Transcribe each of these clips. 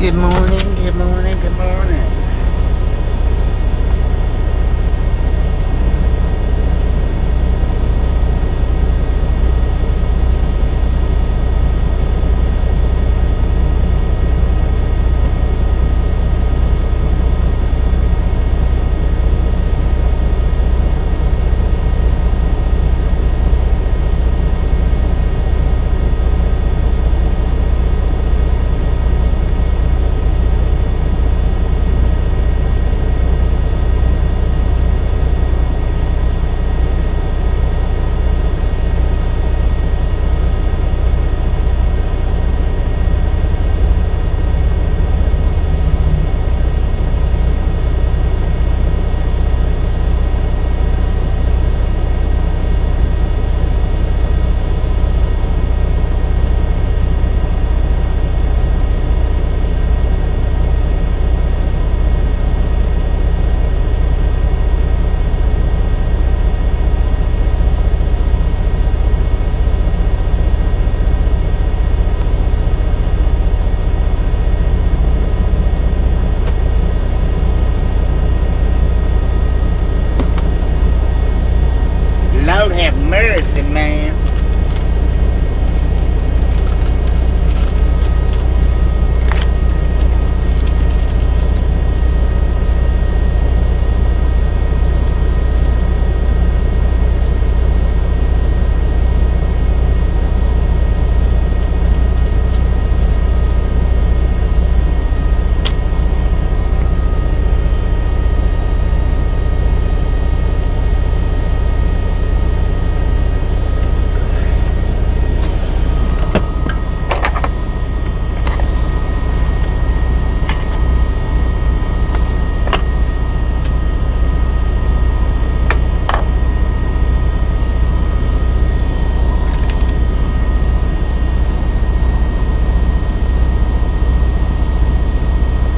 Good morning, good morning, good morning. Lord have mercy, man.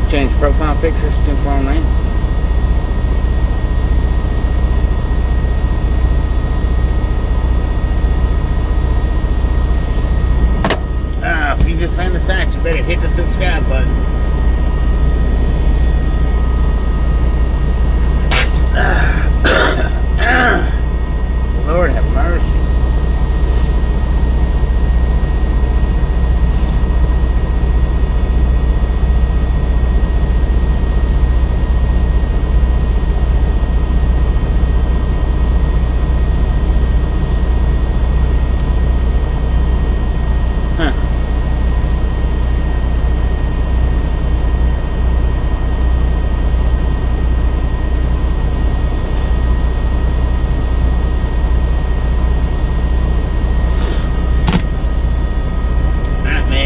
Change profile pictures, 1049. If you just found the site, you better hit the subscribe button. Lord have mercy.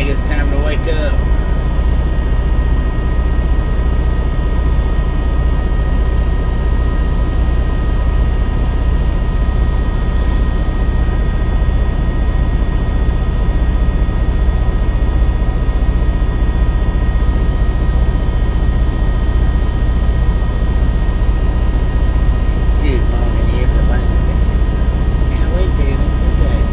It's time to wake up. Good morning, everybody. How we doing today?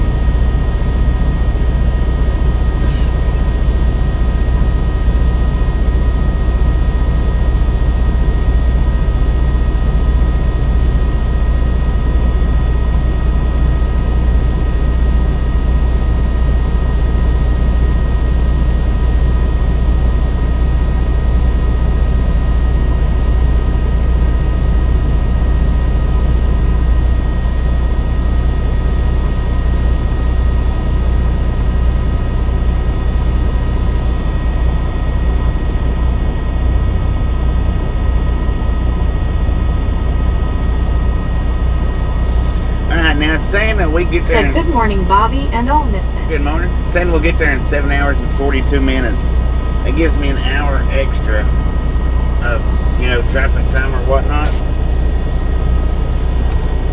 Now, saying that we get there. Said good morning, Bobby and all misfits. Good morning. Saying we'll get there in 7 hours and 42 minutes. That gives me an hour extra of, traffic time or whatnot.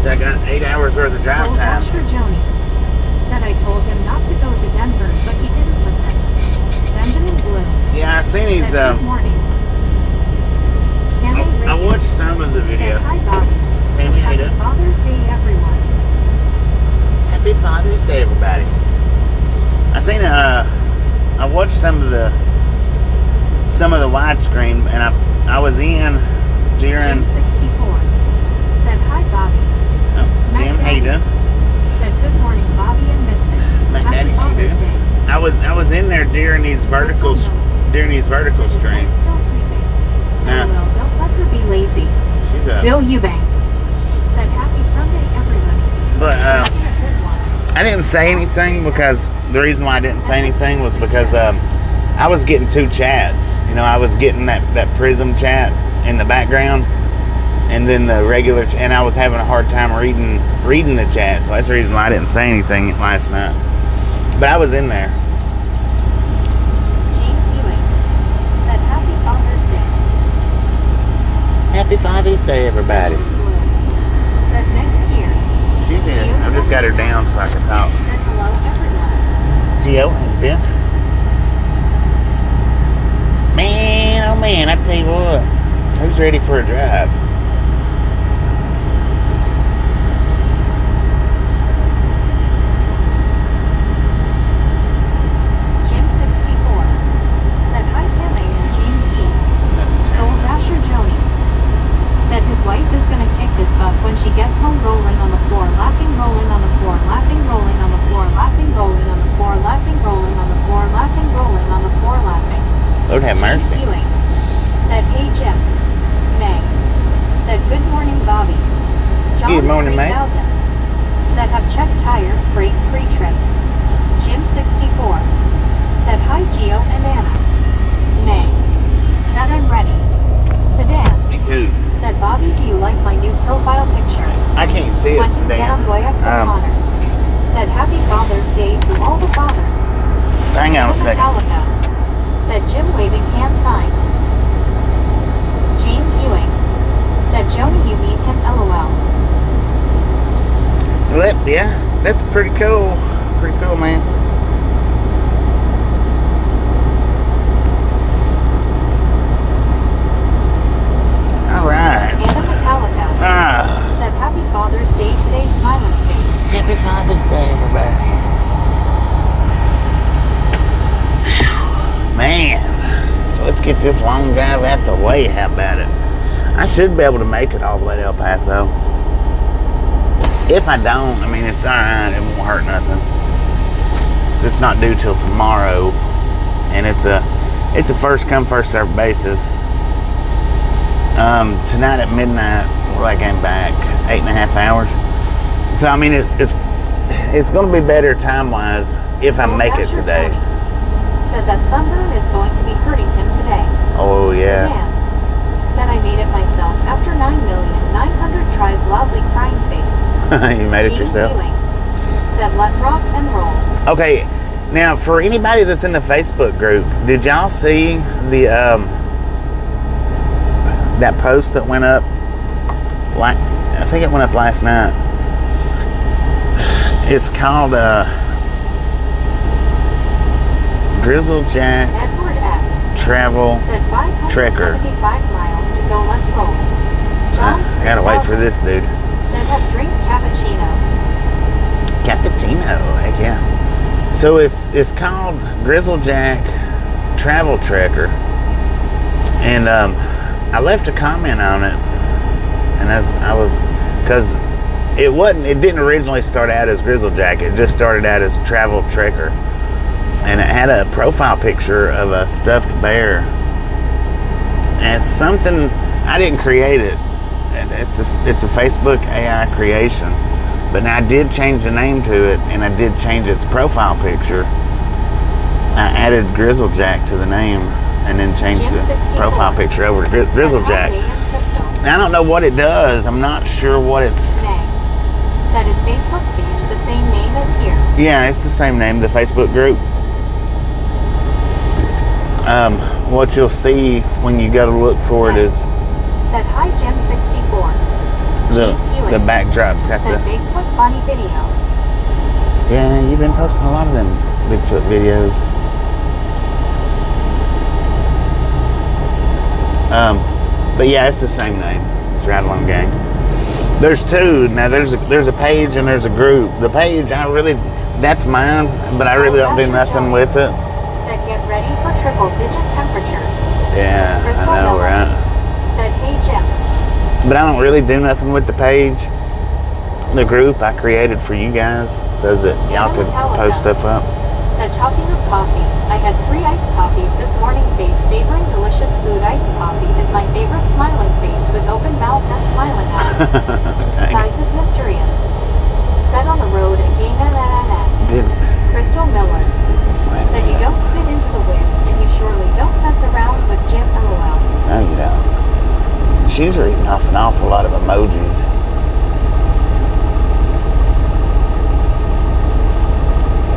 So I got 8 hours worth of drive Soul time. Dasher Joni said I told him not to go to Denver, but he didn't listen. Benjamin Bloom. Yeah, I seen his. Said, good morning. I watched some of the video. Said, hi, Bobby. Happy Father's Day, everyone. Happy Father's Day, everybody. I watched some some of the widescreen, and I was in during. Jim 64 said hi, Bobby. Oh, Jim, how you doing? Said good morning, Bobby and Misfits. Matt Happy Daddy, how you Father's doing? Day. I was in there during these vertical streams. Still sleeping. Yeah. LOL, don't let her be lazy. She's up. Bill Eubank said happy Sunday, everybody. But Having a good one. I didn't say anything because the reason why I didn't say anything was because I was getting two chats. You know, I was getting that Prism chat in the background, and then the regular, and I was having a hard time reading the chat. So that's the reason why I didn't say anything last night. But I was in there. James Ewing said happy Father's Day. Happy Father's Day, everybody. Blue said next year. She's in. I just got her down so I can talk. Said hello, everyone. Gio, how you been? Man, oh man, I tell you what. Who's ready for a drive? Jim 64 said hi, Tammy and James E. Soul Dasher Joni said his wife is gonna kick his butt when she gets home, rolling on the floor, laughing, rolling on the floor, laughing, rolling on the floor, laughing, rolling on the floor, laughing, rolling on the floor, laughing, rolling on the floor, laughing. Lord have mercy. James Ewing said hey Jim. May said good morning, Bobby. John Good morning, May. 3000 said have checked tire, brake, pre-trip. Jim 64 said hi, Gio and Anna. May said I'm ready. Sedan Me too. said Bobby, do you like my new profile picture? I can't see it, Quentin Sedan. Boyax O'Connor said happy Father's Day to all the fathers. Hang on a second. Metallica said Jim waving hand sign. James Ewing said Joni, you meet him, LOL. Well, yeah, that's pretty cool. Pretty cool, man. All right. Anna Metallica said happy Father's Day today, smiling face. Happy Father's Day, everybody. Whew. Man, so let's get this long drive out the way. How about it? I should be able to make it all the way to El Paso. If I don't, I mean, it's all right. It won't hurt nothing. So it's not due till tomorrow, and it's a first come first served basis. Tonight at midnight, we're like getting back 8.5 hours. So I mean, it's going to be better time wise if I make it today. Said that sunburn is going to be hurting him today. Oh yeah. Sedan said I made it myself after 9,900,000 tries, loudly crying face. You made it James yourself. Ewing said let rock and roll. Okay, now for anybody that's in the Facebook group, did y'all see the that post that went up? Like, I think it went up last night. It's called Grizzle Jack Edward S. Travel said 575 miles to go, let's roll. John I gotta wait for this dude. said have drink cappuccino. Cappuccino, heck yeah. So it's called Grizzle Jack Travel Trekker, and I left a comment on it, and because it didn't originally start out as Grizzle Jack, it just started out as Travel Trekker, and it had a profile picture of a stuffed bear, and it's something I didn't create it. It's a Facebook AI creation, but now I did change the name to it, and I did change its profile picture. I added Grizzle Jack to the name, and then changed the profile picture over to Grizzle Jack. Now I don't know what it does. I'm not sure what it's. Said his Facebook page the same name as here. Yeah, it's the same name, the Facebook group. What you'll see when you go to look for it is said hi Jim 64. the backdrop's got said the Bigfoot funny video. Yeah, you've been posting a lot of them Bigfoot videos. But yeah, it's the same name. It's Ride Along Gang. There's two. Now there's a page and there's a group. The page, that's mine, but I really don't do nothing with it. Said get ready for triple digit temperatures. Yeah, Crystal I know, Miller right? said, hey Jim. But I don't really do nothing with the page. The group I created for you guys so that y'all could post stuff up. Said, talking of coffee, I had 3 iced coffees this morning. Face savoring delicious food. Iced coffee is my favorite. Smiling face with open mouth and smiling eyes. Thighs is mysterious. Said on the road again. Did Crystal Miller said, you don't spit into the wind and you surely don't mess around with Jim. LOL. No, you don't. She's reading off an awful lot of emojis.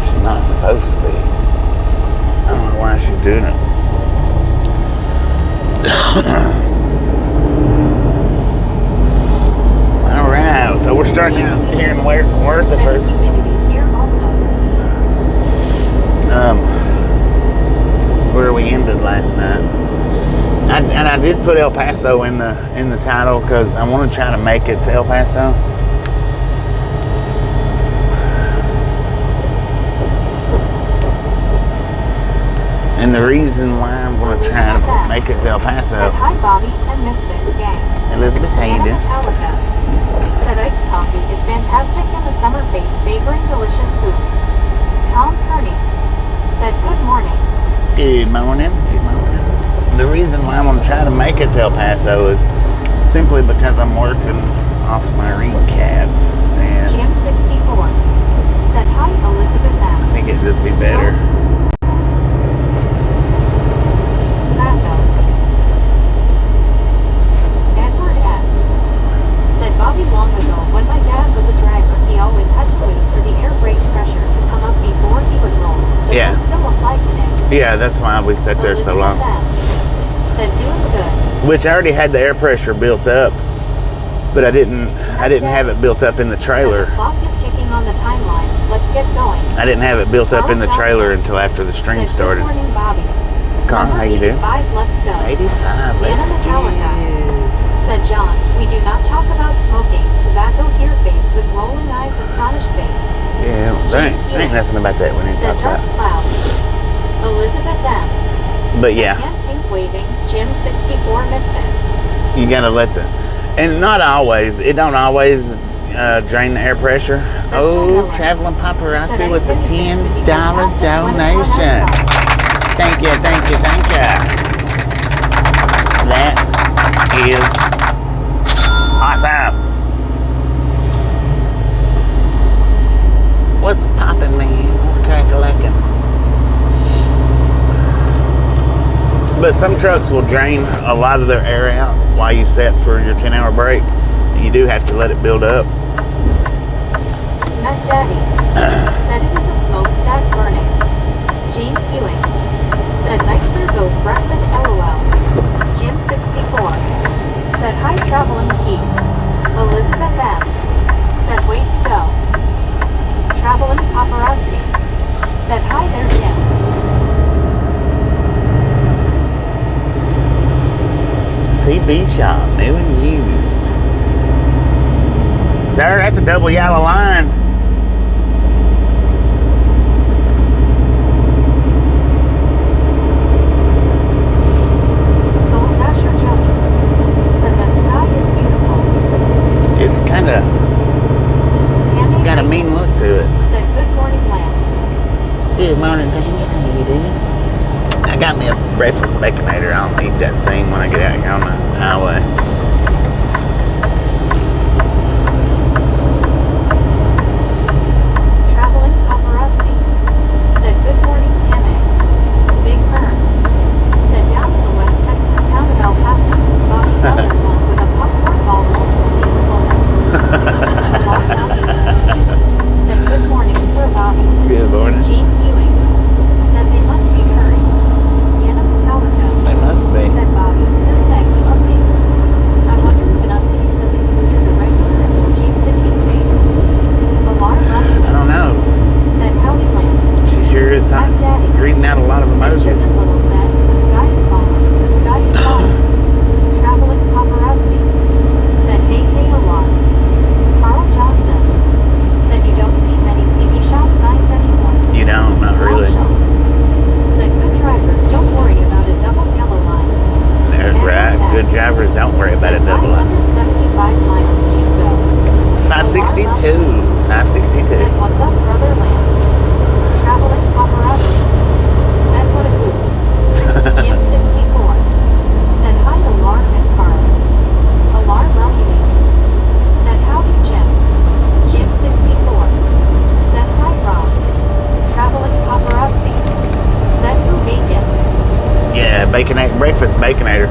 She's not supposed to be. I don't know why she's doing it. All right, so we're starting out here in Weatherford. Humidity here also. This is where we ended last night. And I did put El Paso in the title because I want to try to make it to El Paso. And the reason why I'm going to try to make it to El Paso. Said, hi Bobby and Misfit gang. Elizabeth, how you doing? Metallica said, iced coffee is fantastic in the summer. Face savoring delicious food. Tom Kearney said, good morning. Good morning. Good morning. The reason why I'm going to try to make it to El Paso is simply because I'm working off my recaps. And Jim 64 said, hi Elizabeth M. I think it'd just be better. Tobacco. Edward S. said, Bobby, long ago when my dad was a driver, he always had to wait for the air brake pressure to come up before he would roll. Does Yeah. that still apply today? Yeah, that's why we sat there so long. Said, doing good. Which I already had the air pressure built up, but I didn't have it built up in the trailer. Said, the clock is ticking on the timeline. Let's get going. I didn't have it built up in the trailer until after the stream Said, started. good morning, Bobby. Carl, how you doing? 85, let's go. 85, let's Metallica go. said, John, we do not talk about smoking. Tobacco here. Face with rolling eyes. Astonished face. Yeah, there ain't nothing about that we need to Said, talk dark about. clouds. Elizabeth M. But said, yeah, hand pink waving. Jim 64 Misfit. you gotta let the, and not always, it don't always drain the air pressure. Oh, Traveling Paparazzi with the $10 donation. Thank you, thank you, thank you. That is awesome. What's poppin', man? What's crack-a-lackin'? But some trucks will drain a lot of their air out while you set for your 10-hour break. And you do have to let it build up. Nut Daddy said it is a smokestack burning. James Ewing said, nice, there goes breakfast. LOL. Jim 64 said, hi Traveling Keith. Elizabeth M. said, way to go. Traveling Paparazzi said, hi there Jim. CB shop, new and used. Sir, that's a double yellow line. Soul Dasher Joey said that sky is beautiful. It's kind of Tammy got a mean look to it. said, good morning Lance. Good morning, Tanya. How you doing? I got me a breakfast baconator. I'll need that thing when I get out here on the highway. Traveling Paparazzi said, good morning Tammy. Big Fern said, down in the West Texas town of El Paso, Bobby fell in love with a popcorn ball. Multiple musical notes. Long Valley said, good morning Sir Bobby. Good morning. James Ewing said, they must be curry. Metallica They must be. said, Bobby, this bag do updates. Ooh, 562. Said, what's up, brother Lance? Traveling paparazzi. Said, what a hoot. Jim 64. Said, hi, Alarm and Carl. Alarm well evenings. Said, howdy, Jim. Jim 64. Said, hi, Rob. Traveling paparazzi. Said, who bacon? Yeah, breakfast baconator.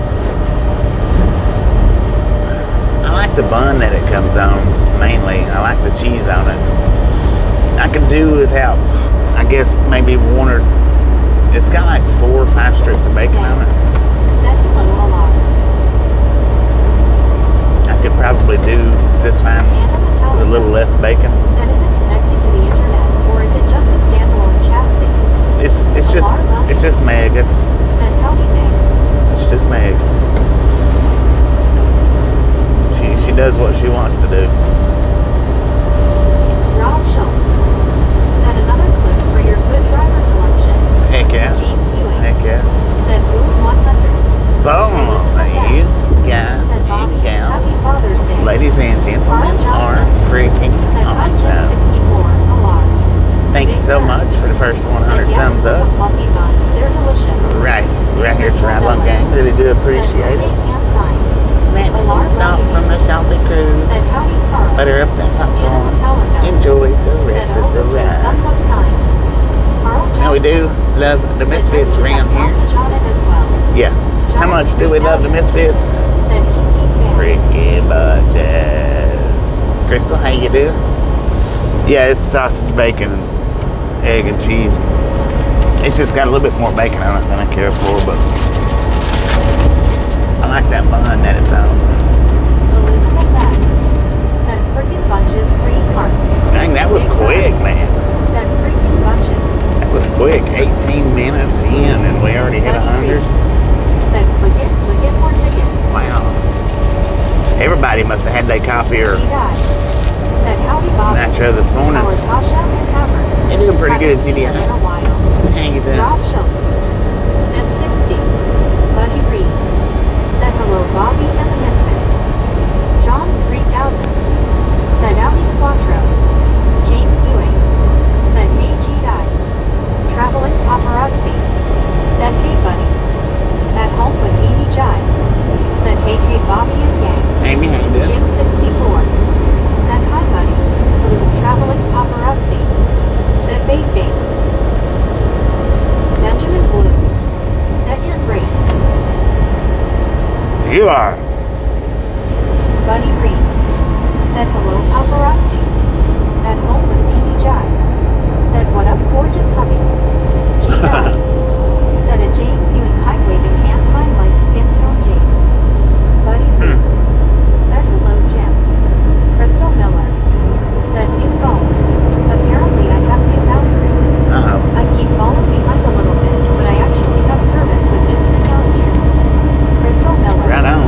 I like the bun that it comes on, mainly. I like the cheese on it. I could do without, I guess, maybe one or, it's got like 4 or 5 strips of bacon on it. Said, hello, Alarm. I could probably do just fine with a little less bacon. Said, is it connected to the internet, or is it just a standalone chat thing? It's just Meg. Said, howdy, Meg. It's just Meg. She does what she wants to do. Rob Schultz. Said, another clip for your good driver collection. Heck yeah. James Ewing. Heck yeah. Said, boom 100. Boom! You guys Said, and Bobby, gals, happy Father's Day. ladies and gentlemen, Carl are Johnson. freaking Said, hi, Jim awesome. 64. Alarm. Thank you Big so Bird. much for the first 100 Said, yeah, thumbs it's like up. a fluffy bun. They're delicious. Right here at the Crystal Ride Along Miller. Gang. Really do Said, appreciate it. okay, hand sign. Snatch some Alarm salt well from the evenings. salty crew. Said, howdy, Carl. Butter up that Anna popcorn. Metallica. Enjoy the rest Said, of the okay, ride. thumbs up sign. Carl Johnson. Now we do love the Said, Misfits does it around have here. sausage on it as well? Yeah. How much do we love the Misfits? Said ET fan. Freaking bunches. Crystal, how you do? Yeah, it's sausage, bacon, egg, and cheese. It's just got a little bit more bacon on it than I care for, but I like that bun that it's on. Elizabeth Beck. Said freaking bunches, green heart. Dang, that was Big quick, Bird. man. Said freaking bunches. That was quick. 18 minutes in, and we already hit 100. Said click it, more ticket. Wow. Everybody must have had their coffee or GDI. Said howdy, Bobby. nitro this morning. Our Tasha and Hammer. They're doing pretty good, Haven't seen them in GDI. a while. How you doing? Rob Schultz. Said 60. Buddy Reed. Said hello, Bobby and the Misfits. John 3000. Said Audi Quattro. James Ewing. Said hey, GDI. Traveling paparazzi. Said hey, buddy. At home with Amy Jive. Said hey, Bobby and gang. Amy, how you doing? Jim 64. Said hi, buddy. Traveling paparazzi. Said Bayface. Benjamin Blue. Said you're great. You are. Buddy Reed. Said hello, paparazzi. At home with Amy Jive. Said what up, gorgeous hubby. G.I. Said a James Ewing height waving hand sign light skin tone James. Buddy Reed. Said hello, Jim. Crystal Miller. Said new phone. Apparently I have new boundaries. Uh-oh. I keep falling behind a little bit, but I actually have service with this thing out here. Crystal Miller. Right on.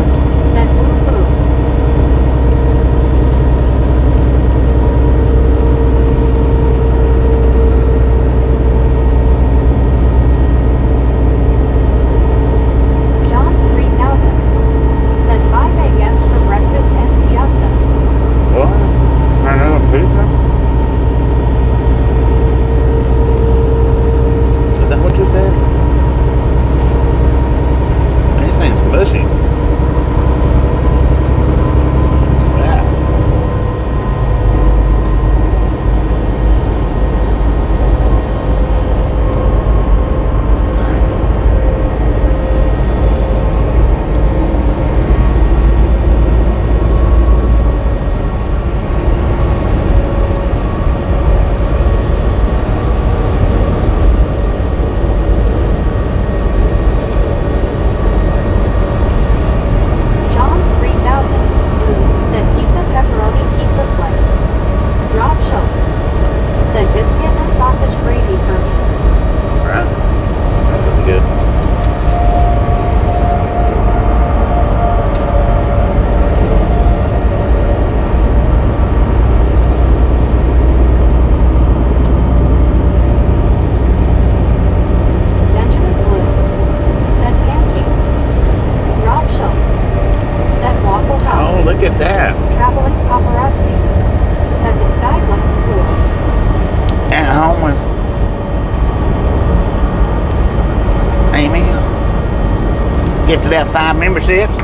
Gifted out 5 memberships.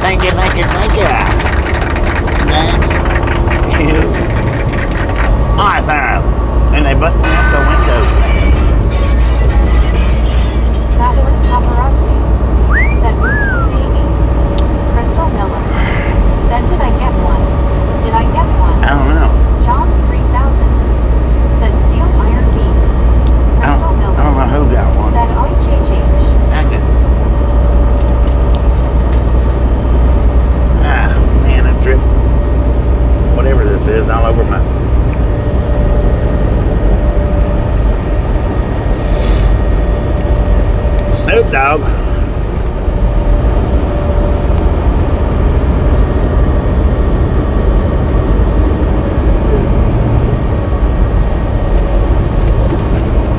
Thank you, thank you, thank you. That is awesome. And they busted out the windows. Traveling paparazzi. Said Boo Baby. Crystal Miller. Said did I get one? Did I get one? I don't know. John 3000. Said Steel Iron Beam. Crystal Miller. I don't know who got one. Said IJJ. Dang it. Ah, man, I dripped whatever this is all over my... Snoop Dogg.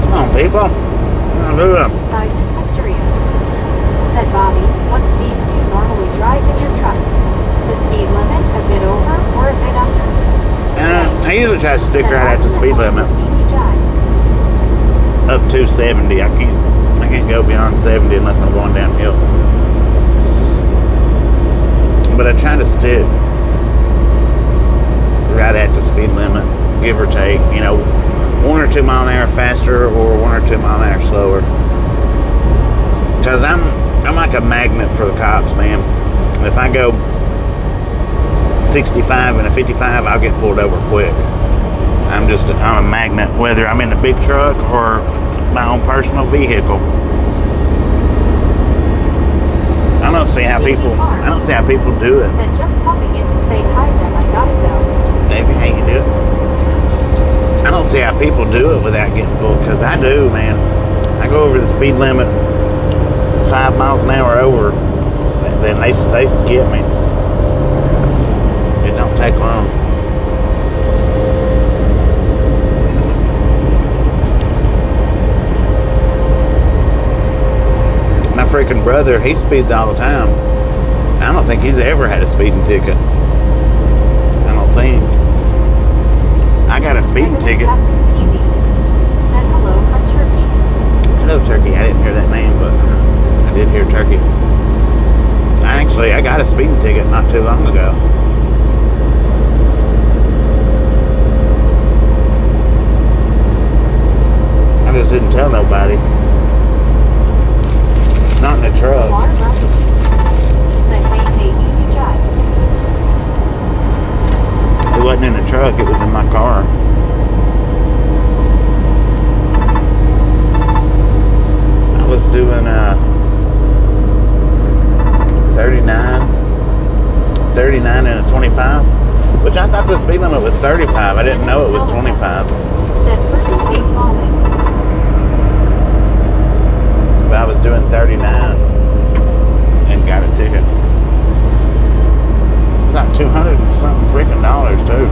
Come on, people. I'll do them. Thighs is mysterious. Said Bobby, what speeds do you normally drive in your truck? The speed limit, a bit over, or a bit under? I usually try to stick Said right at the Austin speed Alone limit. with Amy Jive. Up to 70. I can't go beyond 70 unless I'm going downhill. But I try to stick right at the speed limit, give or take. You know, 1 or 2 mile an hour faster or 1 or 2 mile an hour slower. Because I'm like a magnet for the cops, man. If I go 65 and a 55, I'll get pulled over quick. I'm a magnet, whether I'm in a big truck or my own personal vehicle. I don't see how people do it. Said just popping in to say hi then, I gotta go. Davey, how you do it? I don't see how people do it without getting pulled, because I do, man. I go over the speed limit 5 miles an hour over, then they get me. It don't take long. My freaking brother, he speeds all the time. I don't think he's ever had a speeding ticket. I don't think. I got a speeding ticket. Captain TV. Said hello from Turkey. Hello, Turkey. I didn't hear that name, but I did hear Turkey. I got a speeding ticket not too long ago. I just didn't tell nobody. Not in the truck. Said hey, you jive. It wasn't in the truck, it was in my car. I was doing 39 and a 25, which I thought the speed limit was 35. I didn't know it was 25. Said person baseballing. But I was doing 39 and got a ticket. About 200 and something freaking dollars too.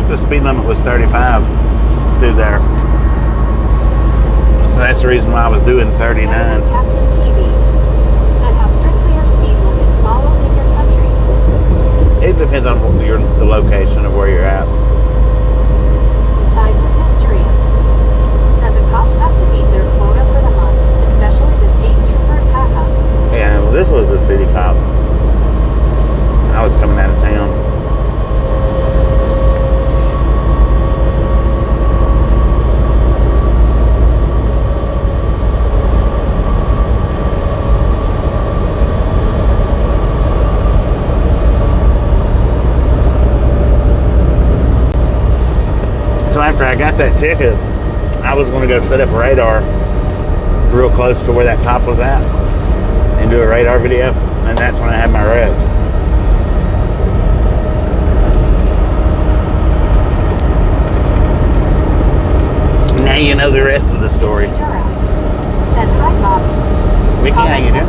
The speed limit was 35 through there. So that's the reason why I was doing 39. Captain TV. Said how strictly are speed limits followed in your country? It depends on the location of where you're at. Thighs is mysterious. Said the cops have to meet their quota for the month, especially the state troopers. Haha. Yeah, well, this was a city cop. I was coming out of town. after I got that ticket, I was going to go set up a radar real close to where that cop was at and do a radar video, and that's when I had my wreck. Now you know the rest of the story. Said hi, Bobby. Vicky, how you doing?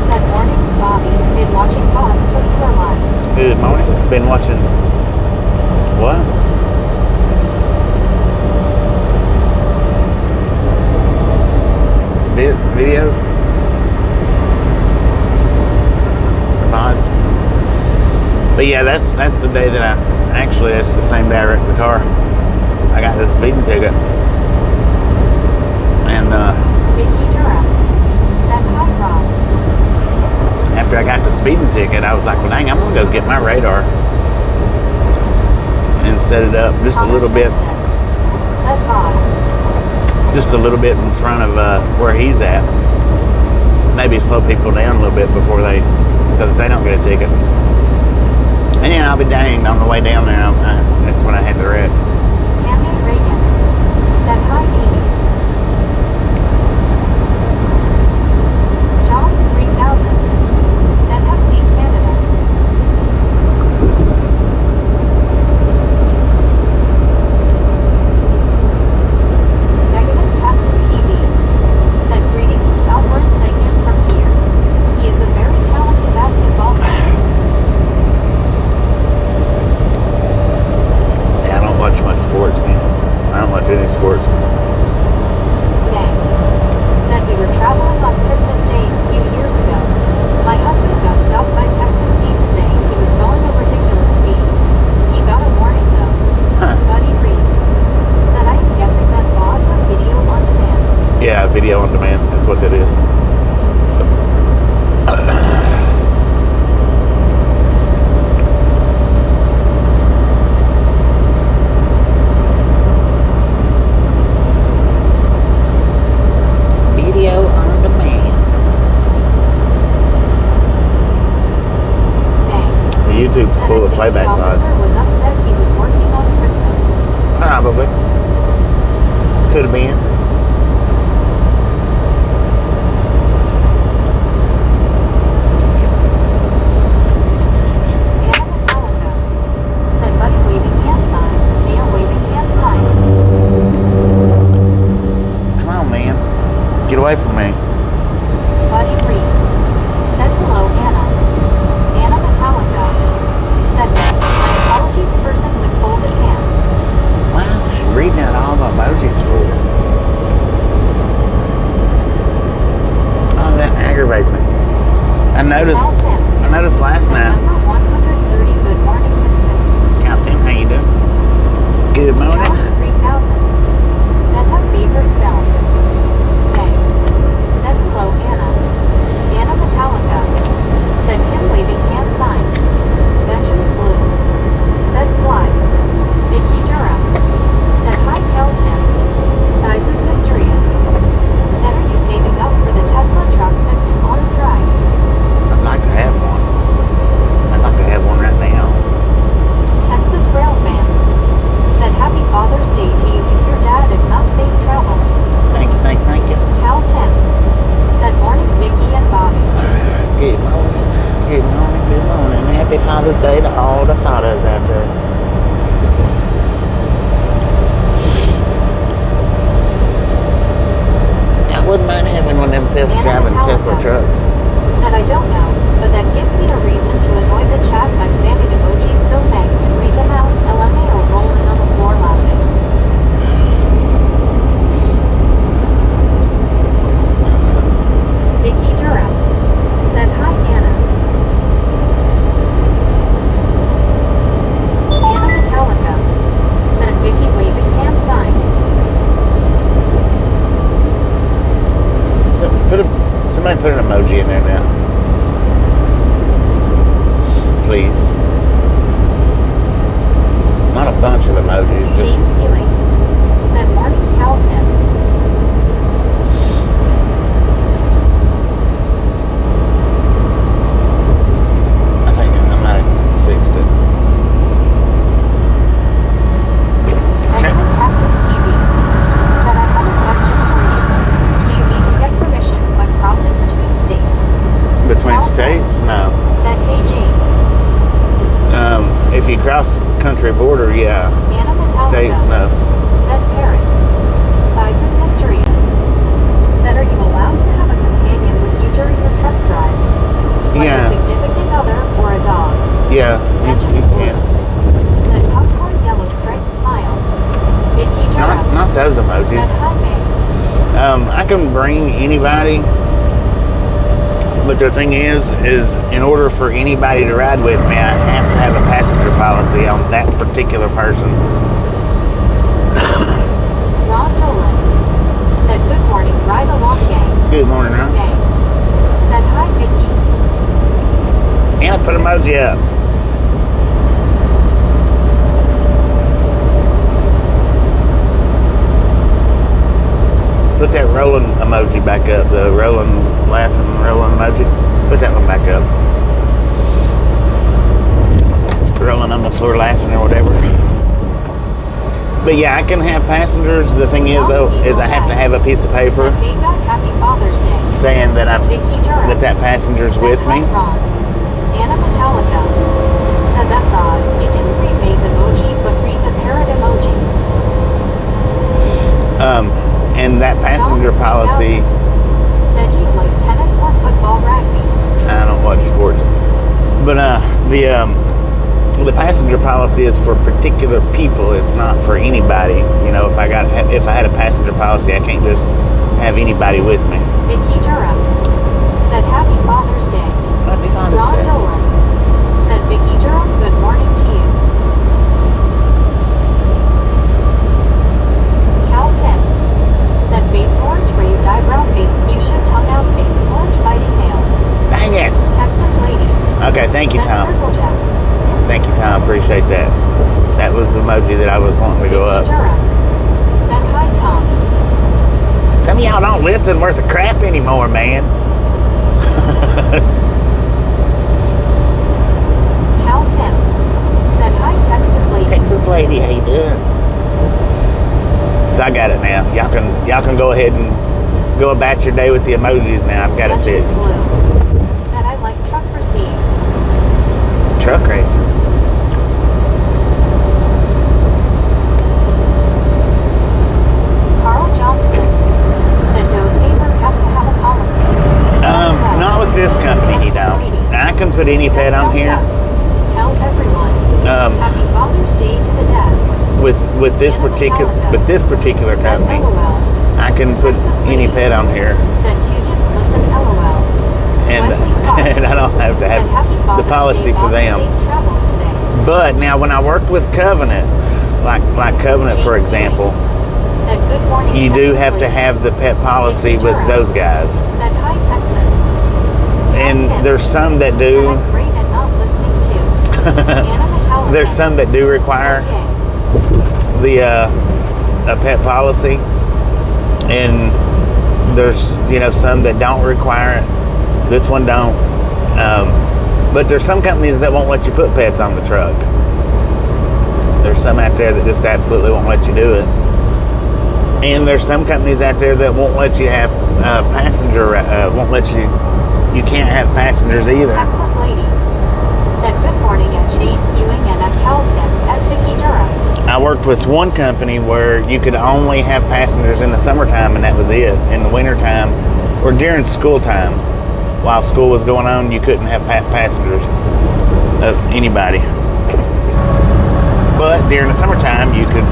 Said morning, Bobby. Been watching pods till you were live. Good morning. Been watching what? Videos? Pods? But yeah, that's the day that that's the same day I wrecked the car. I got this speeding ticket. And Vicky Durham. Said hi, Rob. after I got the speeding ticket, I was like, well, dang, I'm going to go get my radar and set it up just a little bit. Said pods. Just a little bit in front of where he's at. Maybe slow people down a little bit before so that they don't get a ticket. And then I'll be danged on the way down there. That's when I had the wreck. Tammy Reagan. Said hi, Amy. John 3000. Said have seen Canada. Negative Captain TV. Said greetings to Albert Sagan from here. He is a very talented basketball player. Yeah, I don't watch much sports, man. I don't watch any sports. Dang. Said we were traveling on Christmas Day a few years ago. My husband got stopped by Texas Jeep saying he was going a ridiculous speed. He got a warning though. Huh. Buddy Reed. Said I am guessing that VODs are video on demand. Yeah, video on demand. That's what that is. Video on demand. Dang. So YouTube's Said full I of think playback the pods. officer was upset he was working on Christmas. Probably. Could have been. Anna Metallica. Said Buddy waving hand sign. Mia waving hand sign. Come on, man. Get away from me. Buddy Reed. Said hello, Anna. Anna Metallica. Said my apologies, person with folded hands. Why is she reading out all the emojis for? Oh, that aggravates me. I noticed Cal Tim. last Said night. number 130. Good morning, misfits. Cal Tim, how you doing? Good morning. John 3000. Said have favorite films. Hey. Said hello, Anna. Anna Metallica. Said Tim waving hand sign. Benjamin Blue. Said fly. Vicky Durham. Said hi, Kel Tim. Thighs is mysterious. Said are you saving up for the Tesla truck that can auto drive? I'd like to have one. I'd like to have one right now. Texas Rail Fan. Said happy Father's Day to you if your dad if not safe travels. Thank you, thank you. Cal Tim. Said morning, Vicky and Bobby. Good morning. Good morning, good morning. Happy Father's Day to all the fathers out there. I wouldn't mind having one of them self-driving Anna Tesla Metallica. trucks. Said I don't know, but that gives me a reason to annoy the chat by spamming emojis so Meg can read them out. LMAO rolling on the floor laughing. Vicky Durham. Said hi, Anna. Anna Metallica. Said Vicky waving hand sign. Somebody put an emoji in there now. Please. Not a bunch of emojis, just James Healing. Said morning, Cal Tim. I think I might have fixed it. Emma you cross the country border, yeah, Anna Metallica. states no. Said Parrot. Thighs is mysterious. Said, are you allowed to have a companion with you during your truck drives? Like Yeah. a significant other or a dog? Yeah, you can. Said popcorn yellow striped smile. Vicky Durham. Not those emojis. Said hi May. I can bring anybody, but the thing is in order for anybody to ride with me, I have to have a passenger policy on that particular person. Ron Dolan. Said good morning, ride along gang. Good morning, Ron. Gang. Said hi Vicky. And I put emoji up. Put that rolling emoji back up, the rolling, laughing, rolling emoji. Put that one back up. Rolling on the floor laughing or whatever. But yeah, I can have passengers. The thing is though, is I have to have a piece of paper Said Vega, happy Father's Day. saying that Vicky Durham. that passenger's Said with hi, me. Ron. Anna Metallica. Said that's odd. It didn't read May's emoji, but read the parrot emoji. And that passenger policy, Said do you like tennis or football rugby? I don't watch sports, but the passenger policy is for particular people. It's not for anybody. You know, if I had a passenger policy, I can't just have anybody with me. Vicky Durham. Said happy Father's Day. Happy Father's Ron Day. Dolan. Said Vicky Durham, good morning to you. Cal Tim. Said face orange, raised eyebrow, face fuchsia, tongue out, face orange, biting nails. Dang it. Texas lady. Okay, thank you, Said Tom. Grizzlejack. Thank you, Tom. Appreciate that. That was the emoji that I was wanting to go Vicky up. Durham. Said hi Tom. Some of y'all don't listen worth a crap anymore, man. Cal Tim. Said hi Texas lady. Texas lady, how you doing? So I got it now. Y'all can go ahead and go about your day with the emojis now. I've got it Legend fixed. Blue. Said I like truck proceed. Truck racing. Carl Johnson. Said does neighbor have to have a policy? Not with this company, he don't. Now, I can put any Said pet on thumbs here. up. Help everyone. Happy Father's Day to the dads. With this particular Said company, LOL. I can put any pet on here, Said Tugent, listen LOL. and Wesley Clark. and I don't have to Said happy have Father's the policy Day, for Mom, them. safe travels today. But now, when I worked with Covenant, like Covenant, for example, Said good morning. you do Texas have to lady. have the pet policy with those guys. Said hi Texas. And Tim. there's some that Said do. I'm great at not listening to. Anna Metallica. There's some that do require Said the a pet policy, and there's some that don't require it. This one don't. But there's some companies that won't let you put pets on the truck. There's some out there that just absolutely won't let you do it. And there's some companies out there that won't let you have won't let you can't have passengers either. Texas lady. Said good morning at James Ewing and at Calton at Vicky Durham. I worked with one company where you could only have passengers in the summertime, and that was it. In the wintertime, or during school time, while school was going on, you couldn't have passengers of anybody. But during the summertime, you could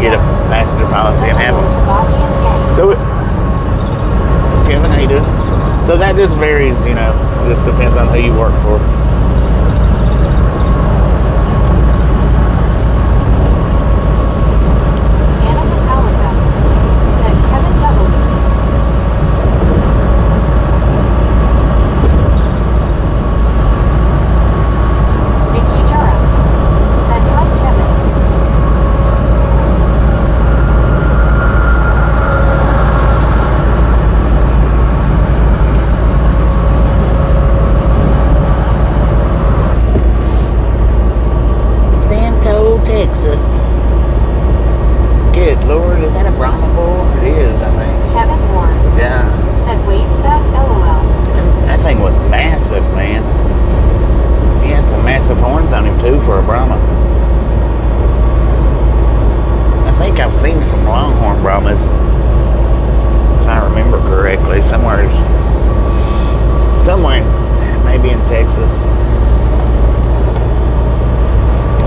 get a passenger policy and have them. So, Kevin, how you doing? So that just varies, just depends on who you work for. Anna Metallica. Said Kevin W. Vicky Durham. Said hi Kevin. too for a Brahma. I think I've seen some Longhorn Brahmas, if I remember correctly, somewhere, maybe in Texas.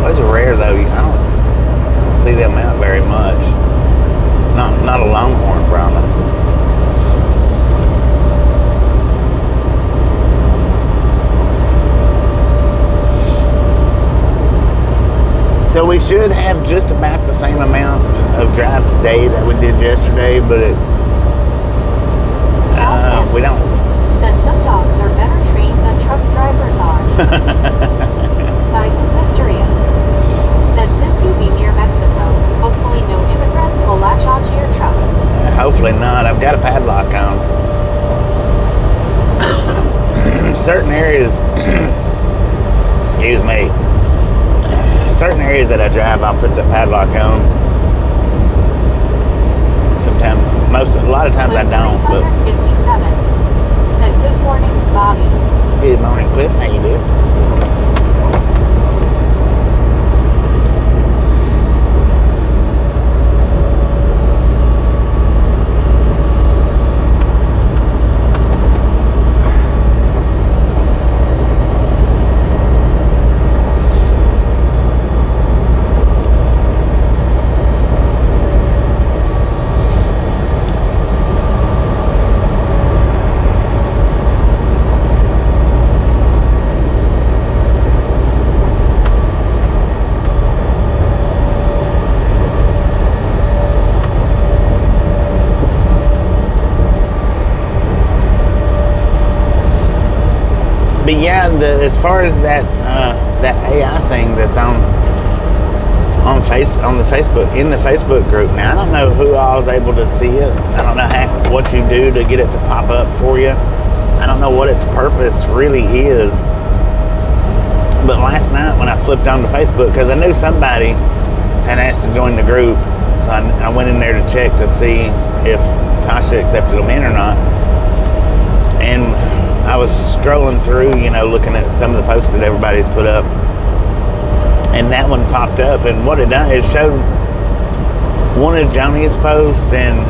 Those are rare though. I don't see them out very much. Not a Longhorn Brahma. So we should have just about the same amount of drive today that we did yesterday, but we don't. Said some dogs are better trained than truck drivers are. Guys is mysterious. Said since you be near Mexico, hopefully no immigrants will latch onto your truck. Hopefully not. I've got a padlock on. Certain areas, excuse me, certain areas that I drive, I'll put the padlock on. Sometimes, a lot of times I don't, but. 57 said good morning, Bobby. Good morning, Cliff. How you doing? But yeah, as far as that AI thing that's on the Facebook, in the Facebook group now, I don't know who I was able to see it. I don't know what you do to get it to pop up for you. I don't know what its purpose really is. But last night when I flipped onto Facebook, because I knew somebody had asked to join the group, so I went in there to check to see if Tasha accepted them in or not. And I was scrolling through, looking at some of the posts that everybody's put up, and that one popped up, and what it done, it showed one of Joni's posts, and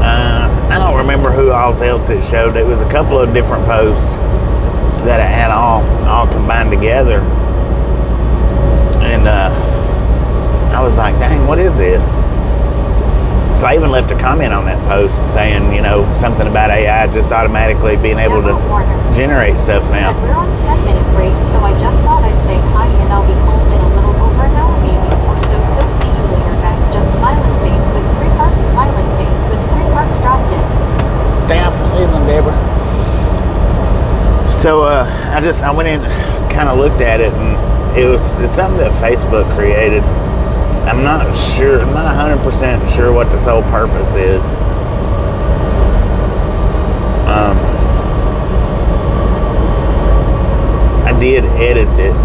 I don't remember who else it showed. It was a couple of different posts that it had all combined together, and I was like, dang, what is this? So I even left a comment on that post saying, something about AI just automatically being able to generate stuff now. Said we're on 10-minute break, so I just thought I'd say hi and I'll be home in a little over an hour maybe or so. So see you later, guys. Just smiling face with 3 hearts, smiling face with 3 hearts dropped in. Stay off the ceiling, Deborah. So I went in, kind of looked at it, and it's something that Facebook created. I'm not 100% sure what the sole purpose is. I did edit it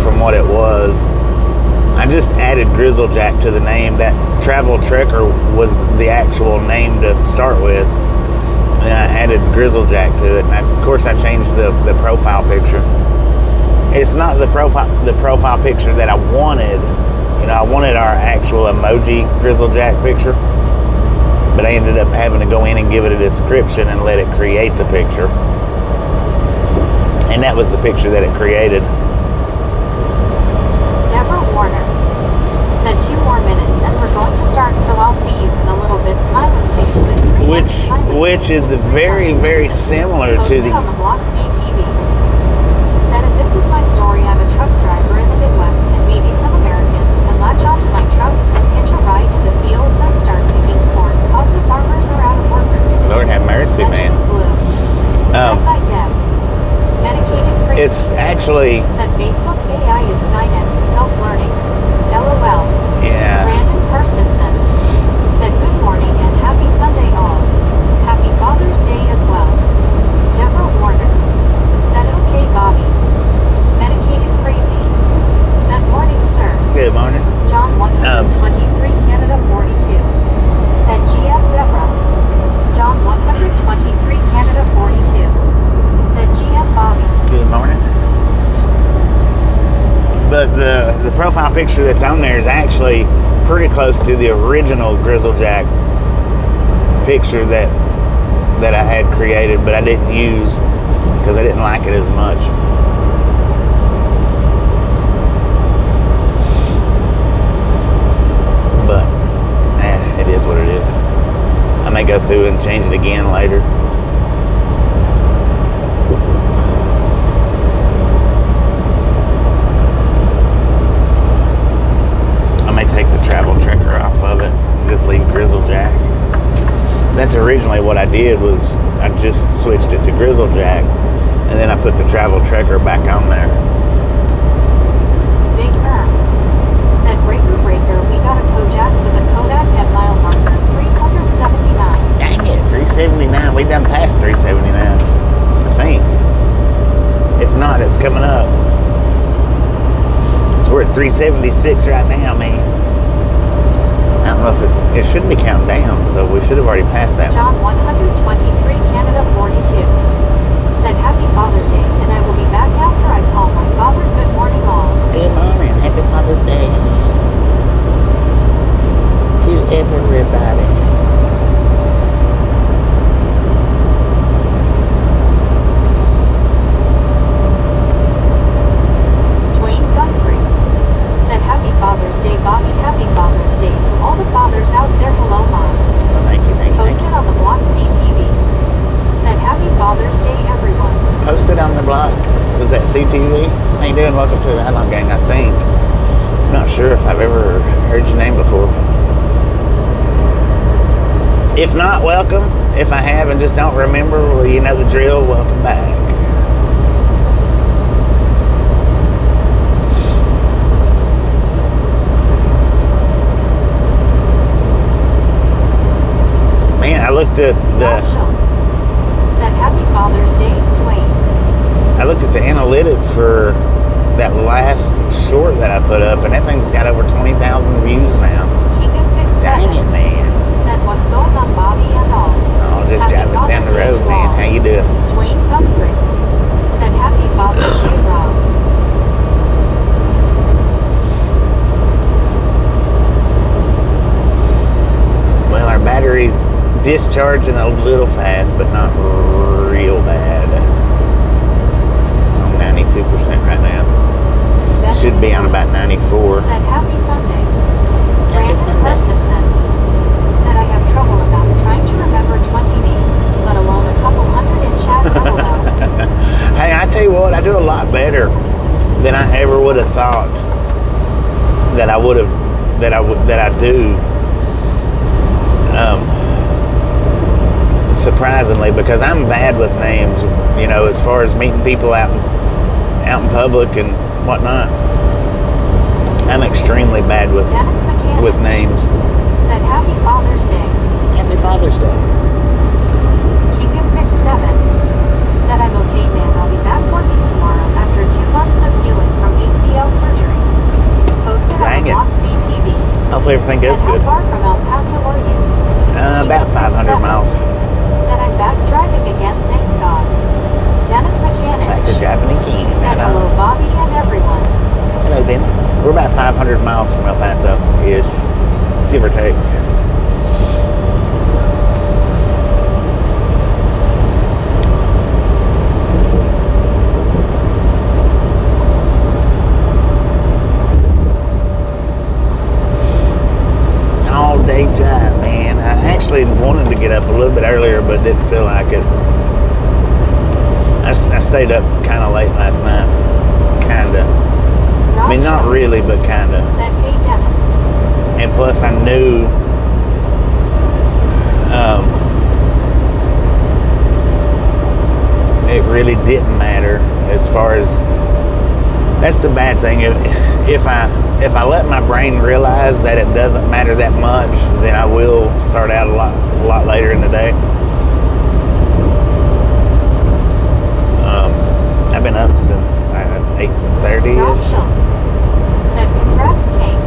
from what it was. I just added Grizzlejack to the name. That Travel Trekker was the actual name to start with. And I added Grizzlejack to it. And of course I changed the profile picture. It's not the profile picture that I wanted. I wanted our actual emoji Grizzlejack picture, but I ended up having to go in and give it a description and let it create the picture. And that was the picture that it created. Deborah Warner said 2 more minutes and we're going to start, so I'll see you in a little bit. Smiling face with which is very, very similar to the on the Block CTV. Said if this is my story, I'm a truck driver in the Midwest and maybe some Americans can latch onto my trucks and hitch a ride to the fields and start picking corn cause the farmers are out of workers. Lord have mercy, man. Said by Deb. Medicated crazy. It's actually said Facebook AI is Skynet self-learning. LOL. Yeah. Brandon Karstensen said good morning and happy Sunday all. Happy Father's Day as well. Deborah Warner said okay Bobby. Medicated crazy said morning sir. Good morning. John 123 Canada 42 said GF Deborah. John 123 Canada 42 said GF Bobby. Good morning. the profile picture that's on there is actually pretty close to the original Grizzlejack picture that I had created, but I didn't use because I didn't like it as much. But it is what it is. I may go through and change it again later. Take the travel tracker off of it and just leave Grizzlejack. That's originally what I did, was I just switched it to Grizzlejack and then I put the travel tracker back on there. Big said breaker, we got a Kojak with a Kodak at mile marker 379. Dang it, 379. We done past 379, I think. If not, it's coming up. We're at 376 right now, man. I don't know if it shouldn't be counting down, so we should have already passed that. John 123, Canada 42. Said happy Father's Day, and I will be back after I call my father. Good morning all. Good morning, happy Father's Day to everybody. Father's Day, Bobby. Happy Father's Day to all the fathers out there. Hello, moms. Well, thank you. Posted on the block CTV. Said happy Father's Day, everyone. Posted on the block. Was that CTV? How you doing? Welcome to the Outlaw Gang, I think. I'm not sure if I've ever heard your name before. If not, welcome. If I have and just don't remember, well, you know the drill. Welcome back. Man, I looked at said happy Father's Day, Dwayne. I looked at the analytics for that last short that I put up, and that thing's got over 20,000 views now. Dang it, man. Said what's going on, Bobby and all. Oh, just driving down the road, man. How you doing? Dwayne Guthrie. Said happy Father's Day, Rob. Well, our battery's discharging a little fast, but not real bad. It's on 92% right now. Should be on about 94. Said happy Sunday. Brandon Prestonson said I have trouble about trying to remember 20 names, let alone a couple hundred in chat. Hey, I tell you what, I do a lot better than I ever would have thought that I would have, that I do. Surprisingly, because I'm bad with names, you know, as far as meeting people out in public and whatnot. I'm extremely bad with names. Said happy Father's Day. Happy Father's Day. King of Mix 7 said I'm okay, man. I'll be back working tomorrow after 2 months of healing from ACL surgery. Posted on the Block CTV. Hopefully everything goes good. How far from El Paso are you? About 500 miles. Said I'm back driving again, thank God. Dennis Mechanic. Back to driving again. Said hello, Bobby and everyone. Hello, Dennis. We're about 500 miles from El Paso-ish, give or take. All-day drive, man. I actually wanted to get up a little bit earlier, but didn't feel like it. I stayed up kind of late last night. Kind of. I mean, not really, but kind of. Said, hey, Dennis. And plus, I knew it really didn't matter as far as. That's the bad thing. If I let my brain realize that it doesn't matter that much, then I will start out a lot later in the day. I've been up since 8:30ish. Said congrats, King.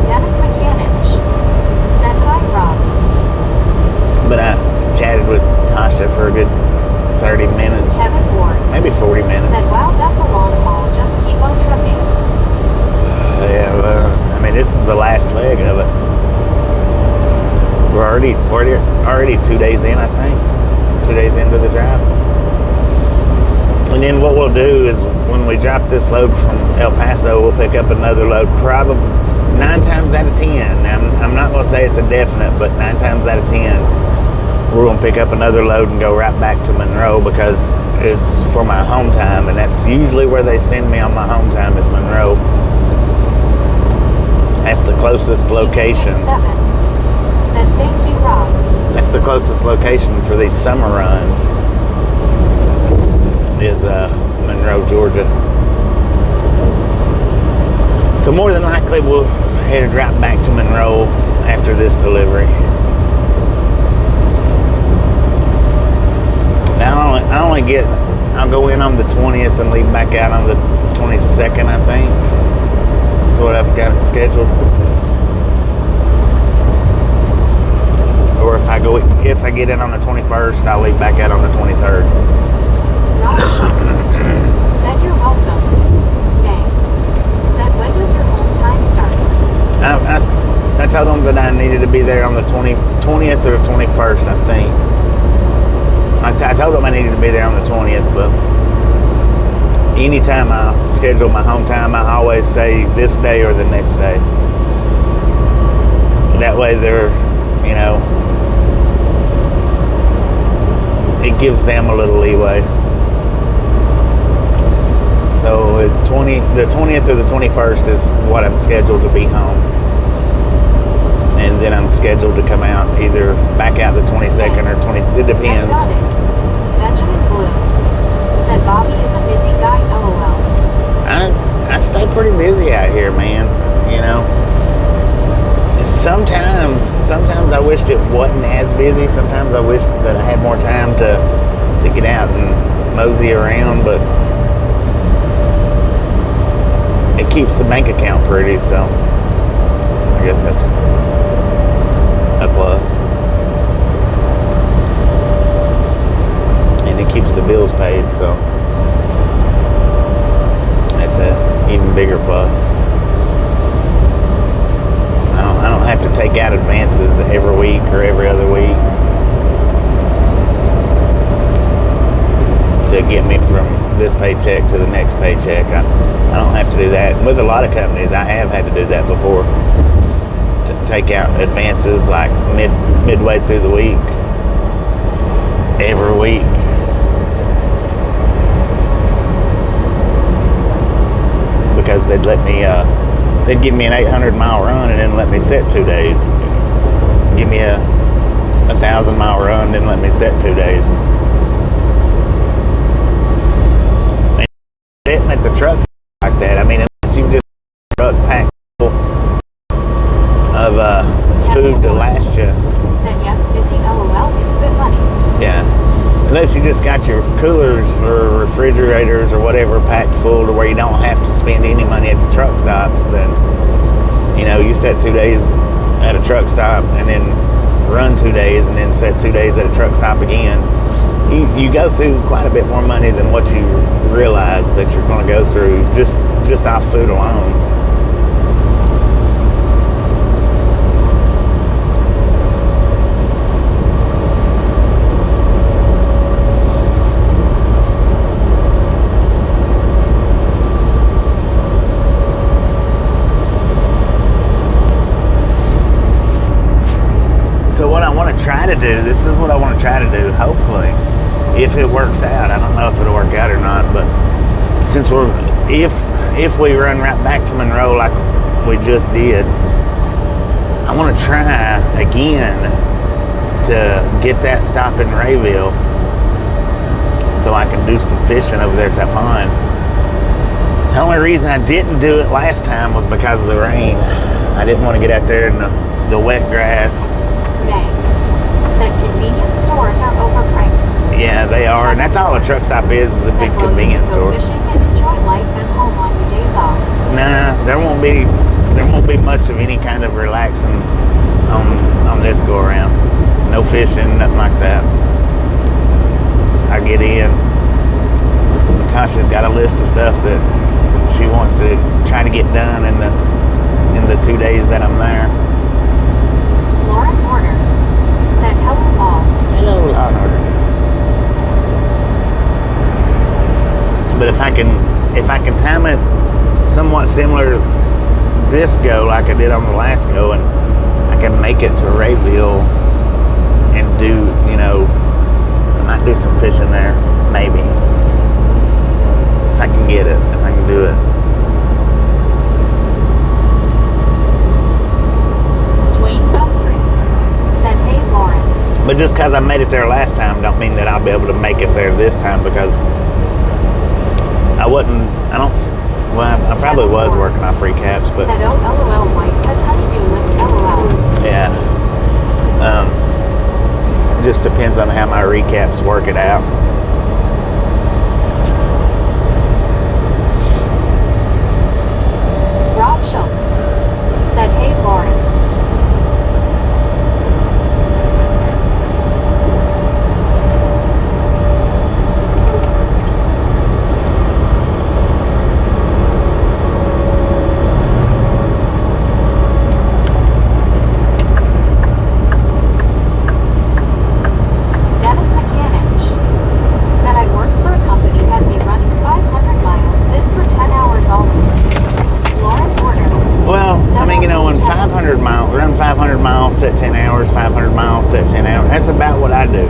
Dennis Mechanic said hi, Rob. But I chatted with Tasha for a good 30 minutes. Kevin Ward. Maybe 40 minutes. Said wow, that's a long haul. Just keep on trucking. we're already 2 days in, I think. 2 days into the drive. And then what we'll do is when we drop this load from El Paso, we'll pick up another load, probably 9 times out of 10. Now, I'm not going to say it's a definite, but 9 times out of 10, we're going to pick up another load and go right back to Monroe because it's for my home time, and that's usually where they send me on my home time is Monroe. That's the closest location. Said thank you, Rob. That's the closest location for these summer runs is Monroe, Georgia. So more than likely we'll head right back to Monroe after this delivery. I'll go in on the 20th and leave back out on the 22nd, I think. That's what I've got it scheduled. Or if I get in on the 21st, I'll leave back out on the 23rd. Said you're welcome. Bang. Said when does your home time start? I told them that I needed to be there on the 20th or 21st, I think. I told them I needed to be there on the 20th, but anytime I schedule my home time, I always say this day or the next day. That way they're, it gives them a little leeway. So the 20th or the 21st is what I'm scheduled to be home. And then I'm scheduled to come out either back out the 22nd or 20th. It depends. Benjamin Blue said Bobby is a busy guy, LOL. I stay pretty busy out here, man. Sometimes I wished it wasn't as busy. Sometimes I wish that I had more time to get out and mosey around, but it keeps the bank account pretty, so I guess that's a plus. And it keeps the bills paid, so that's a even bigger plus. I don't have to take out advances every week or every other week to get me from this paycheck to the next paycheck. I don't have to do that. With a lot of companies, I have had to do that before. To take out advances like midway through the week, every week. Because they'd let me, they'd give me an 800-mile run and then let me set 2 days. Give me a 1,000-mile run, then let me set 2 days. And sitting at the trucks like that, I mean, unless you just truck packed full of food to last you. Said yes, busy, LOL, it's good money. Yeah. Unless you just got your coolers or refrigerators or whatever packed full to where you don't have to spend any money at the truck stops, then, you set 2 days at a truck stop and then run 2 days and then set 2 days at a truck stop again. You go through quite a bit more money than what you realize that you're going to go through just off food alone. This is what I want to try to do, hopefully, if it works out. I don't know if it'll work out or not, but since if we run right back to Monroe like we just did, I want to try again to get that stop in Rayville so I can do some fishing over there at that pond. The only reason I didn't do it last time was because of the rain. I didn't want to get out there in the wet grass. Said convenience stores are overpriced. Yeah, they are, and that's all a truck stop is a big convenience store. Fishing and enjoy life and home on your days off. Nah, there won't be much of any kind of relaxing on this go around. No fishing, nothing like that. I get in. Natasha's got a list of stuff that she wants to try to get done in the 2 days that I'm there. Lauren Warner But if I can time it somewhat similar this go like I did on the last go, and I can make it to Rayville and do, you know, I might do some fishing there, maybe. If I can get it, if I can do it. Dwayne Guthrie said, "Hey Lauren." But just because I made it there last time don't mean that I'll be able to make it there this time, because I probably was working off recaps, but said, "Oh, LOL, Mike has honeydew list, LOL." yeah. Just depends on how my recaps work it out. Rob Schultz said, "Hey Lauren." Dennis Mechanic said, "I work for a company that be running 500 miles, sit for 10 hours all week." Lauren Porter. Well, I mean, you know, when 500 miles, run 500 miles, set 10 hours, 500 miles, set 10 hours, that's about what I do.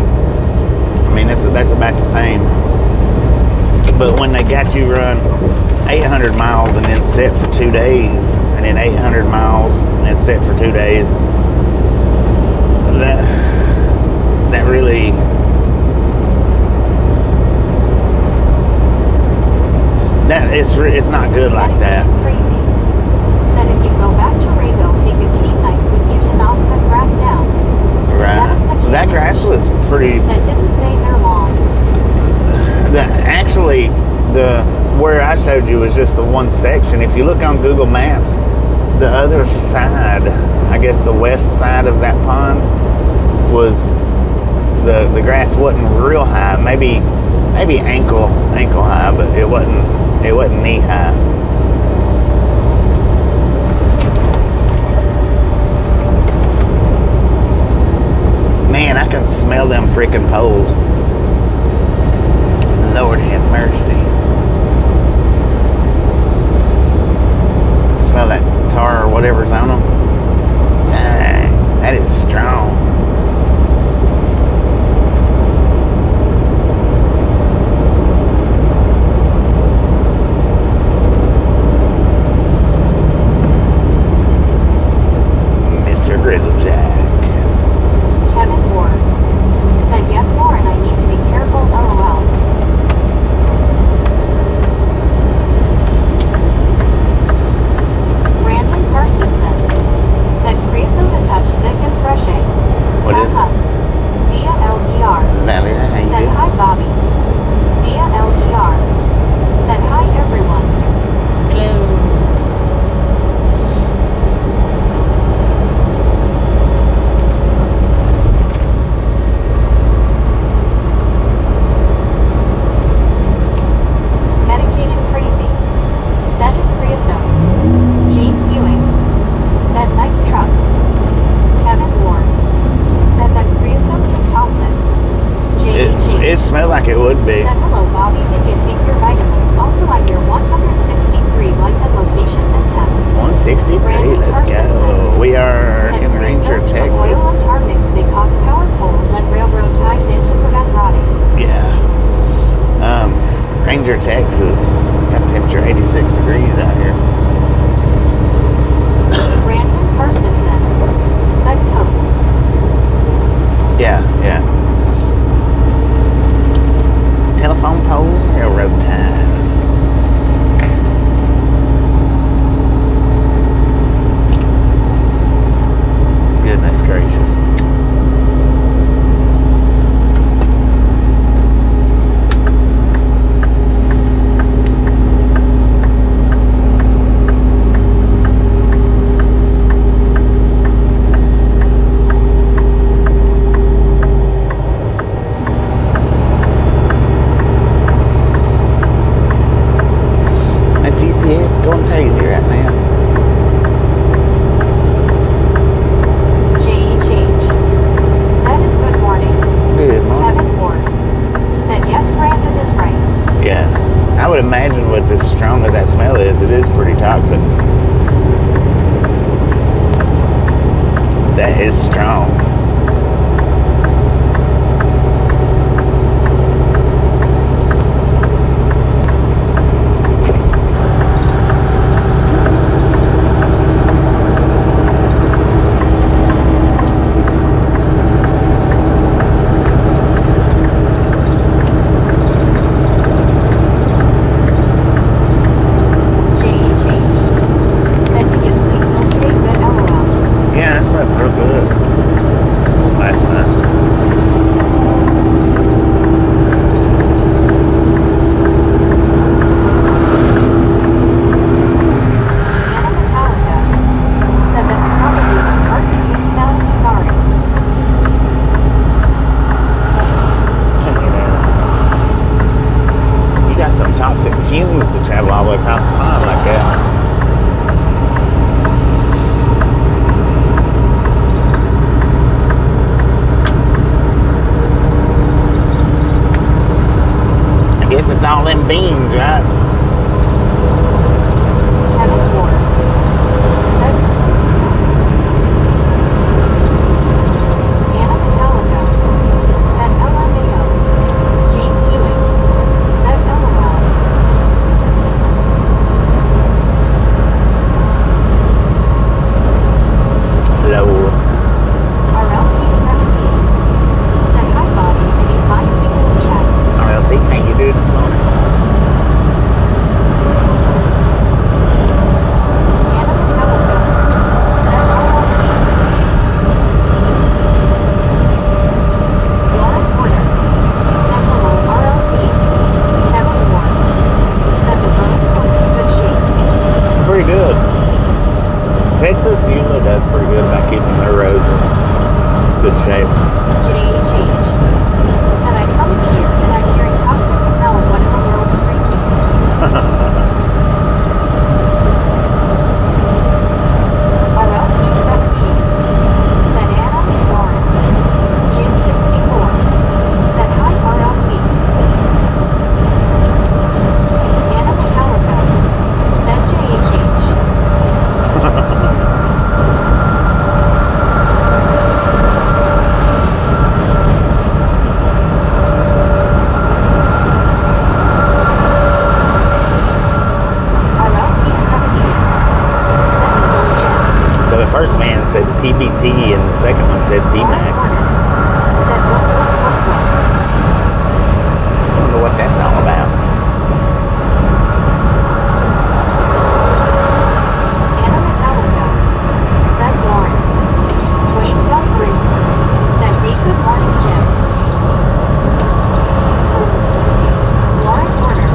I mean, that's about the same. But when they got you run 800 miles and then set for 2 days, and then 800 miles and then set for 2 days, that really, it's not good like that. Crazy. Said, "If you go back to Rayville, take a cane knife with you to knock the grass down." Dennis Right. Mechanic That grass was pretty. said, "Didn't say they're long." Actually, where I showed you was just the one section. If you look on Google Maps, the other side, I guess the west side of that pond, was the grass wasn't real high. Maybe ankle high, but it wasn't knee high. Man, I can smell them freaking poles. Lord have mercy. Smell that tar or whatever's on them. Dang, that is strong. Mr. Grizzlejack. Kevin Ward said, "Yes, Lauren, I that smell is, it is pretty toxic. That is strong. Fumes to travel all the way across the pond like that. I guess it's all them beans, right? Texas usually does pretty good about keeping their roads in good shape. JH said, I come here and I'm hearing toxic smell of what in the world screaming. RLT 78 said Anna Lauren. June 64 said hi RLT. Anna Metallica said JHH. First man said TBT and the second one said BMAC. I don't know what that's all about. Anna Metallica said Lauren. Dwayne Guthrie said hey good morning Jim. Lauren Warner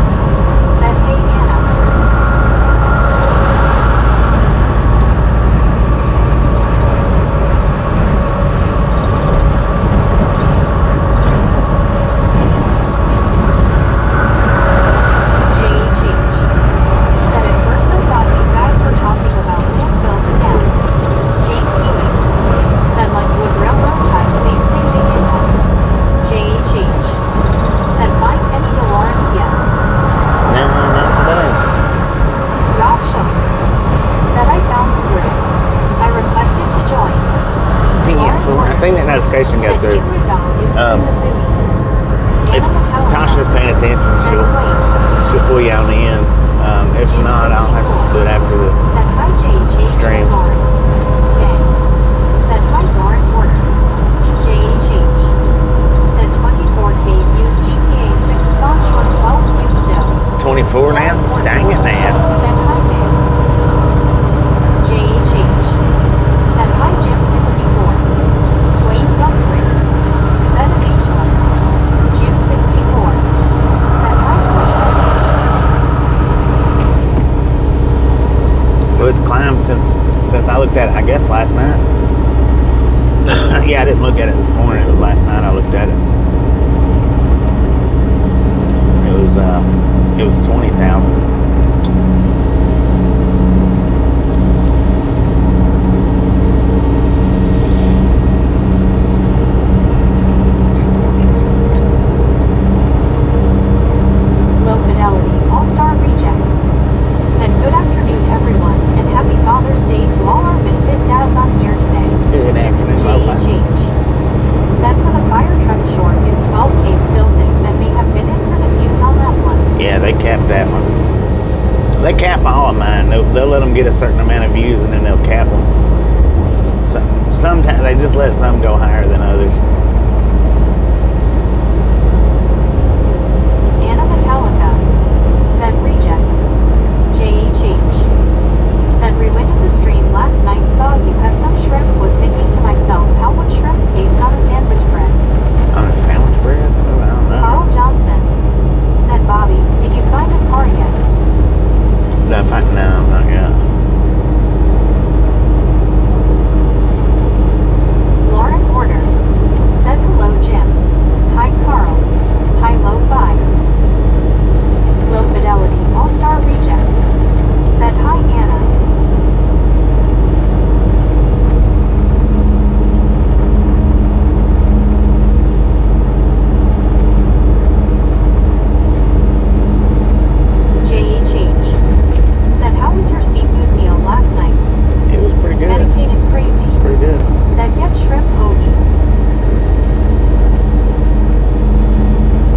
said hey Anna. I seen that notification go through. If Tasha's paying attention, she'll pull you on the end. If not, I'll have to do it after the stream. Said hi Lauren Porter. JHH. Said 24K used GTA 6 spawn short 12 used still. 24 now? Dang it, man. Said hi man. JHH. Said hi Jim 64. Dwayne Guthrie. Said Angela. Jim 64. Said hi Dwayne. So it's climbed since I looked at it, I guess, last night. Yeah, I didn't look at it this morning. It was last night I looked at it. It was 20,000. Low fidelity all-star reject. cap all of mine. They'll let them get a certain amount of views and then they'll cap them. Sometimes they just let some go higher than others. Anna Metallica said reject. JHH said rewinded the stream last night, saw you had some shrimp, was thinking to myself, how would shrimp taste on a sandwich bread? On a sandwich bread? Oh, I don't know. Carl Johnson said Bobby, did you find a car yet? No, not yet. Lauren Order said hello Jim. Hi Carl. Hi Low 5. Low Fidelity All-Star Reject said hi Anna. JHH said how was your seafood meal last night? It was pretty good. Medicated crazy It's pretty good. said get shrimp hoagie.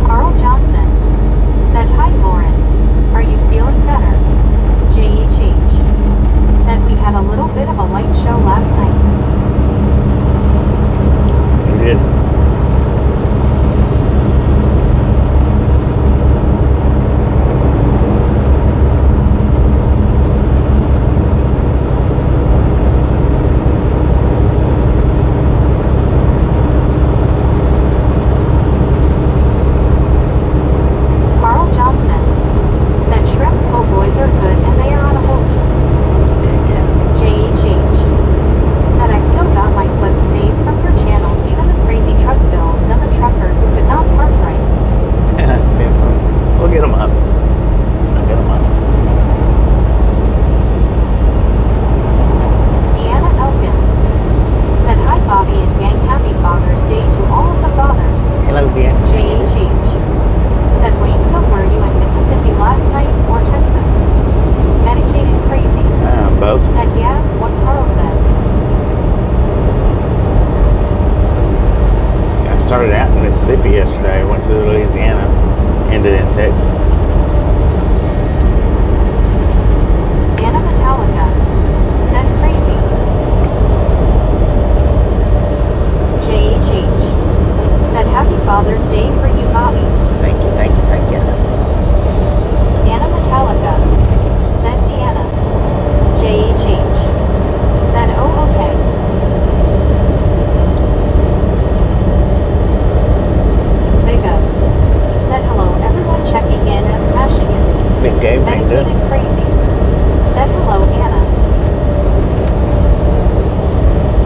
Carl Johnson said hi Lauren. Are you feeling better? JHH said we had a little bit of a light show last night. We did. Carl Johnson said shrimp po' boys are good and they are on a hoagie. JHH said I still got my clips saved from your channel, even the crazy truck builds and the trucker who could not park right. We'll get them up. I'll get them up. Deanna Elkins said hi Bobby and gang, happy Father's Day to all of the fathers. Hello, dear. JHH said wait, so were you in Mississippi last night or Texas? Medicated crazy Both. said yeah, what Carl said. I started out in Mississippi yesterday. I went to Louisiana, ended in Texas. Anna Metallica said crazy. JHH said happy Father's Day for you Bobby. Thank you, thank you, thank you. Anna Metallica said Deanna. JHH said oh okay. Big up said hello everyone checking in and smashing it. Big game, ain't good. Medicated crazy said hello Anna.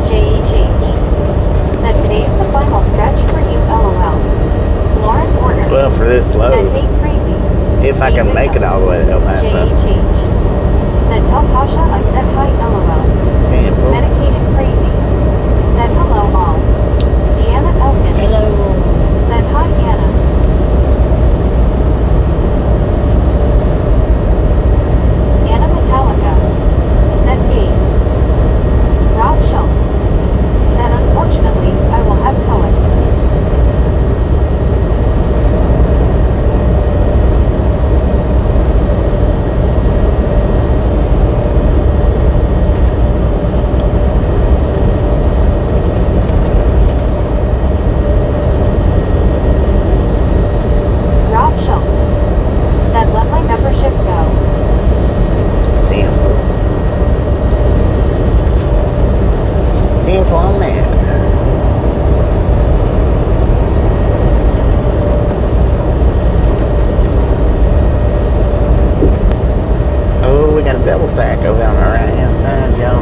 JHH said today's the final stretch for you LOL. Lauren Order Well, for this said load, hey crazy. if I can make it all the way to El Paso. JHH said tell Tasha I said hi LOL. Tampa. Medicated crazy said hello all. Deanna Elkins said hi Anna. Anna Metallica said Gabe. Rob Schultz said unfortunately I will have towing. Rob Schultz said let my membership go. Tampa. Tampa on that. Oh, we got a double stack over on the right hand side, John.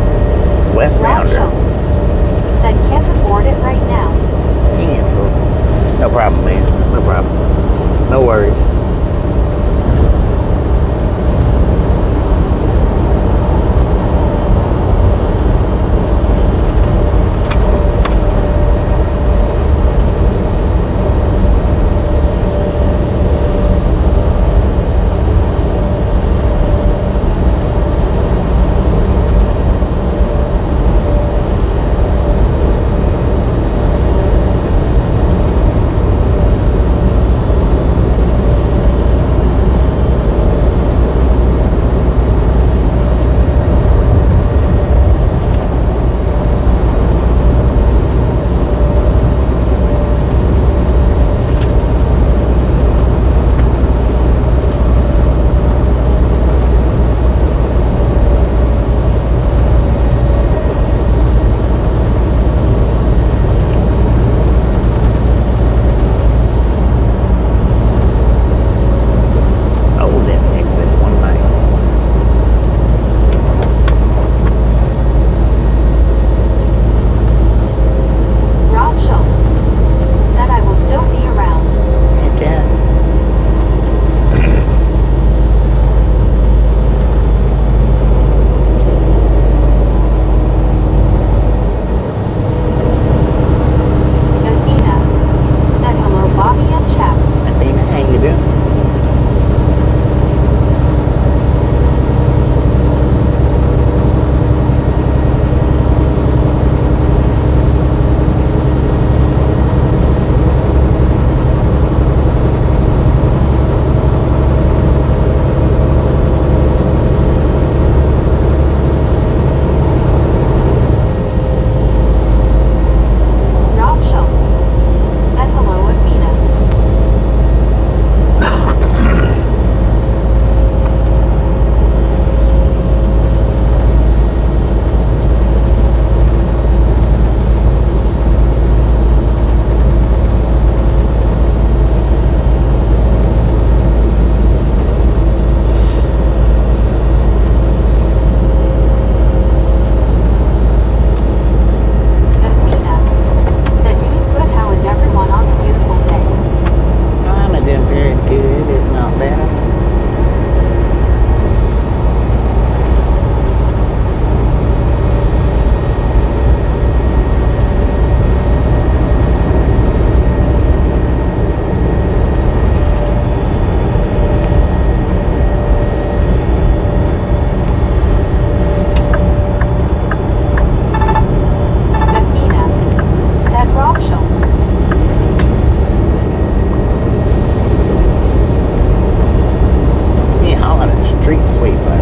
Rob Westbounder. Schultz said can't afford it right now. Tampa. No problem, man. That's no problem. No worries.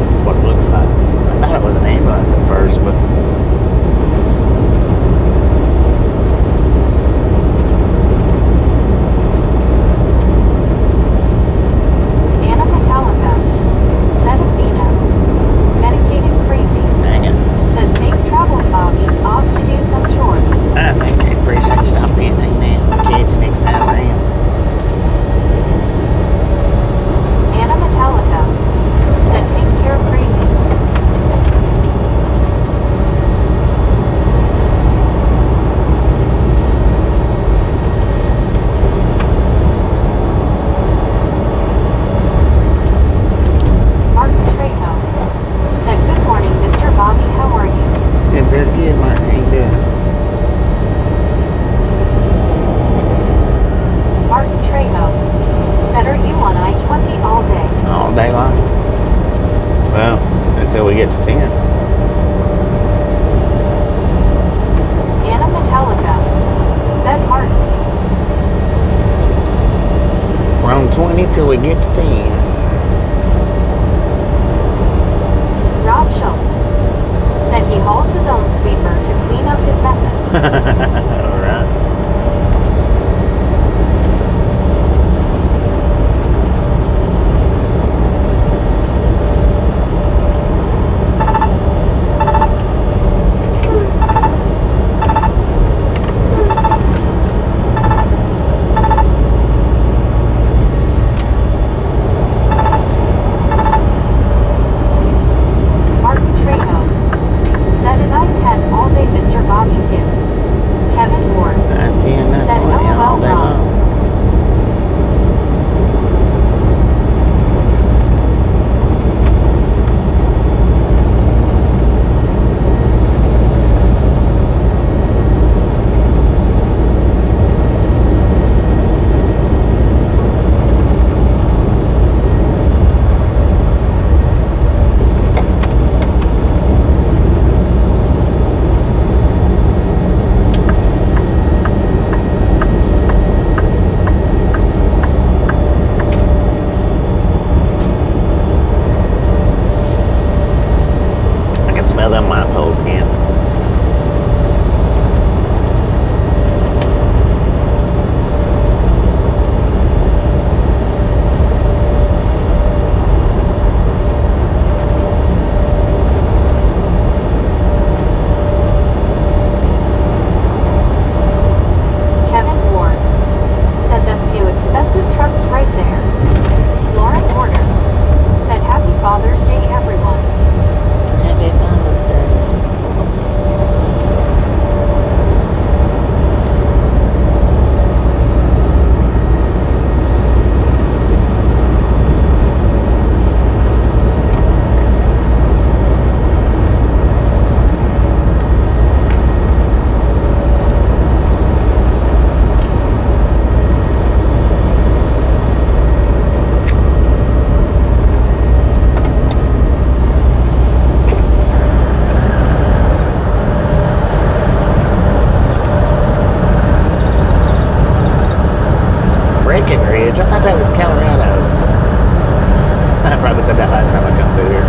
is what it looks like. I thought it was an ambulance at first, but Anna Metallica. Said Athena. Medicated crazy. dang it. Said safe travels, Bobby. Off to do some chores. I think I appreciate stop being like that. Catch you next time around. Anna Metallica. Said take care, crazy. Martin Trejo. Said good morning, Mr. Bobby. How are you? Did very good, Martin. How you doing? Martin Trejo. Said are you on I-20 all day? All day long. Well, until we get to 10. Anna Metallica. Said Martin. We're on 20 till we get to 10. Rob Schultz. Said he hauls his own sweeper to clean up his messes. All right. Martin Trejo. Said an I-10 all day, Mr. Bobby too. Kevin Ward. I-10, Said I-20 all LOL day Rob. long. I can smell them light poles again. Kevin Ward. Said that's new expensive trucks right there. Lauren Order. Said happy Father's Day, everyone. Happy Father's Day. Breckenridge. I thought that was Colorado. I probably said that last time I come through here.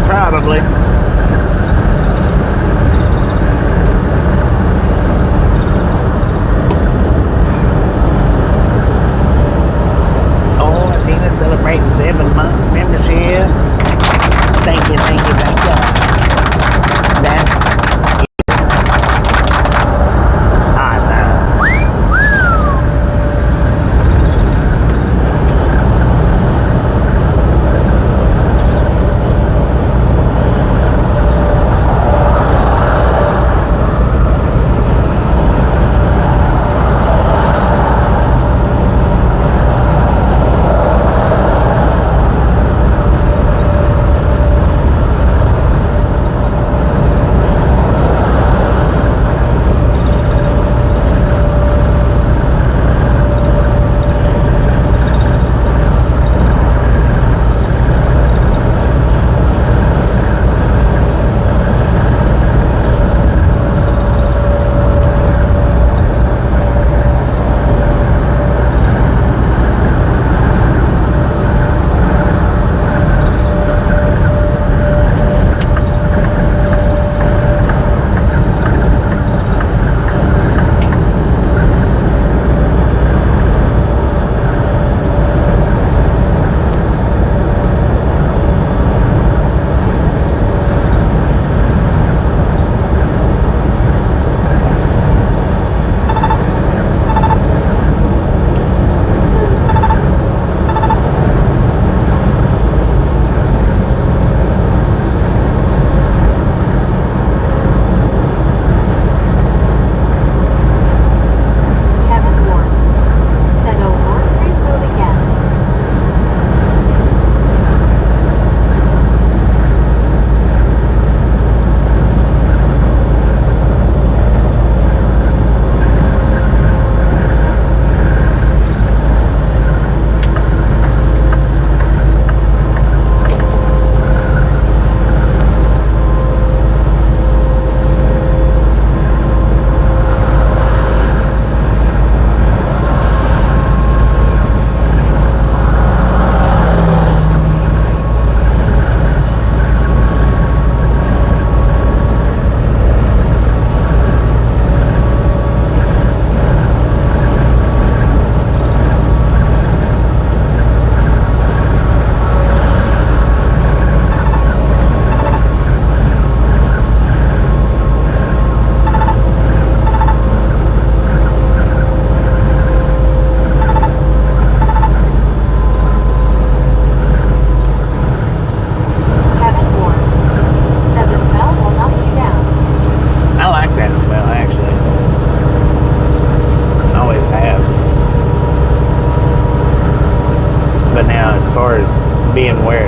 Probably. Oh, Athena's celebrating 7 months membership. Thank you, thank you, thank you. That is awesome.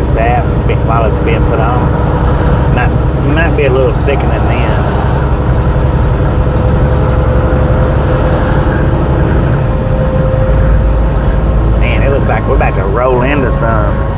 it's at while it's being put on. Might be a little sickening then. Man, it looks like we're about to roll into some.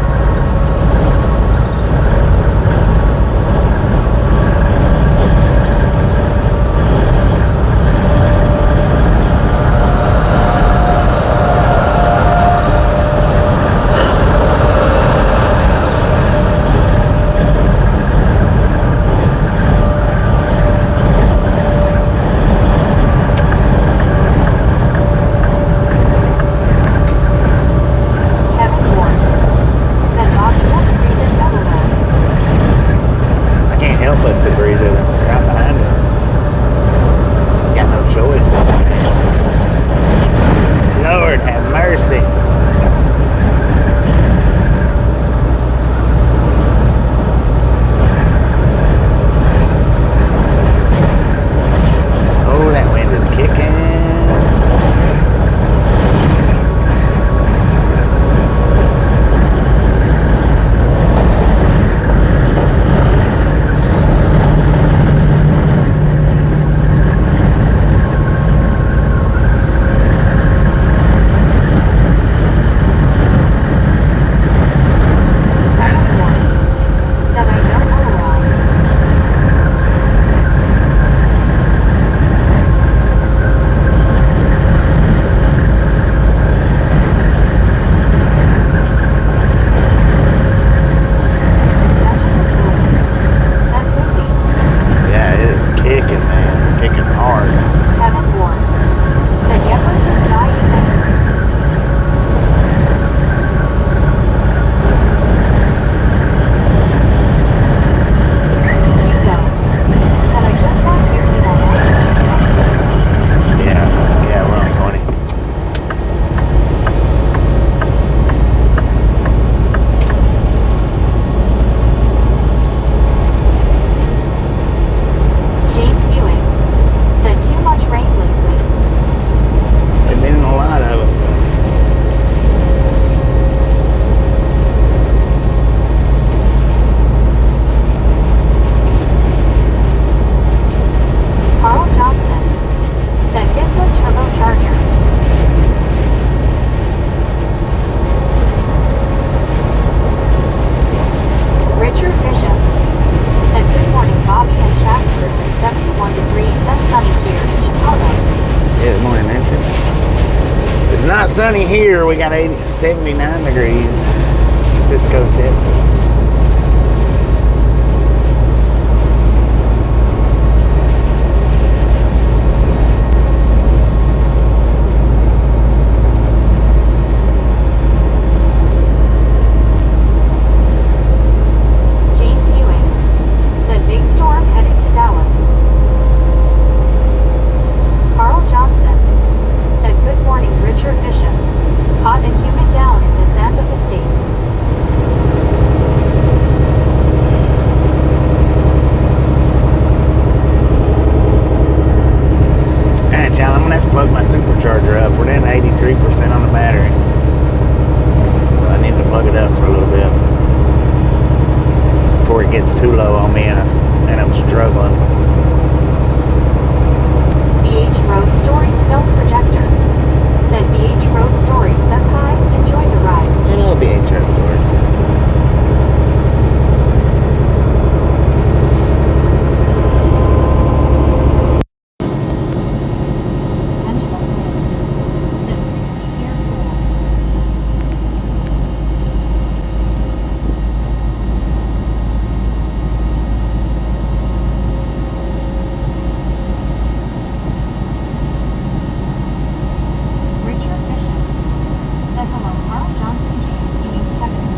Sunny here. We got 79 degrees, Cisco, Texas. Plug my supercharger up. We're down to 83% on the battery, so I need to plug it up for a little bit before it gets too low on me and I'm struggling. BH Road Stories Film Projector said BH Road Stories says hi, enjoy the ride. Hello, BH Road Stories. Richard Bishop said hello, Carl Johnson, James, Ian, Kevin.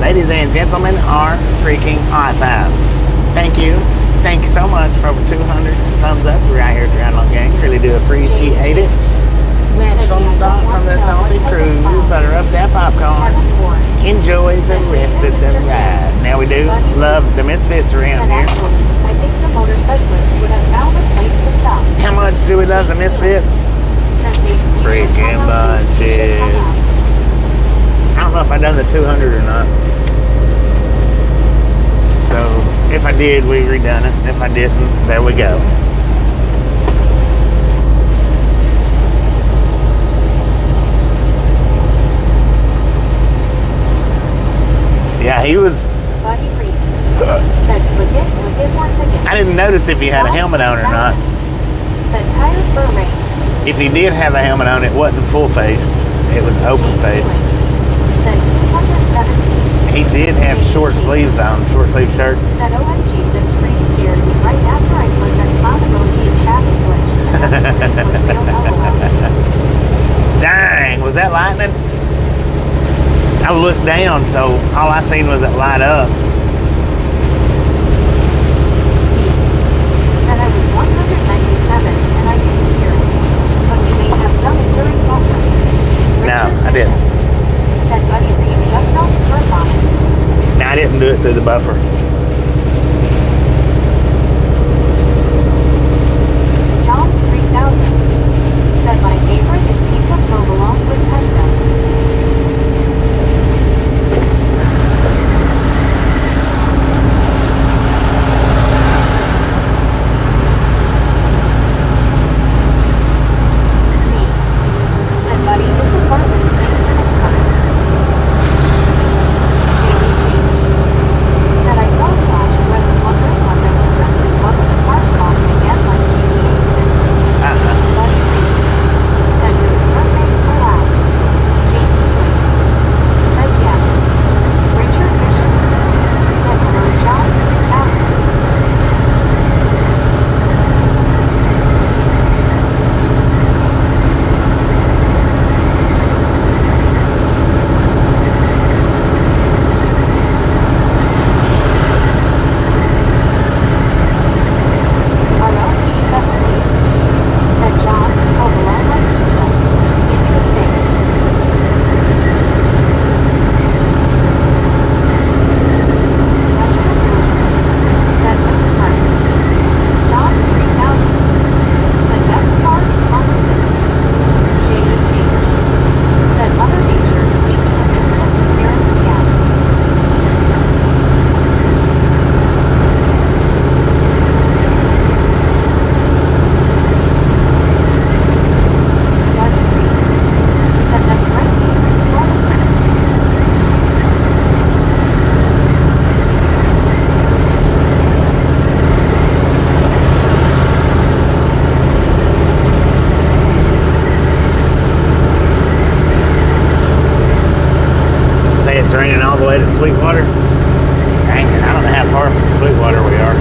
Ladies and gentlemen are freaking awesome. Thank you. Thanks so much for over 200 thumbs up right here at Triathlon Gang. Really do appreciate it. Snatch some salt from the salty cruise. Butter up that popcorn. Enjoy the rest of the ride. Now we do love the Misfits around here. I think the motorcyclist would have found a place to stop. How much do we love the Misfits? Freaking bunches. I don't know if I done the 200 or not. So if I did, we redone it. If I didn't, there we go. Yeah, he was. Buddy Reed said, "Look it, more tickets." I didn't notice if he had a helmet on or not. Said tired fur reins. If he did have a helmet on, it wasn't full faced. It was open faced. Said 217. He did have short sleeves on, short sleeve shirt. Said OMG, that screen scared me right after I clicked that clown emoji and traffic glitch. And that screen was real LOL. Dang, was that lightning? I looked down, so all I seen was it light up. Said I was 197 and I didn't hear it. But we may have done it during buffer. No, I didn't. Said Buddy Reed, just don't skirt on it. No, I didn't do it through the buffer. John 3000 said my favorite is pizza provolone with pesto. Sweetwater. Dang it, I don't know how far from Sweetwater we are.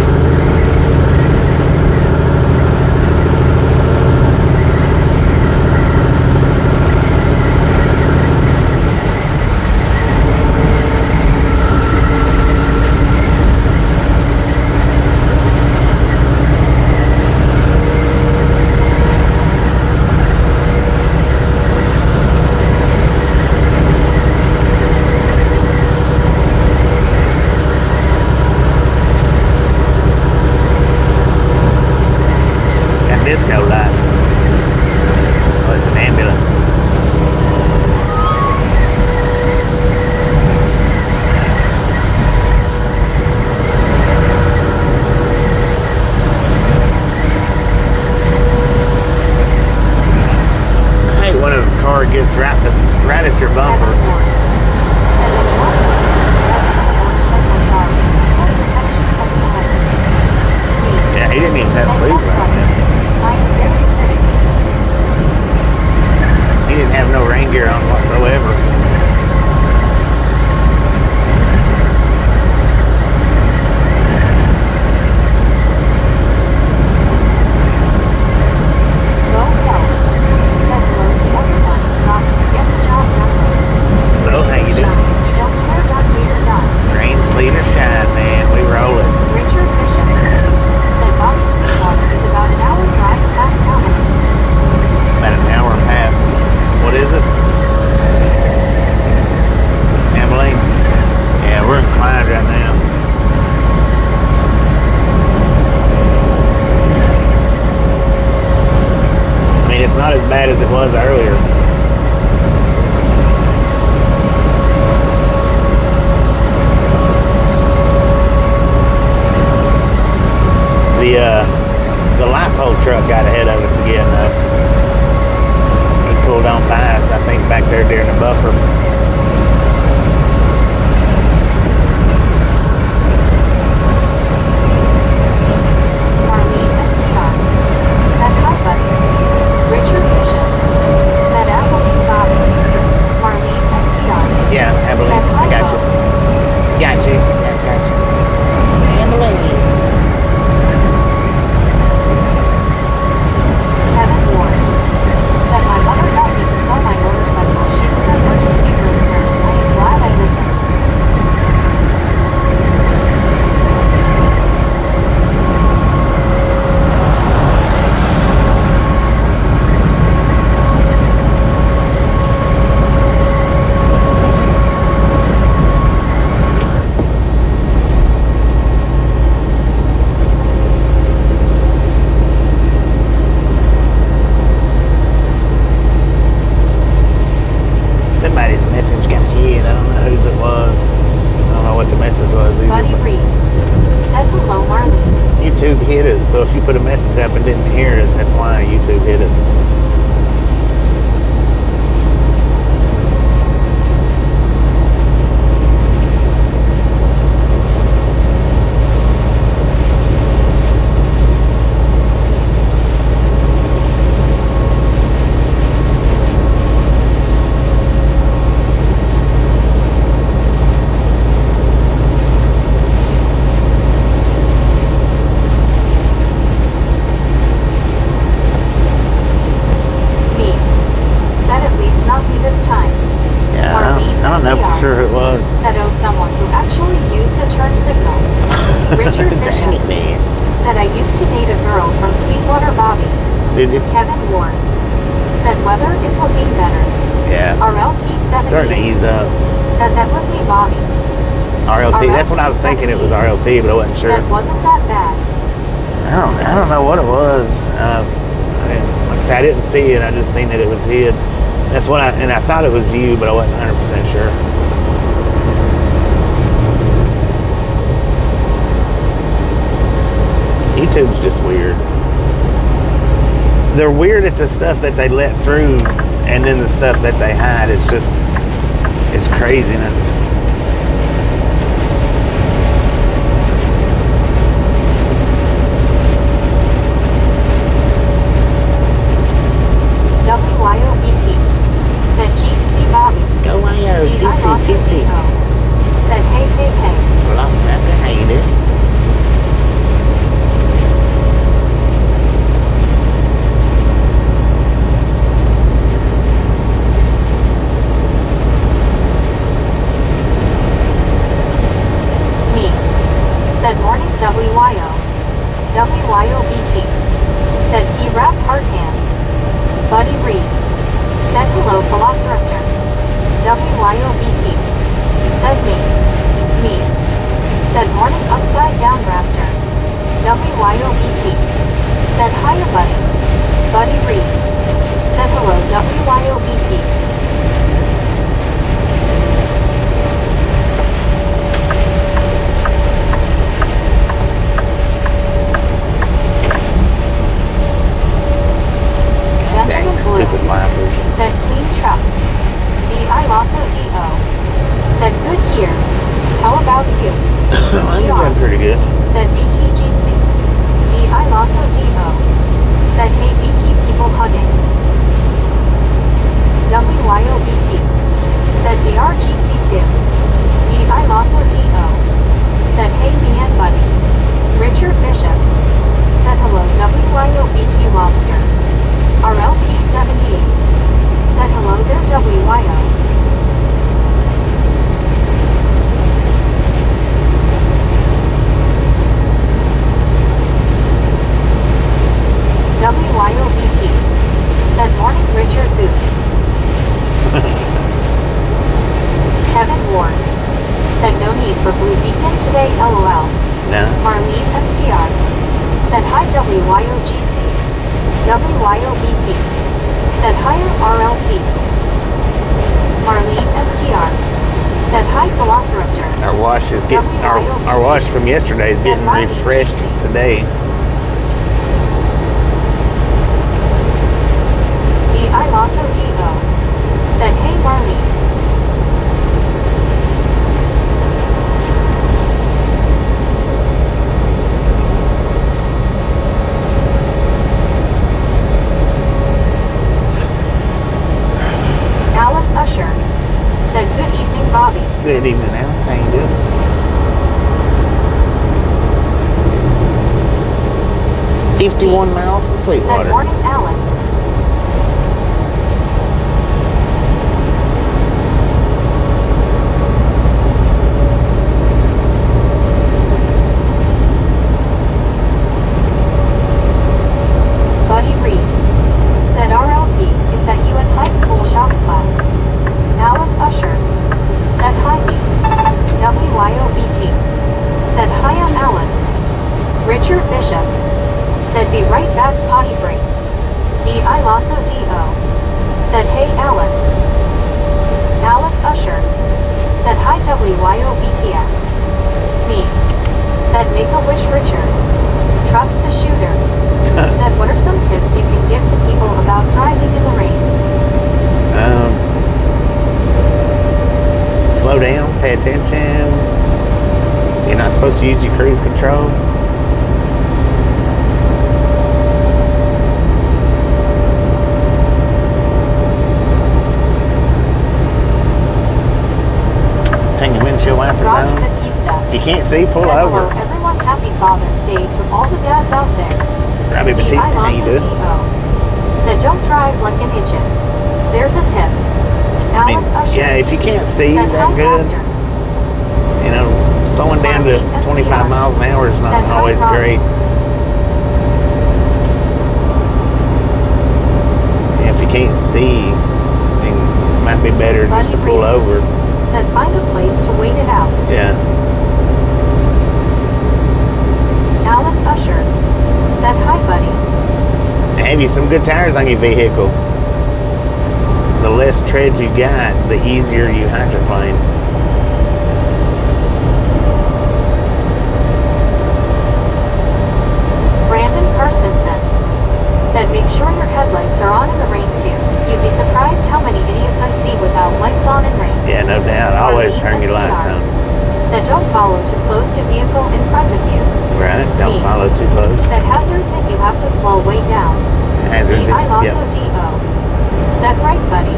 Disco lights. Oh, it's an ambulance. I hate when a car gets right at your bumper. Yeah, he didn't even have sleeves on him. He didn't have no rain gear on whatsoever. Said hello to everyone. Get the job done. message got hit. I don't know whose it was. I don't know what the message was either. Buddy but Reed said hello, Marlene. YouTube hit it, so if you put a message up and didn't hear it, that's why YouTube hit it. Sure who it was. Said, oh, someone who actually used a turn signal. Richard Bishop said, I used to date a girl from Sweetwater, Bobby. Did you? Kevin Ward said, weather is looking better. Yeah. RLT 78 starting to ease up. Said, that was me, Bobby. RLT, that's what I was thinking. It was RLT, but I wasn't sure. Said, wasn't that bad? I don't know what it was. Like I said, I didn't see it. I just seen that it was hid. That's what I thought it was you, but I wasn't 100% sure. YouTube's just weird. They're weird at the stuff that they let through, and then the stuff that they hide is just, it's craziness. WYOBT said GC Bobby. Go YO, GC. Said hey, hey, hey. Well, lost nothing. How you doing? Said morning WYO. WYOBT. Said E-Rap hard hands. Buddy Reed. Said hello Velociraptor. WYOBT. Said me. Said morning upside down raptor. WYOBT. Said hiya buddy. Buddy Reed. Said hello WYOBT. Stupid lappers. Said clean truck. D.I. Lasso D.O. Said good here. How about you? You're doing pretty good. Said BT Jeansy. D.I. Lasso D.O. Said hey BT people hugging. WYOBT. Said BR Jeansy too. D.I. Lasso D.O. Said hey me and buddy. Richard Bishop. Said hello WYOBT lobster. RLT 78 said hello there WYO. WYOBT said morning Richard Goose. Kevin Ward said no need for blue beacon today LOL. No. Marlene STR said hi WYOGC. WYOBT said higher RLT. Marlene STR said hi Velociraptor. Our wash is getting our wash from yesterday is getting refreshed today. D.I. Lasso D.O. said hey Marlene. Usher said good evening Bobby. Good evening Alice, how you doing? 51 miles to Sweetwater. Said morning Alice. Buddy Reed said RLT is that you in high school shop class. Alice Usher said hi me. WYOBT said hi I'm Alice. Richard Bishop said be right back potty break. WYOBTS. Me. Said Make-A-Wish Richard. Trust the shooter. Said what are some tips you can give to people about driving in the rain? Slow down, pay attention. You're not supposed to use your cruise control. Turn your windshield wipers Robbie on. Batista. If you can't see, pull Said over. hello everyone, happy Father's Day to all the dads out there. Robbie Batista, how you doing? Said don't drive like an idiot. There's a tip. I mean, Alice Usher. yeah, if you can't see Said that hi, good, Doctor. you know, slowing down to Marlene 25 STR. miles an hour is not Said hi, always Robbie. great. If you can't see, I mean, it might be better just to Buddy pull Reed. over. Said find a place to wait it out. Yeah. Alice Usher. Said hi, buddy. Have you some good tires on your vehicle? The less tread you got, the easier you hydroplane. Brandon Karstensen. Said make sure your headlights are on in the rain too. You'd be surprised how many idiots I see without lights on in rain. Yeah, no doubt. Always Marlene turn your lights STR. on. Said don't follow too close to vehicle in front of you. Right? Don't Me. follow too close. Said hazards if you have to slow way down. Hazards. I also Yep. DO. Said right, buddy.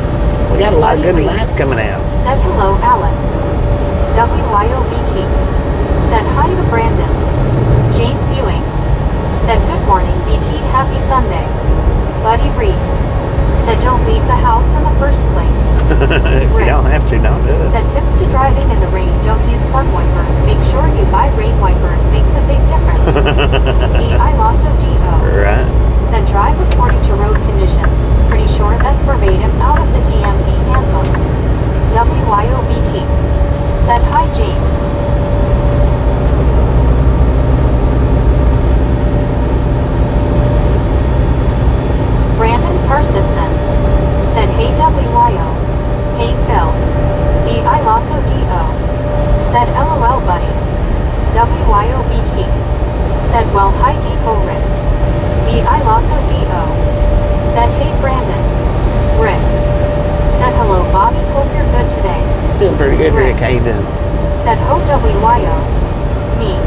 We got a lot of Buddy good Reed. advice coming out. Said hello, Alice. WYOBT. Said hi to Brandon. James Ewing. Said good morning, BT. Happy Sunday. Buddy Reed. Said don't leave the house in the first place. If you Rick. don't have to, don't do it. Said tips to driving in the rain. Don't use sun wipers. Make sure you buy rain wipers. Makes a big difference. I also DO. Right. Said drive according to road conditions. Pretty sure that's verbatim out of the DMV handbook. WYOBT. Said hi, James. Brandon Karstensen. Said hey, WYO. Hey, Phil. I also DO. Said LOL, buddy. WYOBT. Said well, hi, Depot Rick. I also DO. Said hey, Brandon. Rick. Said hello, Bobby. Hope you're good today. Doing pretty good, Rick. How you doing? Said ho, WYO. Me.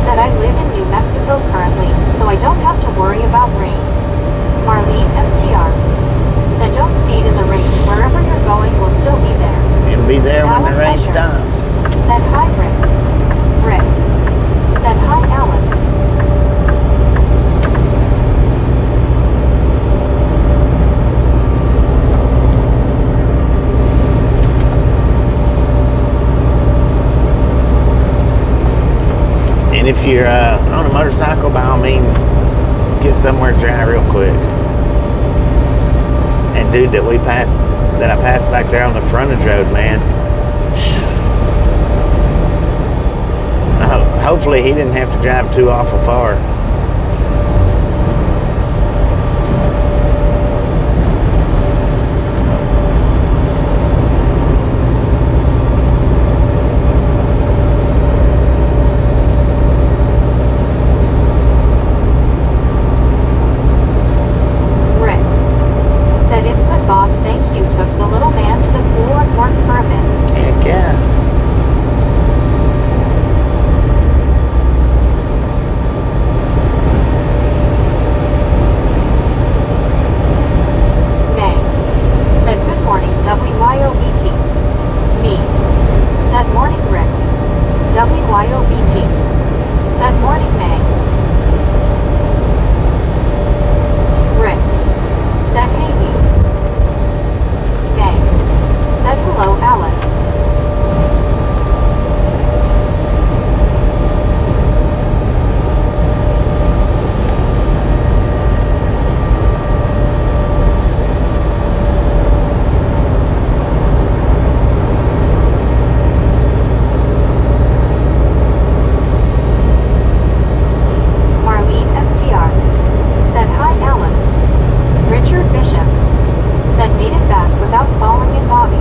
Said I live in New Mexico currently, so I don't have to worry about rain. Marlene STR. Said don't speed in the rain. Wherever you're going will still be there. It'll be there when the Alice rain Usher. stops. Said hi, Rick. Rick. Said hi, Alice. And if you're on a motorcycle, by all means, get somewhere dry real quick. And dude, that I passed back there on the frontage road, man. Hopefully he didn't have to drive too awful far. Rick. Said input boss, thank you. Took the little man to the pool and worked for a bit. Heck yeah. May. Said good morning, WYOBT. Me. Said morning, Rick. WYOBT. Said morning, May. Rick. Said hey, me. May. Said hello, Alice. Marlene STR. Said hi, Alice. Richard Bishop. Said made it back without falling in Bobby.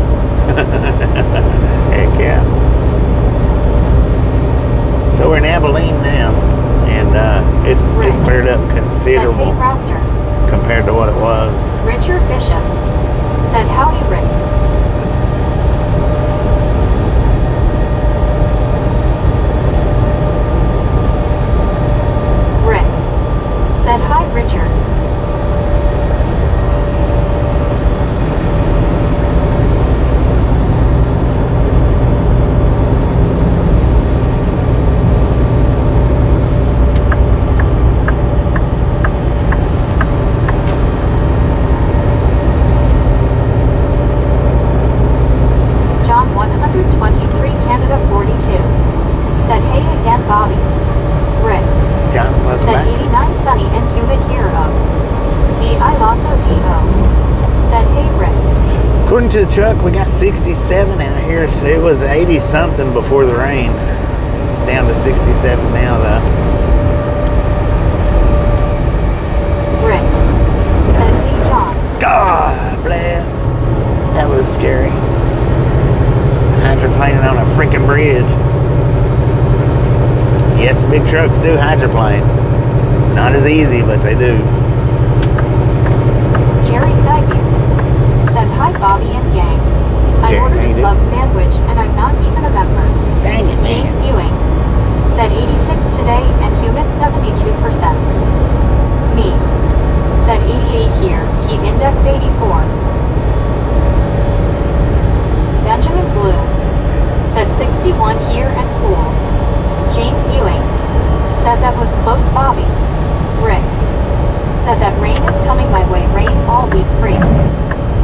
Heck yeah. So we're in Abilene now, and it's cleared up Said, considerable hey Raptor. compared to what it was. Richard Bishop. Said, howdy Rick. Rick. Said, hi Richard. John 123 Canada 42. Said, hey again Bobby. Rick. John was Said back. 89 sunny and humid here up. D.I. Lasso D.O. Said, hey Rick. According to the truck, we got 67 out here. So it was 80 something before the rain. It's down to 67 now though. Rick. Said, hey John. God bless. That was scary. Hydroplaning on a freaking bridge. Yes, big trucks do hydroplane. Not as easy, but they do. Jerry Faggy. Said, hi Bobby and gang. I Jerry, ordered how you a doing? club sandwich and I'm not even a member. Dang it, man. James Ewing. Said 86 today and humid 72%. Me. Said 88 here, heat index 84. Benjamin Blue. Said 61 here and cool. James Ewing. Said that was close Bobby. Rick. Said that rain is coming my way, rain all week free.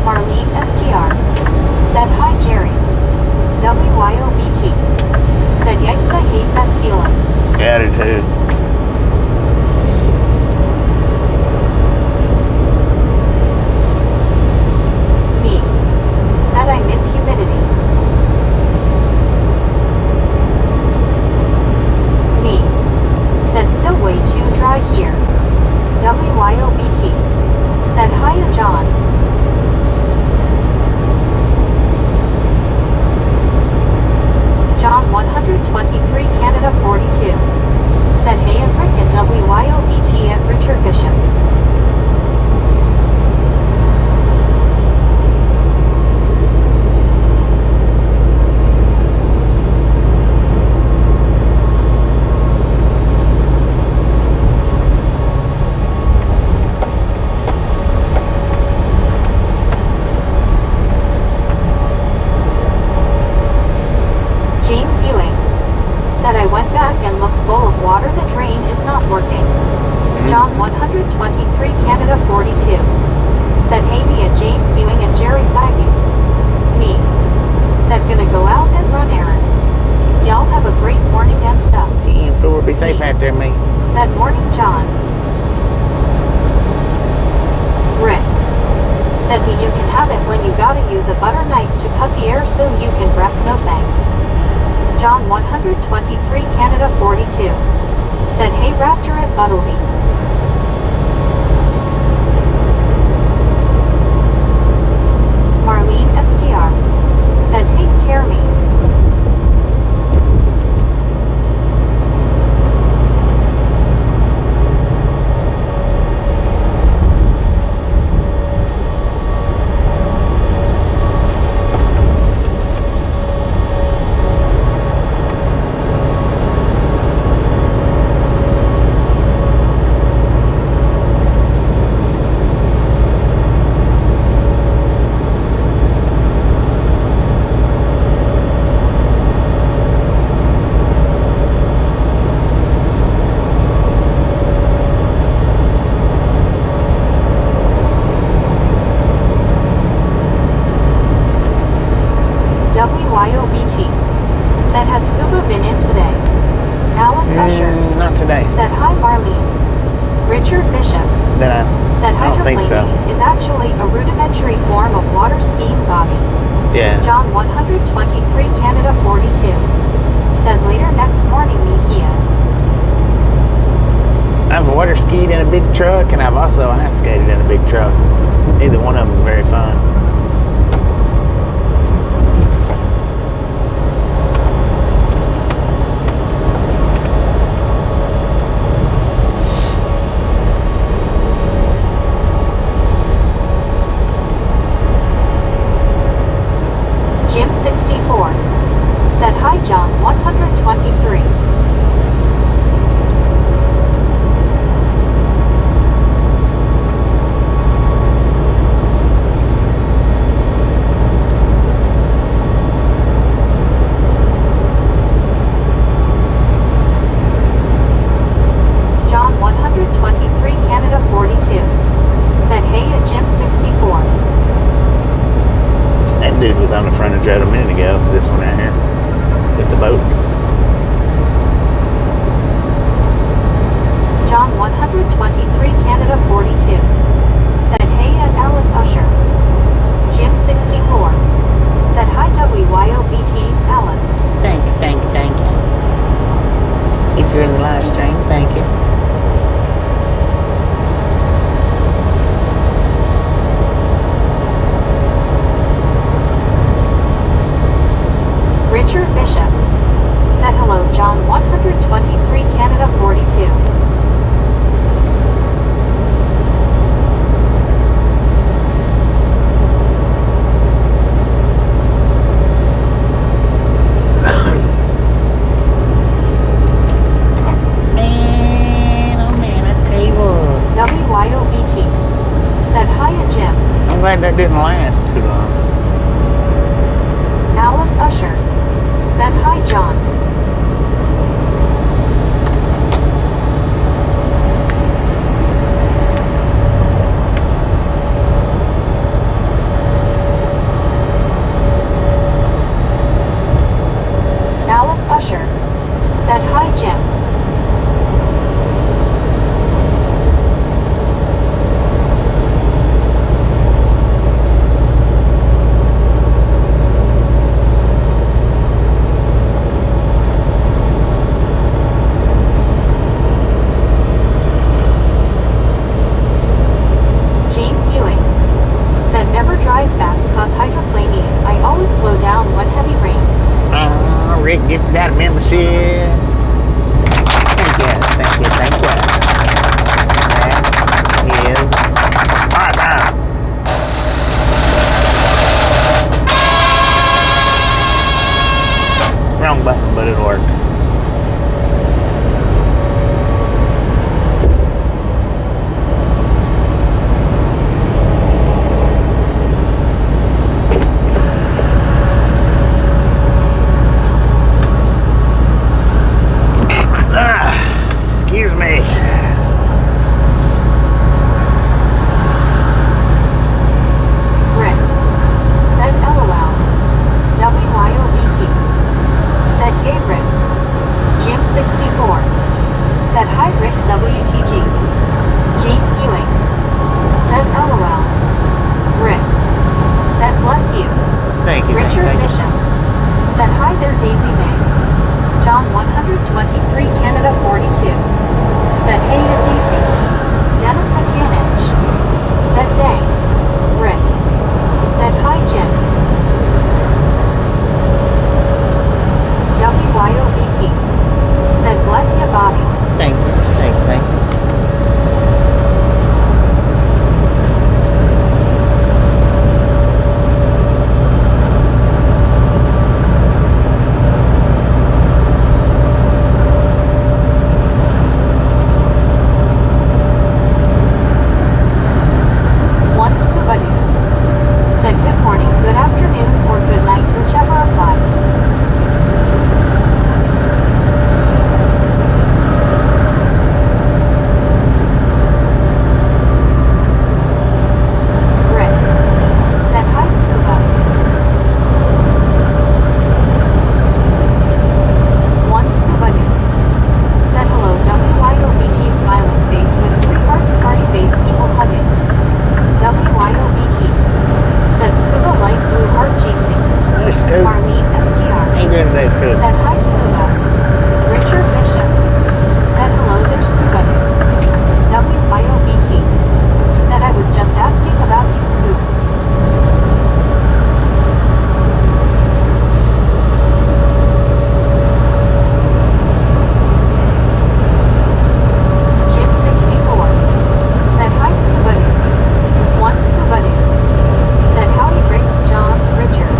Marlene STR. Said hi Jerry. WYOBT. Said yikes, I hate that feeling. Attitude. Me. Said I miss humidity. Me. Said still way too dry here. WYOBT. Said hiya John. John 123 Canada 42. Said hey at Rick and WYOBT at Richard Bishop. James Ewing. Said I went back and looked full of water, the drain is not working. John 123 Canada 42. Said hey me at James Ewing and Jerry Faggy. Me. Said gonna go out and run errands. Y'all have a great morning and stuff. Damn, fool, be safe out there, mate. Said morning John. Rick. Said me you can have it when you gotta use a butter knife to cut the air so you can rep, no thanks. John 123 Canada 42. Said hey Raptor at Buttleby. Marlene STR. Said take care me. WYOBT. Said has Scuba been in today? Alice Usher. Not today. Said hi Marlene. Richard Bishop. That Said I don't think so. hydroplaning is actually a rudimentary form of water skiing, Bobby. Yeah. John 123 Canada 42. Said later next morning me here. I've water skied in a big truck, and I've also ice skated in a big truck. Either one of them is very fun. Jim 64. Said hi John 123. John 123 Canada 42. Said hey at Jim 64. That dude was on the frontage road a minute ago. This one right here. With the boat. John 123 Canada 42. Said hey at Alice Usher. Jim 64. Said hi WYOBT Alice. Thank you, thank you, thank you. If you're in the live stream, thank you. Richard Bishop. Said hello John 123 Canada 42. Man, oh man, I tell you what. WYOBT. Said hi at Jim. I'm glad that didn't last too long. Alice Usher. Said hi John. Alice Usher. Said hi Jim. James Ewing. Said never drive fast cause hydroplaning. I always slow down when heavy rain. Rick gifted out a membership. Thank you, thank you, thank you. That is awesome. Wrong button, but it'll work. Excuse me. Rick. Said LOL. WYOBT. Said yay Rick. Jim 64. Said hi Rick WTG. James Ewing. Said LOL. Rick. Said bless you. Thank you. Richard thank you. Bishop. Said hi there Daisy May. John 123 Canada 42. Said hey to Daisy. Dennis McCanich. Said dang. Rick. Said hi Jim. WYOBT. Said bless ya Bobby. Thank you, thank you, thank you. One scuba dude. Said good morning, good afternoon, or good night, whichever applies. Rick. Said hi scuba. One scuba dude. Said hello WYOBT smiling face with 3 hearts party face people hugging. WYOBT. Said scuba light blue heart jeansy. There's Scoop. Marlene STR. Ain't doing today, Scoop. Said hi scuba. Richard Bishop. Said hello there scuba. WYOBT. Said I was just asking about you scoop. Jim 64. Said hi scuba dude. One scuba dude. Said howdy Rick, John, Richard.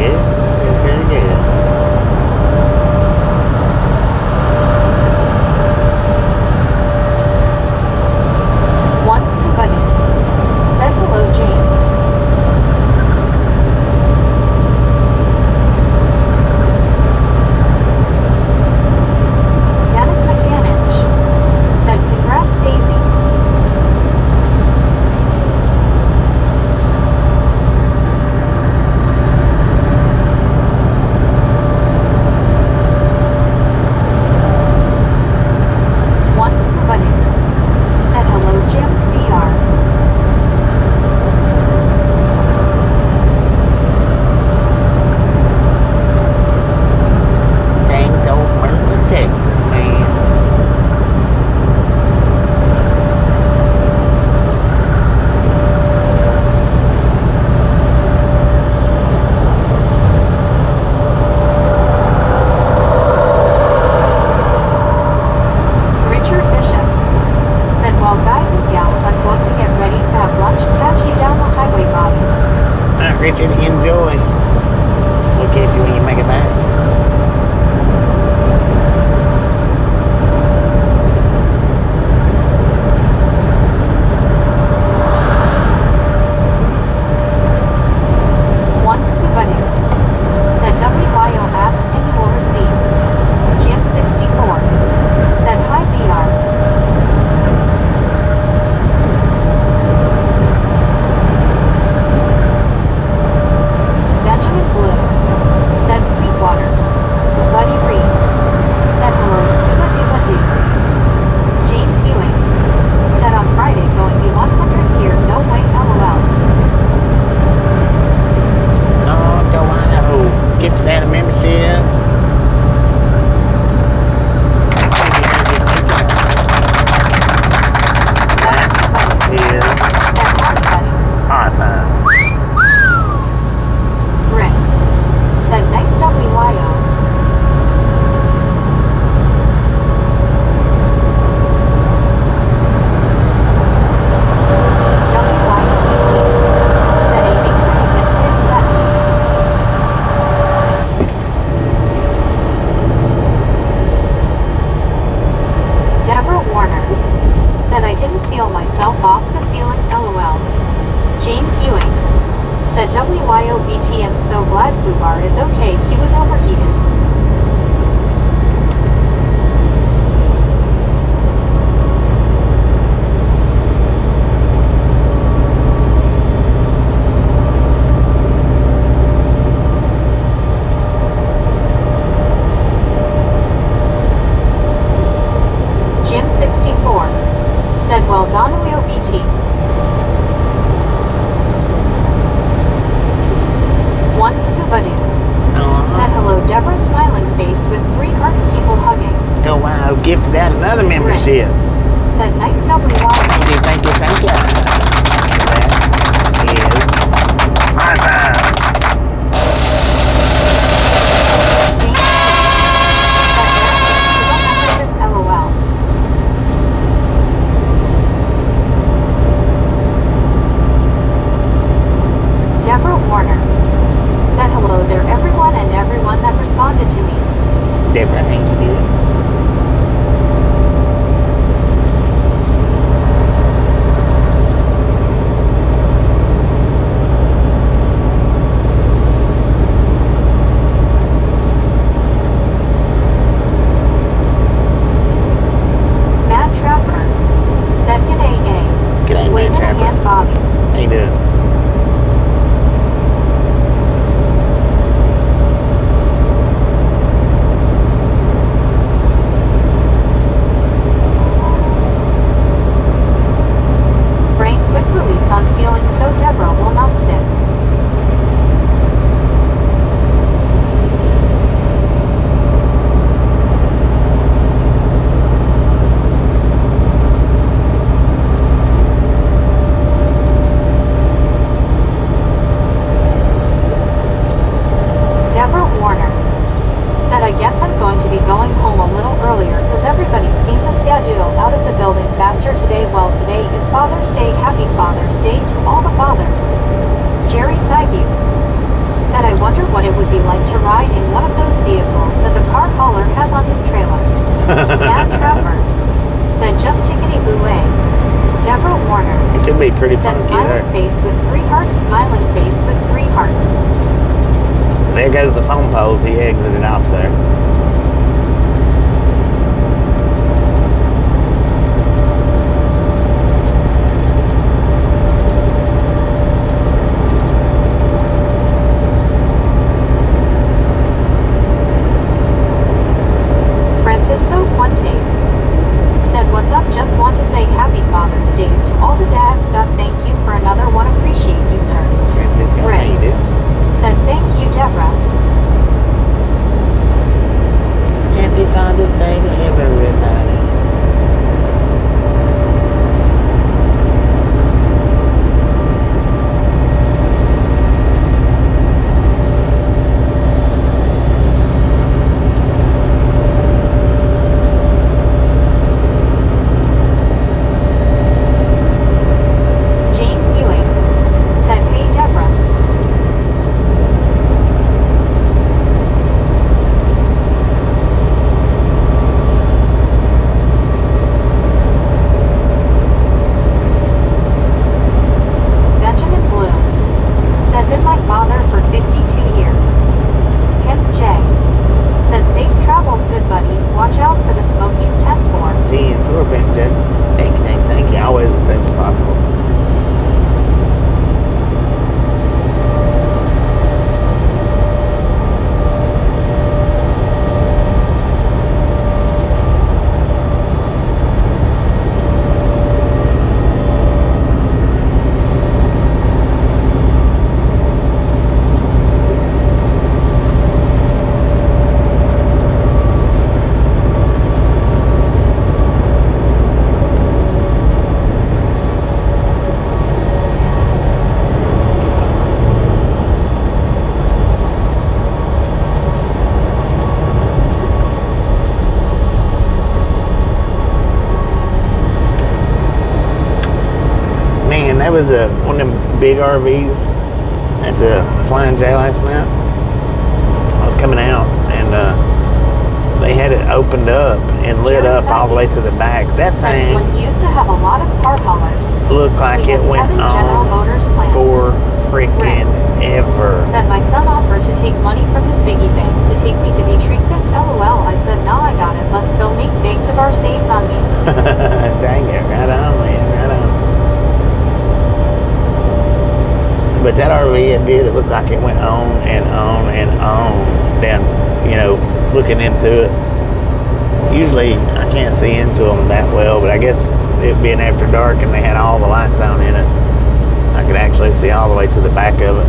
good. Doing very good. Once Bunny said hello, James. Dennis Mechanic said congrats, Daisy. Once Bunny said hello, Jim VR. St. Old Merlin, Texas, man. Richard Bishop said, well, guys and gals, I'm going to get ready to have lunch. Catch you down the highway, Bobby. Alright, Richard, enjoy. We'll catch you when you make it back. Once Bunny said WIO asked and you will receive. Jim 64 said hi, VR. Benjamin Blue said Sweetwater. Buddy Reed said hello, scuba duba doo. James Ewing said on Friday going be 100 here, no way, LOL. Oh, go on. Gift that a membership. Once Bunny Is said hi, Buddy. awesome. Rick said nice WIO. WIO18 said a big pretty biscuit, Dennis. Deborah Warner said I didn't feel myself off the ceiling, LOL. James Ewing said WIOBT I'm so glad Fubar is okay, he was overheated. Jim 64 said well done, WIOBT. One Scuba Doo said hello, Deborah smiling face with 3 hearts, people hugging. Go wow, gifted out another membership. Said nice WIO. Thank you, thank you, thank you. That is awesome. James Ewing said there is scuba membership, LOL. Deborah Warner said hello there everyone and everyone that responded to me. Deborah, thank you. Matt Trapper said g'day, A. G'day, Wave Matt a hand, Trapper. Bobby. How you doing? Bobby like to ride in one of those vehicles that the car hauler has on his trailer? Mad Trapper said just tickety boo way. Deborah Warner It could be pretty said funky smiling there. face with 3 hearts, smiling face with 3 hearts. There goes the phone poles. He exited off there. Francisco Fuentes said, what's up? Just want to say happy Father's Days to all the dads. Thank you for another one. Appreciate you, sir. Francisco, how Ray you doing? said, thank you, Deborah. Happy Father's Day to everybody. James Ewing said, hey, Deborah. Benjamin Bloom said, been my father for 52 years. Hemp J said, safe travels, good buddy. Watch out for the Smokies 10-4. 10-4, Benjamin. Thank you. Always as safe as possible. Man, that was one of them big RVs at the Flying J last night. I was coming out and they had it opened up and lit up all the way to the back. That thing When used to have a lot of car haulers. looked like We it had went 7 General on Motors plants. for freaking ever. Said my son offered to take money from his piggy bank to take me to the treat fest. LOL. I said, nah, I got it. Let's go make bags of our saves on me. Dang it, right on, man, right on. But that RV, it looked like it went on and on and on down, looking into it. Usually I can't see into them that well, but I guess it being after dark and they had all the lights on in it, I could actually see all the way to the back of it.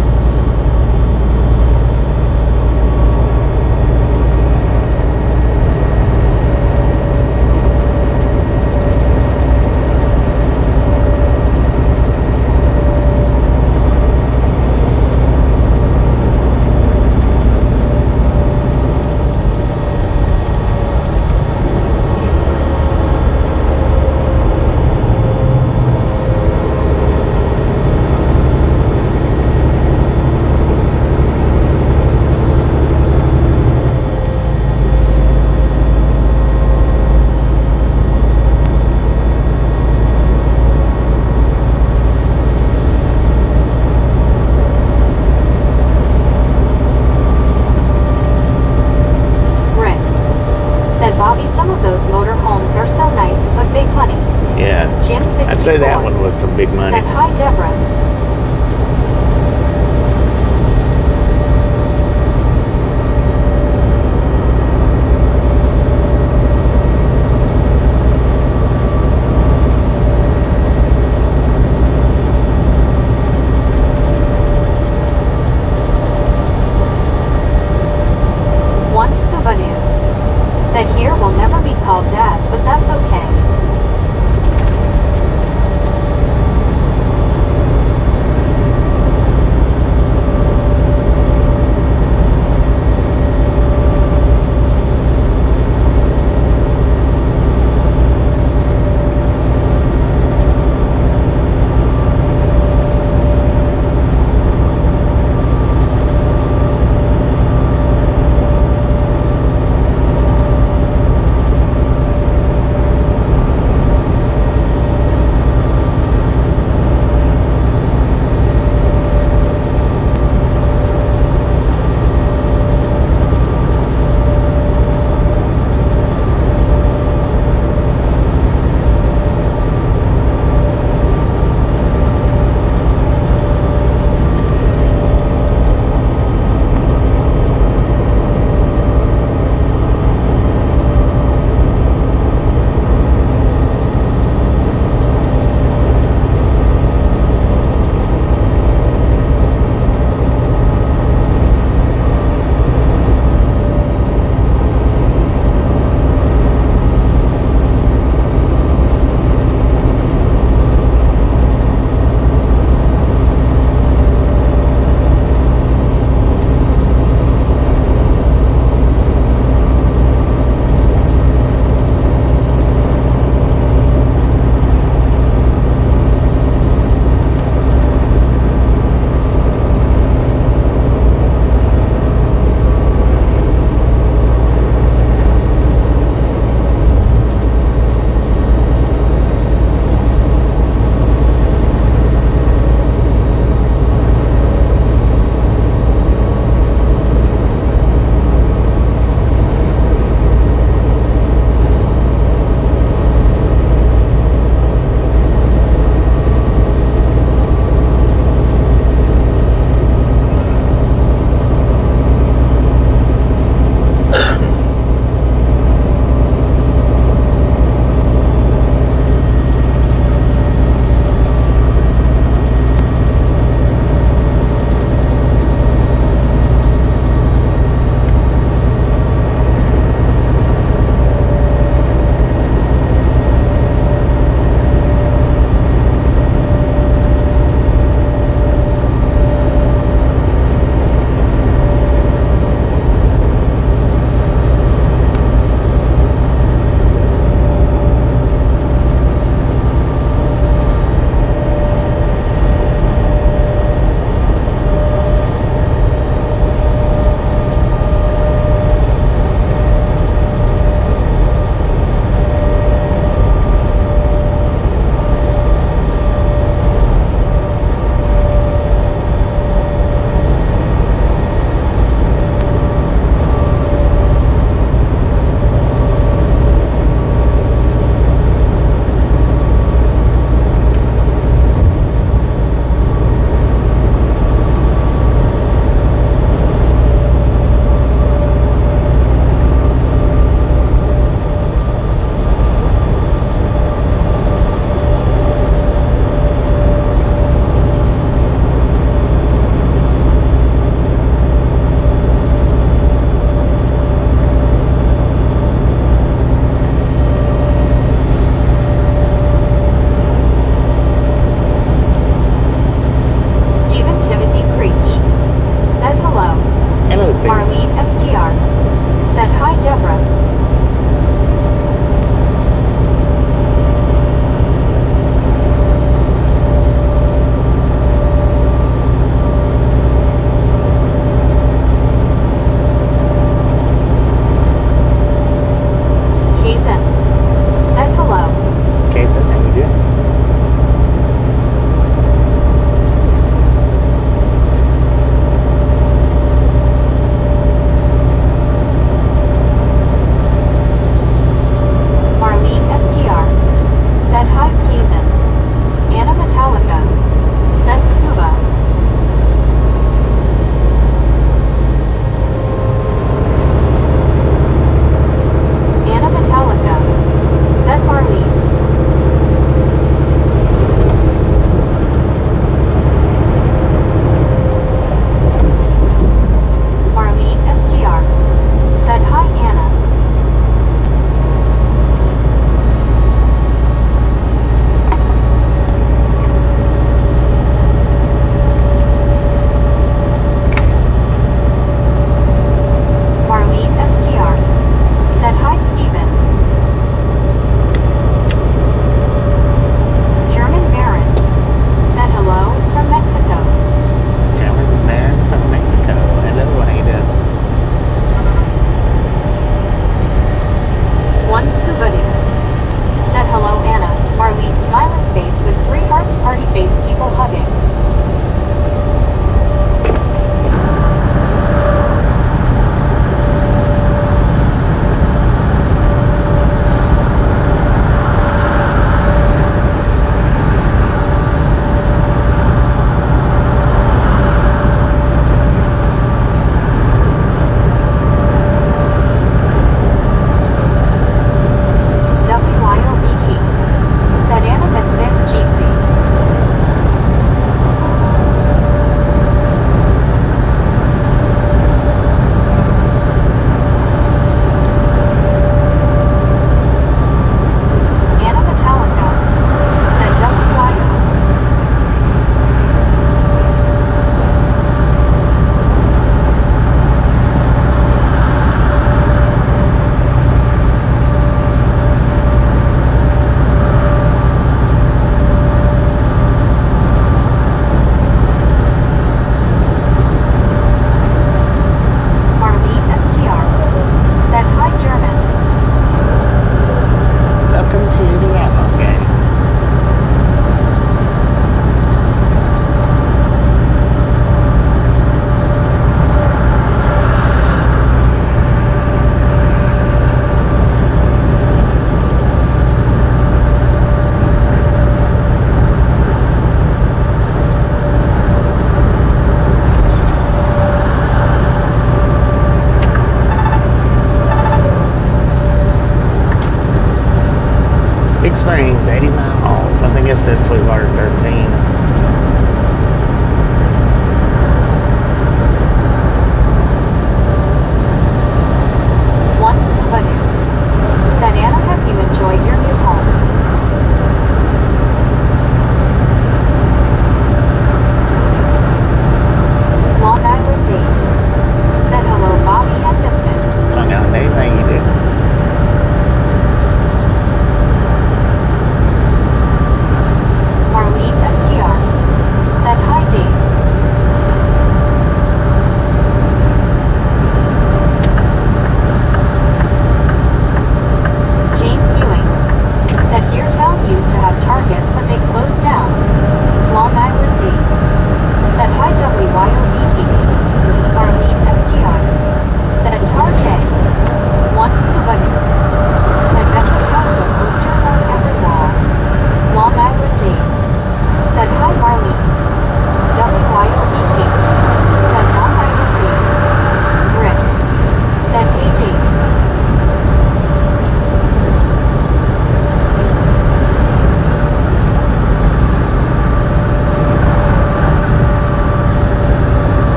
I'd say that one was some big money. Said, hi, Deborah. One Scuba Noob said, here will never be called Dad, but that's okay. Hello, Steve. Marlene SGR. Said hi, Deborah. Kaysen. Said hello. Okay, so how you doing?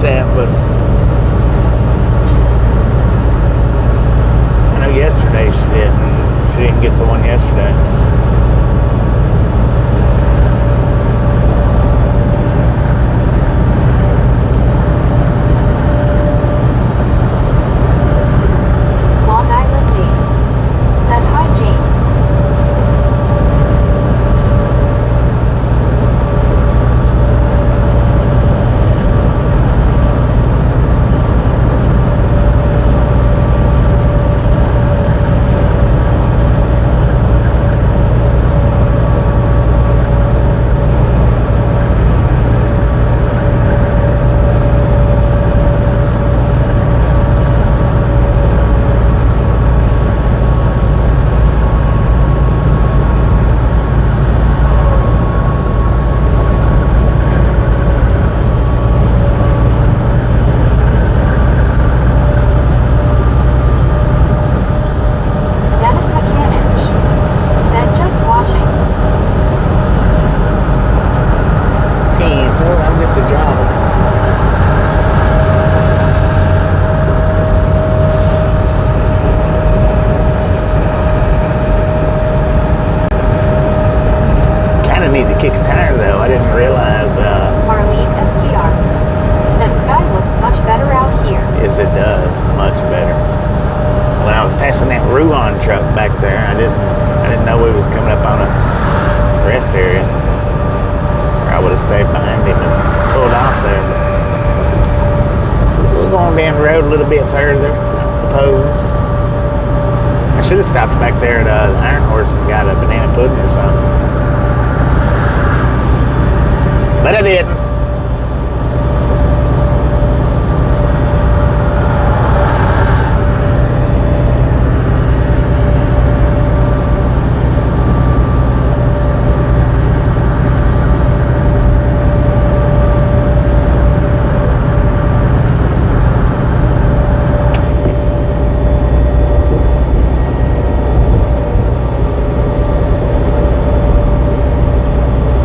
that, but I know yesterday she didn't. She didn't get the one yesterday. Long Island Dave said hi, James. Dennis Mechanic said just watching. Well, I'm just a jobber. Kind of need to kick a tire though. I didn't realize. Marlene SGR said sky looks much better out here. Yes, it does. Much better. When I was passing that Ruan truck back there, I didn't know we was coming up on a rest area. Or I would have stayed behind him and pulled off there. We're going down the road a little bit further, I suppose. I should have stopped back there at the Iron Horse and got a banana pudding or something. But I didn't.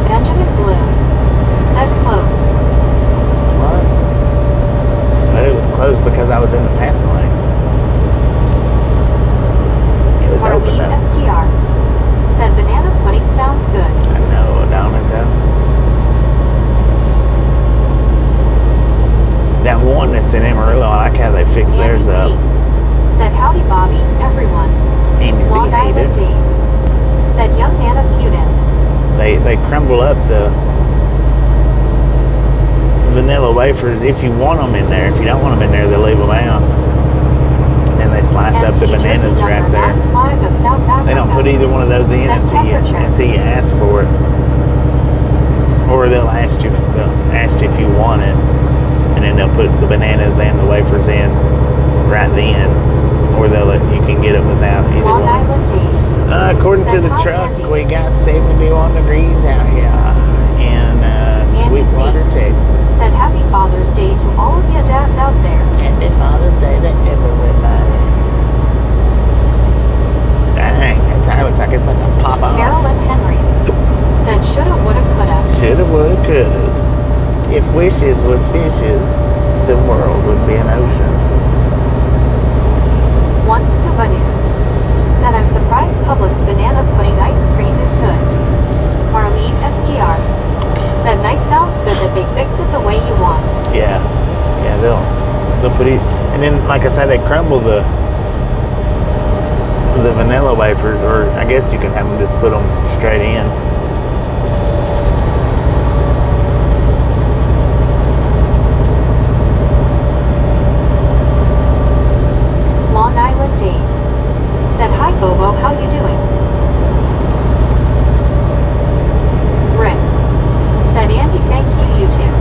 Benjamin Bloom said closed. What? But it was closed because I was in the passing lane. It was open Marlene though. SGR said banana pudding sounds good. I know, don't it though? That one that's in Amarillo, I like how they fixed Andy theirs up. C said howdy Bobby, everyone. Andy C Long hated Island it. Dave said young Nana Putin. They crumble up the vanilla wafers if you want them in there. If you don't want them in there, they'll leave them out. And then they slice And up the teachers bananas in right number there. 9 flag of South They don't put Africa either one of those in set temperature. until you ask for it, or they'll ask you if you want it, and then they'll put the bananas and the wafers in right then, or you can get it without either Long one. Island Dave According to said the hi, truck, Andy. we got 71 degrees out here in Andy C Sweetwater, Texas. said happy Father's Day to all of you dads out there. Happy Father's Day to everybody. Dang, that tire looks like it's about to pop off. Marilyn Henry said shoulda, woulda, coulda. Shoulda, woulda, couldas. If wishes was fishes, the world would be an ocean. Once Kavanu said I'm surprised Publix banana pudding ice cream is good. Marlene SGR said nice, sounds good that they fix it the way you want. Yeah, they'll put it, and then like I said, they crumble the vanilla wafers, or I guess you can have them just put them straight in. Long Island Dave said hi Bobo, how you doing? Rick said Andy, thank you, you too.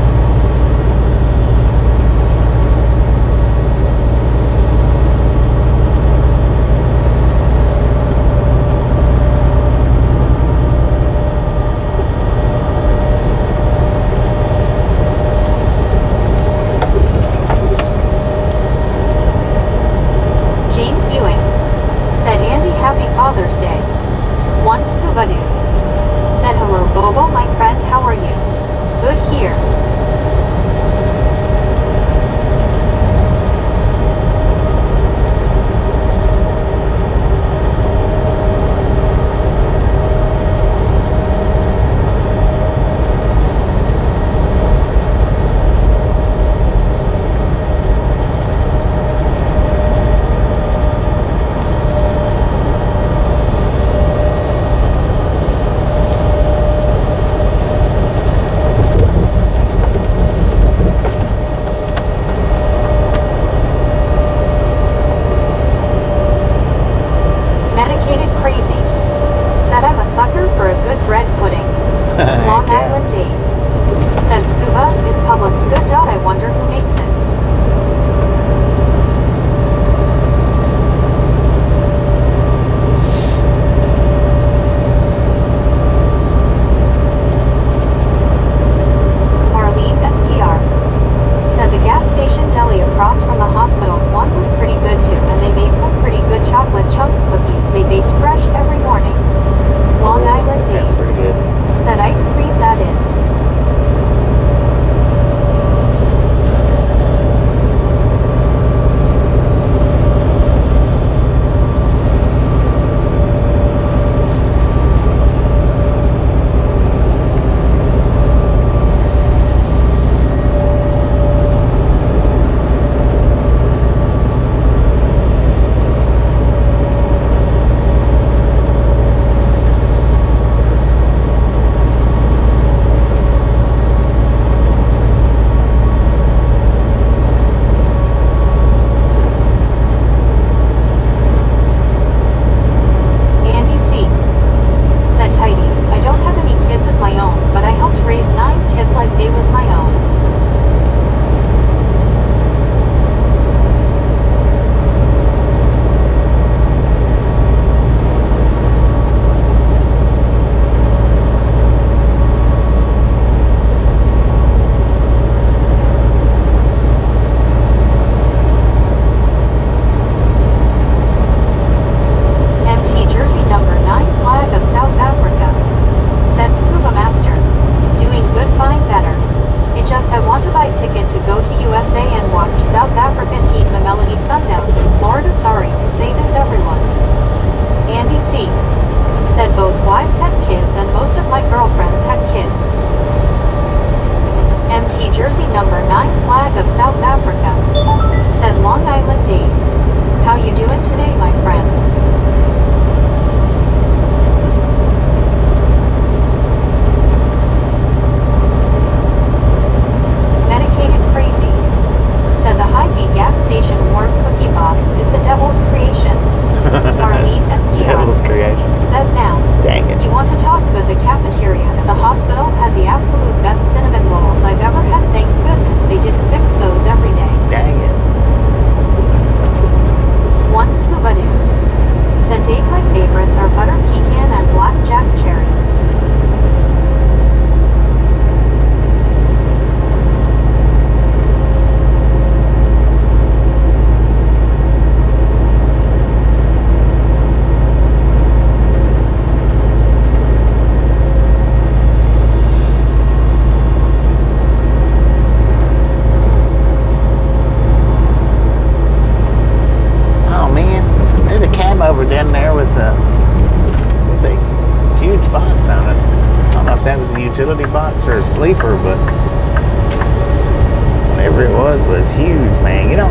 huge, man. You know,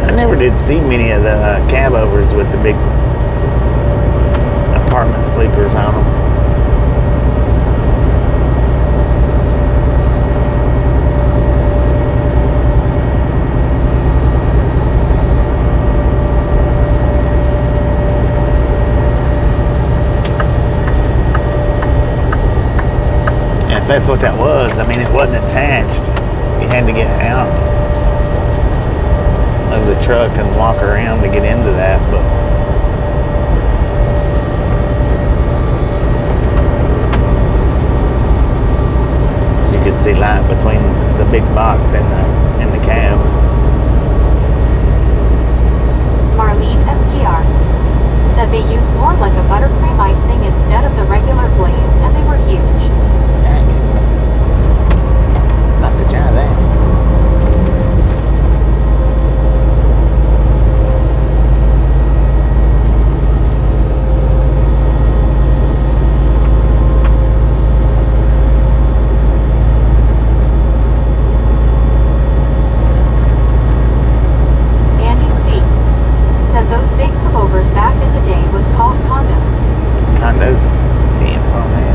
I never did see many of the cab overs with the big apartment sleepers on them. And if that's what that was, I mean, it wasn't attached. You had to get out of the truck and walk around to get into that, but you could see light between the big box and the cab. Marlene SGR said they used more like a buttercream icing instead of the regular glaze, and they were huge. Dang it. About to try that. Andy C. said those big pullovers back in the day was called condos. Condos. Damn, oh man.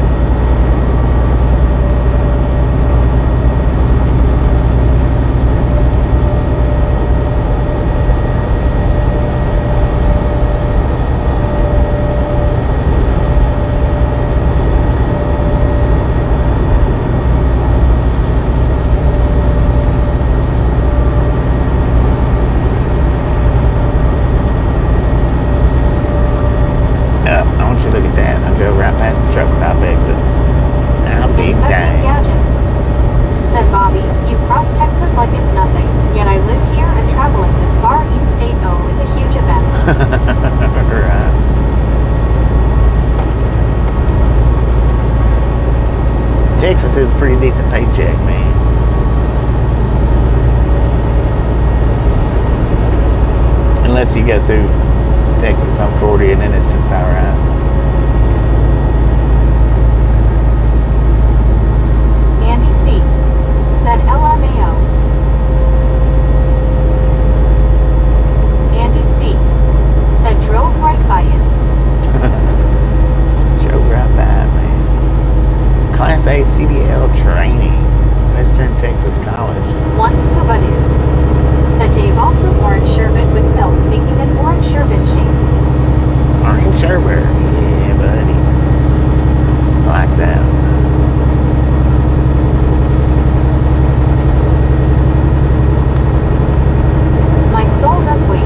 I want you to look at that. I drove right past the truck stop exit. Now big Inspecting dang. gadgets. Said Bobby, you cross Texas like it's nothing, yet I live here and traveling this far in-state is a huge event. Right. Texas is a pretty decent paycheck, man. Unless you go through Texas on 40 and then it's just alright. Andy C. said LMAO. Andy C. said drove right by it. Drove right by, man. Class A CDL training. Western Texas College. One scuba dude. Said Dave also orange sherbet with milk, making an orange sherbet shape. Orange sherbet. Yeah, buddy. I like that. My soul does wait.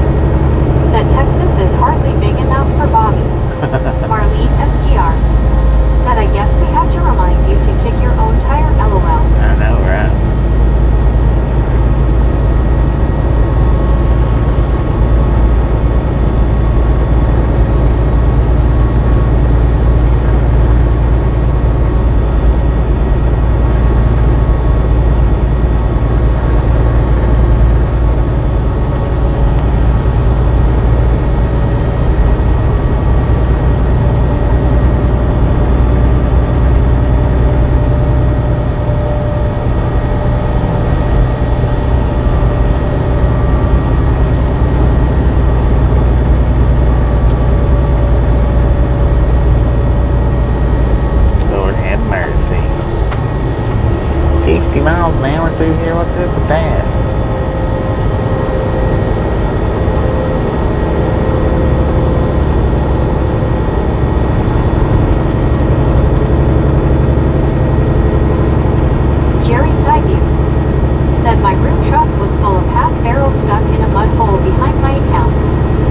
Said Texas is hardly big enough for Bobby. Marlene SGR. Said I guess we have to remind you to kick your own tire, LOL. I know, right? Lord have mercy. 60 miles an hour through here? What's up with that? Jerry Thighview. Said my room truck was full of half barrels stuck in a mud hole behind my account.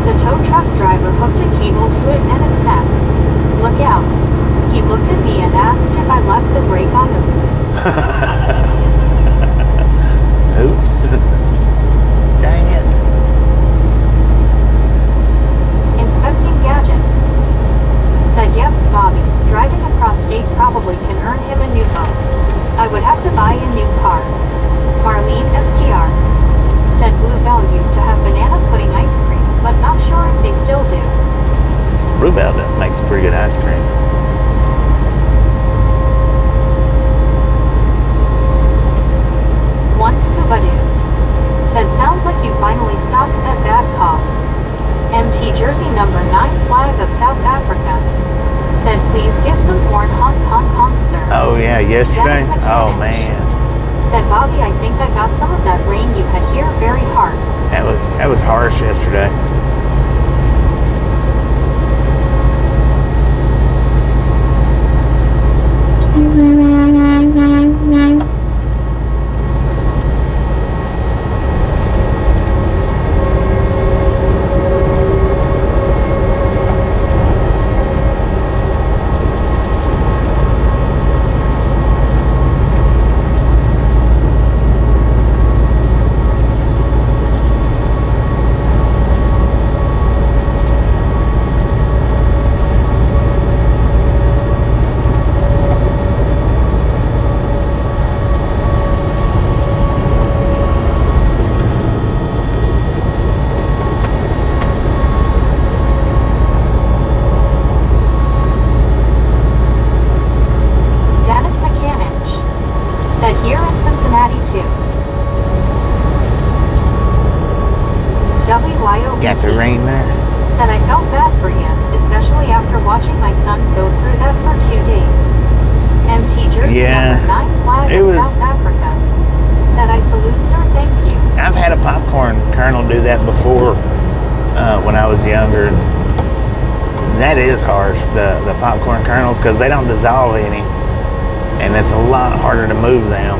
The tow truck driver hooked a cable to it and it snapped. Look out. He looked at me and asked if I left the brake on loose. Oops. Dang it. Inspecting gadgets. Said yep, Bobby. Driving across state probably can earn him a new phone. I would have to buy a new car. Marlene SGR. Said Bluebell used to have banana pudding ice cream, but not sure if they still do. Bluebell makes pretty good ice cream. One scuba dude. Said Sounds like you finally stopped that bad cop. MT Jersey number 9 flag of South Africa. Said please give some horn honk honk honk sir. Oh yeah, yesterday? Oh man. Said Bobby, I think I got some of that rain you had here very hard. That was harsh yesterday. Got the rain there. Said I felt bad for you, especially after watching my son go through that for 2 days. MT Jersey number 9 flag of South Africa. Said I salute sir, thank you. I've had a popcorn kernel do that before when I was younger. That is harsh, the popcorn kernels, because they don't dissolve any, and it's a lot harder to move them.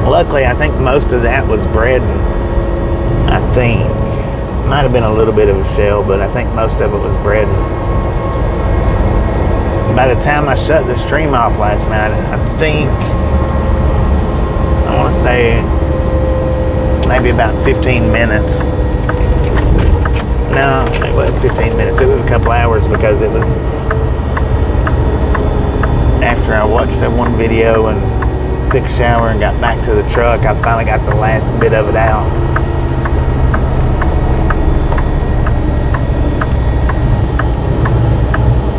Luckily, I think most of that was bread, I think. Might have been a little bit of a shell, but I think most of it was bread. By the time I shut the stream off last night, I think, I want to say, maybe about 15 minutes. No, it wasn't 15 minutes. It was a couple hours, because it was after I watched that one video and took a shower and got back to the truck, I finally got the last bit of it out.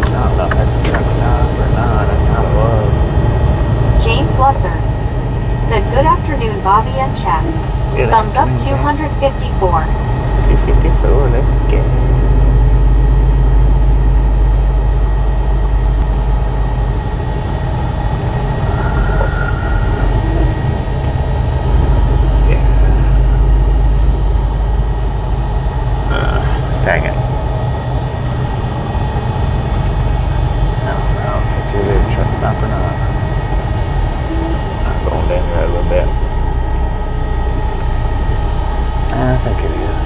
I don't know if that's a truck stop or not. It kind of was. James Lesser said, good afternoon, Bobby and chat. Good Thumbs up afternoon, 254. 254, that's good. Dang it. I don't know if it's really a truck stop or not. I'm going down here a little bit. I think it is.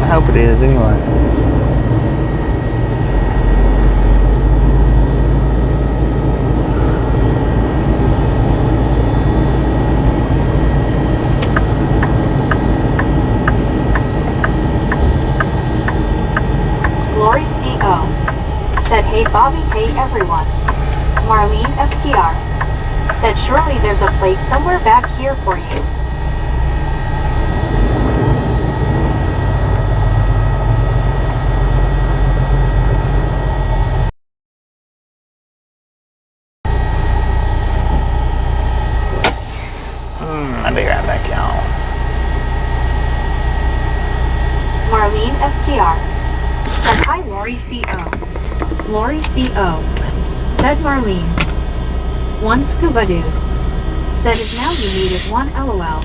I hope it is anyway. Said, hey Bobby, hey everyone. Marlene STR said, surely there's a place somewhere back here for you. I'll be right back, y'all. Marlene STR said, hi Lori CO. Lori CO. Said Marlene. One scuba dude. Said if now you needed one LOL.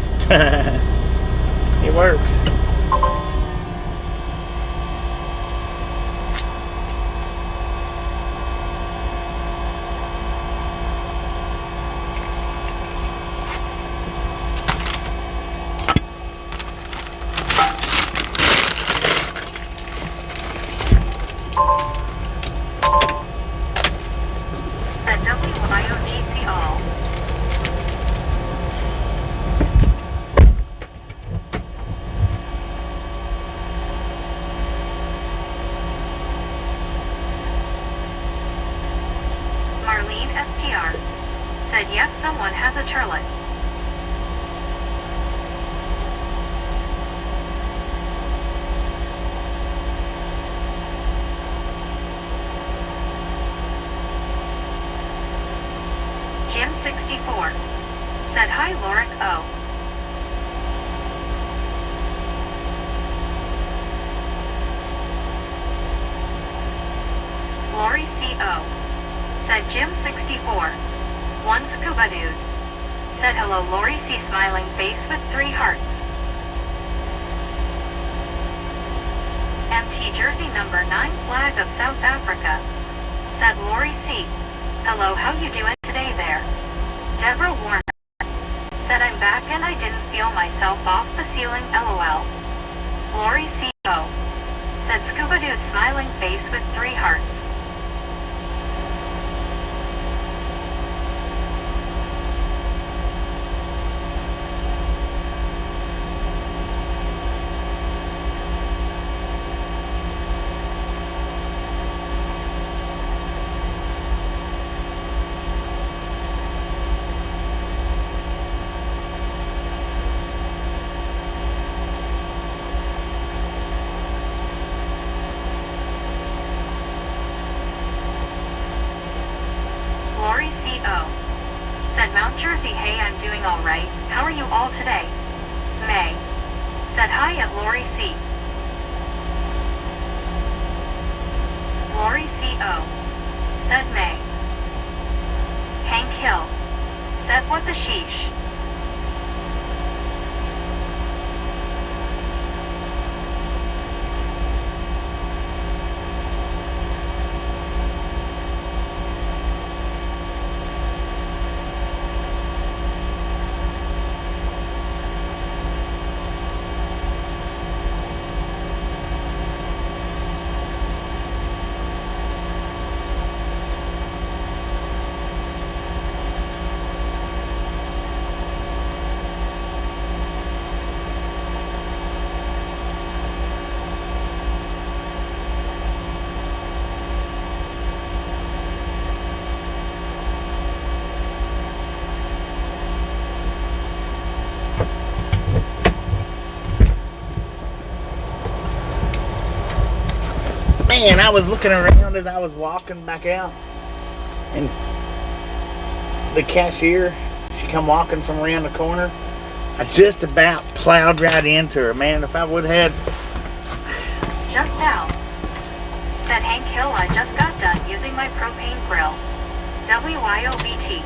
It works. STR said yes, someone has a turlet. 64. Said hi Loric O. Lori CO. Said Jim 64. One scuba dude. Said hello Lori C smiling face with 3 hearts. MT Jersey number 9 flag of South Africa. Said Lori C. Hello how you doing today there? Deborah Warner. Said I'm back and I didn't feel myself off the ceiling LOL. Lori CO. Said scuba dude smiling face with 3 hearts. Lori CO. Said Mount Jersey hey I'm doing alright, how are you all today? May. Said hi at Lori C. Lori CO. Said May. Hank Hill. Said what the sheesh. Man, I was looking around as I was walking back out, and the cashier, she come walking from around the corner. I just about plowed right into her. Man, if I would have had... Just now. Said Hank Hill I just got done using my propane grill. WYOBT.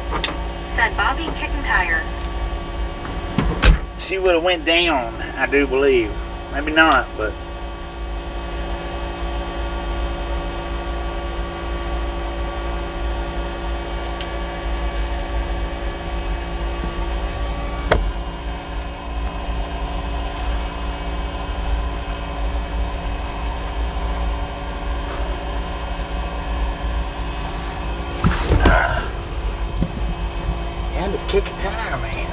Said Bobby kicking tires. She would have went down, I do believe. Maybe not, but... had to kick a tire, man.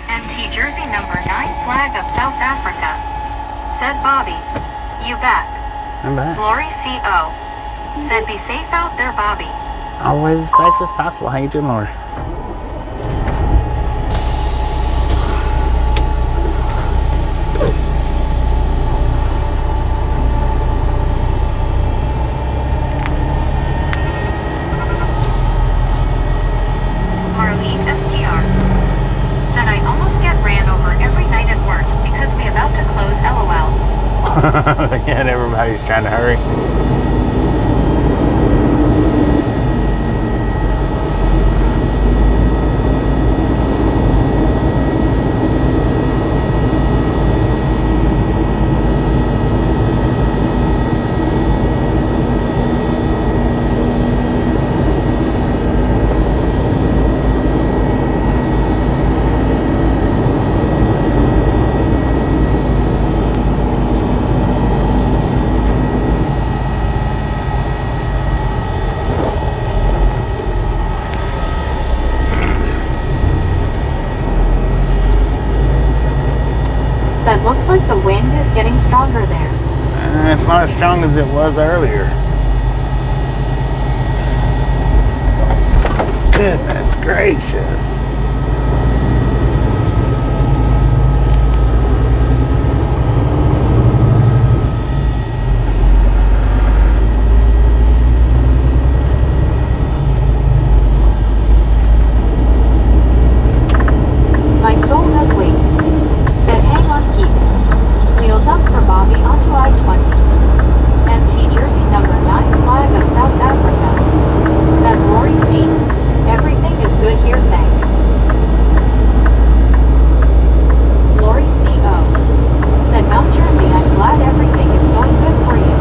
MT Jersey number 9 flag of South Africa. Said Bobby. You back. I'm back. Lori CO. Said be safe out there Bobby. Always as safe as possible. How you doing, Laura? Marlene STR. Said I almost get ran over every night at work because we about to close LOL. Yeah, and everybody's trying to hurry. Said looks like the wind is getting stronger there. It's not as strong as it was earlier. Goodness gracious. My soul does wait. Said hang on peeps. Wheels up for Bobby onto I-20. MT Jersey number 9 flag of South Africa. Said Lori C. Everything is good here, thanks. Lori C.O. Said Mount Jersey, I'm glad everything is going good for you.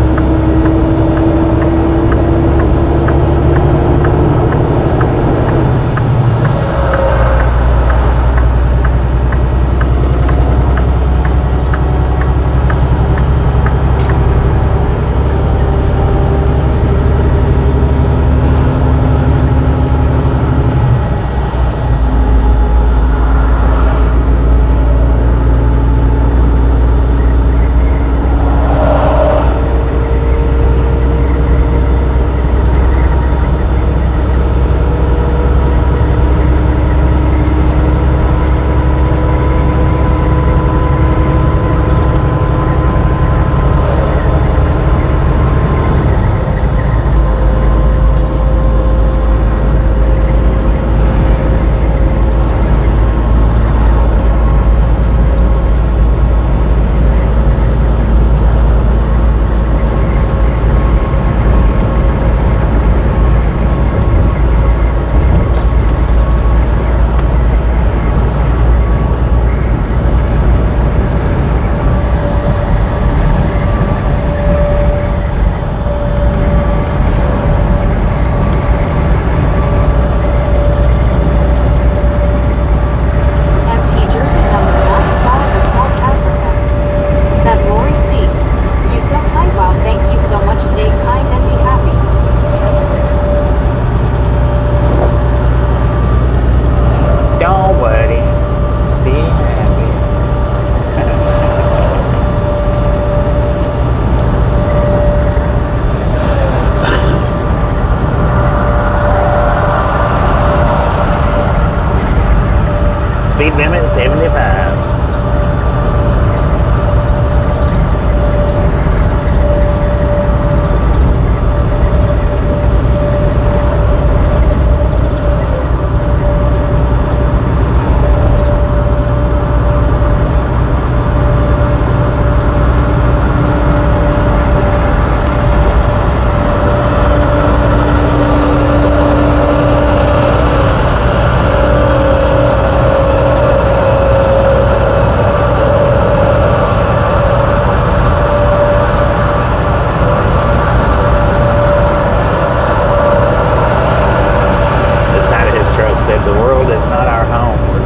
Speed limit 75.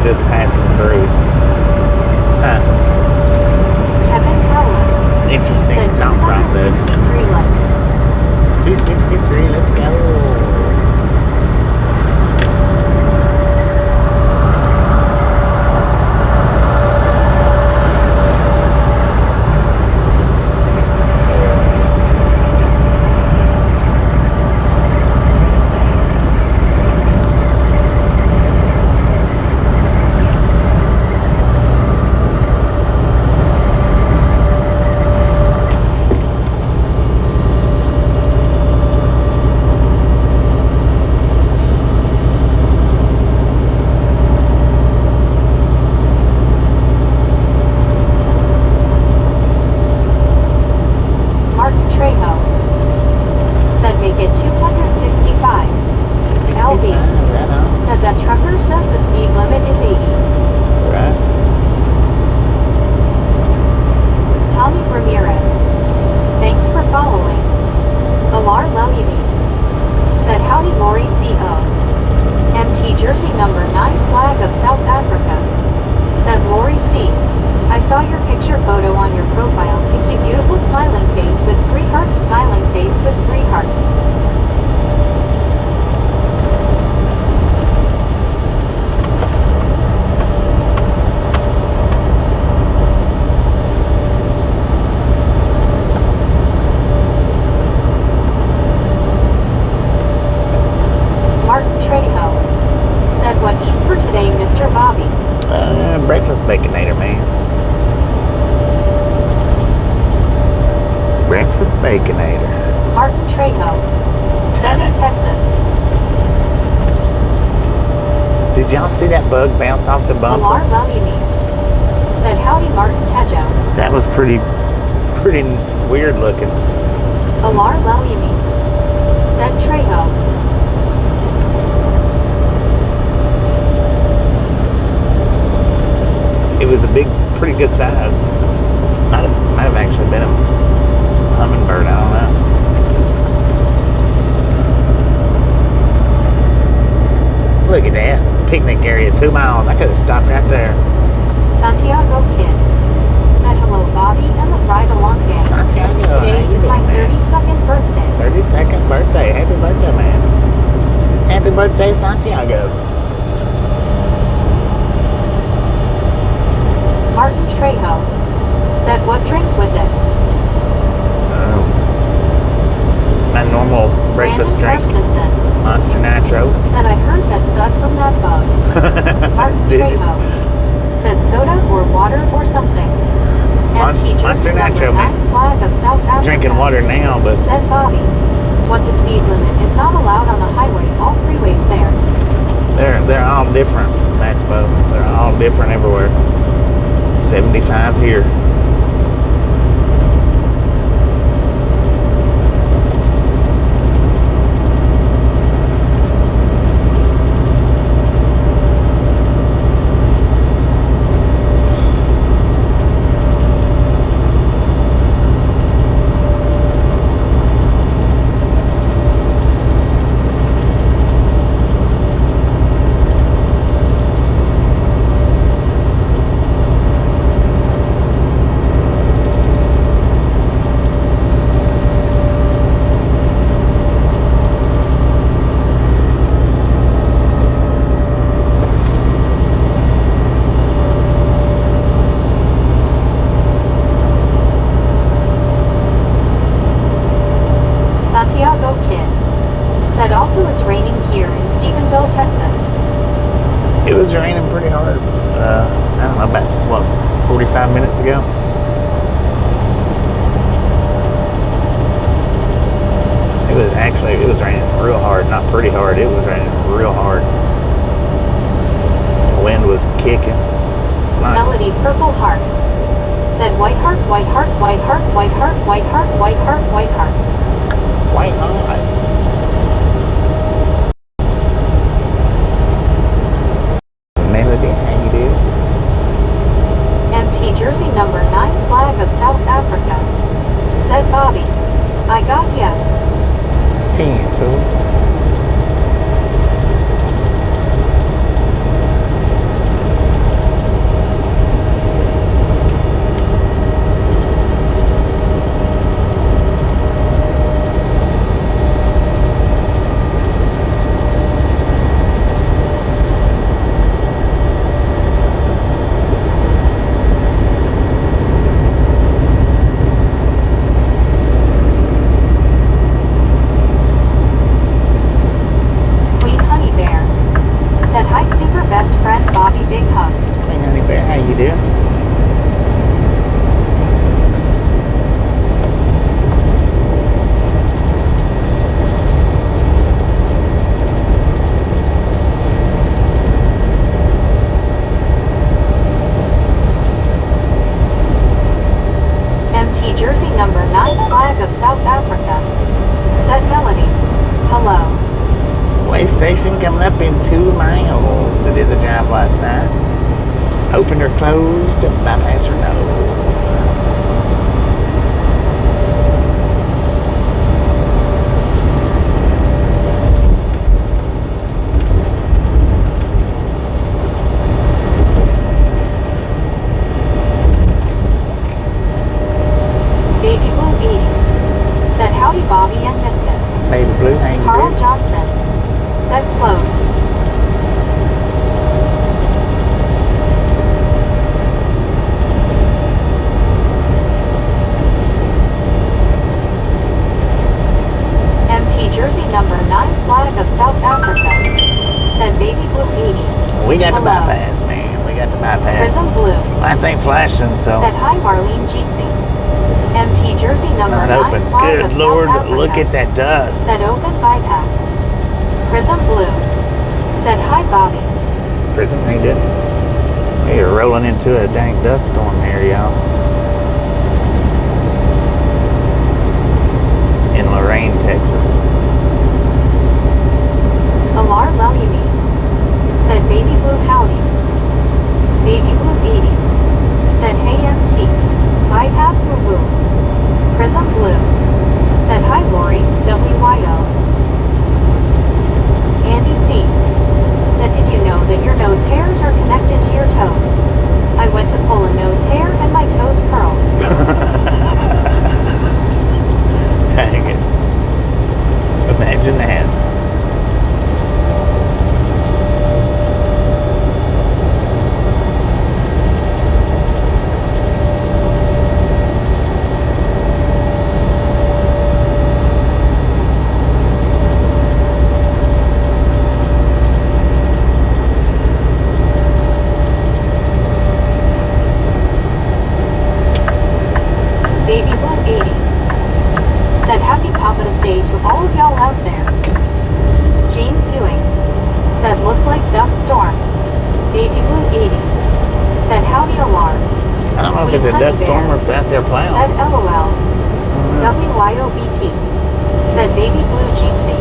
Just passing through. Huh. Kevin Tower. Interesting Said thought process. 263 lights. 263, let's go. Jersey number 9 flag of South Africa. Said Lori C. I saw your picture photo on your profile. Picky beautiful smiling face with 3 hearts. Smiling face with 3 hearts. Martin Trejo. breakfast baconator, man. Breakfast baconator. Martin Trejo. Said in Texas. Did y'all see that bug bounce off the bumper? Alar Williams. Said howdy Martin Tejo. That was pretty weird looking. Alar Williams. Said Trejo. It was a pretty good size. Might have actually been a hummingbird. I don't know. Look at that picnic area, 2 miles. I could have stopped right there. Santiago Kid. Said hello Bobby and the ride along gang. Santiago, Today how you is my doing, man? 32nd birthday. 32nd birthday. Happy birthday, man. Happy birthday, Santiago. Martin Trejo. Said what drink with it? My normal breakfast Brandon drink. Karstensen. Monster Nitro. Said I heard that thud from that bug. Martin Did you? Trejo. Said soda or water or something. Monster Nitro, man. Flag of South Africa. Drinking water now, but Said Bobby. What the speed limit is not allowed on the highway. All freeways there. they're all different, Maspo. They're all different everywhere. 75 here. Santiago Kid. Said also it's raining here in Stephenville, Texas. It was raining pretty hard. I don't know, about 45 minutes ago. It was raining real hard, not pretty hard. It was raining real hard. The wind was kicking. It's not. Melody Purple Heart. Said White Heart, White Heart, White Heart, White Heart, White Heart, White Heart, White Heart. White hot. Melody, how you do? MT Jersey number 9 Flag of South Africa. Said Bobby. I got ya. 10, fool. Queen Honey Bear. Said hi super best friend Bobby big hugs. Queen Honey Bear, how you doing? MT Jersey number 9 Flag of South Africa. Said Melody. Hello. Way station coming up in 2 miles. It is a drive-by sign. Open or closed, bypass or no. Baby Blue 80. Said howdy Bobby and Misfits. Baby Blue, how you Carl doing? Johnson. Said closed. Lights ain't flashing, so. Said hi Marlene Jeetsy. MT Jersey number Not 9 open. flag Good of Lord, South Africa. look at that dust. Said open bypass. Prism blue. Said hi Bobby. Prism, he did. We're rolling into a dang dust storm here, y'all. In Lorain, Texas. Alar Lelyunes. Said baby blue howdy. Baby blue 80. Said hey MT. Bypass remove. Prism blue. Said hi Lori, WYO. Andy C. Said did you know that your nose hairs are connected to your toes? I went to pull a nose hair and my toes curled. Dang it. Imagine that. Baby Blue 80. Said happy Papa's Day to all of y'all out there. James Ewing. Said look like dust storm. Baby Blue 80. Said howdy alarm. I don't know if it's a dust storm or if they're out there plowing. Said LOL. WYOBT. Said baby blue jeansy.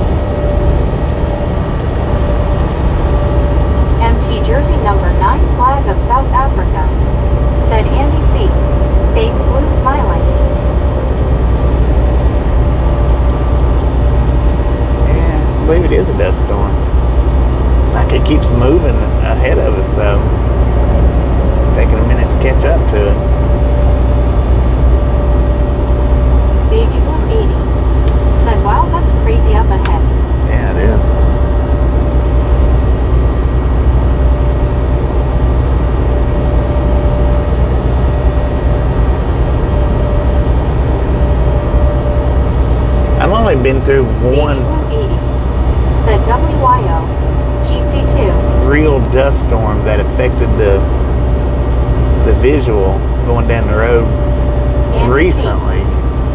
MT Jersey number 9 flag of South Africa. Said Andy C. Face blue smiling. Yeah, I believe it is a dust storm. It's like it keeps moving ahead of us, though. It's taking a minute to catch up to it. Baby blue 80. Said wow, that's crazy up ahead. Yeah, it is. I've only been through one Baby blue 80. Said WYO. Jeetsy 2. real dust storm that affected the visual going down the road Andy C. recently.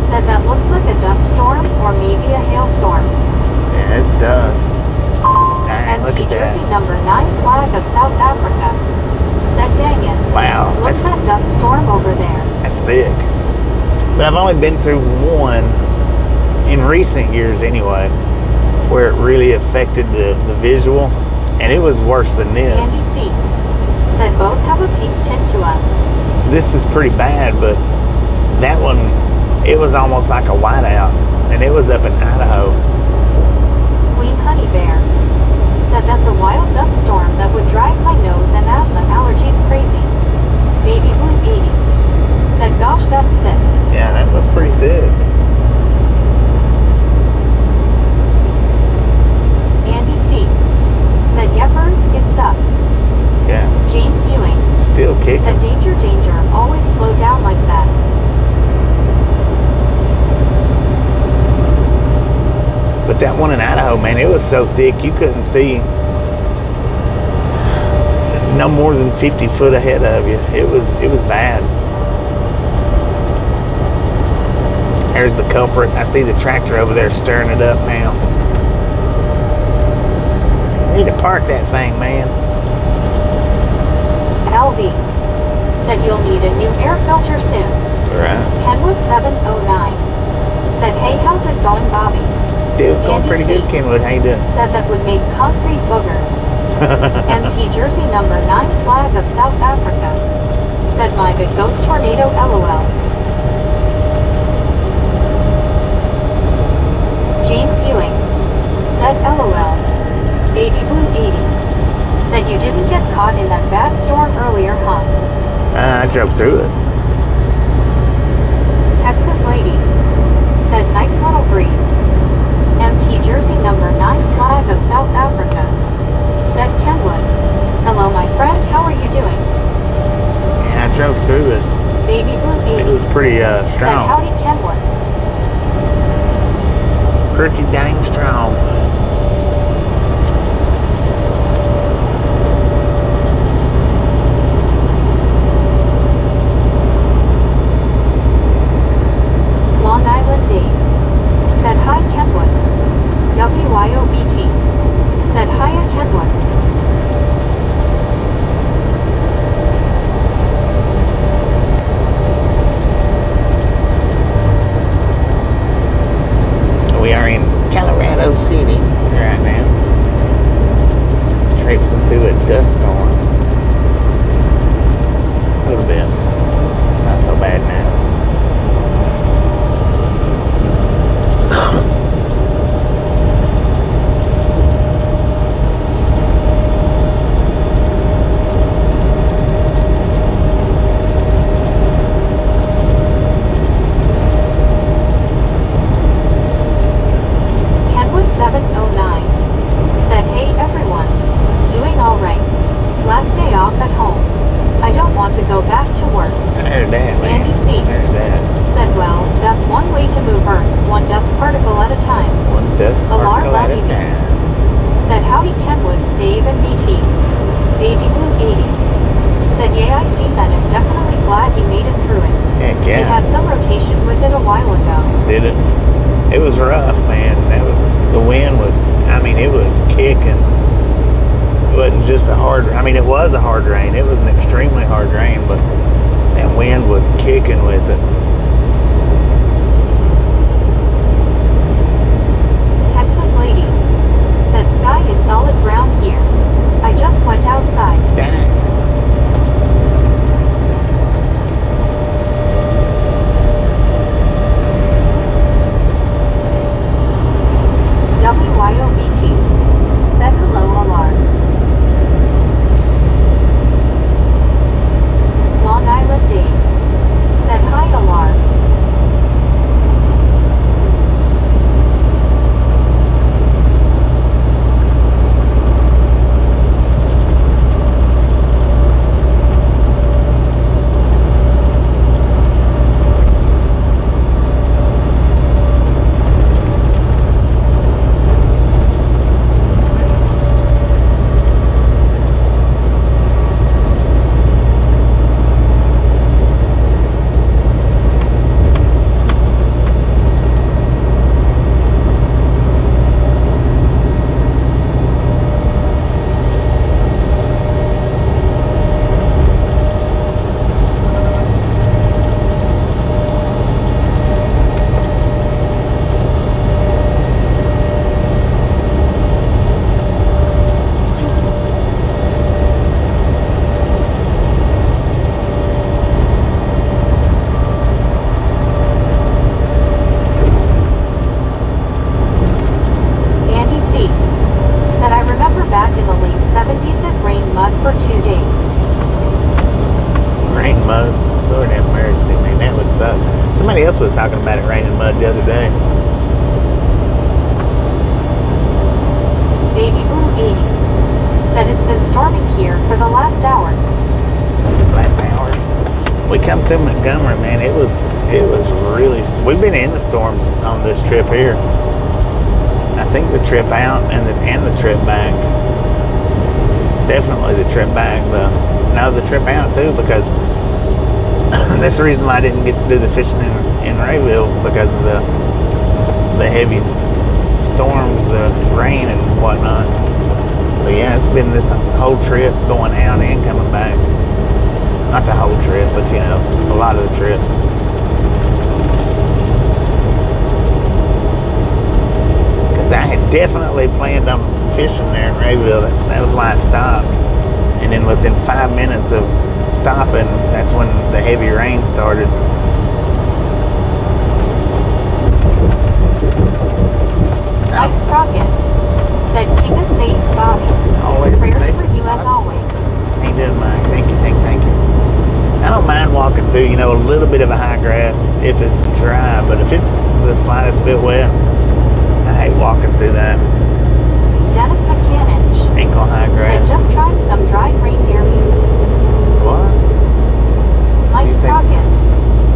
Said that looks like a dust storm or maybe a hailstorm. Yeah, it's dust. Dang, look MT at Jersey that. number 9 flag of South Africa. Said dang it. Wow, Looks that's, that dust storm over there. that's thick. But I've only been through one in recent years anyway, where it really affected the visual, and it was worse than this. Andy C. Said both have a pink tint to them. This is pretty bad, but that one, it was almost like a whiteout, and it was up in Idaho. Queen Honey Bear. Said that's a wild dust storm that would drive my nose and asthma allergies crazy. Baby Blue 80. Said gosh that's thick. Yeah, that was pretty thick. Andy C. Said yeppers, it's dust. Yeah, James Ewing. still kicking. Said danger, danger, always slow down like that. But that one in Idaho, man, it was so thick you couldn't see no more than 50 foot ahead of you. It was bad. There's the culprit. I see the tractor over there stirring it up now. Need to park that thing, man. LV. Said you'll need a new air filter soon. Right. Kenwood 709. Said hey how's it going Bobby? Dude, going Andy pretty C. good, Kenwood. How you doing? Said that would make concrete boogers. MT Jersey number 9 flag of South Africa. Said my good ghost tornado LOL. James Ewing. Said LOL. Baby Blue 80. Said you didn't get caught in that bad storm earlier, huh? I drove through it. Texas Lady. Said nice little breeze. MT Jersey number 9 flag of South Africa. Said Kenwood. Hello my friend, how are you doing? Yeah, I drove through it. Baby Blue 80. It was pretty Said strong. howdy Kenwood. Pretty dang strong. go back to work. I heard that, man. Andy C. I heard that. Said, well, that's one way to move Earth, one dust particle at a time. One dust Alar particle at a Lovey time. Bees. Said, howdy Kenwood, Dave and BT. Baby Blue 80. Said, yeah, I see that. I'm definitely glad you made it through it. Heck You yeah. had some rotation with it a while ago. Did it? It was rough, man. The wind was, I mean, it was kicking. It wasn't just a hard, I mean, it was a hard rain. It was an extremely hard rain, but that wind was kicking with it. Texas lady. Said, sky is solid brown here. I just went outside. Dang. WYOVT. Said hello alarm. Long Island Dave. Said hi alarm. Andy C. Said, I remember back in the late 70s it rained mud for 2 days. Rain mud. Lord have mercy, man. That would suck. Somebody else was talking about it raining mud the other day. Baby Blue 80. Said it's been storming here for the last hour. Last hour. We come through Montgomery, man. It was really. We've been in the storms on this trip here. I think the trip out and the trip back. Definitely the trip back, though. No, the trip out too, because that's the reason why I didn't get to do the fishing in Rayville, because of the heavy storms, the rain and whatnot. So yeah, it's been this whole trip going out and coming back. Not the whole trip, but you know, a lot of the trip. Because I had definitely planned on fishing there in Rayville. That was why I stopped. And then within 5 minutes of stopping, that's when the heavy rain started. Mike Crockett. Said, keep it safe, Bobby. Always Prayers safe for as you as possible. always. Ain't doing mine. Thank you. I don't mind walking through, you know, a little bit of a high grass if it's dry, but if it's the slightest bit wet, I hate walking through that. Dennis McCannich. Ankle high Said, grass. just tried some dried reindeer meat. What? Mike You say- Crockett.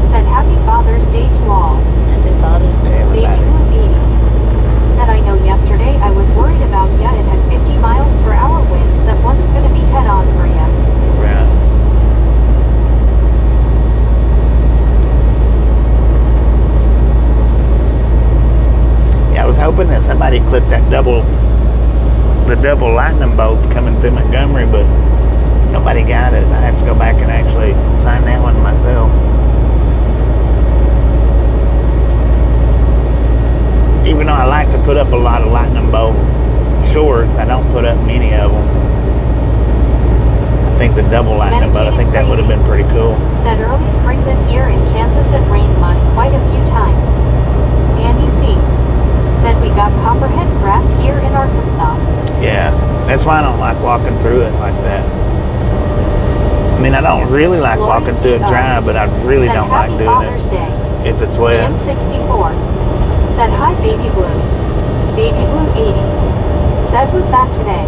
Said, happy Father's Day to all. Happy Father's Day, Baby everybody. Blue 80. Said, I know yesterday I was worried about ya. It had 50 miles per hour winds that wasn't going to be head on for ya. Right. Yeah, I was hoping that somebody clipped the double lightning bolts coming through Montgomery, but nobody got it. I have to go back and actually find that one myself. Even though I like to put up a lot of lightning bolt shorts, I don't put up many of them. I think the double lightning bolt, I think that would have been pretty cool. Said early spring this year in Kansas it rained mud quite a few times. Andy C. Said we got copperhead grass here in Arkansas. Yeah, that's why I don't like walking through it like that. I mean, I don't really like Lori walking through it dry, but I really Said don't like happy doing Father's it Day. if it's wet. Jim 64. Said hi Baby Blue. Baby Blue 80. Said was that today.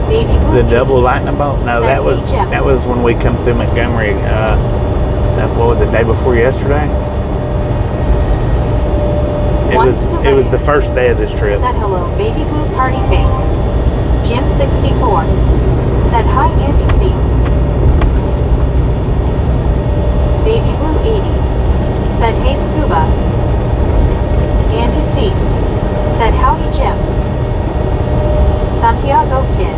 Baby Blue The 80 double lightning bolt? No, said, that was "Hey, Jim." that was when we come through Montgomery. What was it? Day before yesterday. It was the first day of this trip. Said hello, Baby Blue party face. Jim 64 said hi, Andy C. Baby Blue 80 said hey, Scuba. Andy C said howdy, Jim. Santiago Kid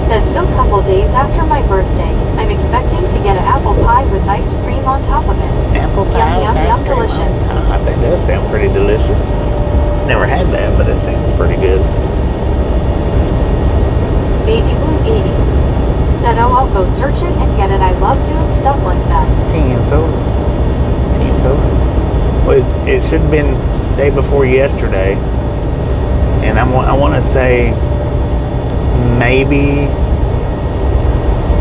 said so couple days after my birthday, I'm expecting to get an apple pie with ice cream on top of it. Apple pie, Yum, yum, ice yum, cream. delicious. Oh, I think that does sound pretty delicious. Never had that, but it sounds pretty good. Baby Blue 80 said, oh, I'll go search it and get it. I love doing stuff like that. Tenfold. Well, it should have been day before yesterday, and I want to say maybe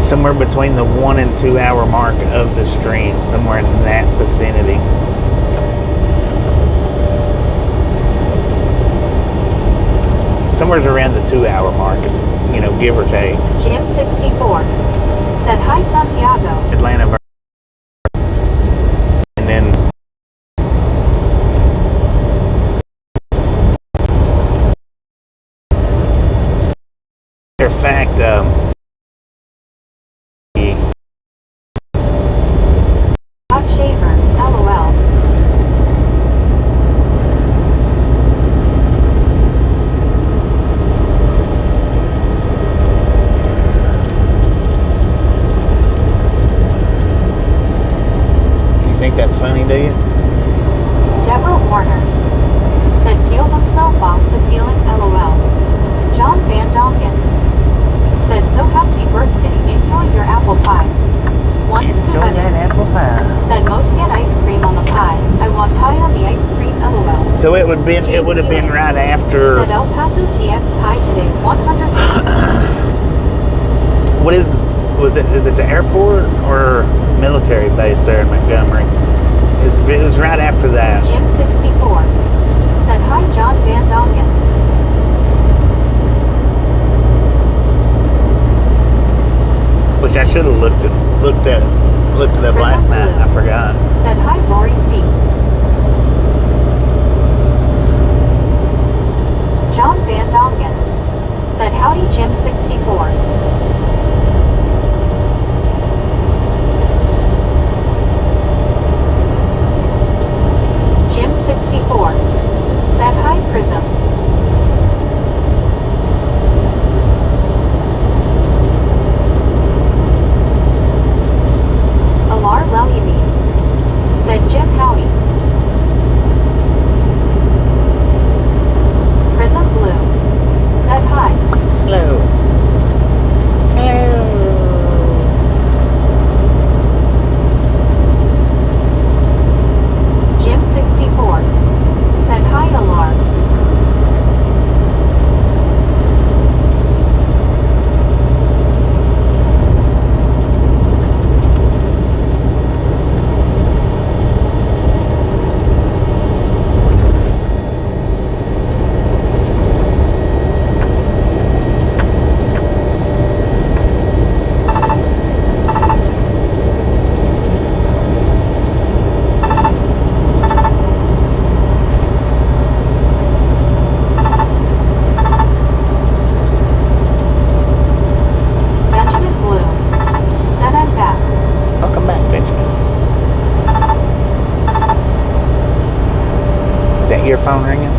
somewhere between the 1 and 2 hour mark of the stream, somewhere in that vicinity. Somewhere's around the 2 hour mark, give or take. Jim 64 said, hi, Santiago. Atlanta, and then matter of fact, Bob Shaver, LOL. you think that's funny, do you? Deborah Warner said, peeled himself off the ceiling, LOL. John Van Dongen said, so happy birthday, enjoy your apple pie. One Enjoy Scuba that apple pie. said, most get ice cream on the pie. I want pie on the ice cream, LOL. So it would have been right after. Said El Paso TX high today, 100. Is it the airport or military base there in Montgomery? It was right after that. Jim 64 said, hi, John Van Dongen. Which I should have looked it up last night. I forgot. Said, hi, Lori C. John Van Dongen said, howdy, Jim 64. Jim 64 said, hi, Prism. Alar Leliames said, Jim, howdy. Prism Blue said, hi. Hello. Jim 64 said, hi, Alar. Benjamin Blue said, I'm back. Welcome back, Benjamin. Is that your phone ringing?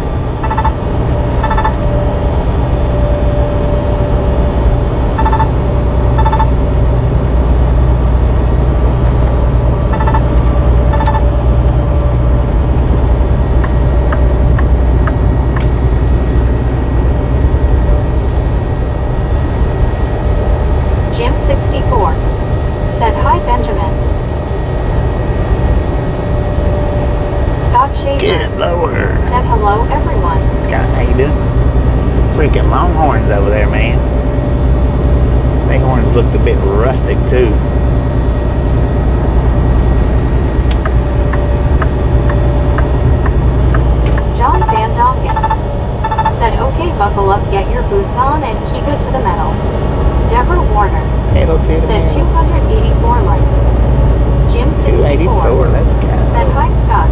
Jim 64 said, hi, Benjamin. Scott Shaver Good Lord. said, hello, everyone. Scott, how you doing? Freaking longhorns over there, man. They horns looked a bit rustic too. John Van Dongen said, okay, buckle up, get your boots on, and keep it to the metal. said 284 likes. Jim 64 284, let's go. said hi Scott.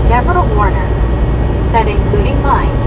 Deborah Warner said including mine.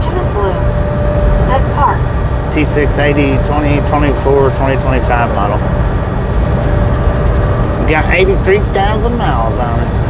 Benjamin Bloom said cars. T680 2024 2025 model. Got 83,000 miles on it.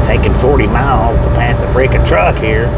Taking 40 miles to pass a freaking truck here.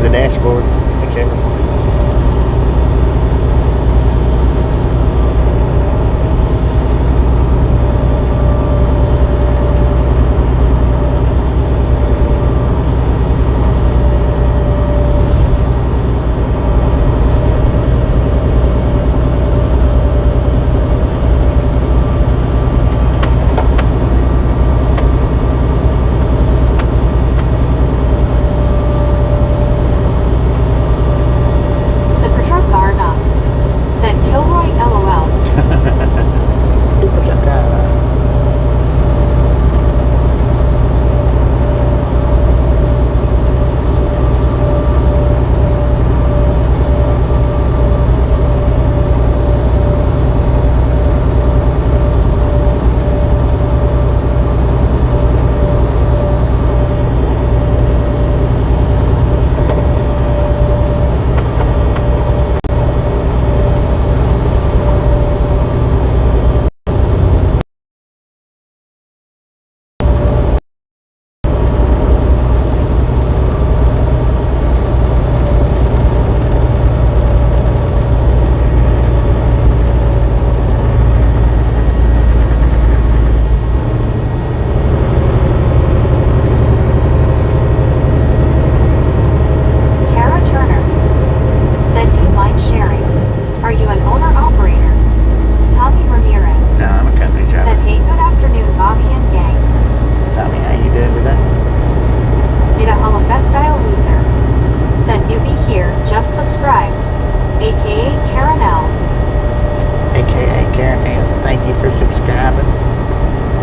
the dashboard, whichever. Super trucker.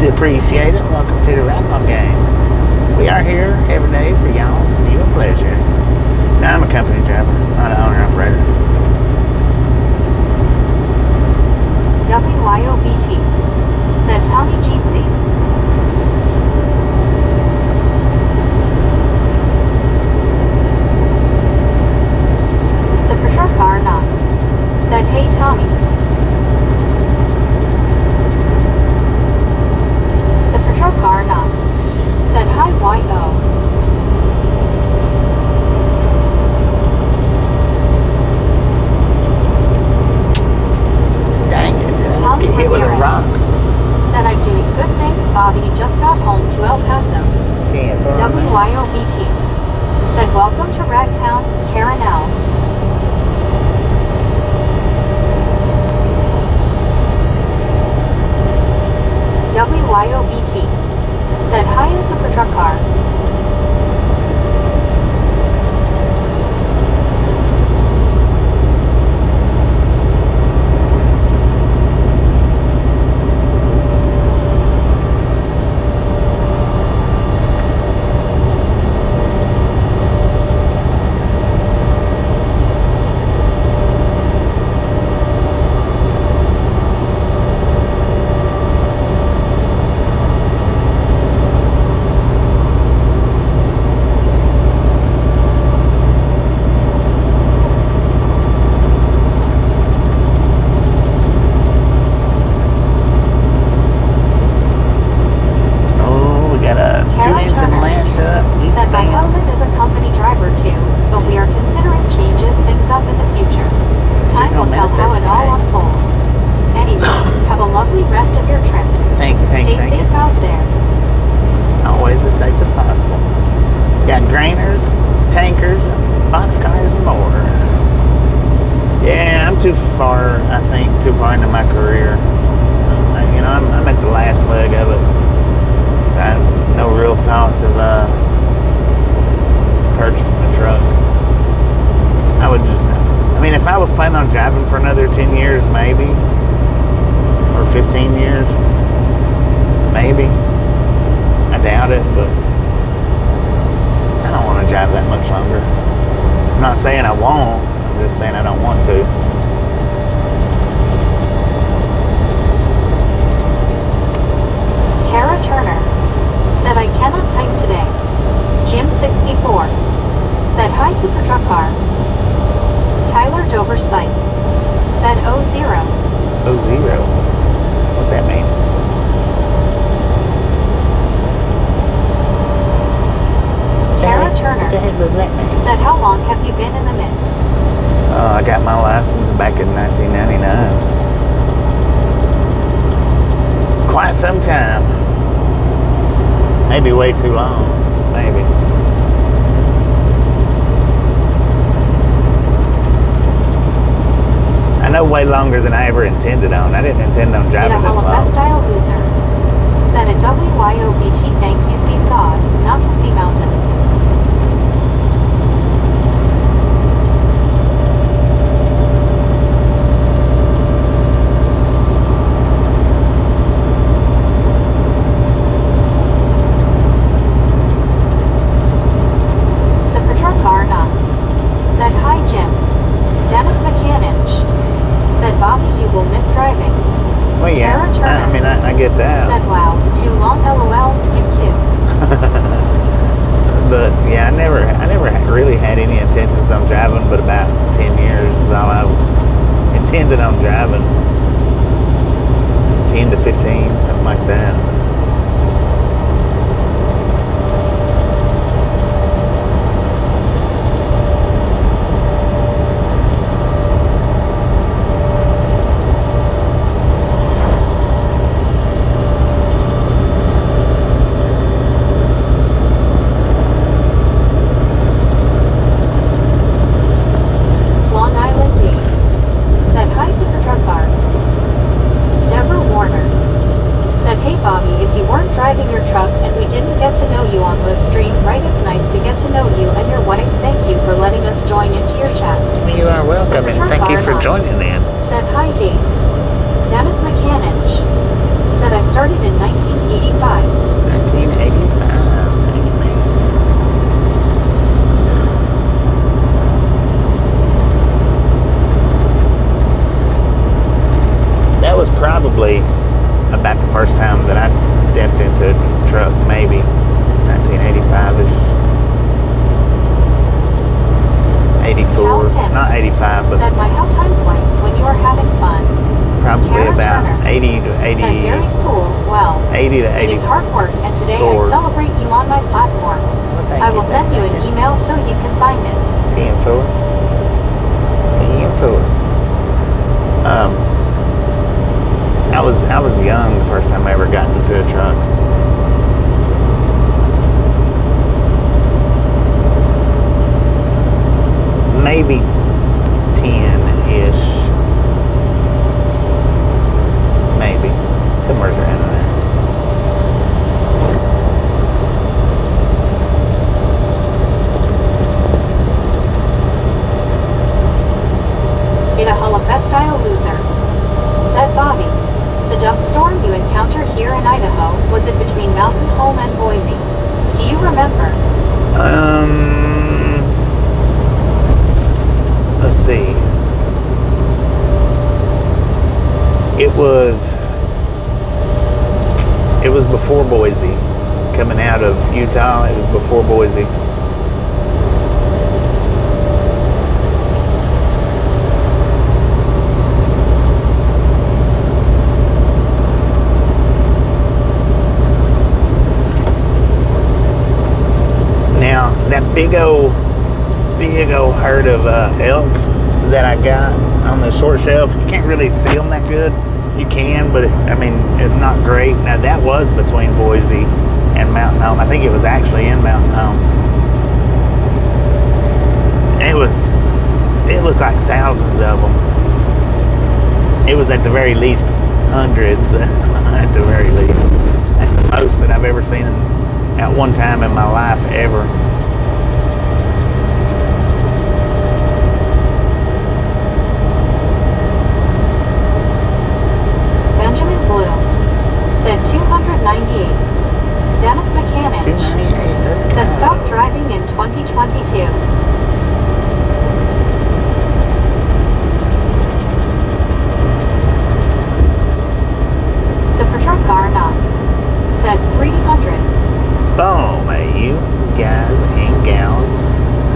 Appreciate it. Welcome to the Wrap-On Game. We are here every day for y'all's viewing pleasure. Now, I'm a company driver, not an owner-operator. WYOBT, said Tommy Jeetsy. Supertruck not, said hey Tommy. Supertruck said hi YO. Dang it, did I just get hit with a rock? Said I'm doing good thanks Bobby, just got home to El Paso. WYOBT, said welcome to Ragtown, Caranel. WYOBT, said hi in Supertruck car. Too far into my career. I'm at the last leg of it. So I have no real thoughts of purchasing a truck. I would just, if I was planning on driving for another 10 years, maybe, or 15 years, maybe. I doubt it, but I don't want to drive that much longer. I'm not saying I won't, I'm just saying I don't want to. Tara Turner said I cannot type today. Jim64 said hi Supertruck car. Tyler Dover Spike said 00. 00? What's that mean? Tara Turner. What the heck does that mean? Said, how long have you been in the mix? I got my license back in 1999. Quite some time. Maybe way too long. Maybe. I know way longer than I ever intended on. I didn't intend on driving this long. Style Luther. Said a WYOBT thank you seems odd, not to see mountains. Said hi Jim. Dennis McCannage. Said Bobby you will miss driving. Well, yeah. I mean, I get that. Said wow, too long LOL, you too. But yeah, I never really had any intentions on driving, but about 10 years is all I was intended on driving. 10 to 15, something like that. Driving your truck and we didn't get to know you on Livestream, right? It's nice to get to know you and your wife. Thank you for letting us join into your chat. You are welcome and thank you for joining in. Said hi Dave. Dennis McCannage. Said I started in 1985. 1985. That was probably about the first time that I stepped into a truck, maybe 1985-ish, 84, not 85, but said my how time flies when you are having fun. Probably Tara about Turner 80 to 80. Said very cool. Well, 80 to 80. It is hard work, and today I celebrate you on my platform. Well, I will send you an email so you can find it. 10-4. 10-4. I was young the first time I ever got into a truck. Maybe 10-ish. Maybe. Somewhere around there. In a Style Luther. Said Bobby. The dust storm you encountered here in Idaho, was it between Mountain Home and Boise? Do you remember? Let's see. It was before Boise. Coming out of Utah, it was before Boise. Now, that big old herd of elk that I got on the short shelf, you can't really see them that good. You can, but it's not great. Now, that was between Boise and Mountain Home. I think it was actually in Mountain Home. It looked like thousands of them. It was at the very least hundreds, at the very least. That's the most that I've ever seen at one time in my life, ever. Benjamin Bloom said 298. Dennis Mechanic 298, that's said good. stop driving in 2022. Garna said 300. Boom, you guys and gals,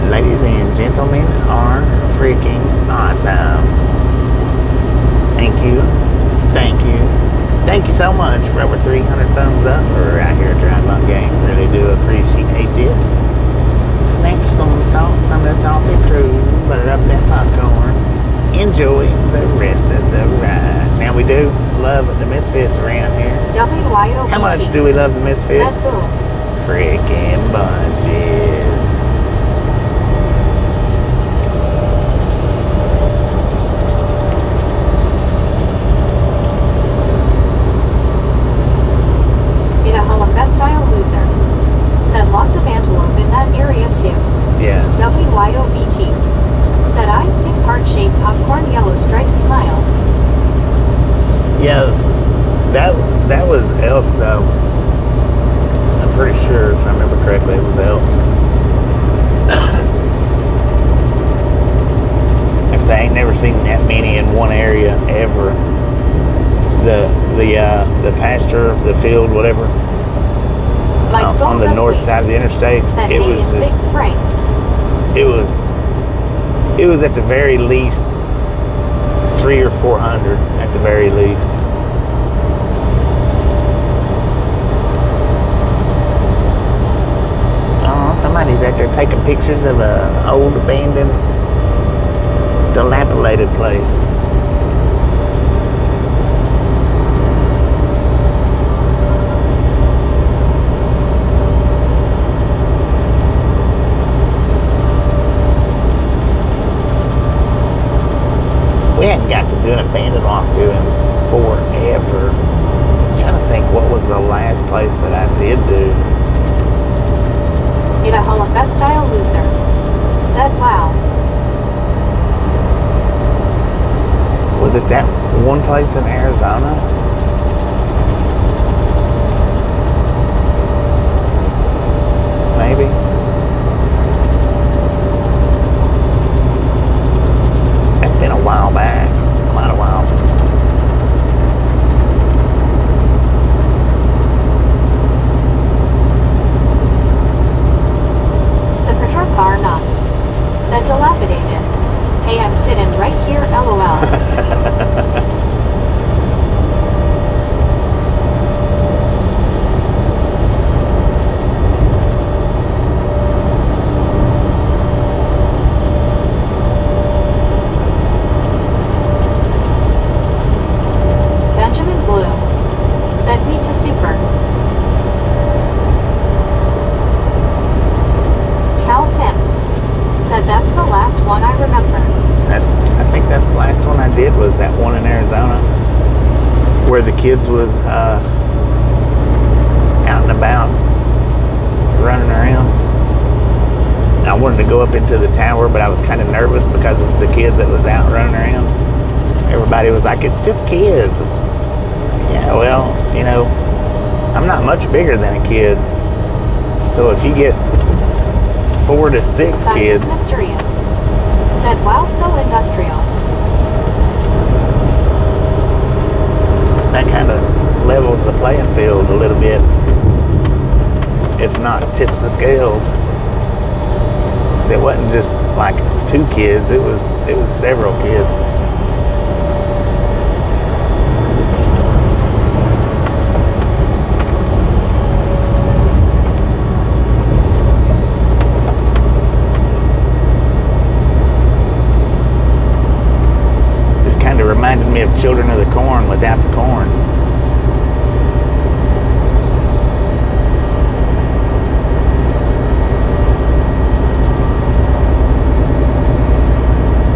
ladies and gentlemen, are freaking awesome. Thank you. Thank you so much for over 300 thumbs up. We're out here trying my game. Really do appreciate it. snatch some salt from the salty cruise, butter up that popcorn, enjoy the rest of the ride. Now we do love the Misfits around here. WYOBT. How much do we love the Misfits? Said boom. Freaking bunches. Said lots of antelope in that area too. Yeah. WYOBT. Said eyes pink heart-shaped popcorn yellow striped smile. Yeah, that was elk though. I'm pretty sure, if I remember correctly, it was elk. Like I say, I ain't never seen that many in one area ever. The pasture, the field, whatever. On the north side of the interstate, said it was just Big Spring. it was at the very least 300 or 400 at the very least. Oh, somebody's out there taking pictures of a old abandoned, dilapidated place. We hadn't got to do an abandoned walkthrough in forever. I'm trying to think what was the last place that I did do. In a Holocaust style Luther. Said wow. Was it that one place in Arizona? Maybe. That's been a while back. Quite a while. Supertruck car not. Said dilapidated. Hey, I'm sitting right here, LOL. Was that one in Arizona where the kids was out and about running around. I wanted to go up into the tower, but I was kind of nervous because of the kids that was out running around. Everybody was like, it's just kids. Yeah, well, you know, I'm not much bigger than a kid, so if you get 4 to 6 kids. Mysterious. Said wow, so industrial. That kind of levels the playing field a little bit, if not tips the scales. 'Cause it wasn't just like 2 kids; it was several kids. Just kind of reminded me of Children of the Corn without the corn.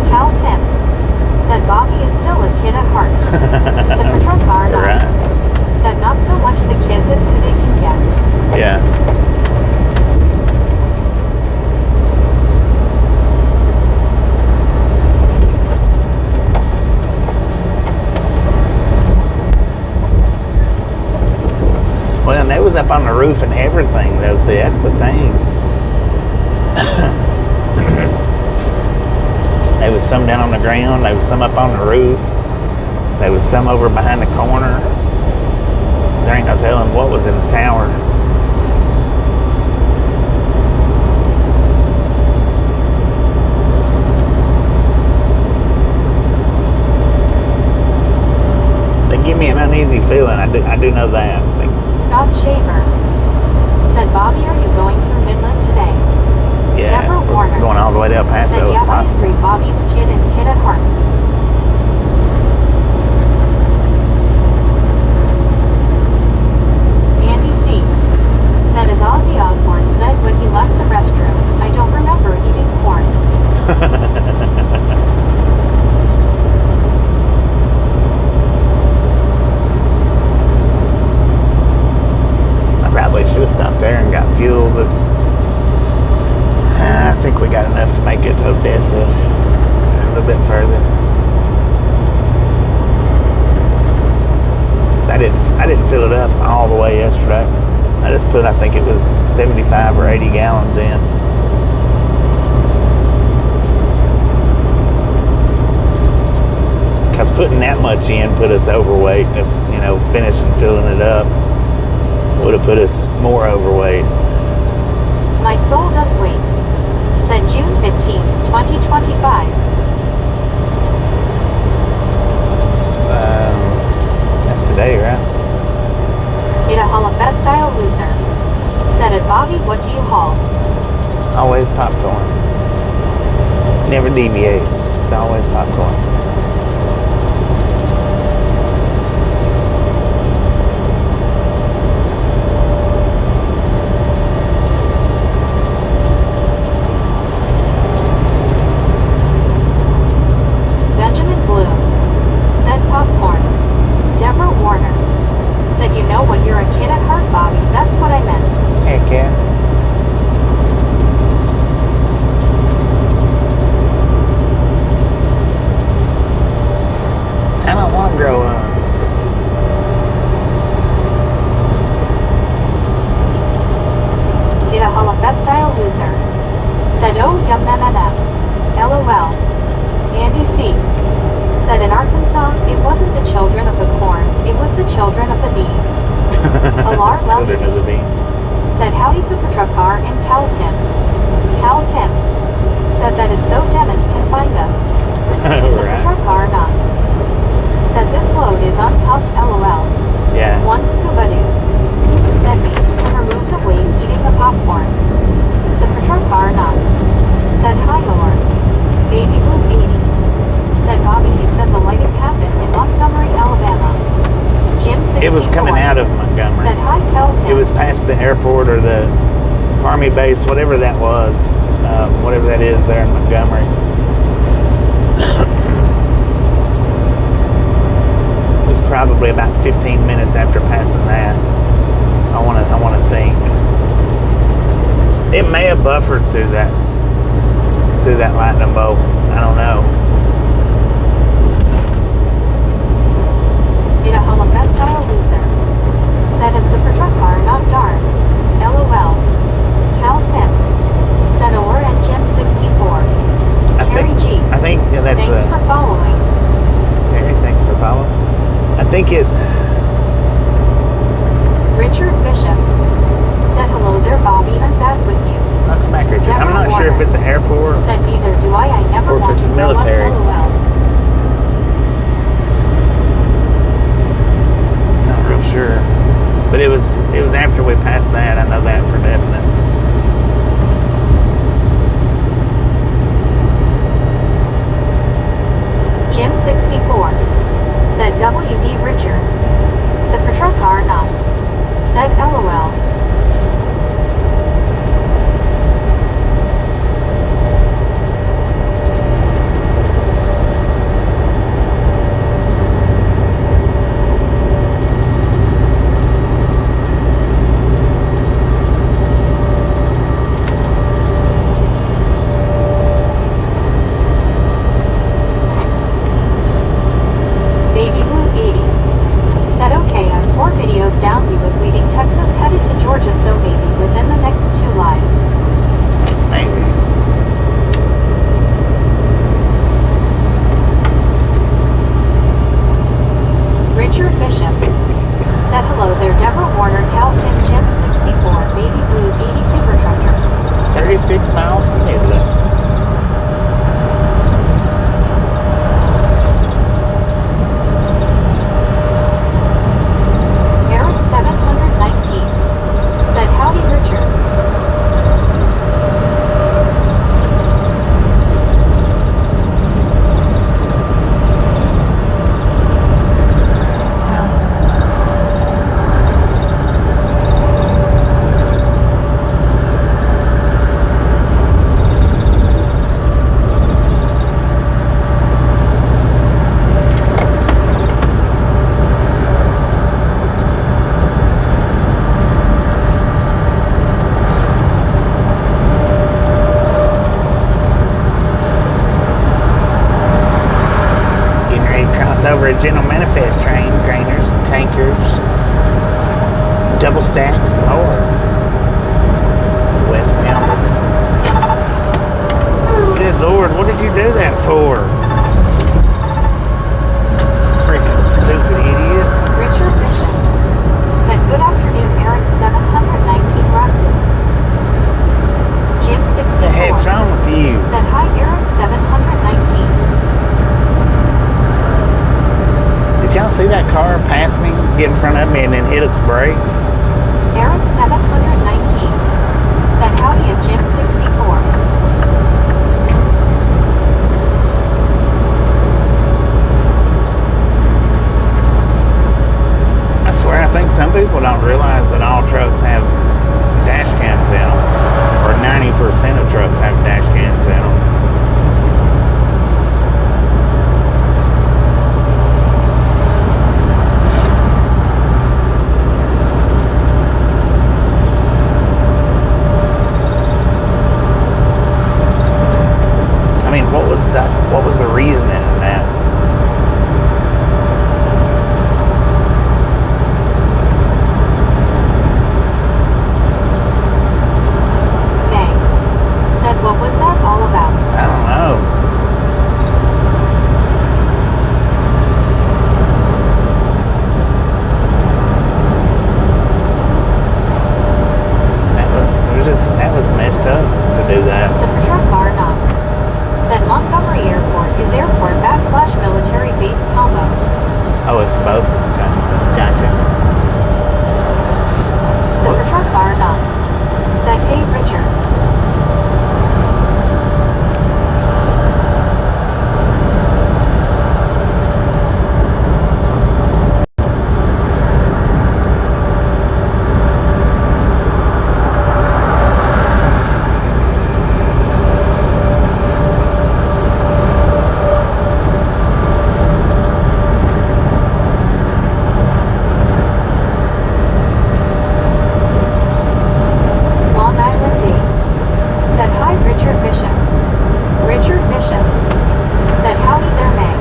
Cal Tim. Said Bobby is still a kid at heart. Said for truck car not. Right. Said not so much the kids, it's who they can get. Yeah. Well, and they was up on the roof and everything, though. See, that's the thing. There was some down on the ground. There was some up on the roof. There was some over behind the corner. There ain't no telling what was in the tower. They give me an uneasy feeling. I do know that. Scott Shaver. Said Bobby, are you going through Midland today? Yeah. Warner. Going all the way to El Paso Said, if yeah, I possible. agree. Bobby's kid and kid at heart. Andy C. said, as Ozzy Osbourne said when he left the restroom, I don't remember eating corn. I probably should have stopped there and got fuel, but I think we got enough to make it to Odessa a little bit further. So I didn't fill it up all the way yesterday. I just put, I think it was 75 or 80 gallons in. Because putting that much in put us overweight. If, finishing filling it up would have put us more overweight. My soul does wait. Said June 15, 2025. That's today, right? In a Holophestyle Luther. Said it, Bobby, what do you haul? Always popcorn. Never deviates. It's always popcorn. Benjamin Bloom. Said popcorn. Deborah Warner. Said, you know what, you're a kid at heart, Bobby. That's what I meant. Heck yeah. I don't want to grow up. In a Holophestyle Luther. Said, oh, yum, na, na, na. LOL. Andy C. Said, in Arkansas, it wasn't the children of the corn, it was the children of the beans. Alar Children of the Beans. beans. Said, howdy Supertruck car in Cal Tim. Said, that is so Dennis can find us. It is a Right. Supertruck car not. Said, this load is unpopped LOL. Yeah. One scuba dude. Said me, to remove the weight eating the popcorn. Supertruck car not. Said, hi Lord. Baby Blue 80. Said, Bobby, you said the lighting happened in Montgomery, Alabama. Jim 64. It was coming out of Montgomery. Said, hi Kelton. It was past the airport or the Army base, whatever that was. Whatever that is there in Montgomery. It was probably about 15 minutes after passing that. I want to think. It may have buffered through that lightning bolt. I don't know. In a Holophestyle Luther. Said it's a Supertruck car, not darn. LOL. Cal Tim. Said or and Jim 64. Terry G. I think that's Thanks for following. Terry, thanks for following. I think it. Richard Bishop. Said hello there, Bobby. I'm back with you. Welcome back, Richard. I'm not sure if it's an airport. Said neither do I. I never Or if want it's to grow up, military. LOL. Not real sure, but it was after we passed that. I know that for definite. Jim 64. Said WB Richard. Supertruck car not. Said LOL. Baby Blue 80. Said okay, I'm 4 videos down. He was leaving Texas headed to Georgia. over at General Manifest train, trainers, tankers, double stacks, and more. Westbound. Good Lord, what did you do that for? Freaking stupid idiot. Richard Bishop said, "Good afternoon, Eric 719 Rockwood." Jim 64 What the heck's wrong with you? said, "Hi, Eric 719." Did y'all see that car pass me, get in front of me, and then hit its brakes? Eric 719 said, "Howdy at Jim 64. I swear, I think some people don't realize that all trucks have dash cams in them, or 90% of trucks have dash cams in them. I mean, what was the reasoning in that? Bang said, "What was that all about?" I don't know. That was messed up to do that. Supertruck Barnum said, "Montgomery Airport is airport / military base combo." Oh, it's both? Okay. Gotcha. Supertruck Barnum said, "Hey, Richard." Long Island Dave said, "Hi, Richard Bishop." Richard Bishop said, "Howdy there, May."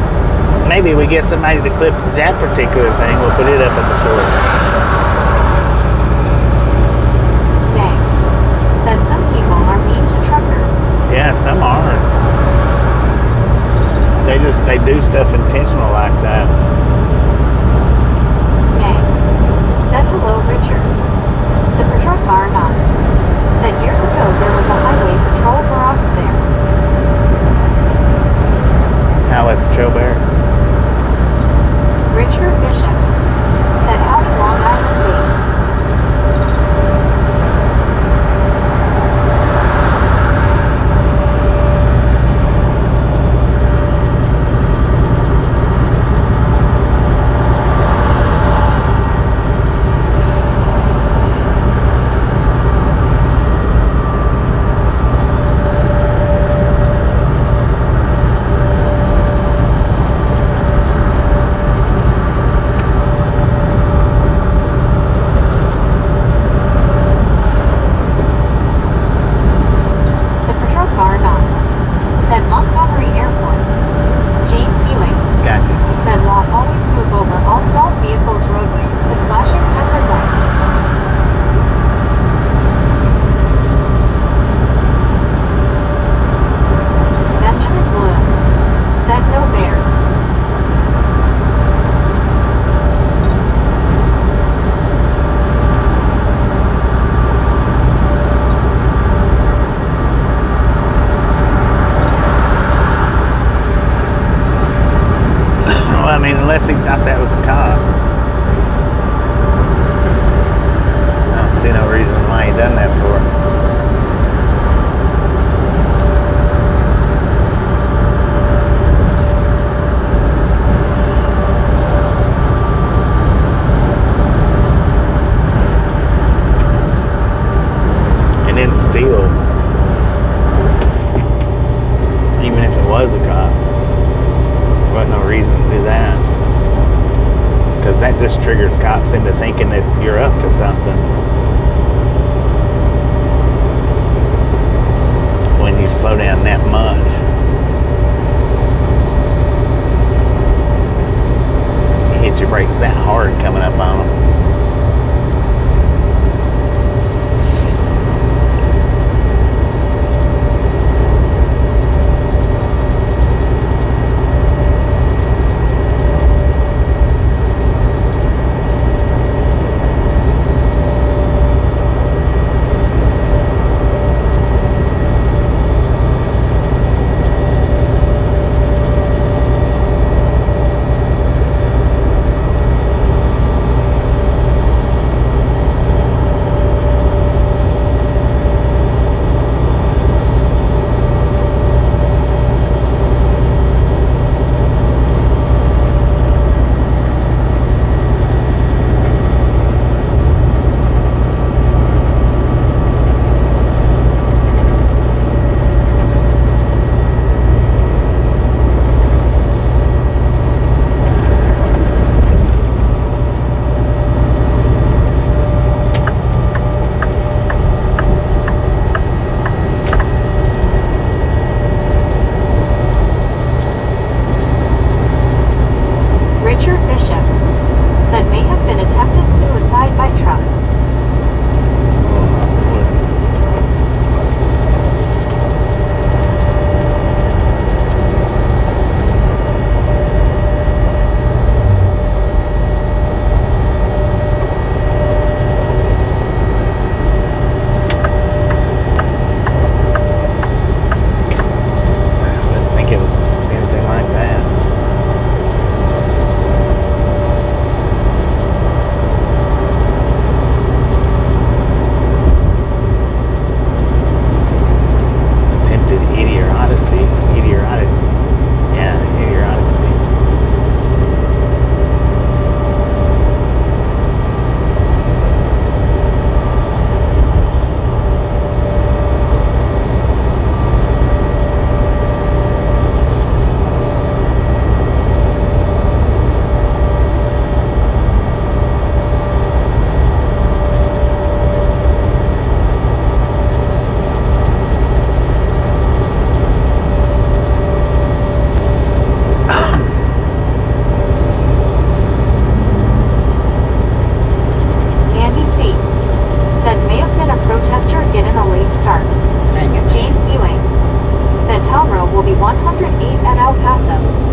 Maybe we get somebody to clip that particular thing. We'll put it up as a short. Bang said, "Some people are mean to truckers." Yeah, some are. They do stuff intentional like that. Bang said, "Hello, Richard." Supertruck Barnum said, "Years ago there was a highway patrol barracks there." Highway Patrol Barracks. Richard Bishop said, "Howdy, Long Island Dave." Supertruck Barnum said, "Montgomery Airport." James Ewing Gotcha. said, "Law always move over all stalled vehicles roadways with flashing hazard lights." Benjamin Bloom said, "No bears." Well, I mean, unless he thought that was a cop. I don't see no reason why he done that for. And then steal. Even if it was a cop. There wasn't no reason to do that. Because that just triggers cops into thinking that you're up to something. When you slow down that much. 108 at El Paso.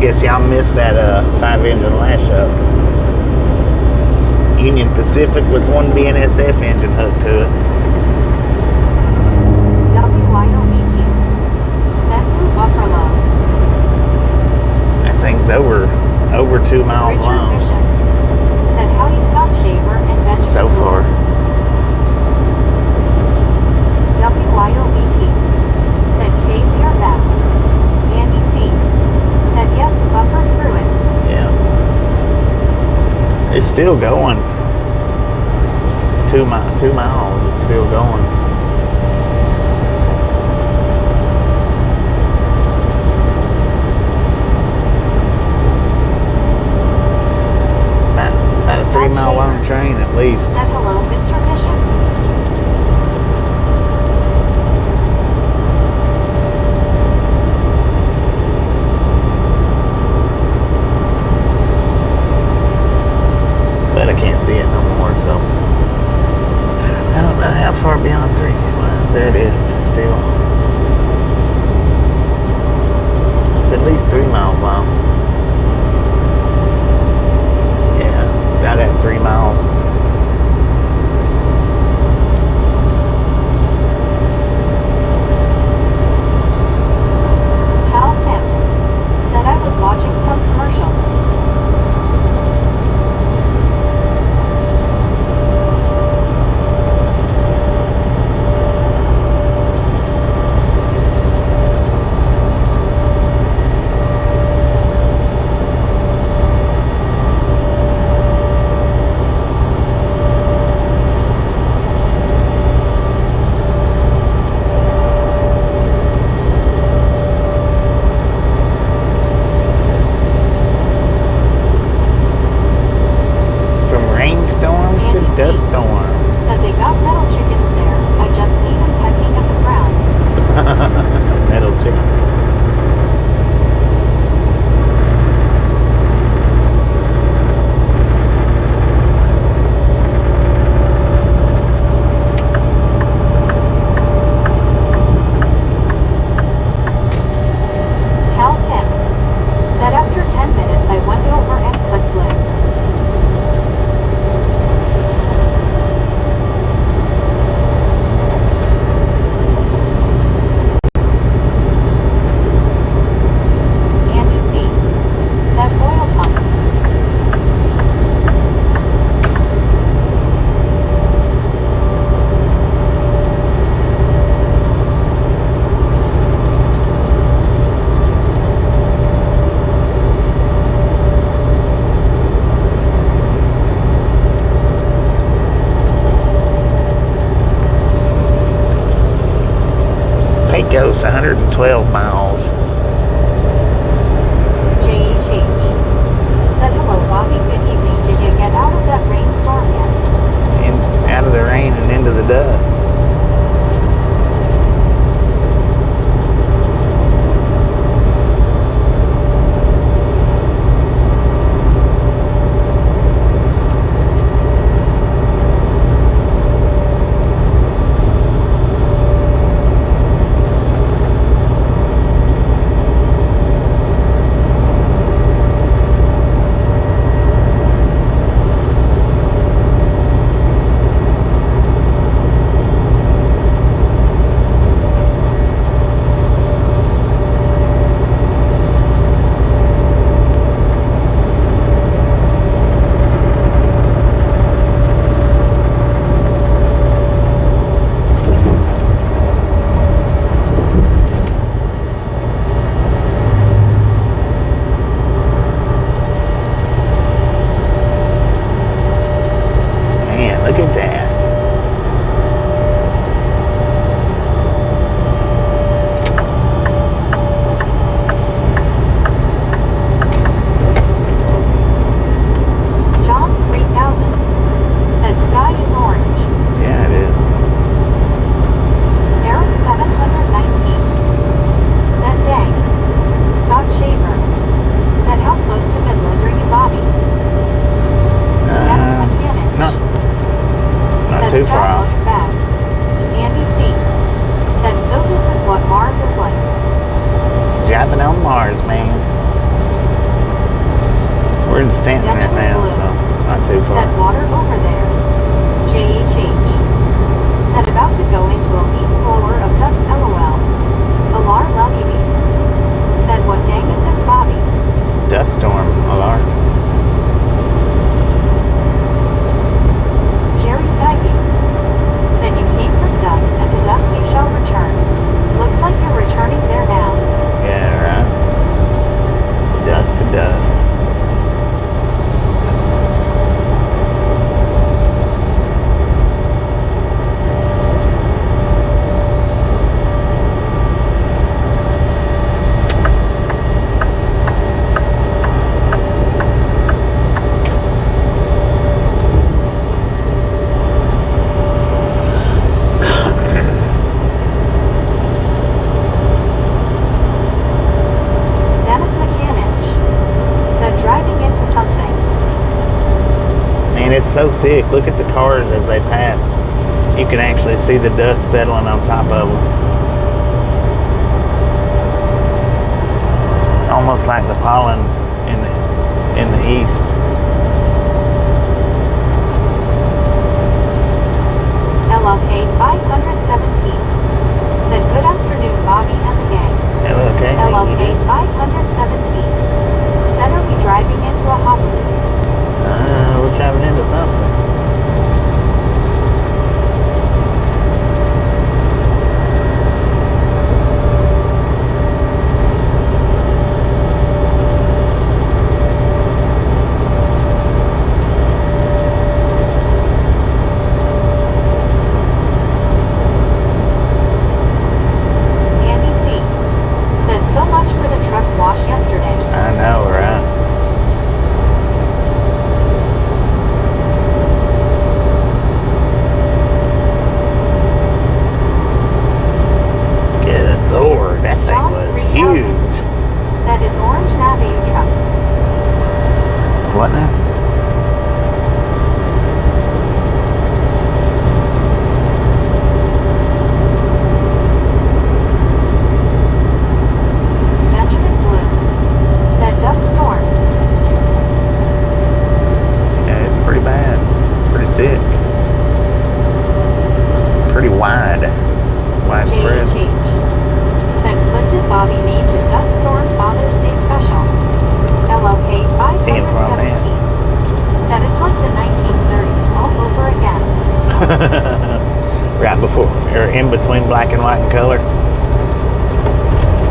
guess y'all missed that 5-engine lash up. Union Pacific with one BNSF engine hooked to it. WYOBT. Set new buffer low. That thing's over 2 miles Richard long. Bishop. Said howdy Scott Shaver and Ben. So far. WYOBT. Said Kate, we are back. Andy C. Said yep, buffer through it. Yeah. It's still going. 2 miles, it's still going. It's about a 3 mile long train at least. Said hello, Mr. Bishop. But I can't see it no more, so I don't know how far beyond 3. Well, there it is still. It's at least 3 miles long. Yeah, about at 3 miles. Cal Tim. Said I was watching some commercials. 12 miles. JHH said, hello, Bobby. Good evening. Did you get out of that rainstorm yet? Out of the rain and into the dust. Look at that. John 3000 said, sky is orange. Yeah, it is. Eric 719 said, dang. Scott Shaver said, how close to Midland are you, Bobby? Dennis Mechanic Not said, too far sky off. looks bad. Andy C said, so this is what Mars is like. Driving on Mars, man. We're in Stanton right Benjamin now, Blue so not too far. said, water over there. JHH said, about to go into a leaf blower of dust, LOL. Alar Luggies said, what dang it, this Bobby? It's a dust storm, alarm. Jerry Faggy said, you came from dust, and to dust you shall return. Looks like you're returning there now. Yeah, right. Dust to dust. Dennis Mechanic said, driving into something. Man, it's so thick. Look at the cars as they pass. You can actually see the dust settling on top of them. Almost like the pollen in the east. LLK 517 said, good afternoon, Bobby and the gang. Okay. LLK 517 said, are we driving into a hopper? We're driving into something. Andy C said, so much for the truck wash yesterday. I know, right? Good Lord, that thing John was 3000 huge. said, is orange Navy trucks. What now? Benjamin Blue said, dust storm. Yeah, it's pretty bad. Pretty thick. Pretty widespread. JHH said, Clinton Bobby named a dust storm Father's Day special. LLK 517 said, it's like the 1930s all over again. Right before, or in between black and white and color.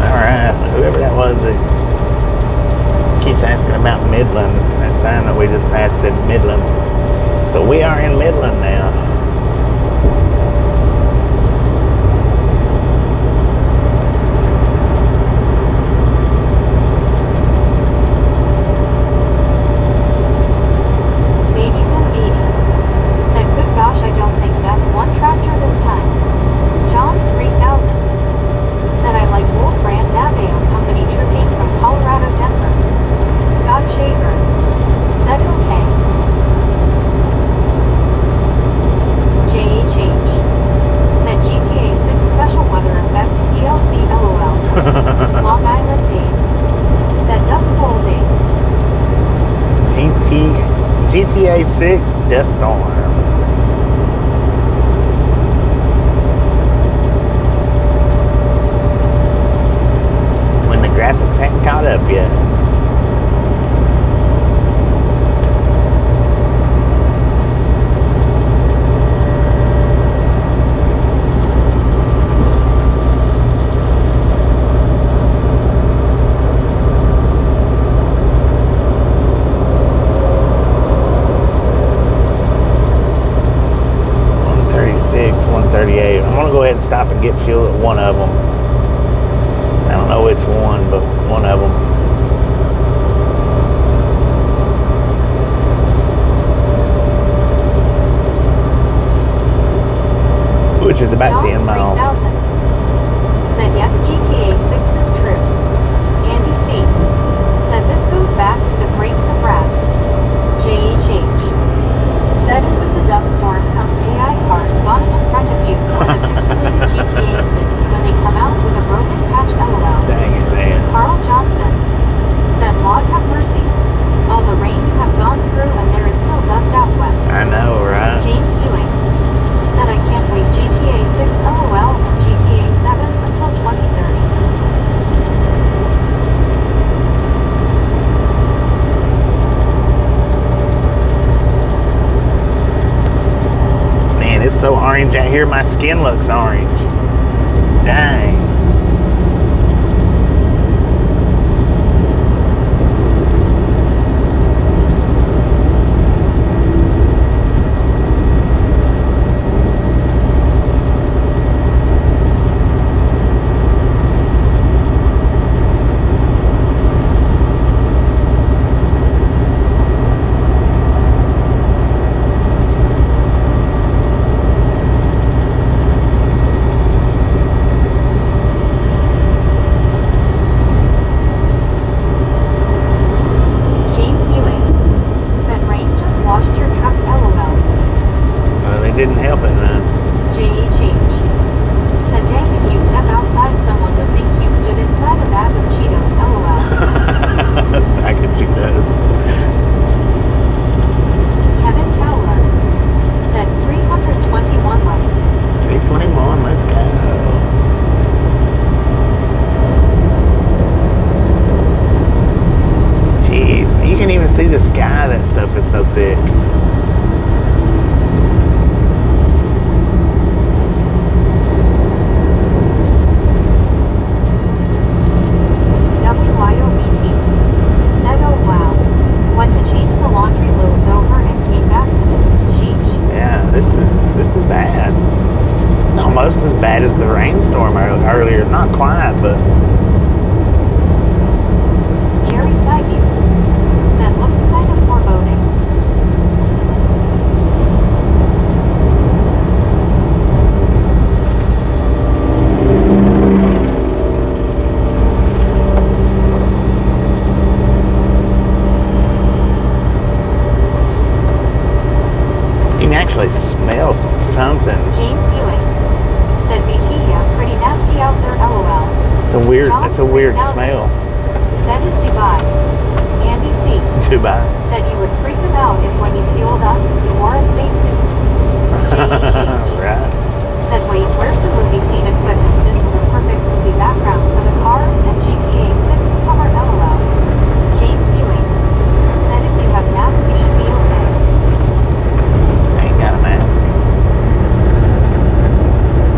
All right, whoever that was that keeps asking about Midland, that sign that we just passed said Midland. So we are in Midland now. GTA 6 Dust Storm. When the graphics hadn't caught up yet. I'm gonna go ahead and stop and get fuel at one of them. I don't know which one, but one of them. Which is about 10 miles. Said yes, GTA 6 is true. Andy C. said this goes back to the grapes of wrath. JHH. Said with the dust storm comes AI cars spawning in front of you or the pixelated GTA 6 when they come out with a broken patch LOL. Dang it, man. Carl Johnson said Lord have mercy. All the rain you have gone through and there is still dust out west. I know, right? James Ewing said I can't wait GTA 6 LOL and GTA 7 until 2030. It's so orange out here, my skin looks orange. Dang. Didn't help it none. JHH said, dang, if you step outside, someone would think you stood inside a bag of Cheetos, LOL. Bag of Cheetos. Kevin Towler said 321 likes. 321, let's go. Jeez, you can't even see the sky, that stuff is so thick. Almost as bad as the rainstorm earlier. Not quite, but... Jerry Fivey said, looks kind of foreboding. You can actually smell something. James Ewing said BT, yeah, pretty nasty out there, LOL. It's a weird smell. Said is Dubai. Andy C. Dubai. Said you would freak them out if when you fueled up, you wore a spacesuit. JHH. Right. Said wait, where's the movie scene equipment? This is a perfect movie background for the cars and GTA 6 cover, LOL. James Ewing said if you have mask, you should be okay. I ain't got a mask.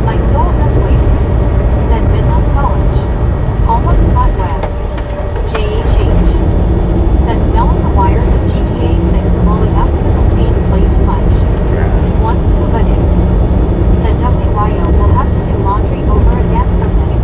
My soul does wait, said Midland College. Almost got wet. JHH said smelling the wires of GTA 6 blowing up because it's being played too much. Right. Once said WYO will have to do laundry over again from this.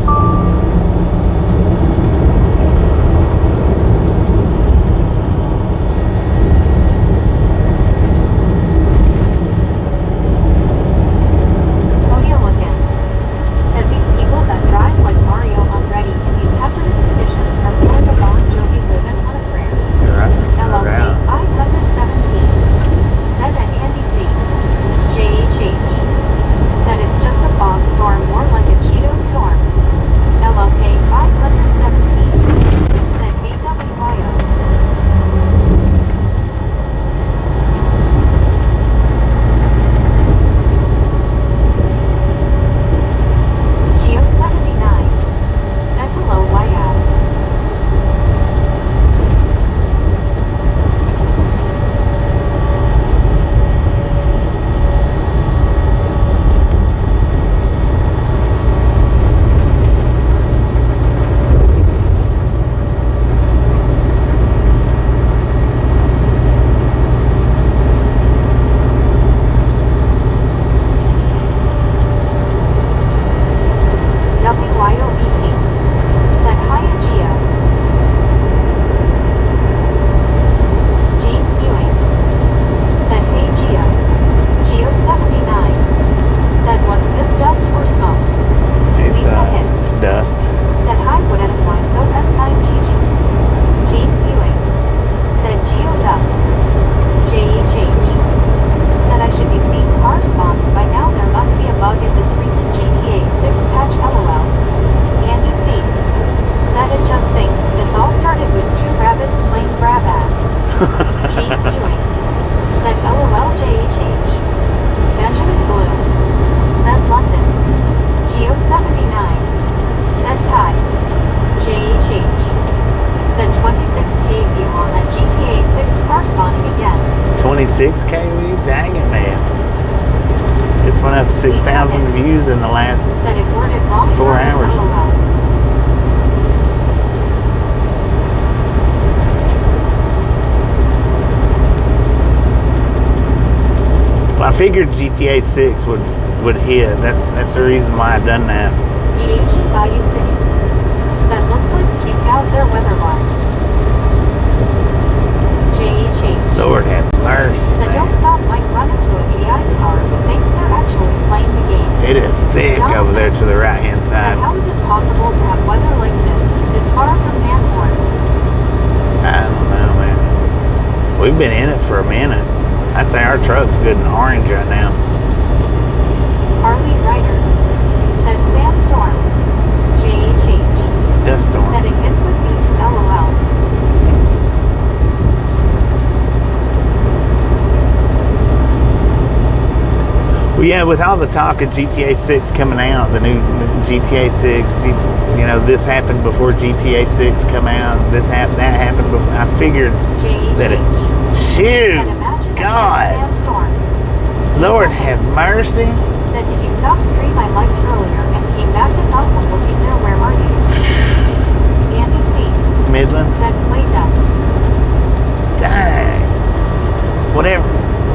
26K view? Dang it, man. This went up 6,000 views in the last Said it worded wrong. 4 hours. LOL. Well, I figured GTA 6 would hit. That's the reason why I done that. EH Bayou City. Said looks like geeked out their weather-wise. JH. Lord have mercy. Said don't stop, might run into an AI car who thinks they're actually playing the game. It is thick over there to the right-hand Said side. how is it possible to have weather like this far from Manhorn? I don't know, man. We've been in it for a minute. I'd say our truck's good and orange right now. Harley Ryder. Said sandstorm. JH. Dust storm. Said it hits with me to LOL. Well, yeah, with all the talk of GTA 6 coming out, the new GTA 6, you know, this happened before GTA 6 come out. That happened before. I figured that it. Shoot, God, Lord have mercy. Said, did you stop stream I liked earlier and came back? It's awful looking there. Where are you? Andy C. Midland. Said play dust. Dang.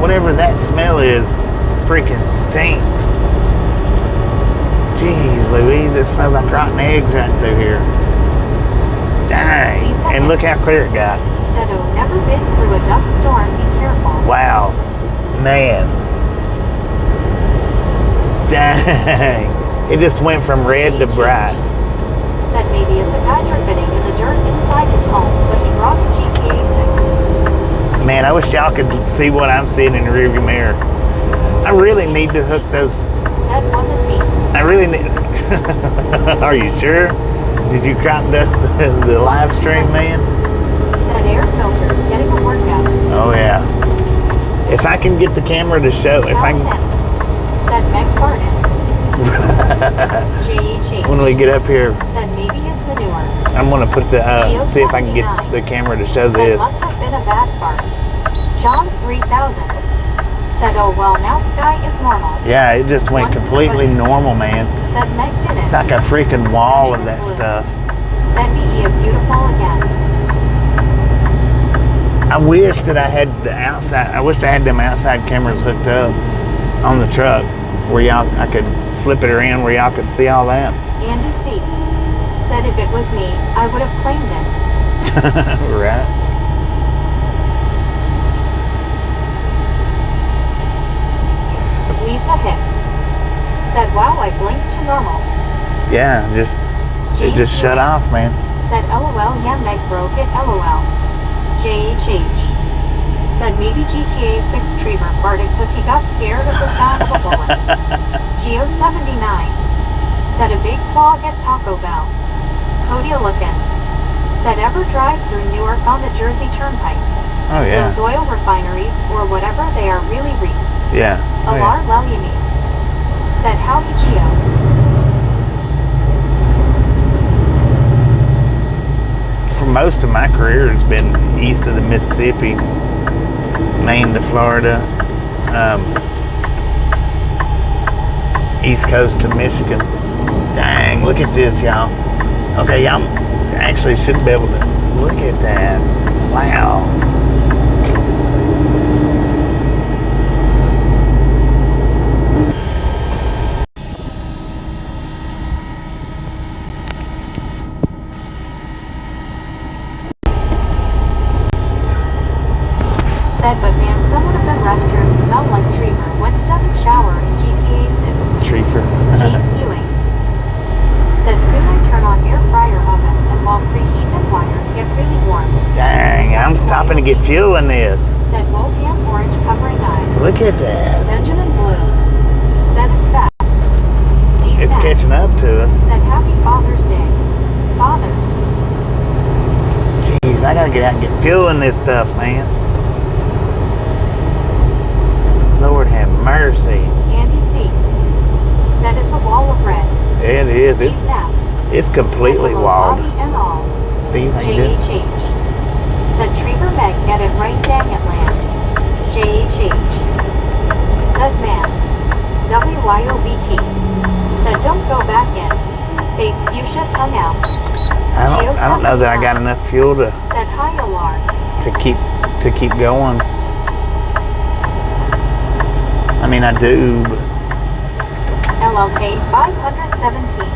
Whatever that smell is, freaking stinks. Jeez Louise, it smells like rotten eggs right through here. Dang. And look how clear it got. Said, oh, never been through a dust storm. Be careful. Wow. Man. Dang. It just went from red to bright. Said maybe it's a retrofitting in the dirt inside his home, but he brought the GTA 6. Man, I wish y'all could see what I'm seeing in the rearview mirror. I really need to hook those. Said wasn't me. I really need. Are you sure? Did you crop dust the live stream, man? Said air filters getting a workout. Oh yeah. If I can get the camera to show, if I can. Said Meg Barton. JH. When we get up here, Said maybe it's manure. I'm gonna put the see if I can get the camera to show Said this. must have been a bad fart. John 3000. Said oh well now sky is normal. Yeah, it just went completely normal, man. Said Meg did it. It's like a freaking wall of that stuff. Said be beautiful again. I wish that I had the outside. I wish I had them outside cameras hooked up on the truck where I could flip it around where y'all could see all that. Andy C. Said if it was me, I would have claimed it. Right. Lisa Hicks. Said wow I blinked to normal. Yeah, it just shut off, man. Said LOL yeah Meg broke it LOL. JHH. Said maybe GTA 6 Trevor farted because he got scared of the sound of a bullet. Geo79. Said a big clog at Taco Bell. Cody looking. Said ever drive through Newark on the Jersey Turnpike. Oh yeah. Those oil refineries or whatever they are really reek. Yeah. Oh, Alar Lelianes. Said howdy Geo. For most of my career, it's been east of the Mississippi, Maine to Florida, east coast to Michigan. Dang, look at this, y'all. Okay, y'all actually should be able to look at that. Wow. Said, but man, some of the restrooms smell like Trevor when he doesn't shower in GTA 6. Trevor. James Ewing. Said, soon I turn on air fryer oven, and while preheated wires get really warm. Dang, I'm stopping to get fuel in this. Said, Woham orange covering eyes. Look at that. Benjamin Blue. Said, it's back. Steve It's Mack. catching up to us. Said, happy Father's Day. Fathers. Jeez, I gotta get out and get fuel in this stuff, man. Lord have mercy. Andy C. Said, it's a wall of red. It is. Steve Knapp. It's completely Said, walled. Bobby and all. Steve, how you doing? JHH. Said Trevor Meg get it right dang it land. JHH. Said man. WYOBT. Said don't go back in. Face fuchsia tongue out. I don't know that I got enough fuel Said hi alarm. to keep going. I mean, I do, but LLK 517.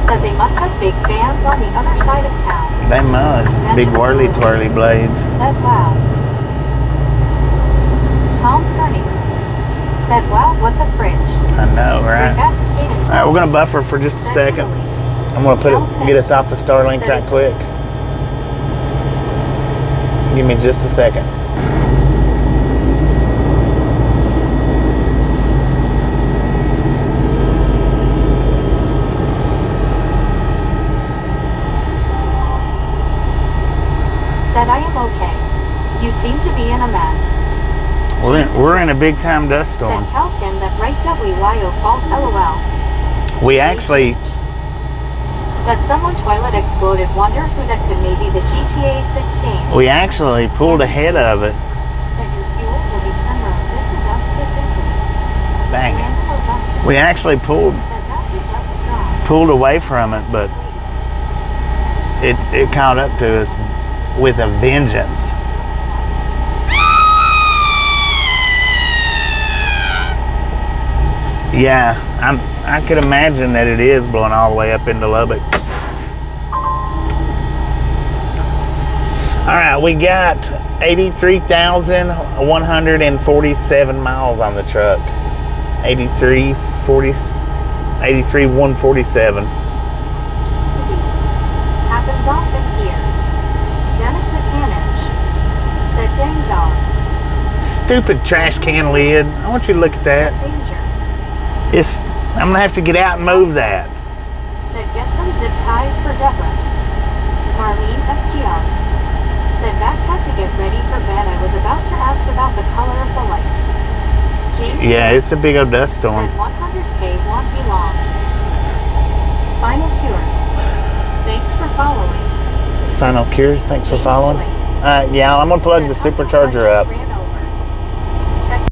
Said they must have big fans on the other side of town. they must. Big whirly twirly blades. Said wow. Tom Kearney. Said wow, what the fridge. I know, right? Bring back to Canaan. All right, we're gonna buffer for just a second. I'm gonna get us off of Starlink right quick. Give me just a second. Said I am okay. You seem to be in a mess. We're in a big time dust storm. Said Calton that right WYO fault LOL. We actually Said someone toilet exploded. Wonder who that could maybe the GTA 6 game. we actually pulled ahead of it. Said your fuel will be primrose if the dust gets into it. Dang it. Randall Augustine. We actually Said that's the dust strong. pulled away from it, but it caught up to us with a vengeance. Yeah, I could imagine that it is blowing all the way up into Lubbock. All right, we got 83,147 miles on the truck. 83,147. Happens often here. Dennis McCanich. Said dang dog. Stupid trash can lid. I want you to look at Said that. danger. I'm gonna have to get out and move that. Said get some zip ties for Deborah. Marlene STR. Said back had to get ready for bed. I was about to ask about the color of the light. James Yeah, it's a big old dust storm. said 100K won't be long. Final cures. Thanks for following. Final Cures, thanks for following. Yeah, I'm gonna plug the supercharger up. Ran over. Text.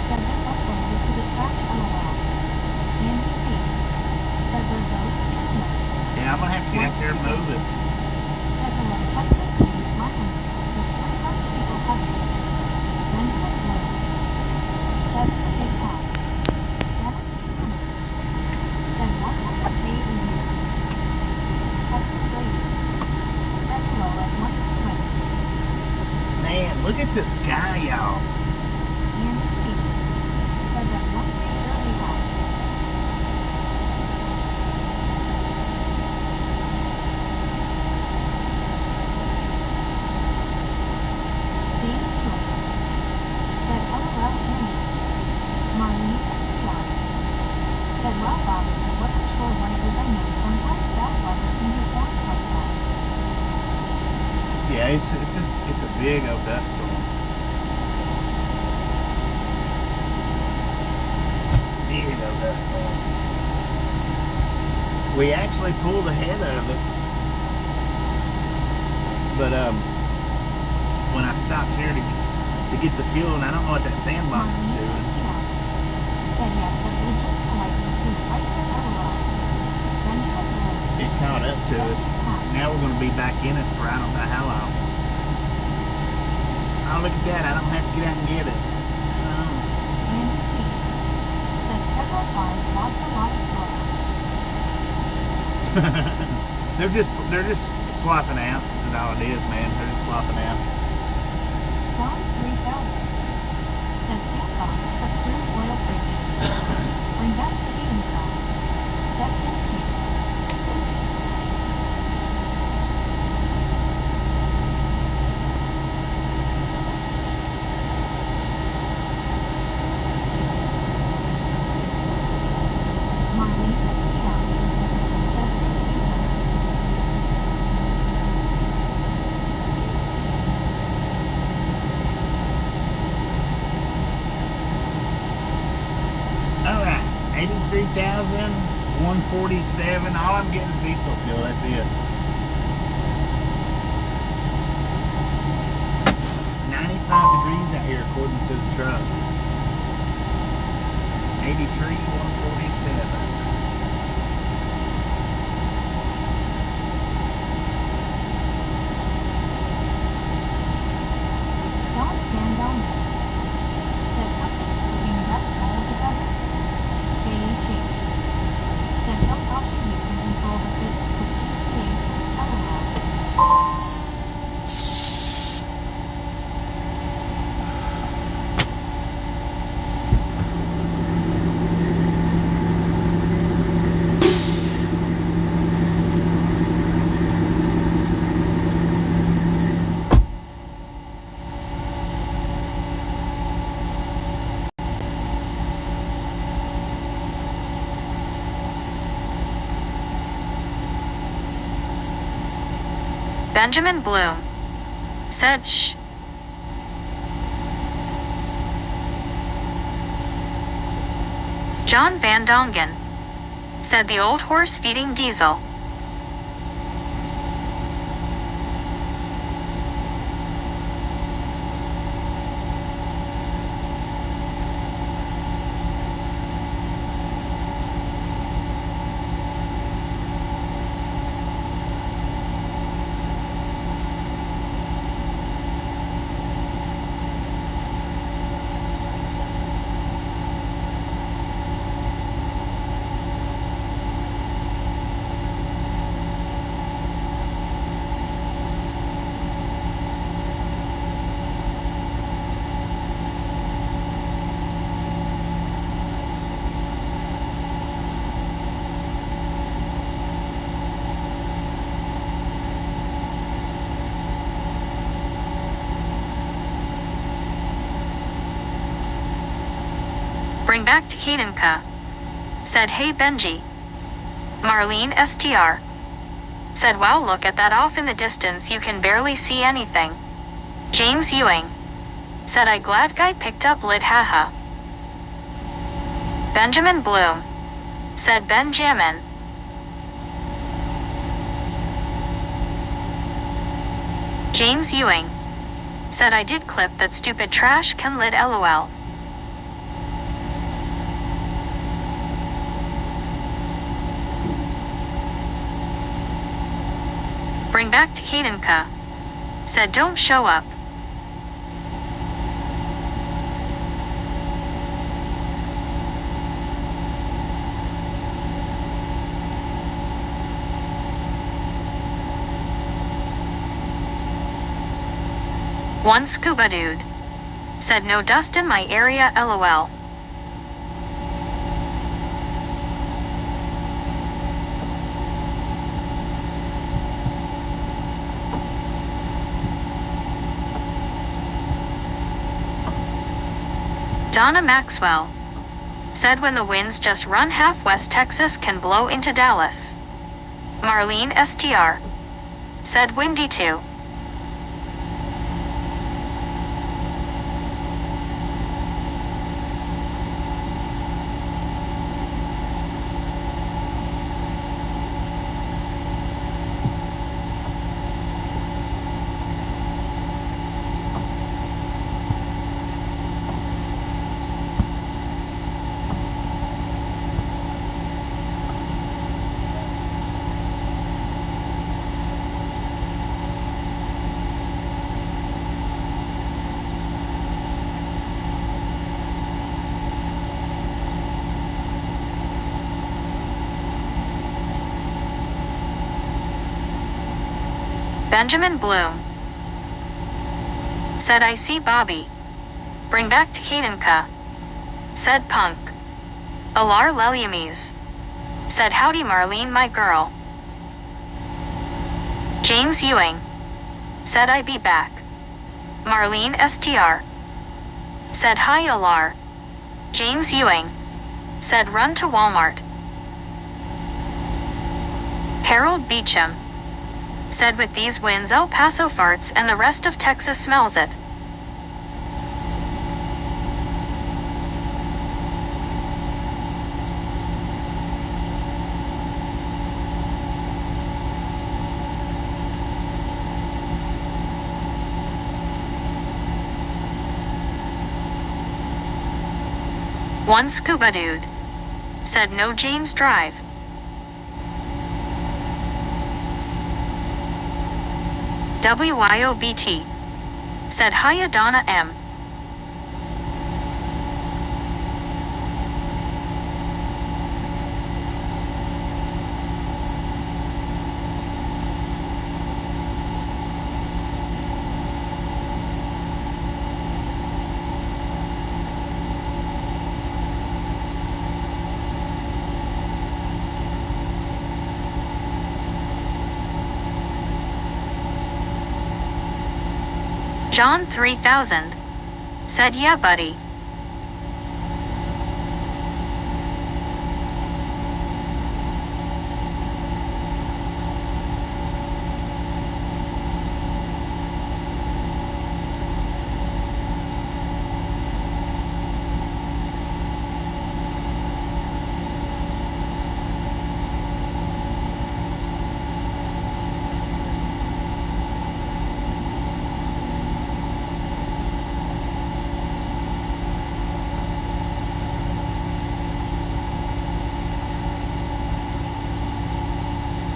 Said that uploaded to the trash LOL. Andy C. Said there goes the camera. Yeah, I'm gonna have to get out there and move it. Said hello Texas lady smiling face with 3 hearts people hugging. Benjamin Blue. Said it's a big pop. Dennis McCanich. Said 100K a year. Texas lady. Said hello at once in winter. Man, look at the sky, y'all. Andy C. Said that one big dirty hat. James Hewitt. Said LOL Andy. Marlene STR. Said well Bob, I wasn't sure what it was. I know sometimes bad weather can be formed like that. Yeah, it's a big old dust storm. Big old dust storm. We actually pulled ahead of it, but when I stopped here to get the fuel, and I don't know what that sandbox is Marlene doing. STR. Said yes, that we just politely flew right there LOL. Benjamin Blue. It caught up to us. Now we're going to be back in it for I don't know how long. Oh, look at that. I don't have to get out and get it. Andy C. Said several farms lost a lot of soil. They're just swapping out. Is all it is, man. They're just swapping out. John 3000. Said sandbox for crude oil premium. Bring back to heating crack. Said thank you. Marlene STR. Said thank you, sir. All right, 83,147. All I'm getting is diesel fuel. That's it. 95 truck. 83-147. John Van Dongen said something's cooking the best bowl of the desert. JHH said tell Tasha you can control the physics of GTA 6 LOL. Benjamin Bloom said shh. John Van Dongen said the old horse feeding diesel. Bring back to Kadenka said hey Benji. Marlene STR said wow look at that off in the distance you can barely see anything. James Ewing said I glad guy picked up lid haha. Benjamin Bloom said Benjamin. James Ewing said I did clip that stupid trash can lid lol. Bring back to Kadenka said don't show up. One scuba dude said no dust in my area lol. Donna Maxwell said when the winds just run half West Texas can blow into Dallas. Marlene STR said windy too. Benjamin Bloom said I see Bobby. Bring back to Kadenka said Punk. Alar Leliames said howdy Marlene my girl. James Ewing said I be back. Marlene STR said hi Alar. James Ewing said run to Walmart. Harold Beecham said with these winds El Paso farts and the rest of Texas smells it. One scuba dude said no James Drive. WYOBT said hiya Donna M. John 3000 said yeah buddy.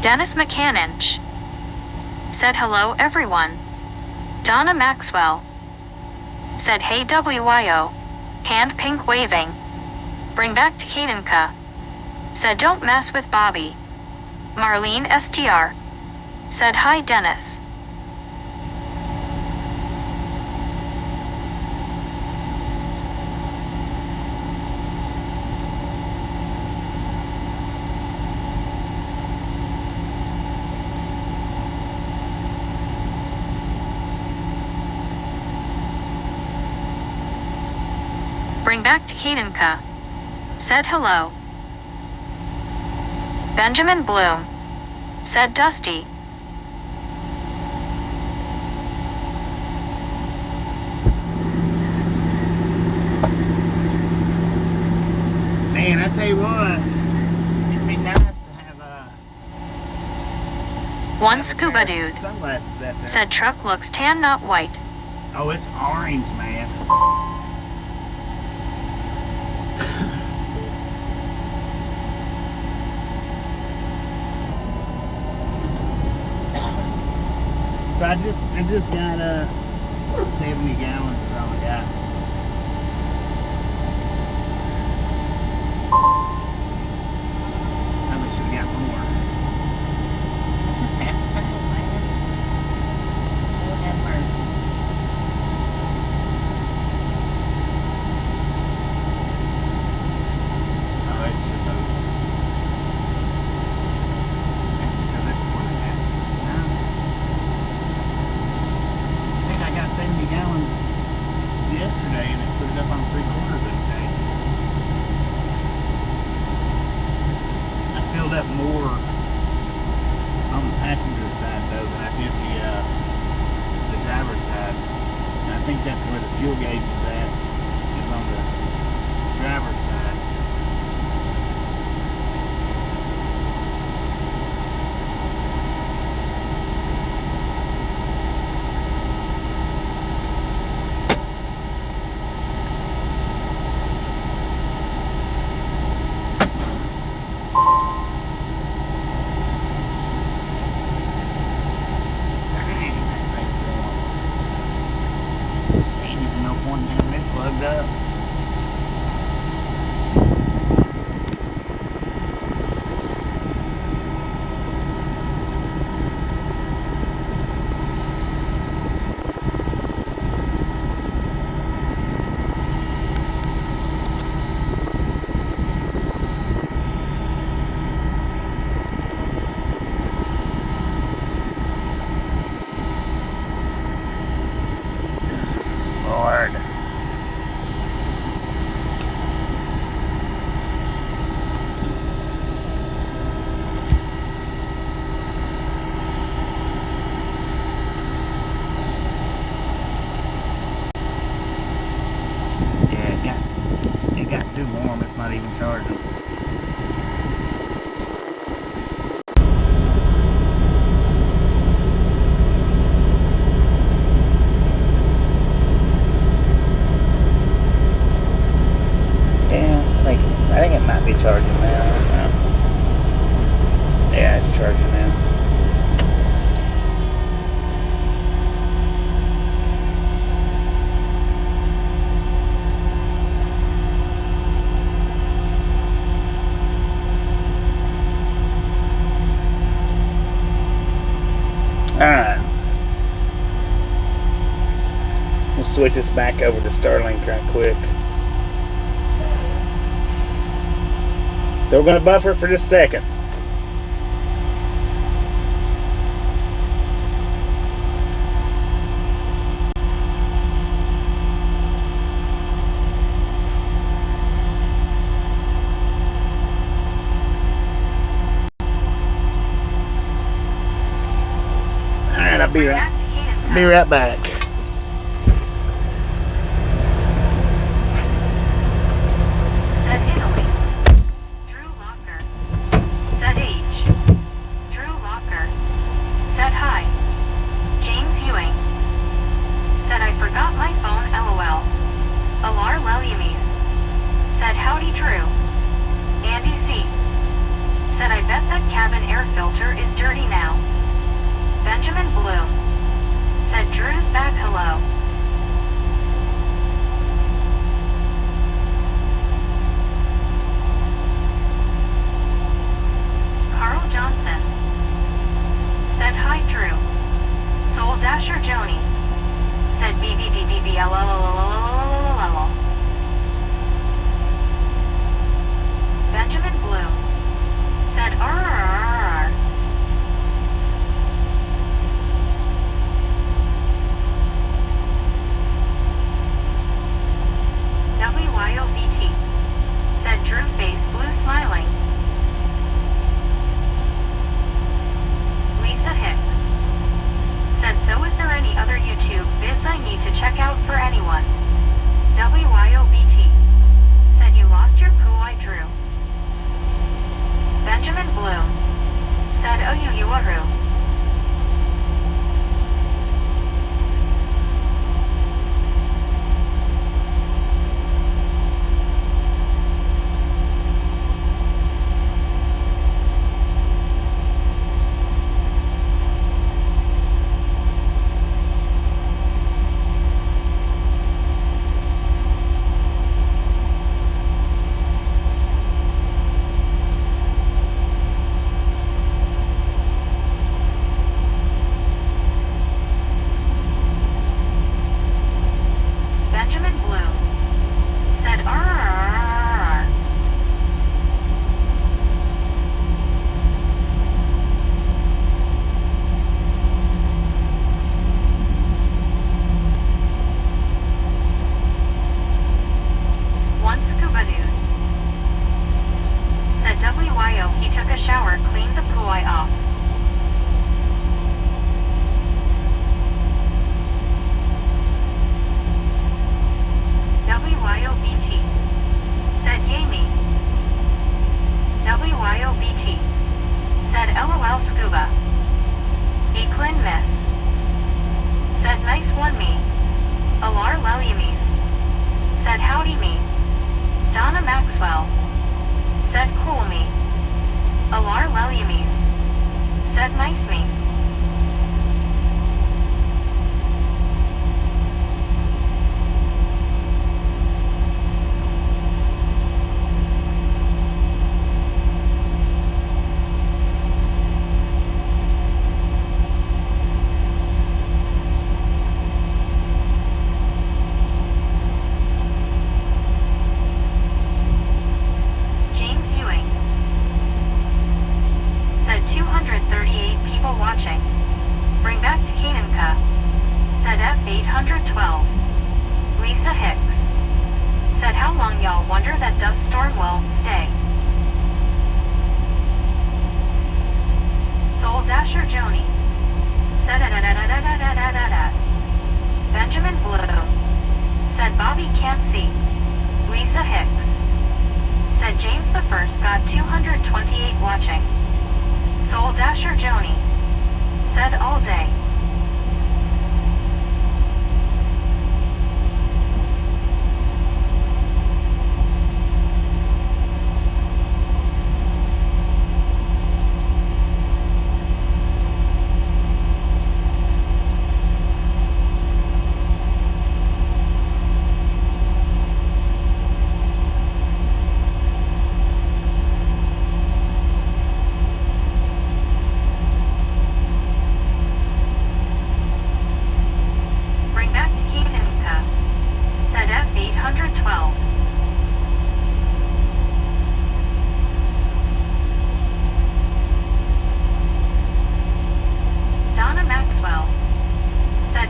Dennis McCannich said hello everyone. Donna Maxwell said hey WYO, hand pink waving. Bring back to Kadenka said don't mess with Bobby. Marlene STR said hi Dennis. Bring back to Kadenka said hello. Benjamin Bloom said Dusty. Man, I tell you what, it'd be nice to have One scuba dude sunglasses out there. said truck looks tan not white. Oh, it's orange, man. So I just got 70 gallons is all I got. Probably should have got more. It's just half the tank, man. Lord have mercy. Oh, it's supposed to. It's because it's more than that. I think I got 70 gallons yesterday and it put it up on 3/4 of the tank. I filled up more on the passenger side though than I did the driver's side. And I think that's where the fuel gauge is at, is on the driver's side. Up. Lord. It got too warm, it's not even charging. Yeah. switch us back over to Starlink right quick. So we're going to buffer for just a second. Alright, I'll be right back. Said Italy. Drew Locker. Said H. Drew Locker. Said hi. James Ewing. Said I forgot my phone LOL. Alar Leliames. Said howdy Drew. Andy C. Said I bet that cabin air filter is dirty now. Benjamin Bloom. Said Drew's back hello. Carl Johnson. Said hi Drew. Soul Dasher Joni. Said BBBBBLLLLLLLLLLL. Benjamin Bloom. Said RRRRR. WYOBT. Said Drew face blue smiling. Lisa Hicks. Said so is there any other YouTube vids I need to check out for anyone? WYOBT. Said you lost your poo I drew. Benjamin Bloom. Said oh you aru. Benjamin Bloom. Said RRRRR. One scuba nude. Said WYO he took a shower, cleaned the poo eye off. WYOBT. Said Yami. WYOBT. Said LOL scuba. Eklin miss. Said nice one me. Alar Leliames. Said howdy me. Donna Maxwell. Said cool me. Alar Leliames. Said nice me. James Ewing. Said 238 people watching. Bring back to Kananka. Said F812. Lisa Hicks. Said how long y'all wonder that dust storm will stay. Soul Dasher Joni. Said da. Benjamin Bloom. Said Bobby can't see. Lisa Hicks. Said James the First got 228 watching. Soul Dasher Joni. Said all day.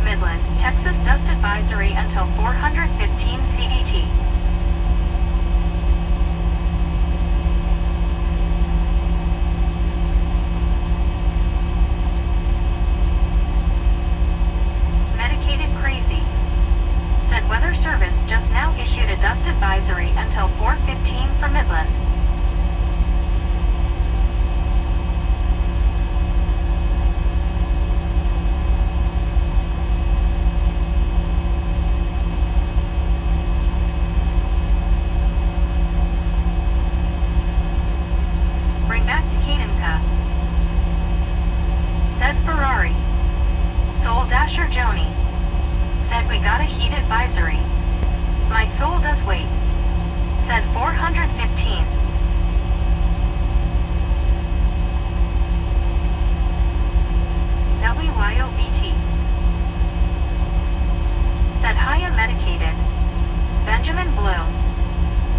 Midland, Texas dust advisory until 4:15 CDT. Medicated crazy. Said Weather Service just now issued a dust advisory until 4:15 for Midland. Bring back to Kadenka. Said Ferrari. Soul Dasher Joni. Said we got a heat advisory. My soul does wait. Said 415. WYOBT. Said hiya medicated. Benjamin Bloom.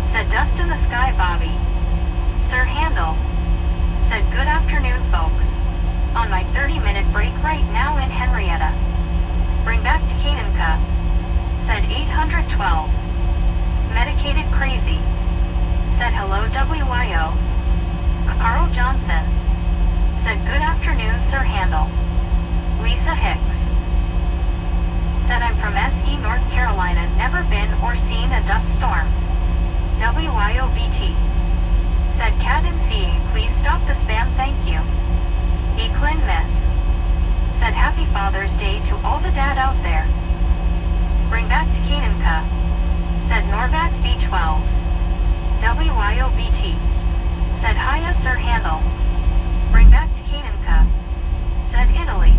Said dust in the sky Bobby. Sir Handel. Said good afternoon folks. On my 30-minute break right now in Henrietta. Bring back to Kadenka. Said 812. Medicated crazy. Said hello WYO. Carl Johnson. Said good afternoon Sir Handel. Lisa Hicks. Said I'm from SE North Carolina, never been or seen a dust storm. WYOBT. Said Cat and C, please stop the spam thank you. Eklund Miss. Said happy Father's Day to all the dad out there. Bring back to Kadenka. Said Norvac V12. WYOBT. Said hiya Sir Handel. Bring back to Kadenka. Said Italy.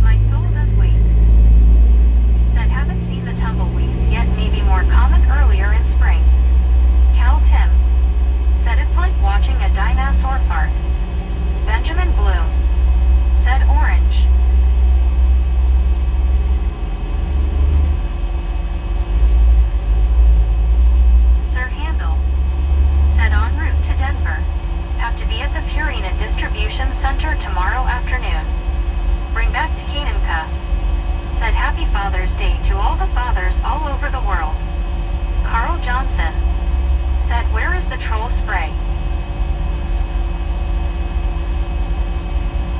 My soul does wait. Said haven't seen the tumbleweeds yet, maybe more common earlier in spring. Cal Tim. Said it's like watching a dinosaur fart. Benjamin Bloom. Said orange. Sir Handel. Said en route to Denver. Have to be at the Purina Distribution Center tomorrow afternoon. Bring back to Kadenka. Said happy Father's Day to all the fathers all over the world. Carl Johnson. Said where is the troll spray?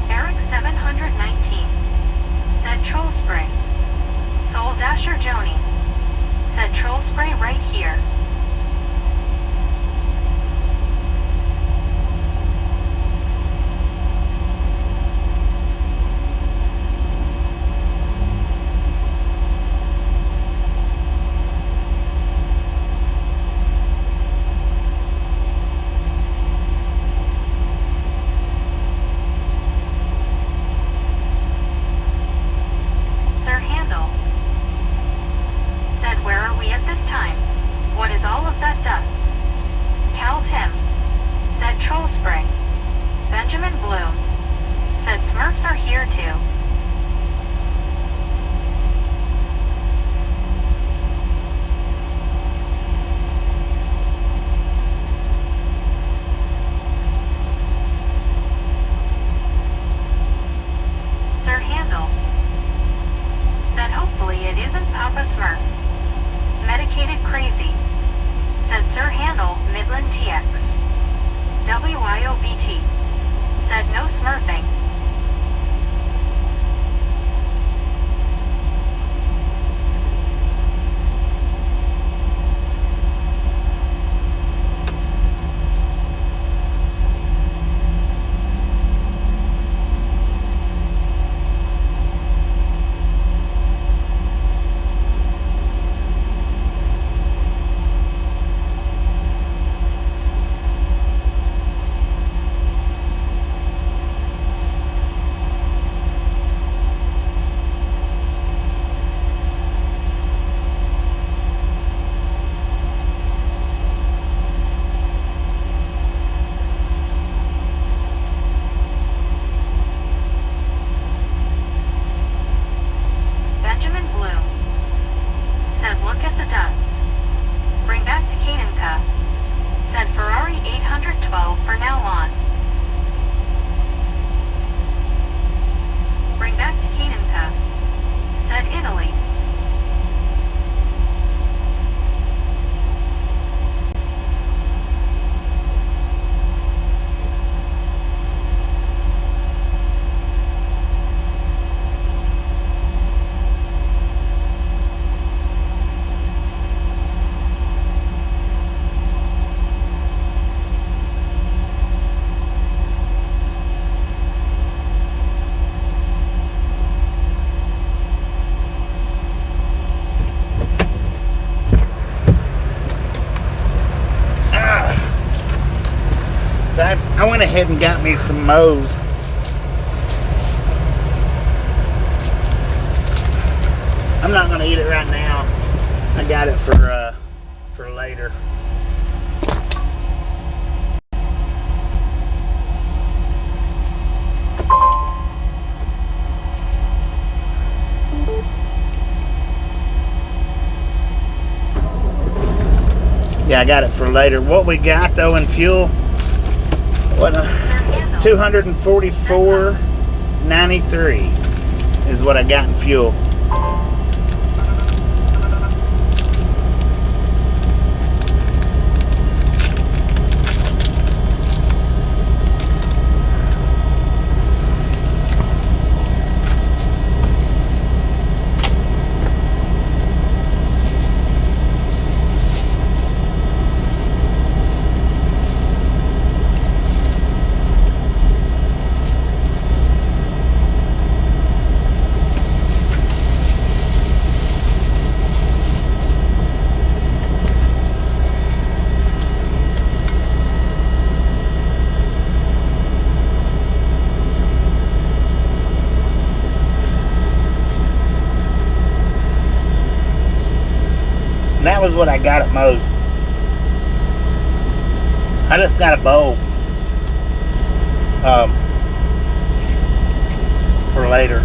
Eric 719. Said troll spray. Soul Dasher Joni. Said troll spray right here. Sir Handel. Said where are we at this time? What is all of that dust? Cal Tim. Said troll spray. Benjamin Bloom. Said Smurfs are here too. Sir Handel. Said hopefully it isn't Papa Smurf. Medicated crazy. Said Sir Handel, Midland TX. WYOBT. Said no smurfing. I went ahead and got me some Moe's. I'm not gonna eat it right now. I got it for later. Yeah, I got it for later. What we got though in fuel? What? 244.93 is what I got in fuel. That was what I got at Moe's. I just got a bowl for later.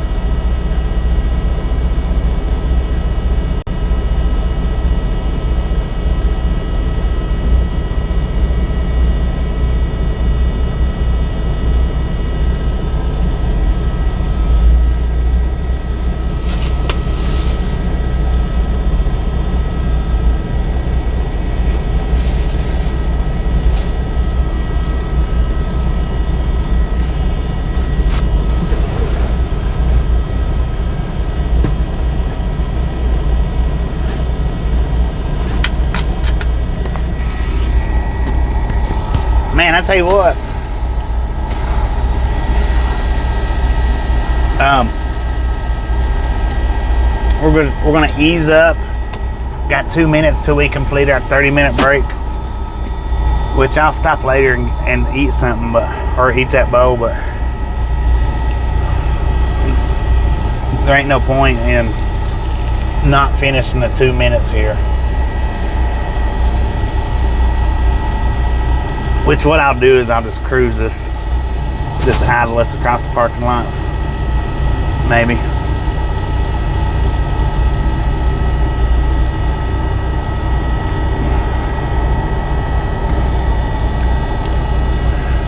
Man, I tell you what, we're gonna ease up. Got 2 minutes till we complete our 30-minute break, which I'll stop later and eat something, or eat that bowl. But there ain't no point in not finishing the 2 minutes here. Which what I'll do is I'll just cruise this, just idle this across the parking lot, maybe.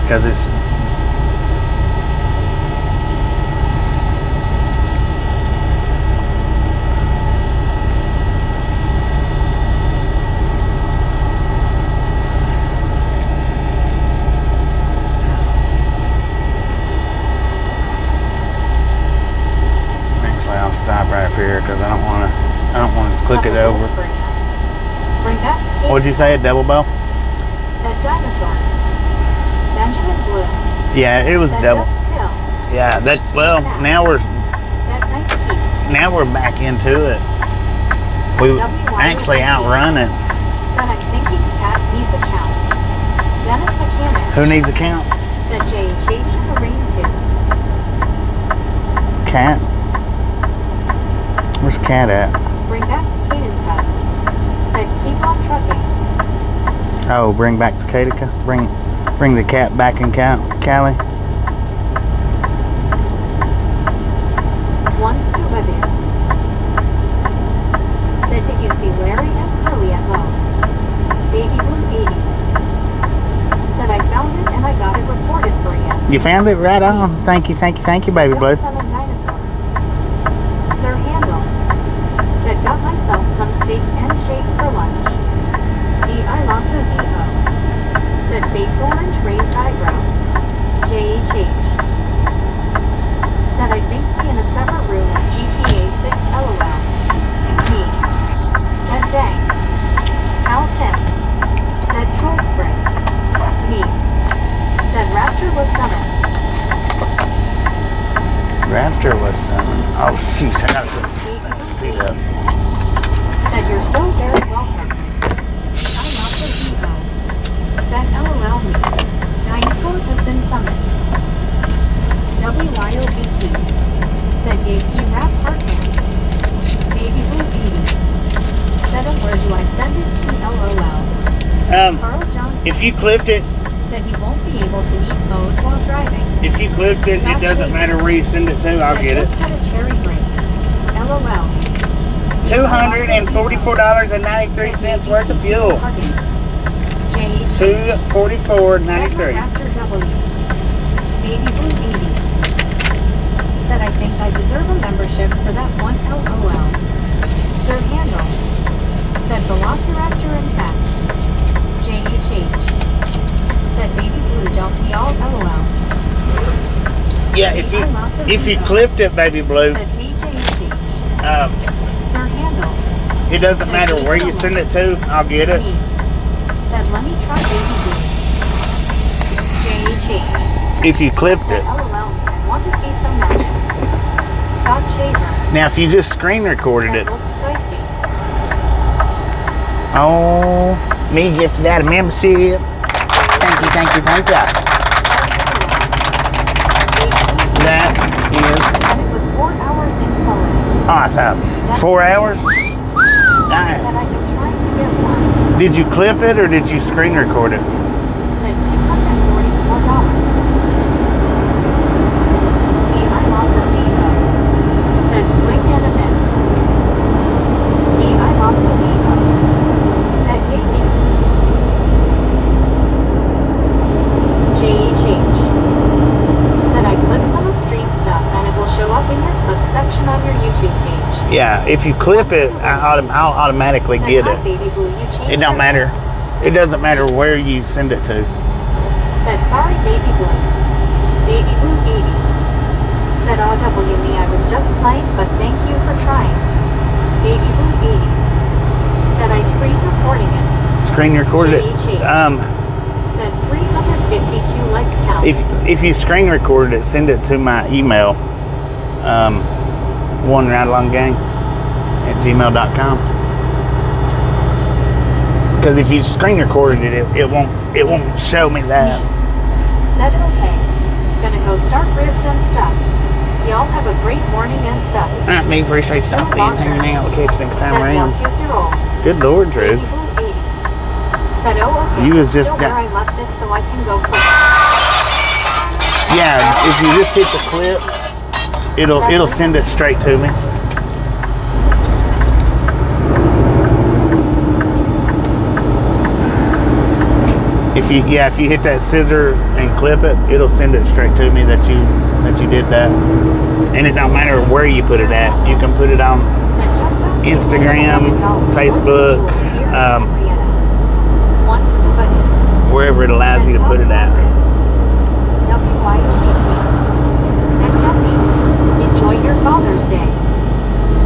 Because it's stop right up here because I don't want to click it over. Bring back to Cape. What'd you say? A double bow? Said dinosaurs. Benjamin Blue. Yeah, it was Said double. just still. Yeah, that's well. Now we're Said nice peak. now we're back into it. We actually outrun it. Said I think the cat needs a count. Dennis Mechanic. Who needs a count? Said JHH in the rain too. Cat. Where's Cat at? Bring back to Cadenca. Said keep on trucking. Oh, bring back to Cadenca. Bring the cat back in Cali. One scuba beer. Said did you see Larry and Curly at Moe's? Baby Blue 80. Said I found it and I got it reported for you. You found it? Right on. Thank you, Baby Blue. Summon dinosaurs. Sir Handel. Said got myself some steak and shake for lunch. D.I. Lasso D.O. Said base orange raised eyebrow. J.H.H. Said I think be in a separate room at GTA 6 LOL. Me. Said dang. Cal 10. Said troll spray. Me. Said raptor was summoned. Raptor was summoned. Oh, sheesh, I gotta put that feet up. Said you're so very welcome. I also D.O. Said LOL me. Dinosaur Summit. WYOBT. Said YP Rap Heart Hands. Baby Blue 80. Said where do I send it to LOL. Carl Johnson. If you clipped it, said you won't be able to eat Moe's while driving. if you clipped it, Scott it doesn't Shaver. matter where you send it to, I'll Said get it. just had a cherry break. LOL. $244.93 worth of fuel. $244.93. After W's. Baby Blue 80. Said I think I deserve a membership for that one LOL. Sir Handle. Said Velociraptor in fact. JHH. Said Baby Blue don't we all LOL. Yeah, if you clipped it, Baby Blue, Said hey JHH. Sir Handle. it doesn't matter where you send it to, I'll get it. Me. Said let me try Baby Blue. JHH. If you clipped Said it. LOL. Want to see some magic. Scott Shaver. Now, if you just screen recorded Said it, looks spicy. oh, me gifted out a membership. Thank you, thank you, thank you. That is Said it was 4 hours into holiday. awesome. 4 hours? Said I've been trying to get one. Did you clip it or did you screen record it? Said $244. D.I. Lasso Devo. Said swing and a miss. D.I. Lasso Devo. Said yay. JHH. Said I clipped some extreme stuff and it will show up in your clip section on your YouTube page. Yeah, if you clip it, I'll automatically Said, get "Hi, it. Baby Blue, you changed It don't your matter. hair." It doesn't matter where you send it to. Said sorry Baby Blue. Baby Blue 80. Said RW me I was just playing but thank you for trying. Baby Blue 80. Said I screen recording it. Screen recorded it. Said 352 likes count. If you screen recorded it, send it to my email. OneRideAlongGang@gmail.com. Because if you screen recorded it, it won't show me that. Said okay. Gonna go start ribs and stuff. Y'all have a great morning and stuff. Alright, me appreciate stuff being hanging out. I'll catch you next time Said around. 120. Good Lord, Drew. Baby Blue 80. Said oh okay. You was just still where I left it so I can go quick. Yeah, if you just hit the clip, it'll send it straight to me. If you hit that scissor and clip it, it'll send it straight to me that you did that. And it don't matter where you put it at. You can put it on Instagram, Facebook, wherever it allows you to put it at. WYOBT. Said happy. Enjoy your Father's Day.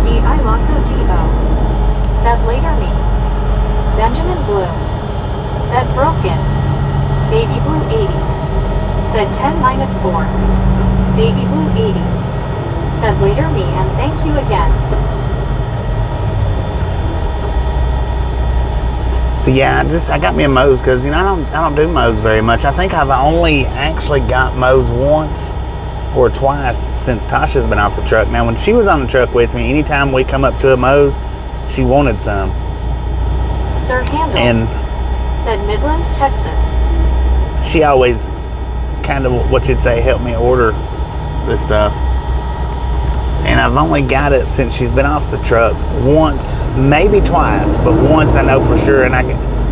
D.I. Lasso Devo. Said later me. Benjamin Blue. Said broken. Baby Blue 80. Said 10 minus 4. Baby Blue 80. Said later me and thank you again. So yeah, I got me a Moe's because I don't do Moe's very much. I think I've only actually got Moe's once or twice since Tasha's been off the truck. Now when she was on the truck with me, anytime we come up to a Moe's, she wanted some. Sir Handle. And said Midland, Texas. she always kind of, what you'd say, helped me order this stuff. And I've only got it since she's been off the truck once, maybe twice, but once I know for sure. And I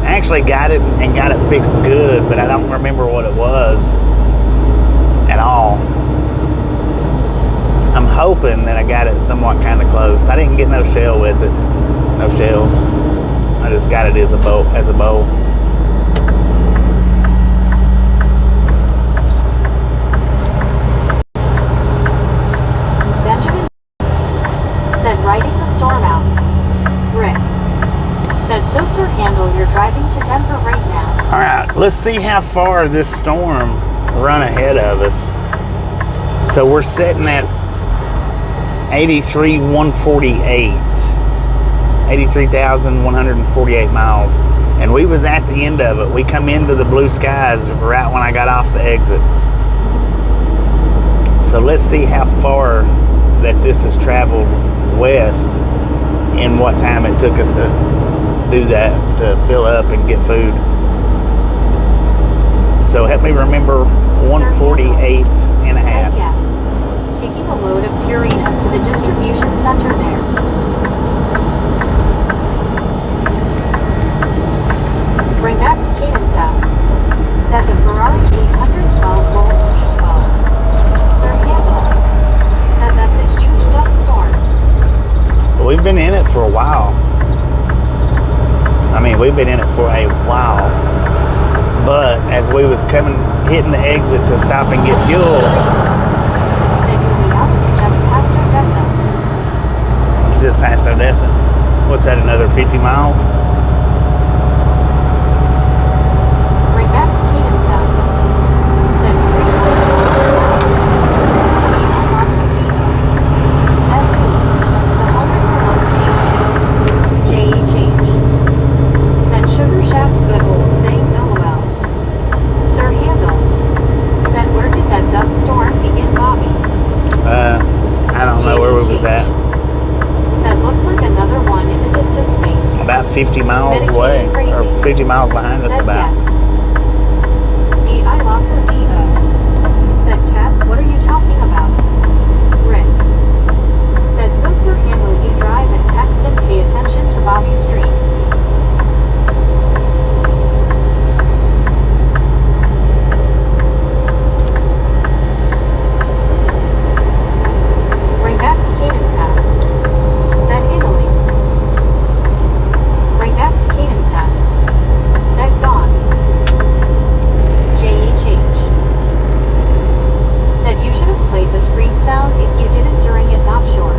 actually got it and got it fixed good, but I don't remember what it was at all. I'm hoping that I got it somewhat kind of close. I didn't get no shell with it, no shells. I just got it as a bowl. Benjamin said, riding the storm out. Rick said, so Sir Handle, you're driving to Denver right now. All right, let's see how far this storm run ahead of us. So we're sitting at 83,148 miles, and we was at the end of it. We come into the blue skies right when I got off the exit. So let's see how far that this has traveled west and what time it took us to do that, to fill up and get food. So help me remember 148 and a half. Said yes. Taking a load of Purina to the distribution center there. Bring back to Canaan Path. Said the Ferrari 812 volts V12. Sir Handel. Said that's a huge dust storm. We've been in it for a while. I mean, we've been in it for a while. But as we was hitting the exit to stop and get fuel, said you'll be out just past Odessa. Just past Odessa. What's that, another 50 miles? Bring back to Canaan Path. Said said the homemaker looks tasty. J.H.H. Said Sugar Shack good old saying LOL. Sir Handel. Said where did that dust storm begin, Bobby? I don't know where we was at. Said looks like another one in the distance, mate. About 50 miles Medicated away. crazy. Or 50 miles behind us Said about. yes. D.I. Lasso D.O. Said Cat, what are you talking about? Rick. Said so Sir Handel you drive and text and pay attention to Bobby's stream. Bring back to Canaan Path. Said Italy. Bring back to Canaan Path. Said gone. J.H.H. Said you should have played the scream sound if you didn't during it, not sure.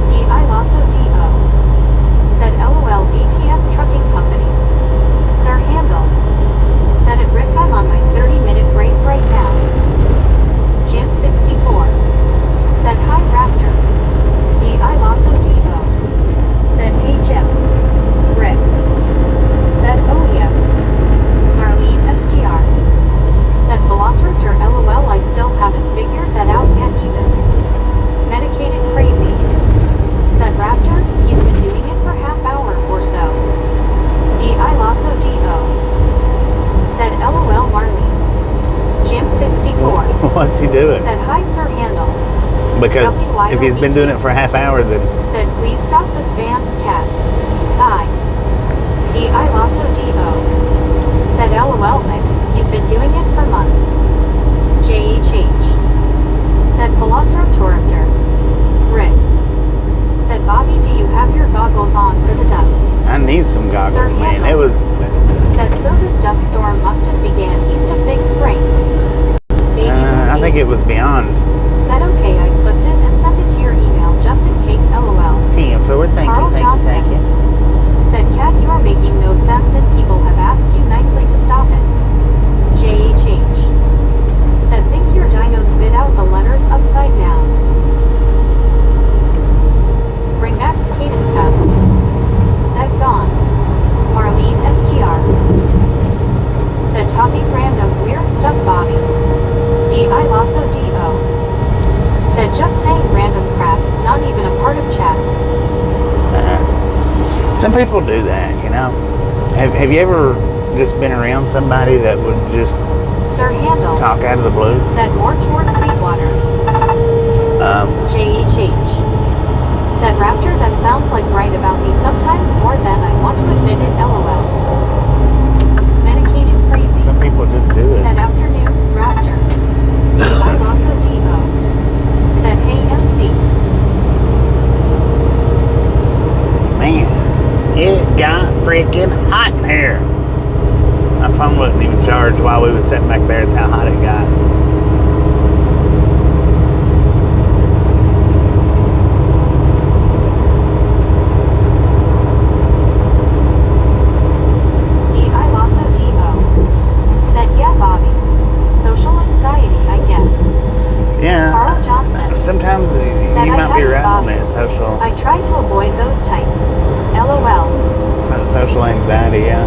D.I. Lasso D.O. Said LOL ATS Trucking Company. Sir Handel. Said it Rick I'm on my 30-minute break right now. Jim 64. Said hi Raptor. D.I. Lasso D.O. Said hey Jim. Rick. Said oh yeah. Marlene STR. Said Velociraptor LOL I still haven't figured that out yet either. Medicated crazy. Said Raptor, he's been doing it for half hour or so. D.I. Lasso D.O. Said LOL Marlene. Jim 64. What's he doing? Said hi Sir Handel. Because if he's been doing it for a half hour, then Said please stop the spam, cat. Sigh. D.I. Lasso D.O. Said LOL Nick, he's been doing it for months. J.H.H. Said Velociraptor. Rick. Said Bobby do you have your goggles on for the dust? I need some goggles, Sir man. Handel. It was Said so this dust storm must have began east of Big Springs. Baby I think it was beyond Said okay I clipped it and sent it to your email just in case LOL. 10 forward. Thank Carl you. Johnson. Said Cat you are making no sense and people have asked you nicely to stop it. J.H.H. Said think your dino spit out the letters upside down. Bring back to Canaan Path. Said gone. Marlene STR. Said talking random weird stuff Bobby. D.I. Lasso D.O. Said just saying random crap, not even a part of chat. Some people do that, you know. Have you ever just been around somebody that would just Sir Handel. talk out of the blue? Said more towards Sweetwater. J.H.H. Said Raptor that sounds like right about me sometimes more than I want to admit it LOL. Medicated crazy. Some people just do it. Said afternoon, Raptor. I Lasso D.O. Said hey MC. Man, it got freaking hot in here. My phone wasn't even charged while we was sitting back there. It's how hot it got. D.I. Lasso D.O. Said yeah Bobby. Social anxiety I guess. Yeah. Carl Johnson. Sometimes you Said I might be got right on Bobby. that social I try to avoid those type. LOL. social anxiety. Yeah.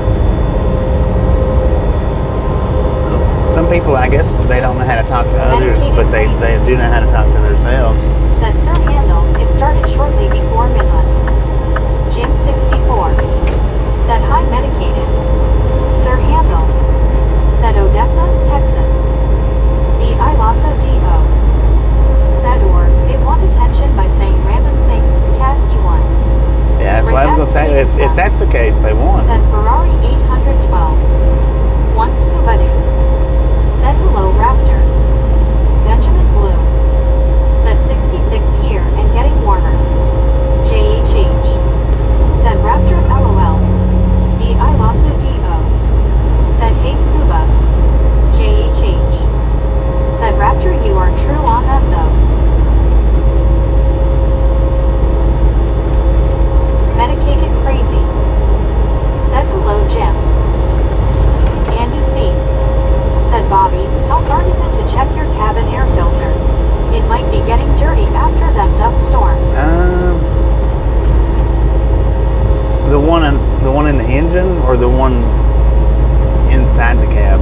Some people, I guess, they don't know how to talk to others, but they do know how to talk to themselves. Said Sir Handel, it started shortly before midnight. Jim 64. Said hi medicated. Sir Handel. Said Odessa, Texas. D.I. Lasso D.O. Said or, they want attention by saying random things, cat E1. Yeah, that's what I was going to say. If that's the case, they won. Said Ferrari 812. One scuba dude. Said hello Raptor. Benjamin Blue. Said 66 here and getting warmer. JHH. Said Raptor LOL. D.I. Lasso D.O. Said hey scuba. JHH. Said Raptor you are true on that though. Medicated crazy. Said hello Jim. Andy C. Said Bobby, how hard is it to check your cabin air filter? It might be getting dirty after that dust storm. The one in the engine or the one inside the cab?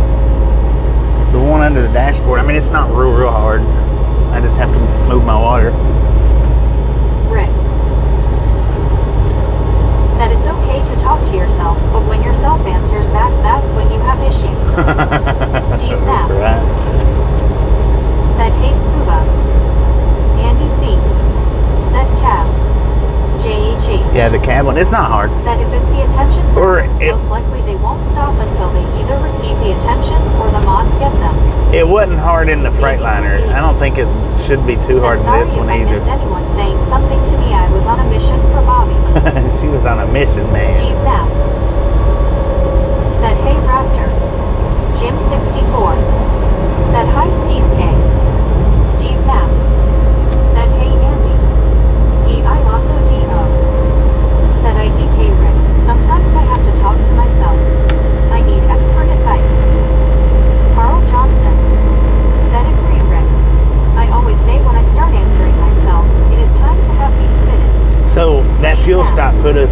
The one under the dashboard. I mean, it's not real hard. I just have to move my water. Rick. Said it's okay to talk to yourself, but when yourself answers back, that's when you have issues. Steve Knapp. Right. Said hey scuba. Andy C. Said cab. JHH. Yeah, the cab one. It's not hard. Said if it's the attention Or programs, it- most likely they won't stop until they either receive the attention or the mods get them. It wasn't hard in the Freightliner. I don't think it should be too hard in Said this sorry one if I missed either. anyone saying something to me. I was on a mission for Bobby. She was on a mission, man. Steve Knapp. Said hey Raptor. Jim 64. Said hi Steve K. Steve Knapp. Said hey Andy. D.I. Lasso D.O. Said IDK Rick. Sometimes I have to talk to myself. I need expert advice. Carl Johnson. Said agree Rick. I always say when I start answering myself, it is time to have me fitted. So that fuel stop put us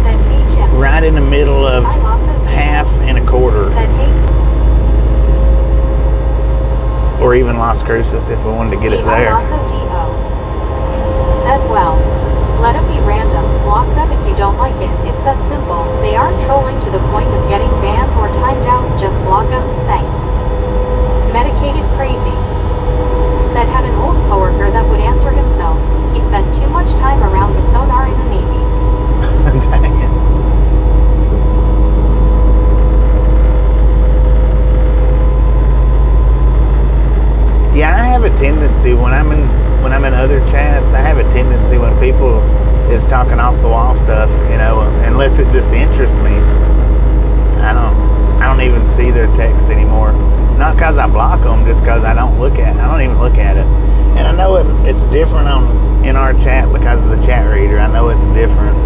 Said hey Jim. right in the middle of I Lasso D.O. half and a quarter, Said hey or even Las Cruces if we wanted to get it D.I. there. Lasso D.O. Said well, let it be random, block them if you don't like it, it's that simple, they aren't trolling to the point of getting banned or timed out, just block them, thanks. Medicated crazy. Said had an old coworker that would answer himself, he spent too much time around the sonar in the Navy. Dang it. Yeah, I have a tendency when I'm in other chats, I have a tendency when people is talking off the wall stuff, you know, unless it just interests me, I don't even see their text anymore. Not because I block them, just because I don't even look at it. And I know it's different in our chat because of the chat reader. I know it's different.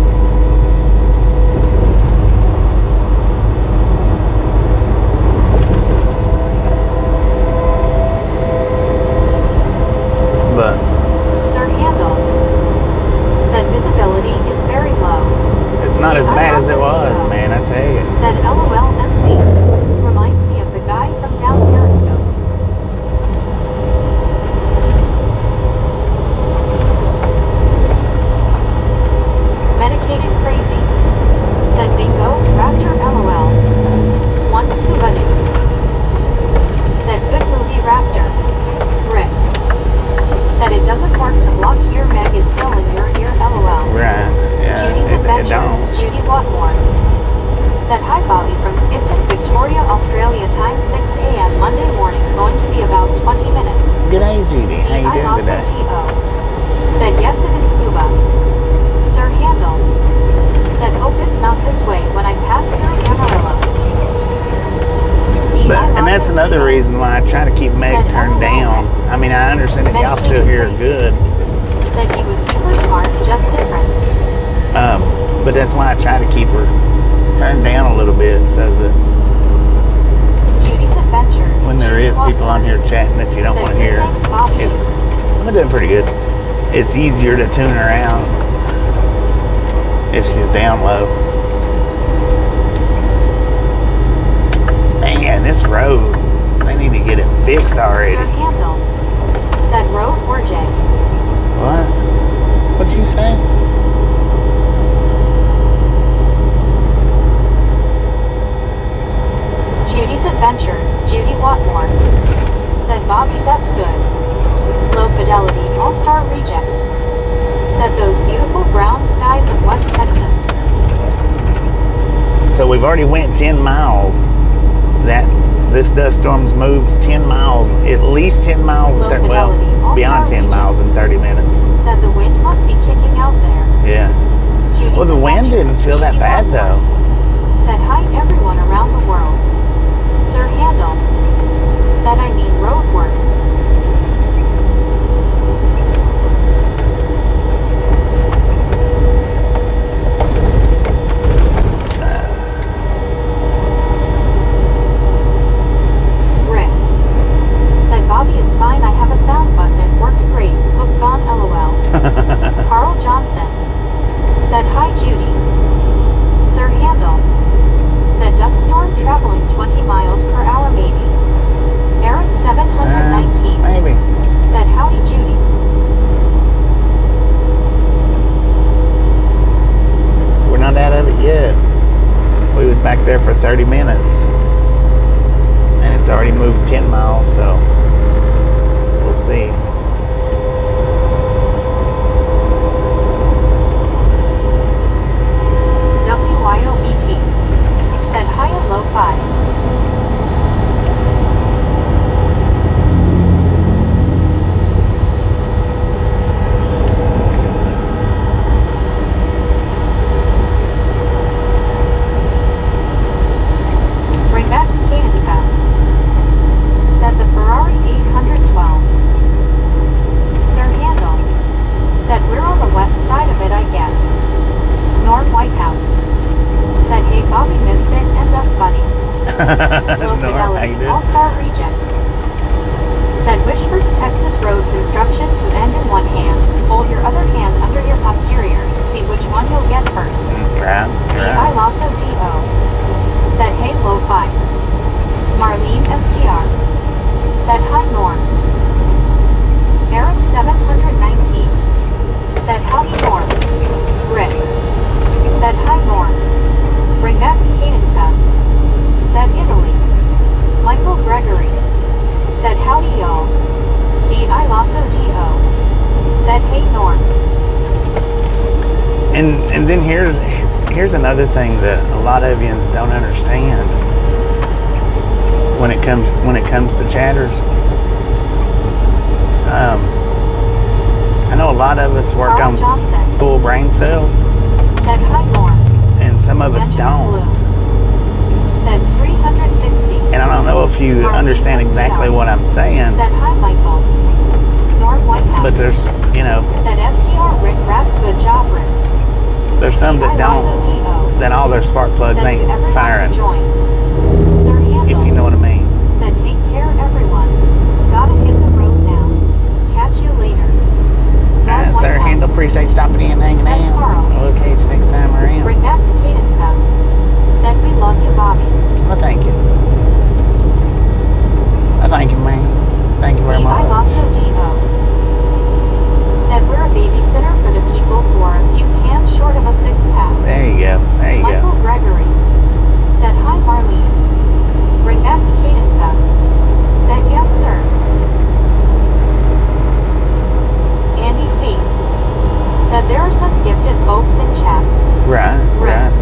But Sir Handel. Said visibility is very low. it's not as bad as it was, man, I tell you. Said LOL MC. Reminds me of the guy from down Periscope. Medicated crazy. Said bingo, Raptor LOL. One scuba dude. Said good movie Raptor. Rick. Said it doesn't work to block here, Meg is still in your ear LOL. Right, yeah. Judy's it Adventures, don't. Judy Watmore. Said hi Bobby from Skipton, Victoria, Australia, time 6 a.m. Monday morning, going to be about 20 minutes. G'day, Judy. How you D.I. doing Lasso today? D.O. Said yes it is scuba. Sir Handel. Said hope it's not this way when I pass through Amarillo. And that's another reason why I try to keep Meg Said turned LOL. down. I mean, I understand that y'all still hear her good, Said he was super smart, just different. but that's why I try to keep her turned down a little bit so that Judy's Adventures. when there Judy is people on Watmore. here chatting that you don't Said want to hear, thanks, Bobby. I'm doing pretty good. It's easier to tune her out if she's down low. Man, this road, they need to get it fixed already. Sir Handel. Said road or J. What? What'd you say? Judy's Adventures, Judy Watmore. Said Bobby, that's good. Low Fidelity, All-Star Reject. Said those beautiful brown skies of West Texas. So we've already went 10 miles. This dust storm's moved 10 miles, at least 10 miles, beyond 10 miles in 30 minutes. Said the wind must be kicking out there. Yeah. Judy's Well, the wind didn't feel that bad though. Said hi everyone around the world. Sir Handel. Said I mean road work. Rick. Said Bobby, it's fine, I have a sound button, it works great. Hoof gone, LOL. Carl Johnson. Said hi Judy. Sir Handel. Said dust storm traveling 20 miles per hour maybe. Eric 719. Maybe. Said howdy Judy. We're not out of it yet. We was back there for 30 minutes. And it's already moved 10 miles, so we'll see. WYOET. Said hi and low 5. Bring back to Canada. Said the Ferrari 812. Sir Handel. Said we're on the west side of it, I guess. Norm Whitehouse. Said hey Bobby Misfit and Dust Bunnies. Low Fidelity, All-Star Reject. Said wish for Texas road construction to end in one hand. Hold your other hand under your posterior. See which one you'll get first. Right. I Lasso DO. Said hey low 5. Marlene STR. Said hi Norm. Eric 719. Said howdy Norm. Rick. Said hi Norm. Bring back to Canada. Said Italy. Michael Gregory. Said howdy y'all. I Lasso DO. Said hey Norm. And then here's another thing that a lot of yous don't understand when it comes to chatters. I know a lot of us work Carl on Johnson. full brain cells, Said hi Norm. and some of us Benjamin don't. Blue. Said 360. And I don't know if you Marlene understand STR. exactly what I'm saying, Said hi Michael. Norm Whitehouse. but there's Said STR Rick Rap, good job Rick. there's some that I Lasso don't, DO. that all their spark plugs Said ain't to everyone firing, who joined. Sir Handel. if you know what I mean. Said take care everyone. Gotta hit the road now. Catch you later. Norm Sir Whitehouse. Handel, appreciate you stopping in and hanging Said out. Carl. We'll catch you next time around. Bring back to Canada. Said we love you Bobby. Well, thank you. Thank you, man. Thank you very I much. Lasso DO. Said we're a babysitter for the people who are a few cans short of a 6-pack. There you go. There you Michael go. Gregory. Said hi Marlene. Bring back to Canada. Said yes sir. Andy C. Said there are some gifted folks in chat. Right.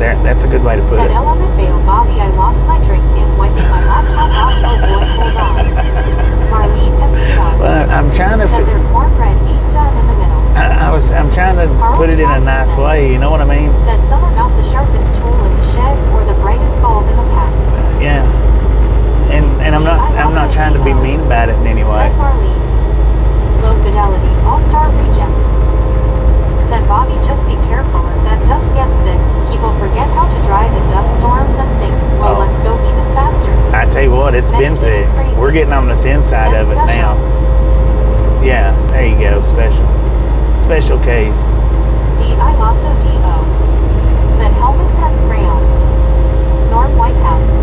There. That's a good way to put Said it. LMFAO Bobby, I lost my drink and wiping my laptop off. Oh boy, hold on. Marlene STR. Well, I'm trying to. Said their cornbread eat done in the middle. I'm trying to put it in a nice way. You know what I mean? Said some are not the sharpest tool in the shed or the brightest bulb in the pack. Yeah. And I'm not trying to be mean about it in any way. Said Marlene. Low Fidelity, All-Star Reject. Said Bobby, just be careful if that dust gets thick. People forget how to drive in dust storms and think, well, Oh. let's go even faster. I tell you what, it's been thick. We're getting on the thin side Said of it now. Yeah, there you go. Special case. I Lasso DO. Said helmets and crayons. Norm Whitehouse.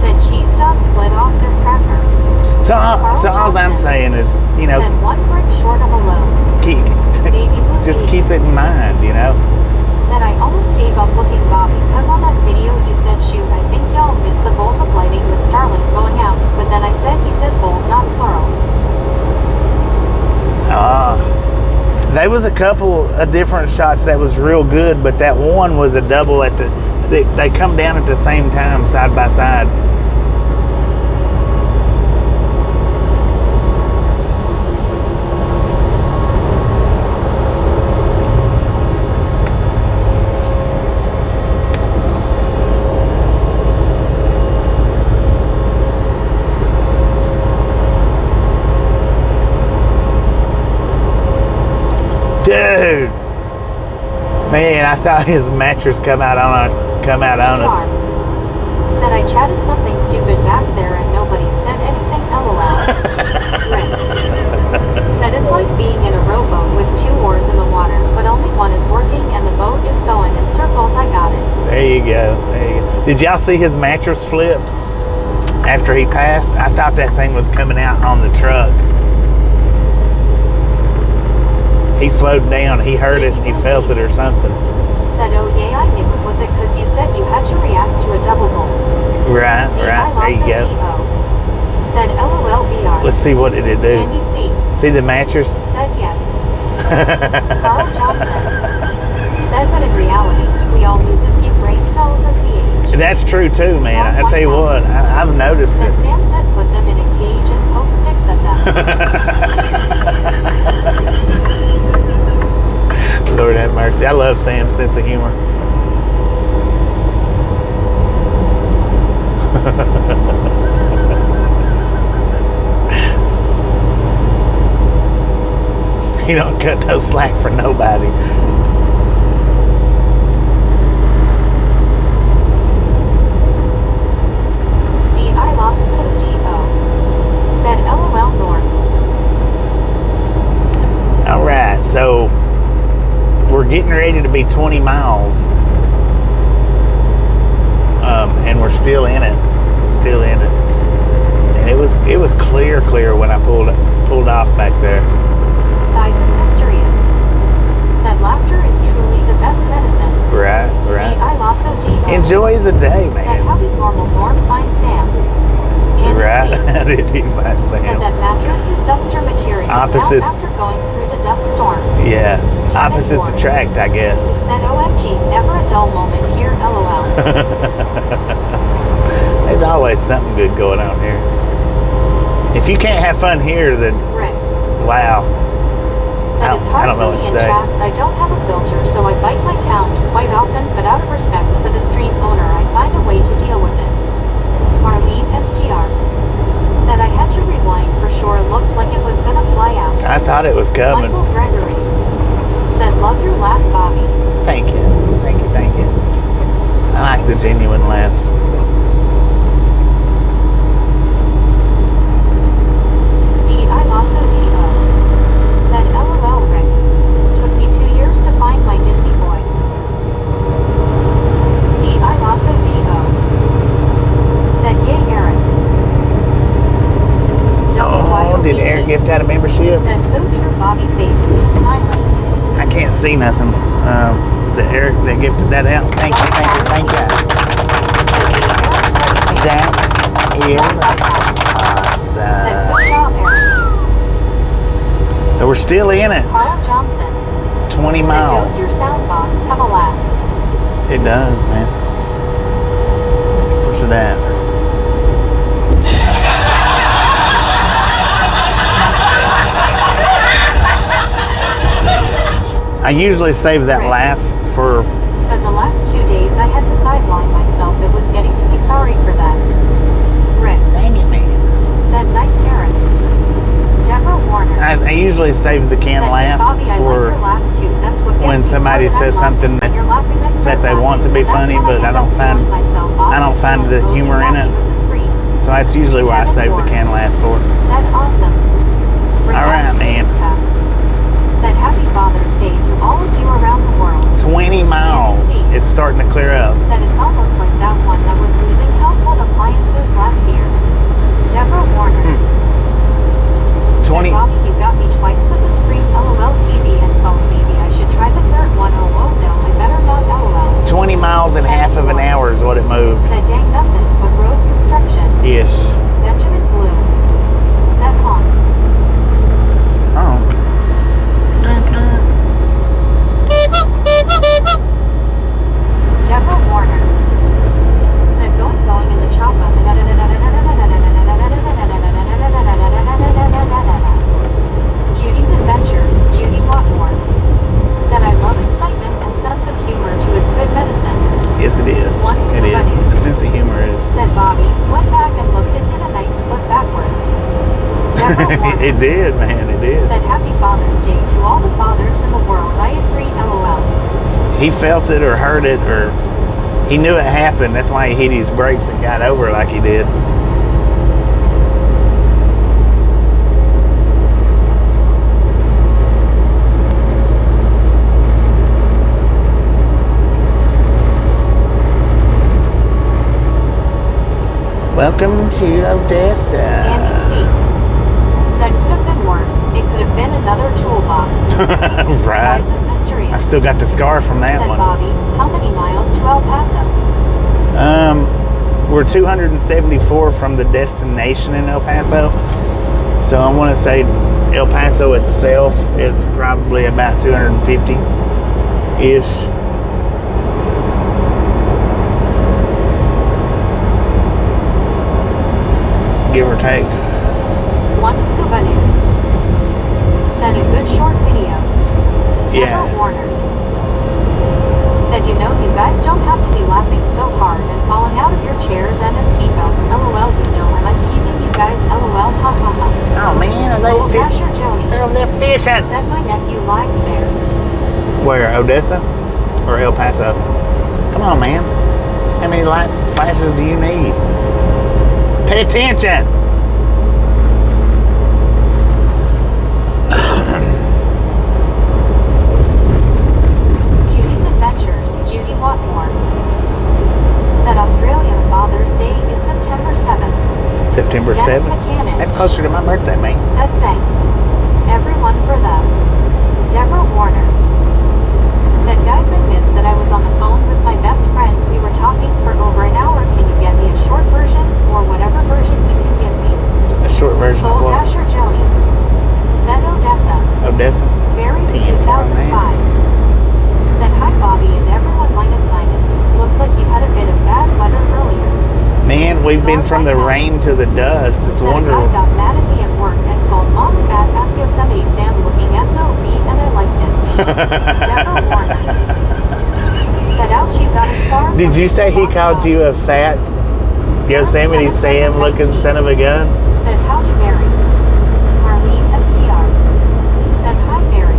Said cheese dogs slid off their cracker. So saying is, you know, Said one brick short of a load. keep, Baby blue just baby. keep it in mind, you know. Said I almost gave up looking Bobby because on that video you said shoot I think y'all missed the bolt of lighting with Starlink going out, but then I said he said bolt, not plural. There was a couple of different shots that was real good, but that one was a double at the, they come down at the same time, side by side. Dude, man, I thought his mattress come out on us. Said I chatted something stupid back there and nobody said anything. LOL. Right. Said it's like being in a rowboat with two oars in the water, but only one is working and the boat is going in circles. I got it. There you go. There you go. Did y'all see his mattress flip after he passed? I thought that thing was coming out on the truck. He slowed down. He heard it and he felt it or something. Said, oh yeah, I knew. Was it because you said you had to react to a double bolt? Right, right. There you go. Said LOLBR. Let's see what did it do. Andy C. See the mattress? Said yeah. Carl Johnson. Said, but in reality, we all lose a few brain cells as we age. That's true too, man. I tell you what, I've noticed said it. Sam said put them in a cage and poke sticks at them. Lord have mercy. I love Sam's sense of humor. He don't cut no slack for nobody. D.I. lost D.O. Said LOL Norm. All right, so we're getting ready to be 20 miles. And we're still in it. Still in it. And it was clear when I pulled off back there. Thighs is mysterious. Said laughter is truly the best medicine. Right. D.I. Lasso D.O. Enjoy the day, man. Said how did normal Norm find Sam? Andy Right. C. How did he find Said Sam? that mattress is dumpster material. Opposites. Now after going through the dust storm. Yeah. Opposites attract, I guess. Said OMG, never a dull moment here, LOL. There's always something good going on here. If you can't have fun here, then Rick. wow. Said it's hard I don't know for what me to in say. chats, I don't have a filter, so I bite my tongue quite often, but out of respect for the stream owner, I find a way to deal with it. Marlene STR. Said I had to rewind for sure, looked like it was gonna fly out. I thought it was coming. Michael Gregory. Said love your laugh, Bobby. Thank you. I like the genuine laughs. D.I. Lasso D.O. Said LOL Rick. Took me 2 years to find my Disney voice. D.I. Lasso D.O. Said yay Aaron. Oh, did Aaron gift out a membership? Said so true Bobby face with a smiling. I can't see nothing. Is it Eric that gifted that out? Thank you. That is Said awesome. good job Aaron. So we're still in it. Carl Johnson. 20 Said miles. does your sound box have a laugh? It does, man. Where's it at? I usually save that laugh for... Said the last 2 days I had to sideline myself. It was getting to be sorry for that. Rick. Dang it, man. Said nice Aaron. Deborah Warner. I usually save the canned Said, laugh Bobby, I for like your laugh too. That's what gets when me somebody started. says I love something it. When you're laughing, I start that they want to be laughing, funny, but but I that's don't when I end up find feeling myself. I don't find the Obviously, humor in it. walking with the screen. So that's usually where I Kevin save the Warner. canned laugh for. Said awesome. Bring All back right, to man. America. Said happy Father's Day to all of you around the world. 20 miles. It's starting to clear up. Said it's almost like that one that was losing household appliances last year. Deborah Warner. Deborah Warner It did, man. It did. said Happy Father's Day to all the fathers in the world. I agree, LOL. He felt it or heard it or he knew it happened. That's why he hit his brakes and got over like he did. Welcome to Odessa. Andy C. said could have been worse. It could have been another toolbox. Right. Guys is mysterious. I've still got the scar from that said one. Bobby. How many miles to El Paso? We're 274 from the destination in El Paso. So I want to say El Paso itself is probably about 250-ish. Give or take. Once Kubanu said a good short video. Yeah. Deborah Warner said, you know, you guys don't have to be laughing so hard and falling out of your chairs and in seatbelts. LOL, you know, and I'm teasing you guys. LOL, ha ha ha. Oh man, are Soul they Dasher Joni they're fishing. said my nephew lives there. Where, Odessa or El Paso? Come on, man. How many lights flashes do you need? Pay attention. Judy's Adventures, Judy Watmore said Australian Father's Day is September 7th. September Dennis 7th. McCannon That's closer to my birthday, man. said thanks, everyone, for that. Deborah Warner said, guys, I missed that I was on the phone with my best friend. We were talking for over an hour. Can you get me a short version or whatever version you can give me? A short version Soul of what? Dasher Joni said Odessa. Odessa. Buried 10, 2005 said hi Bobby and everyone minus. Looks like you had a bit of bad weather earlier. Man, we've been from the rain to the dust. It's Said a wonderful. guy got mad at me at work and called Mom fat ass Yosemite Sam looking SOB and I liked it. Deborah Warner said ouch, you got a scar. Did from you say he Fox called Dog. you a fat Yosemite Sam looking son of a gun? Said howdy Mary. Marlene STR said hi Mary.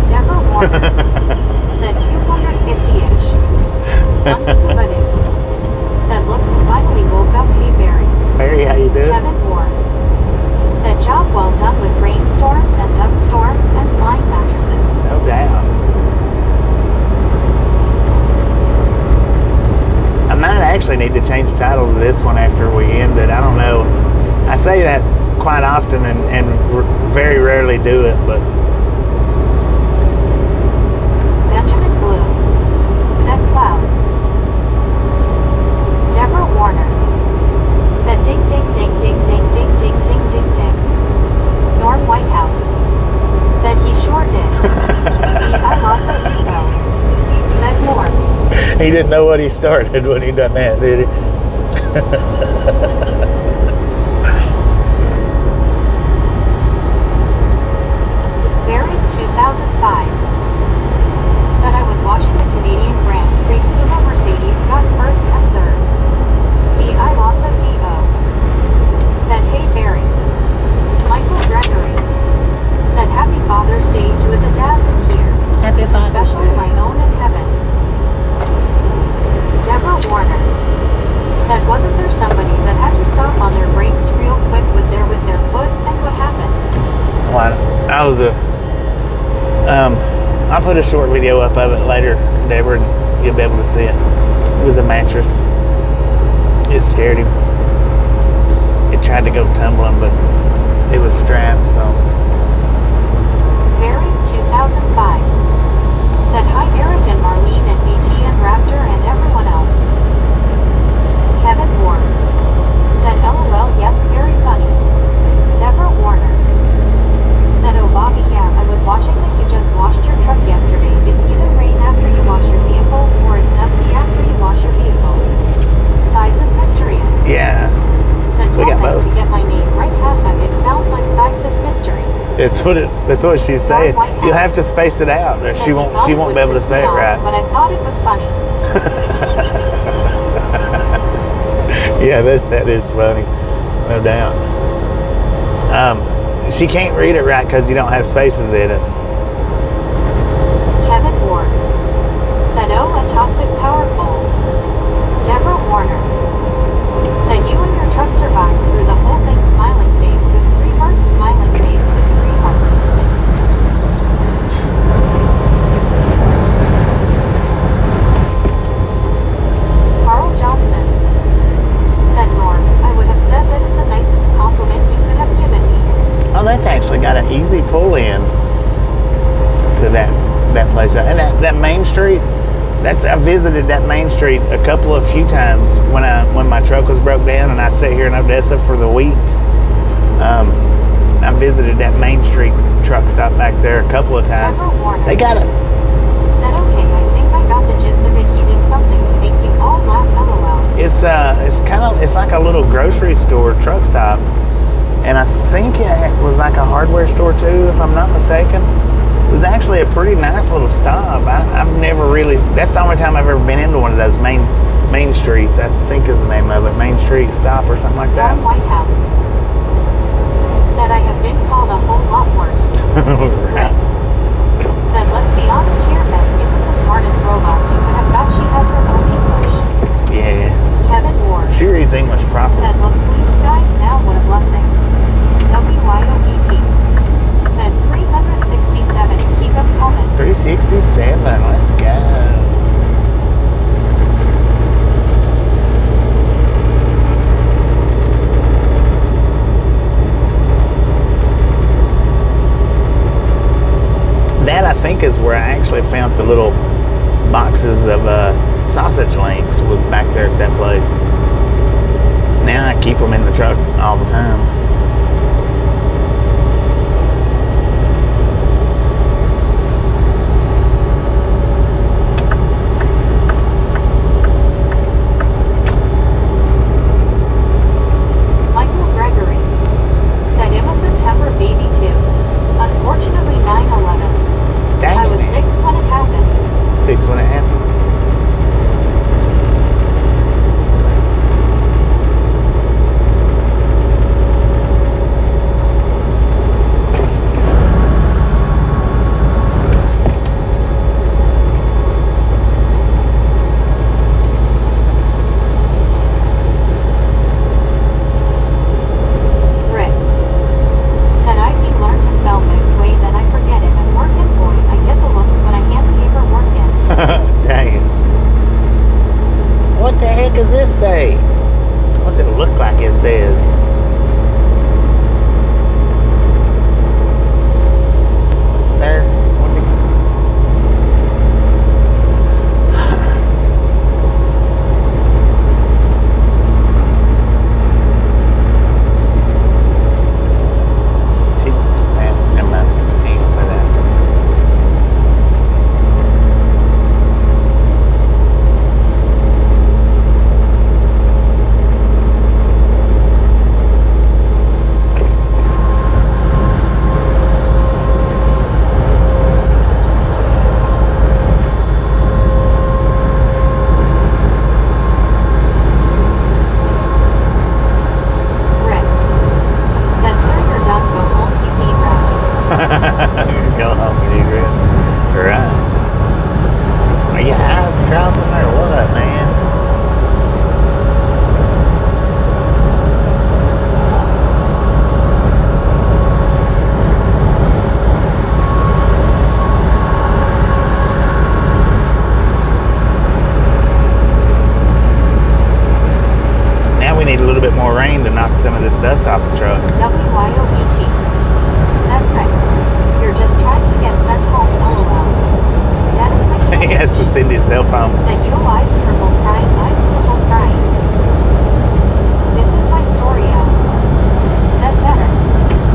Deborah Warner said 250-ish. Unscoobadoo said look who finally woke up. Hey Barry. Barry, how you doing? Kevin Moore said job well done with rainstorms and dust storms and flying mattresses. No doubt. I might actually need to change the title to this one after we end it. I don't know. I say that quite often and very rarely do it, but Benjamin Blue said clouds. Deborah Warner said ding ding ding ding ding ding ding ding ding ding. Norm Whitehouse said he sure did. I lost a Dino said more. he didn't know what he started when he done that, did he? Buried 2005 said I was watching the Canadian Grand Prix. Scuba Mercedes got first and third. D.I. Lassa D.O. said hey Barry. Michael Gregory said happy Father's Day to the dads in here. Happy Especially my own in heaven. Deborah Warner said wasn't there somebody that had to stop on their brakes real quick with their foot and what happened? Well, I was I'll put a short video up of it later, Deborah, and you'll be able to see it. It was a mattress. It scared him. It tried to go tumbling, but it was strapped, so. Buried 2005 said hi Eric and Marlene and BT and Raptor and everyone else. Kevin Moore said LOL, yes, very funny. Deborah Warner said oh Bobby, yeah, I was watching that you just washed your truck yesterday. It's either rain after you wash your vehicle or it's dusty after you wash your vehicle. Thighs is mysterious. Yeah, Said we got tell them both. to get my name right half of it sounds like Thighs is mystery. that's what she's saying. You have to space it out, or Said she won't he be able to piss say me it off, right. But I thought it was funny. Yeah, that is funny, no doubt. She can't read it right because you don't have spaces in it. Kevin Ward said, "Oh, a toxic power poles." Deborah Warner said, "You and your truck survived through the whole thing, smiling face with 3 hearts, smiling face with 3 hearts." Carl Johnson said, "Norm, I would have said that is the nicest compliment you could have given me." Oh, that's actually got an easy pull in to that place. And that main street, I visited that main street a few times when my truck was broke down and I sat here in Odessa for the week. I visited that main street truck stop back there a couple of times. They got it. Said, "Okay, I think I got the gist of it. He did something to make you all laugh, LOL." It's like a little grocery store truck stop, and I think it was like a hardware store too, if I'm not mistaken. It was actually a pretty nice little stop. I've never really. That's the only time I've ever been into one of those main streets. I think is the name of it, Main Street Stop or something like that. Norm Whitehouse said, "I have been called a whole lot worse." Right. Said, "Let's be honest here, Beth isn't the smartest robot. You could have thought she has her own English." Yeah. Kevin Ward She reads English proper. said, "Look, blue skies now, what a blessing." WYOBT said, 367, keep them coming. 367. Let's go. That, I think, is where I actually found the little boxes of sausage links, was back there at that place. Now I keep them in the truck all the time. Michael Gregory said, "It was September, baby, too. Unfortunately, 9/11s. Dang I it, was man. 6 when it happened." 6 when it happened. Rick said, "I can learn to spell things way, then I forget it and work it, boy. I get the looks when I hand paperwork in." Dang it. What the heck does this say? What's it look like it says? Sir? What's it? Never mind. I ain't gonna say that. Rick said, "Sir, you're done. Go home. You need rest." Go home and eat rest. Right. Are your eyes crossing or what, man? Now we need a little bit more rain to knock some of this dust off the truck. WYOBT said, "Rick, you're just trying to get sent home, LOL." Dennis He has to send himself home. said, "You eyes purple crying, eyes purple crying. This is my story, eyes." Said better.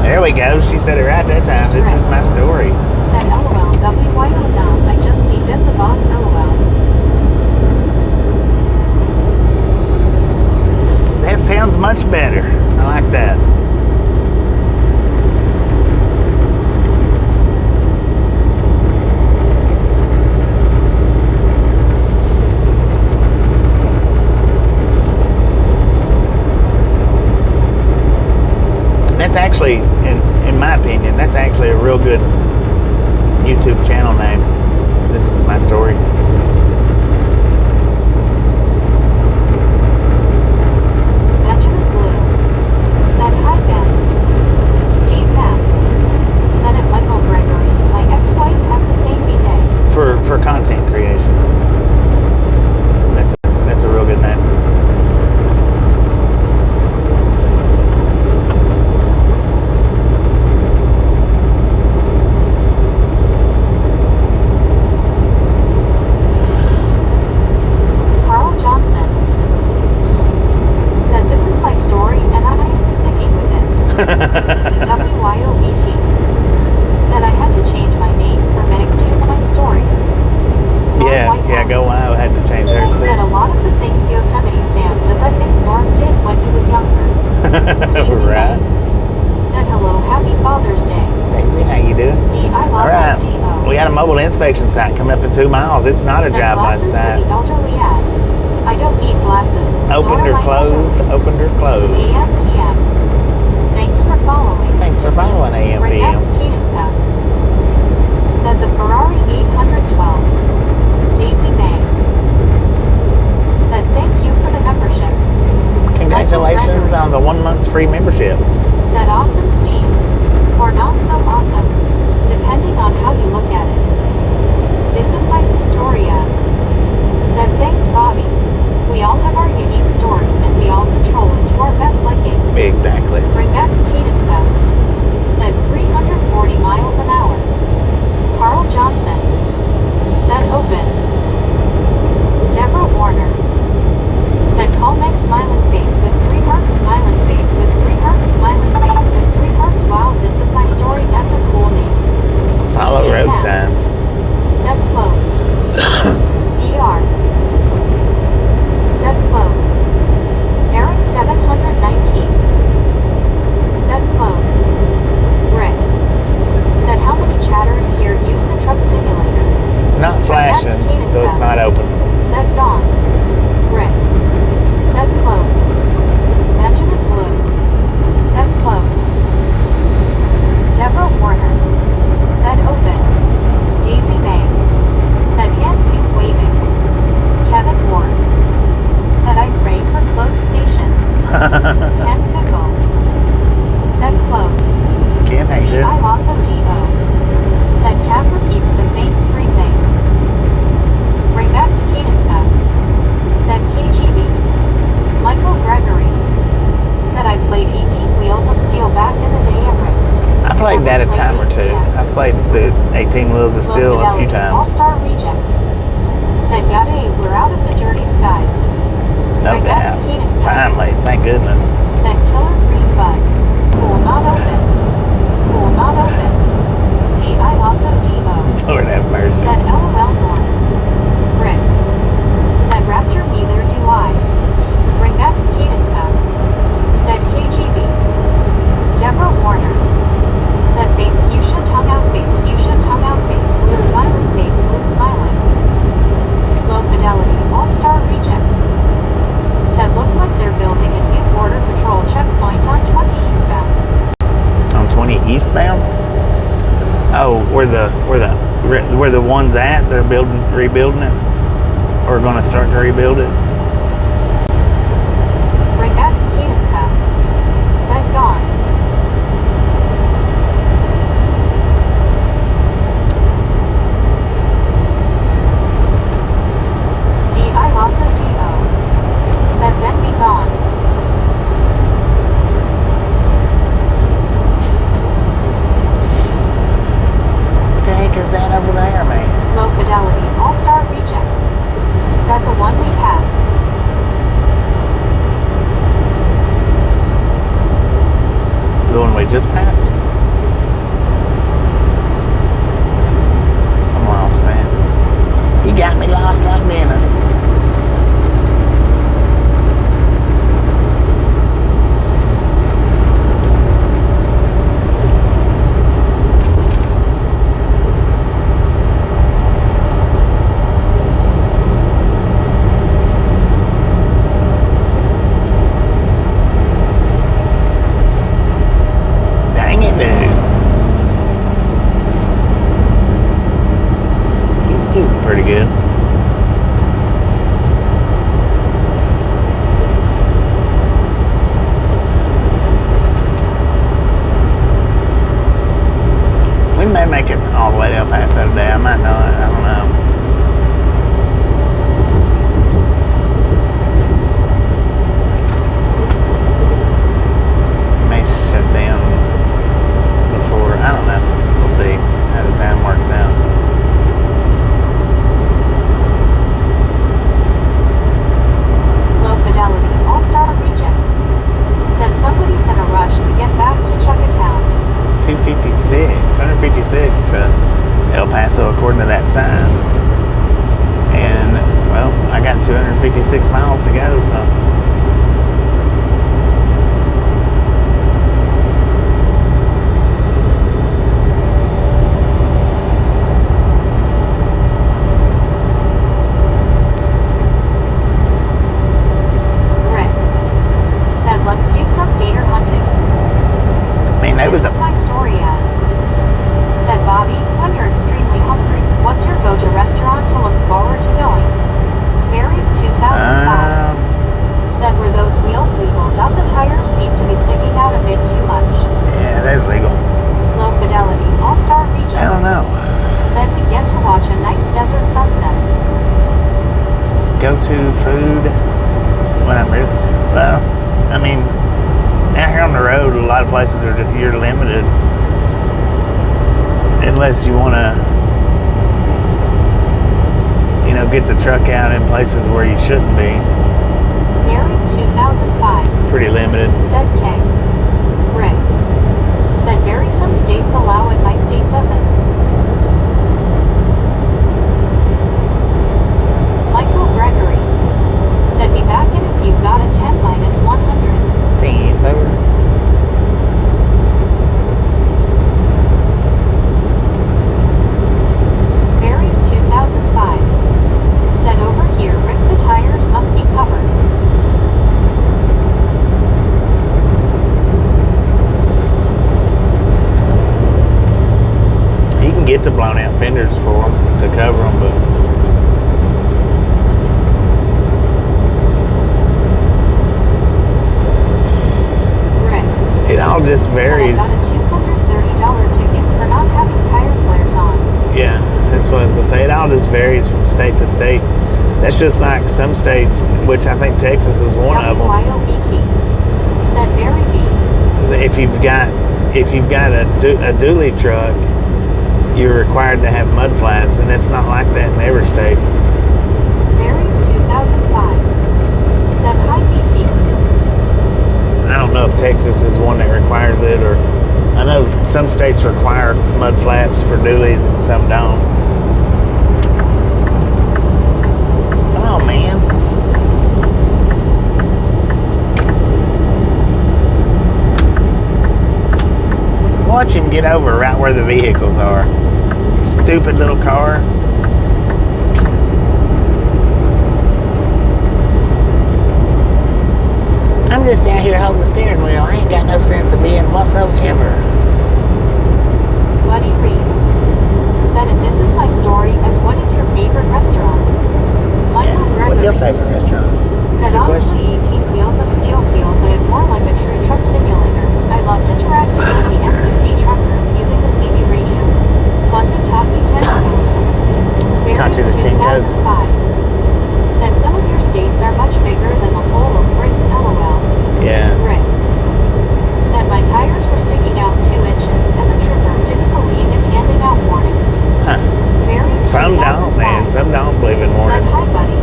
There we go. She said it right that time. This is my story. Said, "LOL, WYO now. I just leave him the boss, LOL." That sounds much better. I like that. actually, in my opinion, that's actually a real good YouTube channel name. This is my story. Benjamin Blue said, "Hi Ben." Steve Knapp said it. Michael Gregory, my ex-wife has the same bidet. For content creation. That's a real good name. Carl Johnson said, "This is my story and I am sticking with it." WYOET said, "I had to change my name for Meg to my story." Norm Yeah, Whitehouse go Wild had to change hers said a too. lot of the things Yosemite Sam does I think Norm did when he was younger. Daisy Right. May said, "Hello, happy Father's Day." Daisy, how you doing? D.I. All right. Losso We got a mobile inspection site coming up in 2 miles. It's not a said, drive-by "Glasses site. for the elderly ad. I don't need glasses. Opened nor or am I closed? elderly." Opened or closed? AM PM. Thanks for following. Thanks for following AM Bring back PM. to Kadenka. Said the Ferrari 812. Daisy May said, "Thank you for the membership." Congratulations on the 1 month's free membership. Said, "Awesome Steve." Or not so awesome, depending on how you look at it. This is my story as. Said, "Thanks Bobby. We all have our unique story and we all control it to our best liking." Exactly. Bring back to Kadenka. Said 340 miles an hour. Carl Johnson said, "Open." Deborah Warner said, "Call Meg smiling face with 3 hearts, smiling face with 3 hearts, smiling face with 3 hearts." Wow, this is my story. That's a cool name. Follow Steve road Knapp signs. said, "Close." ER said, "Close." Eric 719 said, "Close." Rick said, "How many chatters here use the truck simulator?" It's not flashing, so it's not open. Said Don. Rick said, "Close." Benjamin Blue said, "Close." Deborah Warner said, "Open." Daisy May said, "Hand pink waving." Kevin Ward said, "I pray for closed station." Ken Pickle said, "Closed." Ken, how you D.I. doing? Losso D.O. said, "Cat repeats the same 3 things." Bring back to Kadenka. Said KGB. Michael Gregory said, "I played 18 Wheels of Steel back in the day, Eric." I played that a time or two. I played the 18 Wheels of Steel a few times. All-Star Reject said, "Yade, we're out of the dirty skies." No Bring back doubt. to Kadenka. Finally, thank goodness. Said Killer Green Bud. Pool not open. Pool not open. D.I. Losso D.O. Lord have mercy. said, "LOL Norm." Rick said, "Raptor neither do I." Bring back to Kadenka. Said KGB. Deborah Warner said, "Face fuchsia tongue out, face fuchsia tongue out, face blue smiling, face blue smiling." Low fidelity all-star reject said, "Looks like they're building a new border patrol checkpoint on 20 eastbound." On 20 eastbound? Oh, where the one's at? They're rebuilding it, or going to start to rebuild it. Bring back to Kadenka. Said gone. D.I. Losso D.O. said, "Then be gone." What the heck is that over there, man? Low fidelity all-star reject said, "The one we passed." The one we just passed? I'm lost, man. You got me lost like Dennis. lot of places you're limited unless you want to, you know, get the truck out in places where you shouldn't be. Mary 2005. Pretty limited. Said K. Rick. Said Barry, some states allow it, my state doesn't. Michael Gregory. Said be back in if you've got a 10 minus 100. 10 over. Barry 2005. Said over here, Rick, the tires must be covered. You can get the blown out fenders for them to cover them, but Rick. it all just varies. Said I got a $230 ticket for not having tire flares on. Yeah, that's what I was gonna say. It all just varies from state to state. That's just like some states, which I think Texas is one of them. WYOBT. Said Barry B. If you've got a dually truck, you're required to have mud flaps, and it's not like that in every state. Barry 2005. Said hi BT. I don't know if Texas is one that requires it, or I know some states require mud flaps for dualies and some don't. Come on, man. Watch him get over right where the vehicles are. Stupid little car. I'm just down here holding the steering wheel. I ain't got no sense of being whatsoever. Buddy Reed. Said and this is my story as what is your favorite restaurant? Michael Gregory. What's your favorite restaurant? Said Good honestly 18 wheels of steel feels more like a true truck simulator. I loved interacting with the NPC truckers using the CB radio. Plus it taught me 10 code. Taught you the 10 codes. 2005. Said some of your states are much bigger than the whole of Britain, LOL. Yeah. Rick. Said my tires were sticking out 2 inches and the trooper didn't believe in handing out warnings. Huh. Barry Some don't, 2005. man. Some don't believe in warnings. Said hi buddy.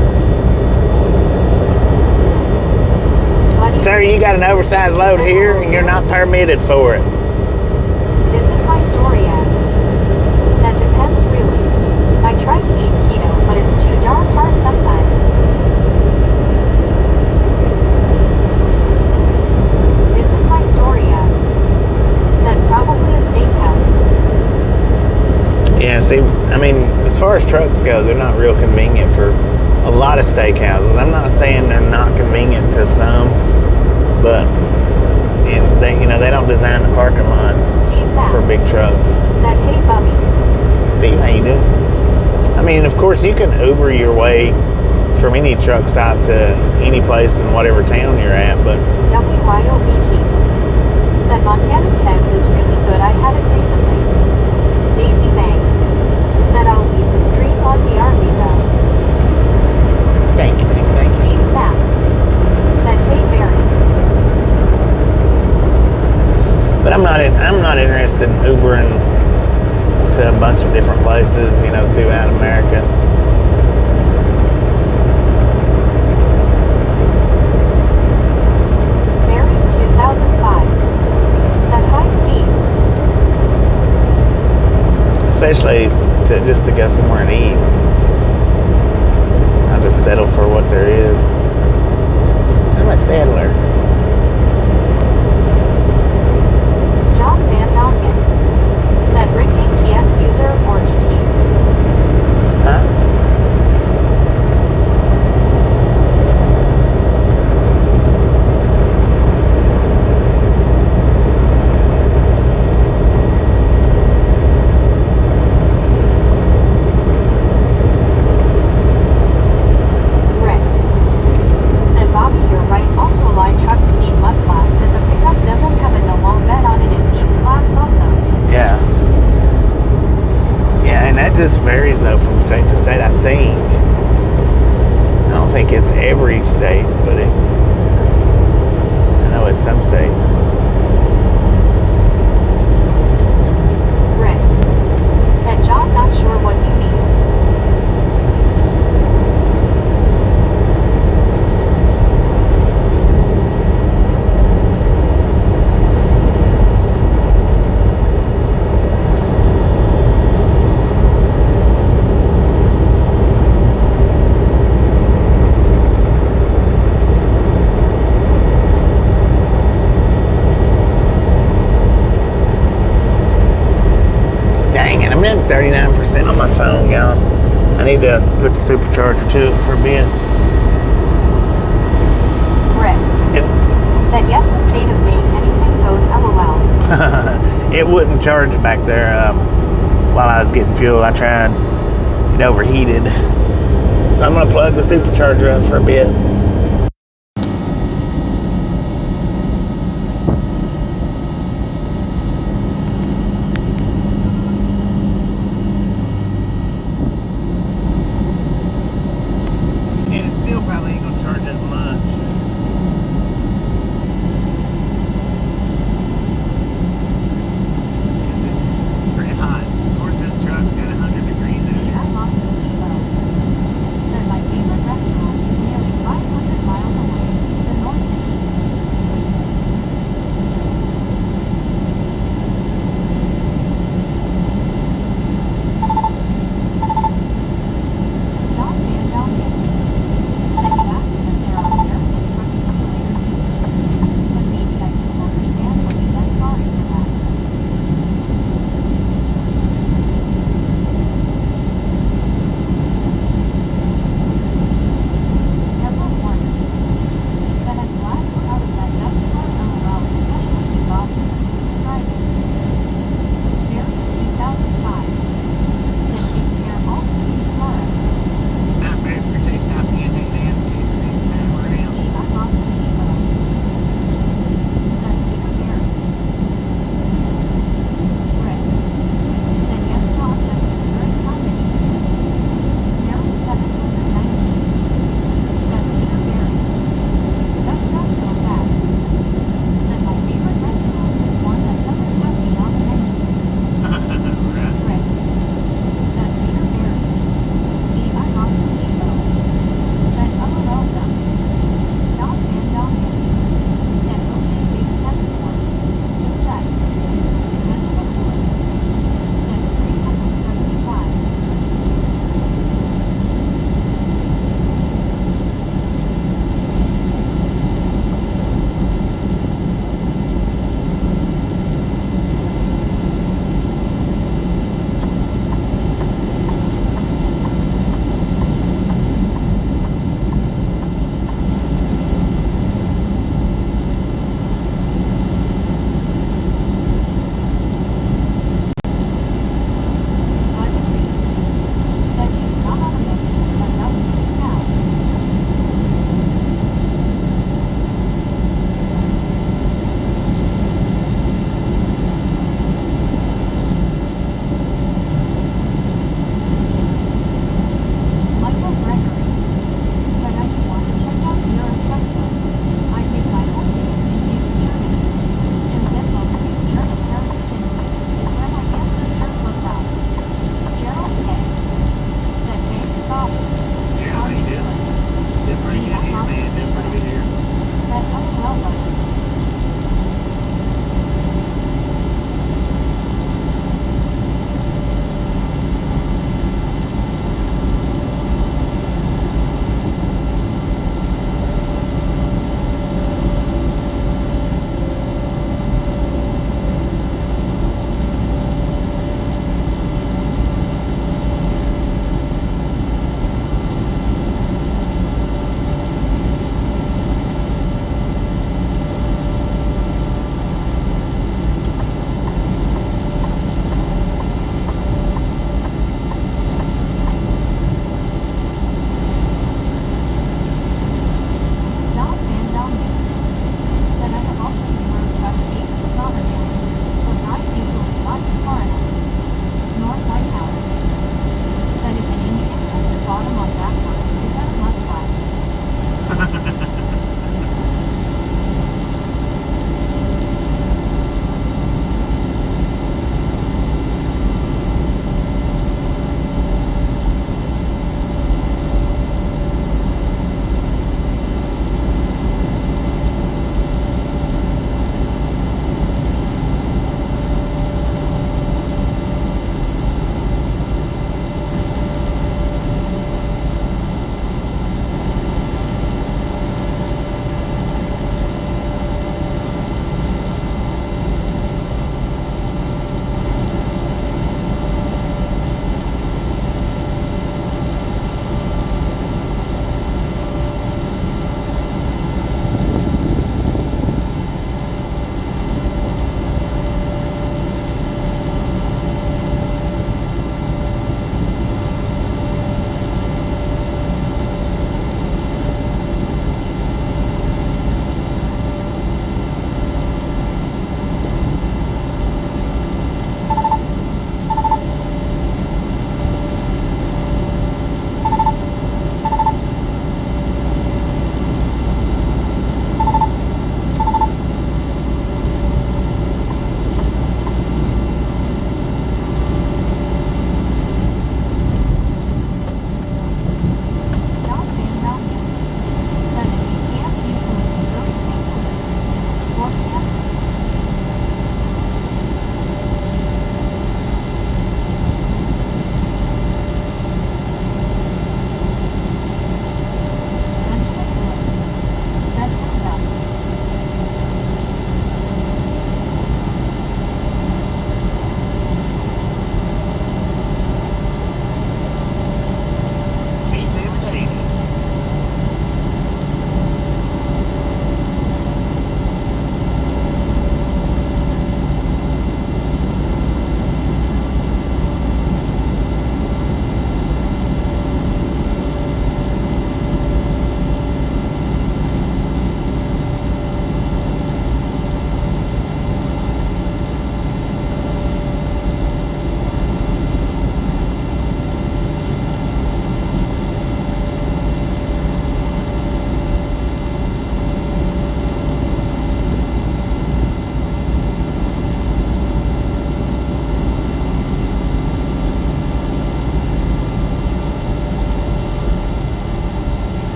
Buddy. Sir, you got an oversized load here and you're not permitted for it. This is my story as. Said depends really. I try to eat keto, but it's too darn hard sometimes. This is my story as. Said probably a steakhouse. Yeah, see, I mean, as far as trucks go, they're not real convenient for a lot of steakhouses. I'm not saying they're not convenient to some, but they don't design the parking lots for big trucks. Said hey Bubby. Steve, how you doing? I mean, of course, you can Uber your way from any truck stop to any place in whatever town you're at, but WYOBT. Said Montana Ted's is really good. I had it recently. Daisy May. Said I'll leave the stream on the RV though. thank you. Steve Knapp. Said hey Barry. But I'm not interested in Ubering to a bunch of different places, throughout America. Barry 2005. Said hi Steve. Especially just to go somewhere and eat. I'll just settle for what there is. I'm a settler. John Van Dongen. Said Rick ATS user or ETs. Huh? Rick. Said Bobby, you're right. Ultra-light trucks need mud flaps. If a pickup doesn't have a no-wall bed on it, it needs flaps also. Yeah. Yeah, and that just varies though from state to state, I think. I don't think it's every state, but I know it's some states. 39% on my phone, y'all. I need to put the supercharger to it for a bit. Rick. Yep. Said yes, the state of Maine, anything goes, LOL. It wouldn't charge back there while I was getting fuel. I tried. It overheated. So I'm going to plug the supercharger up for a bit. And it's still probably ain't going to charge that much. It's pretty hot. According to the truck, got 100 degrees in it. I lost some T-bone. Said my favorite restaurant is nearly 500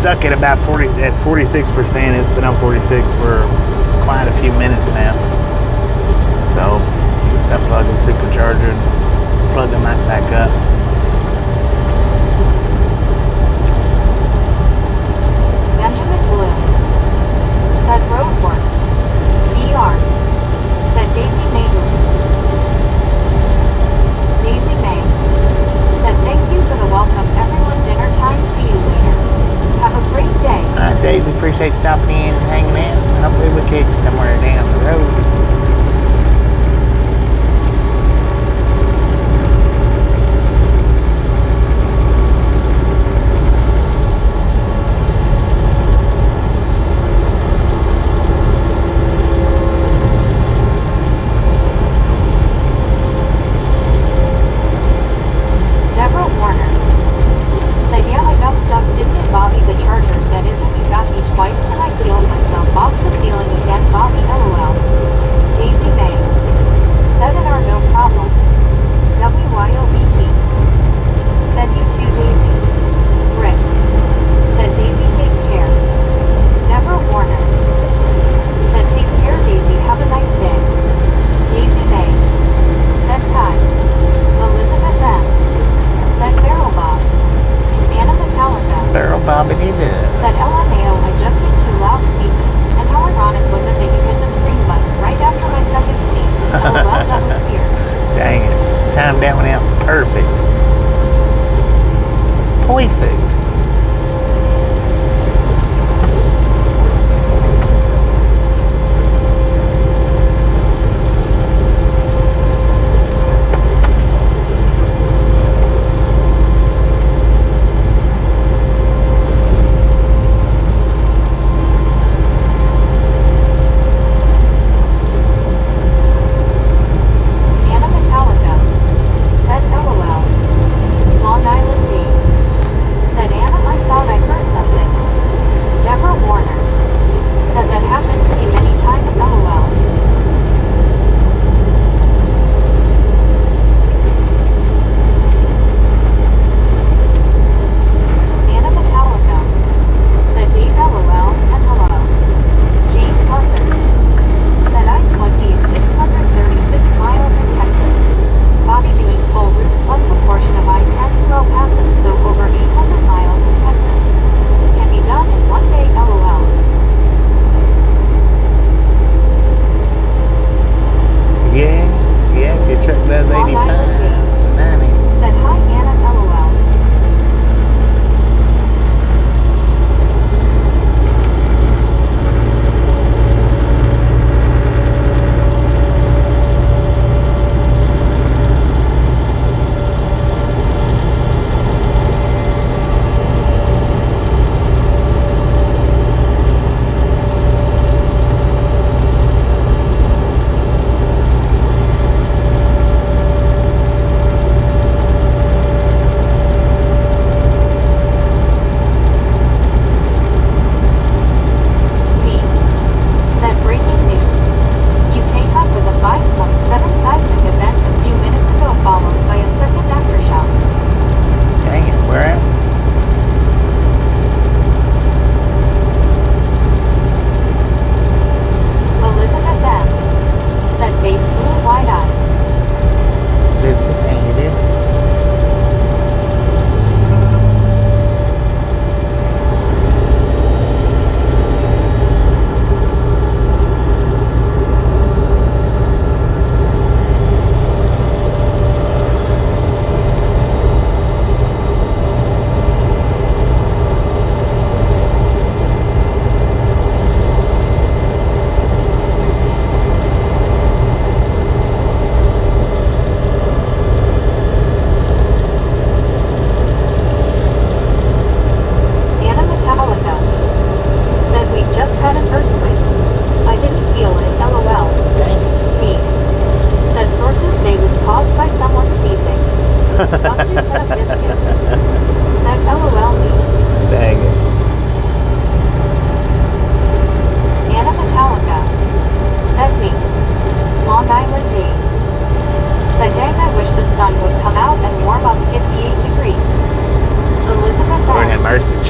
stuck at about 46%. It's been on 46 for quite a few minutes now. So just unplug the supercharger and plug the mic back up. Benjamin Bloom said road work. VR said Daisy May Loops. Daisy May said thank you for the welcome everyone, dinner time, see you later. Have a great day. Daisy, appreciate you stopping in and hanging in. Hopefully we'll catch you somewhere down the road.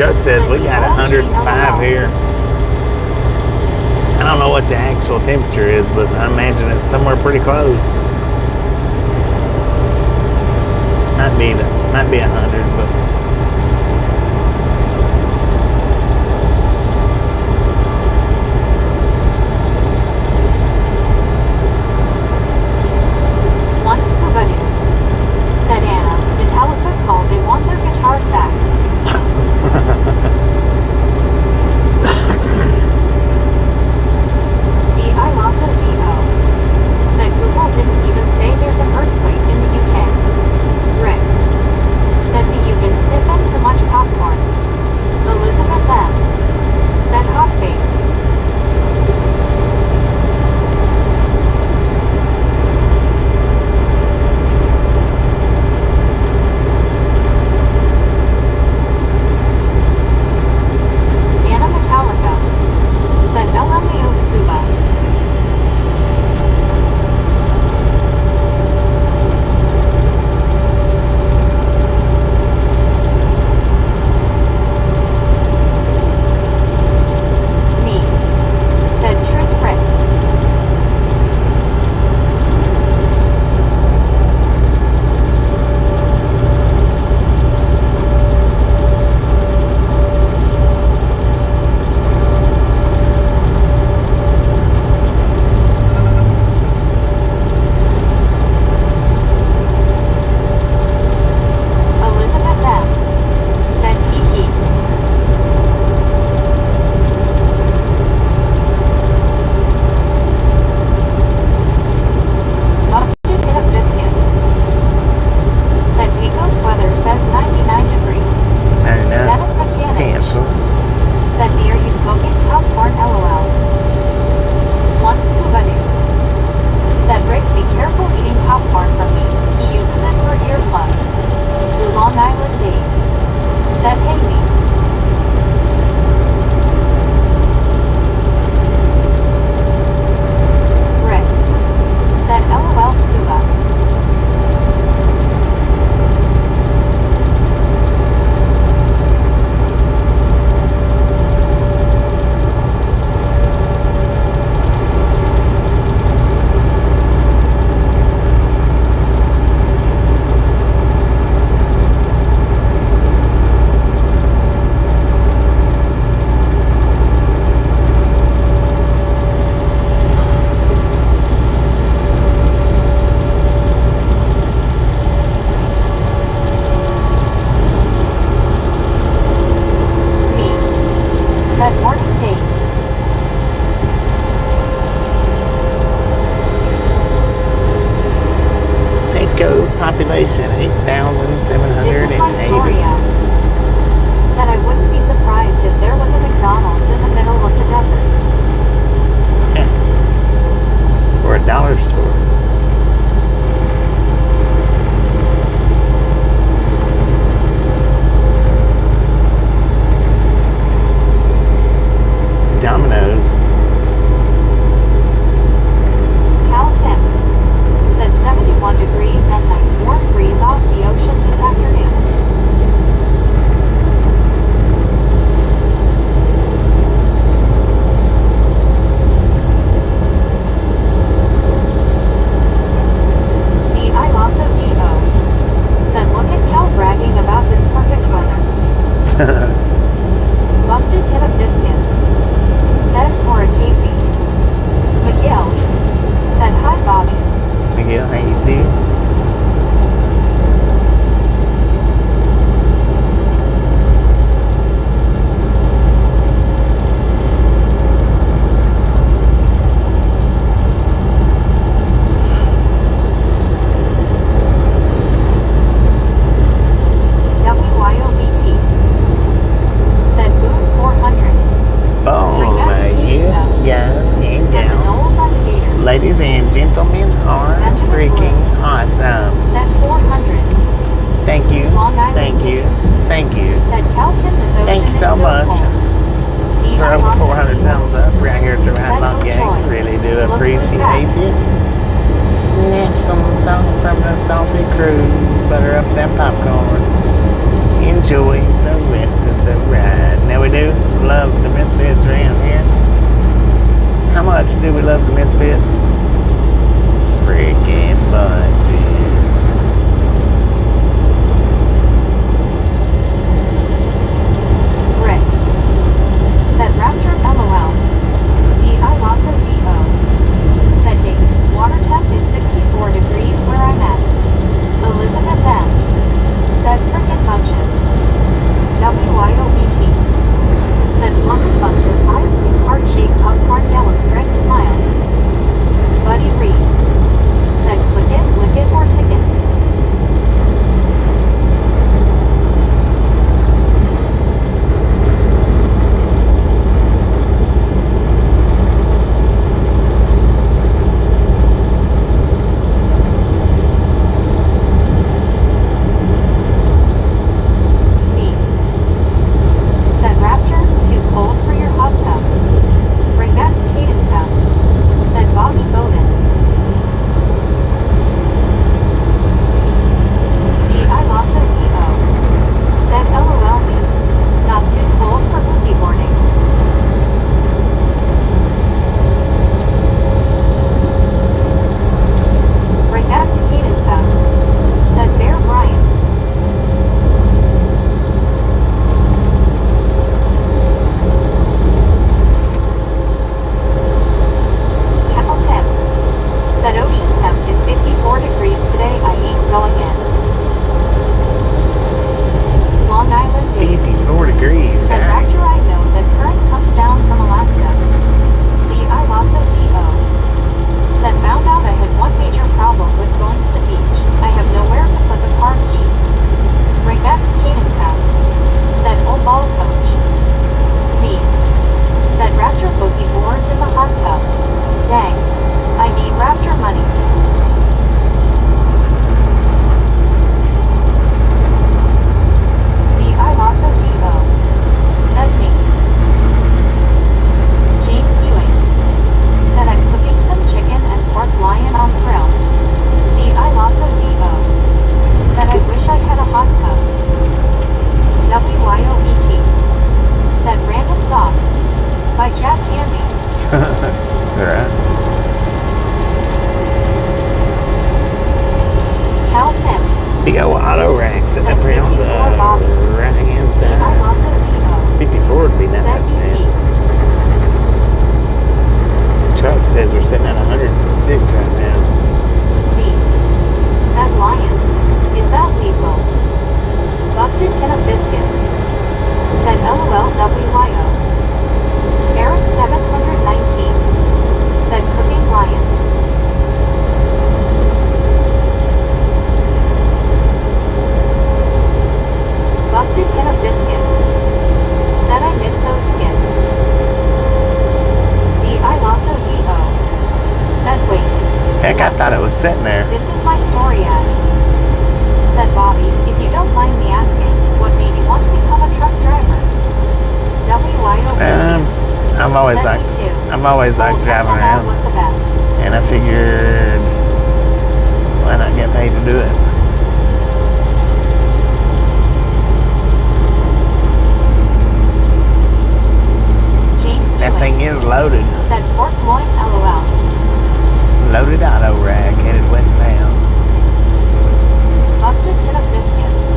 Chuck says we got 105 here. I don't know what the actual temperature is, but I imagine it's somewhere pretty close. Might be 100, but Once Kubadu, said Anna. Metallica called. They want their guitars back. D.I.Lasso.D.O. said Google didn't even say there's an earthquake in the UK. Rick said me you've been sniffing too much popcorn. Elizabeth M. said hot face. Anna Metallica said LMAO Scuba. Me said Truth Rick. Elizabeth M. said Tiki. Busted Hit of Biscuits said Pecos weather says 99 degrees. Dennis Mechanic cancel. said me, are you smoking popcorn? LOL. Once Kubadu said Rick, be careful eating popcorn from me. He uses it for earplugs. Long Island Dave said hey me. Rick said LOL Scuba. Me said morning Dave. Pecos population This is my 8,780. story as said I wouldn't be surprised if there was a McDonald's in the middle of the desert. Or a dollar store. Domino's. Cal Tim said 71 degrees and nice warm breeze off the ocean this afternoon. D.I.Lasso.D.O. said look at Cal bragging about his perfect weather. Busted Kid of Biscuits said Cora Casey's. Miguel said hi Bobby. Miguel, how you doing? WYOBT said Boone 400. Oh, you guys and Said the gals. Knowles on the Gators. Ladies and gentlemen are freaking awesome. Said 400. Thank you. Long Island Thank you. Thank you. Said Cal Tim this ocean Thank you is so still much cold. for over 400 D.I.Lasso.D.O. thumbs up right here at the Right Said Lock no Gang. joy. Really do Look who's appreciate back. it. Snatch some salt from the salty crew. Butter up that popcorn. Enjoy the rest of the the ride. Now we do love the Misfits around here. How much do we love the Misfits? Freaking bunches. Rick. Said Raptor LOL. D.I. Lasso D.O. Said Dave. Water temp is 64 degrees where I'm at. Elizabeth M. Said frickin' bunches. WIOBT. Said fluffy bunches, eyes pink heart-shaped popcorn yellow striped smile. Buddy Reed. Said click it or ticket. Said Raptor, too cold for your hot tub. Bring back to Hayden Town. Said Bobby Bowden. D.I. Lasso D.O. Said LOL me. Not too cold for boogie boarding. Bring back to Hayden Town. Said Bear Bryant. Cal temp. Said ocean temp is 54 degrees today. I ain't going in. Long Island Dave. 54 degrees. Said Raptor, I know that current comes down from Alaska. D.I. Lasso D.O. Said found out I had one major problem with going to the beach. I have nowhere to put the car key. Bring back to Caden Town. Said old ball coach. Me. Said Raptor boogie boards in the hot tub. Dang. I need Raptor money. D.I. Lasso D.O. Said me. James Ewing. Said I'm cooking some chicken and pork lion on the grill. D.I. Lasso D.O. Said I wish I had a hot tub. WIOET. Said Random Thoughts. By Jack Candy. Alright. Cal Tim. Big old auto rack sitting up here on the right hand D.I. side. Lasso D.O. 54 would be nice, Said BT. man. Truck says we're sitting at 106 right now. B. Said Lion. Is that legal? Busted can of biscuits. Said LOLWYO. Eric 719. Said cooking lion. Busted can of biscuits. Said I miss those skins. D.I. Lasso D.O. Said wait. Heck, I thought it was sitting there. This is my story as. Said Bobby, if you don't mind me asking, what made you want to become a truck driver? WIOBT. I'm always Said like, me too. I'm always like Old driving SNL around, was the best. and I figured, why not get paid to do it? James That Ewing. thing is loaded. Said pork loin LOL. Loaded auto rack headed westbound. Busted tin of biscuits.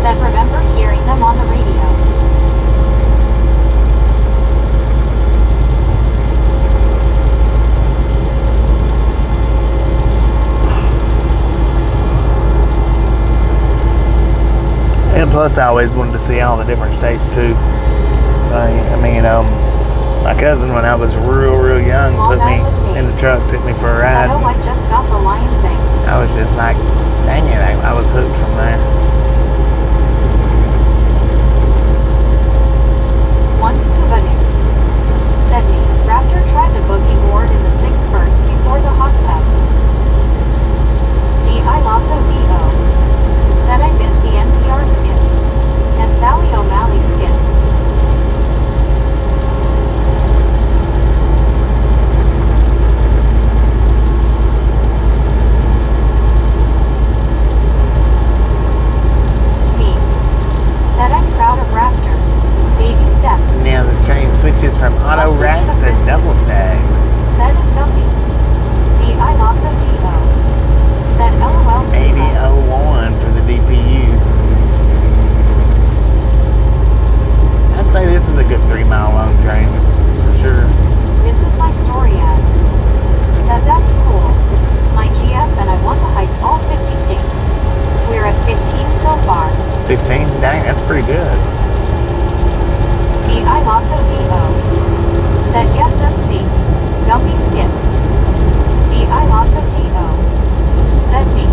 Said remember hearing them on the radio. And plus, I always wanted to see all the different states too. So, I mean, my cousin, when I was real young, put me in the truck, took me for a Said ride. oh I just got the lion thing. I was just like, dang it, I was hooked from there. One scuba nude. Said me, Raptor tried the boogie board in the sink first before the hot tub. D.I. Lasso D.O. Said I miss the NPR skits. And Sally O'Malley skits. 15? Dang, that's pretty good. I also D.O. said yes MC. Gummy skits. I also D.O. said me.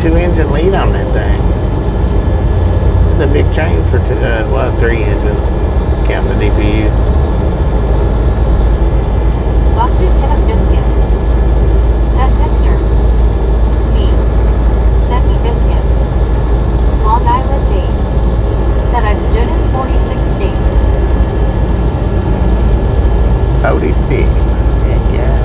Two-engine lead on that thing. It's a big change for 3 engines, counting the DPU. Busted tin of biscuits. Said Mr. Me. Sent me biscuits. Long Island Dave. Said I've stood in 46 states. 46. Yeah.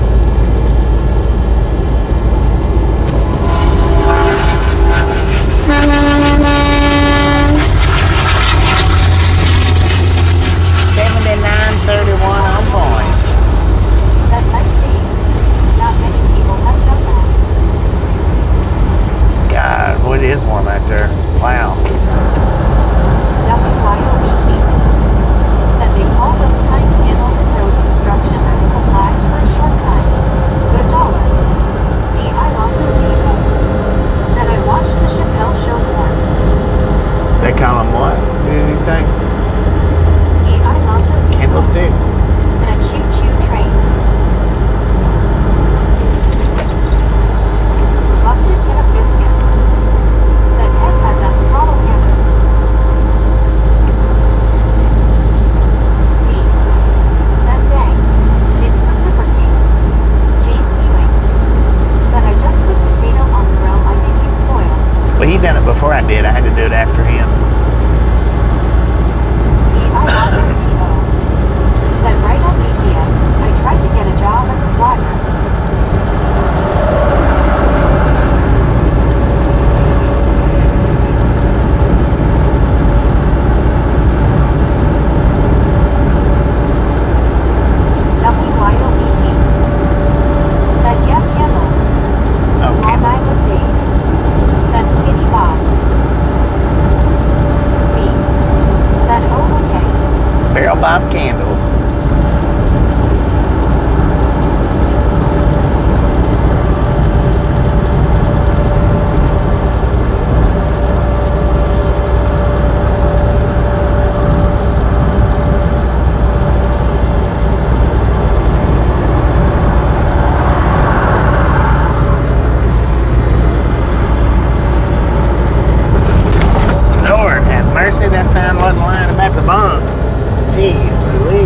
79.31 on point. Said nice day. Not many people have done that. God, what is warm out there? Wow. WYOBT. Said they call those kind of panels in road construction and was applied for a short time. Good dollar. I also D.O. said I watched the Chappelle show more. They call them what? Did you say? I also D.O. Candlesticks? Said choo-choo train. Busted tin of biscuits. Said head had that throttle hammer. Me. Said dang. Didn't reciprocate. James Ewing. Said I just put potato on the grill I think you spoiled. Well, he done it before I did. I had to do it after him. I also D.O. said right on BTS, I tried to get a job as a flyer. WYOBT said yeah candles. Oh, Long candles. Island Dave said skinny bobs. Me said oh okay. Barrel bob candles. Lord have mercy, that sound wasn't lying about the bump. Jeez Louise.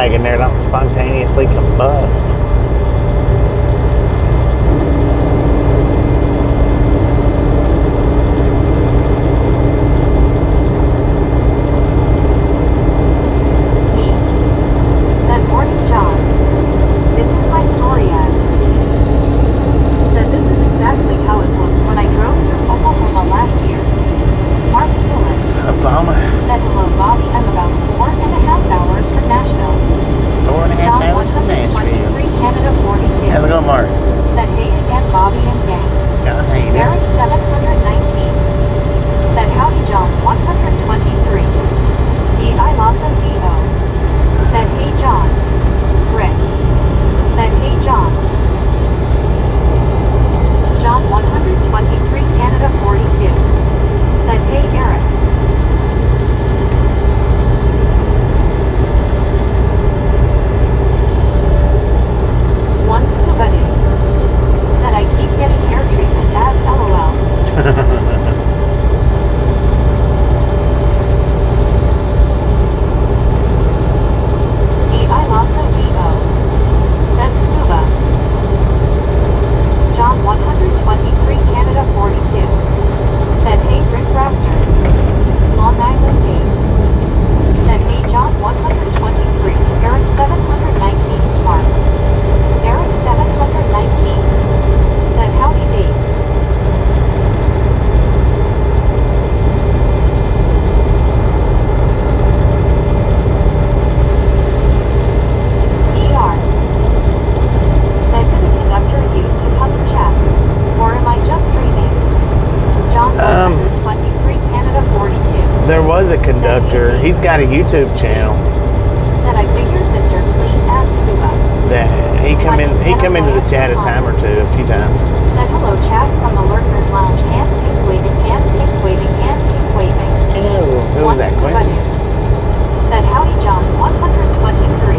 airbag in there don't spontaneously combust. He's got a YouTube channel. Said I figured Mr. Clean at Scuba. That he come into the chat a time or two, a few times. Said hello chat from the Lurkers Lounge, hand pink waving, hand pink waving, hand pink waving. Hello, who was that, Quinn? Said howdy John 123.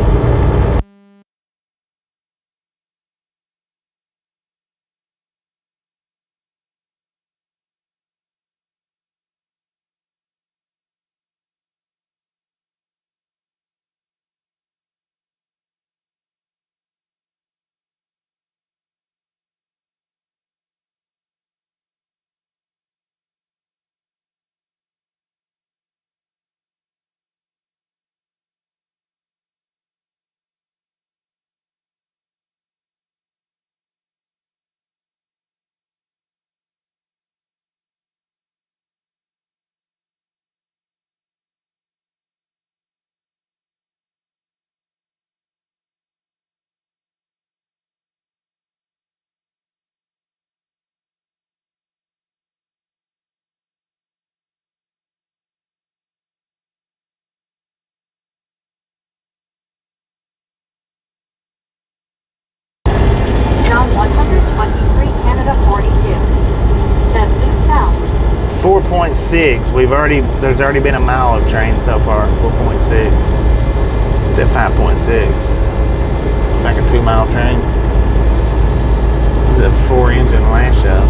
John 123, Canada 42. Said Blue Sounds. 4.6. There's already been a mile of train so far. 4.6. It's at 5.6. It's like a 2-mile train. It's a 4-engine lash up.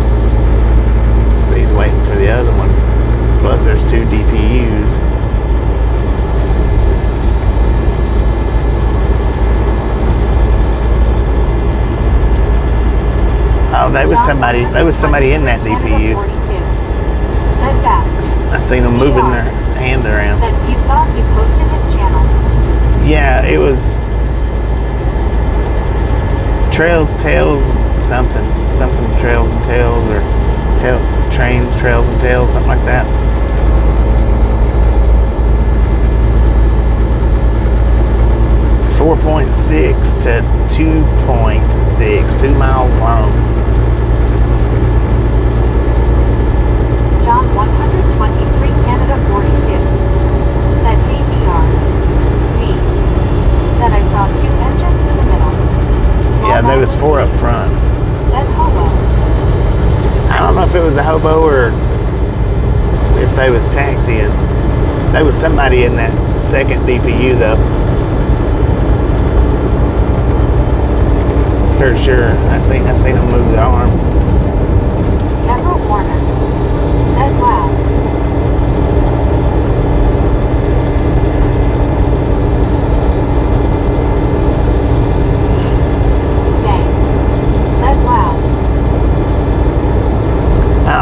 So he's waiting for the other one. Plus there's 2 DPUs. Oh, there was somebody in that DPU. Said that. I seen them moving their hand around. Said you thought you posted his channel. Yeah, it was Trails, Tales, something Trails and Tales, or Trains, Trails and Tales, something like that. .6 to 2.6, 2 miles long. John 123, Canada 42. Said hey VR. Me. Said I saw 2 engines in the middle. Yeah, there was 4 up front. Said hobo. I don't know if it was a hobo or if they was taxiing. There was somebody in that second DPU though. For sure. I seen him move the arm. General Warner. Said wow.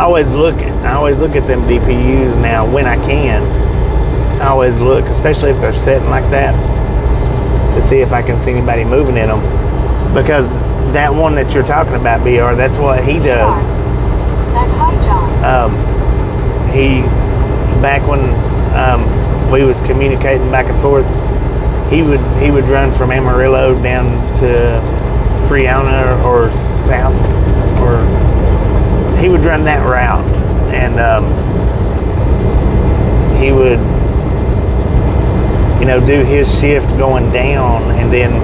always look at them DPUs now when I can. I always look, especially if they're sitting like that, to see if I can see anybody moving in them. Because that one that you're talking about, BR, that's what he does. Said hi, John. He, back when we was communicating back and forth, he would run from Amarillo down to Friona or south, or he would run that route, and he would, do his shift going down, and then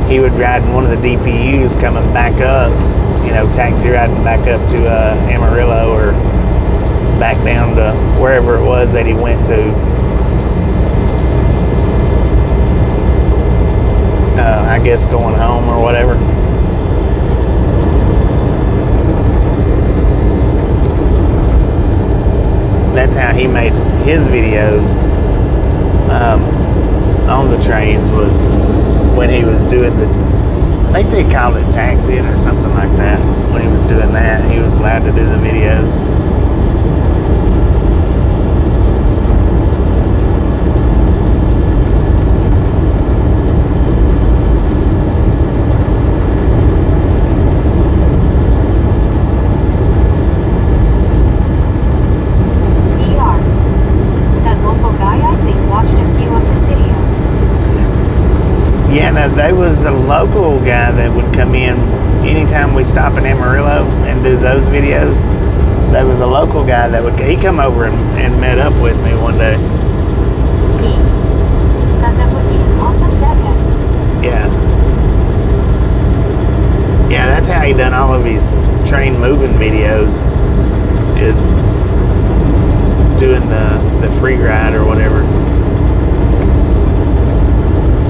he would ride in one of the DPUs coming back up, taxi riding back up to Amarillo or back down to wherever it was that he went to. I guess going home or whatever. That's how he made his videos on the trains, was when he was doing I think they called it taxiing or something like that. When he was doing that, he was allowed to do the videos. There was a local guy that would come in anytime we stop in Amarillo and do those videos. There was a local guy that he come over and met up with me one day. He said that would be an awesome decade. Yeah, that's how he done all of his train moving videos, is doing the free ride or whatever.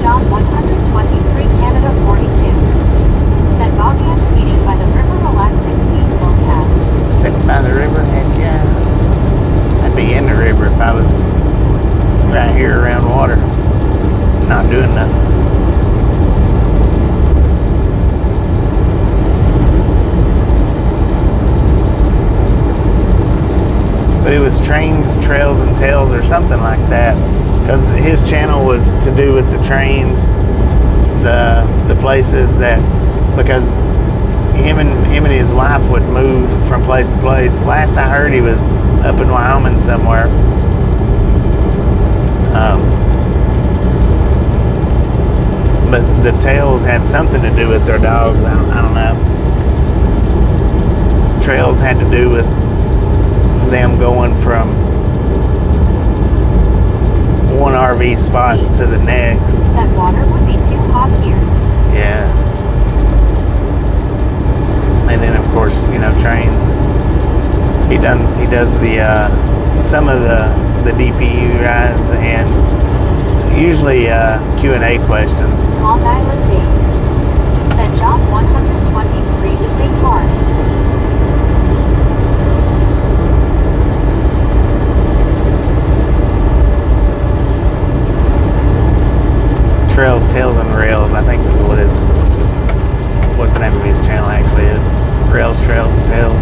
John 123 Canada 42 said boggy and seating by the river, relaxing seat low paths. Sitting by the river, heck yeah. I'd be in the river if I was right here around water, not doing nothing. But it was Trains, Trails, and Tales or something like that. Because his channel was to do with the trains, the places that, because him and his wife would move from place to place. Last I heard, he was up in Wyoming somewhere. But the Tales had something to do with their dogs. I don't know. Trails had to do with them going from one RV spot to the next. Said water would be too hot here. Yeah. And then of course, trains. He does the some of the DPU rides, and usually Q&A questions. Long Island Dave said John 123 to St. Lawrence. Trails, Tales, and Rails, I think is what the name of his channel actually is. Rails, Trails, and Tales.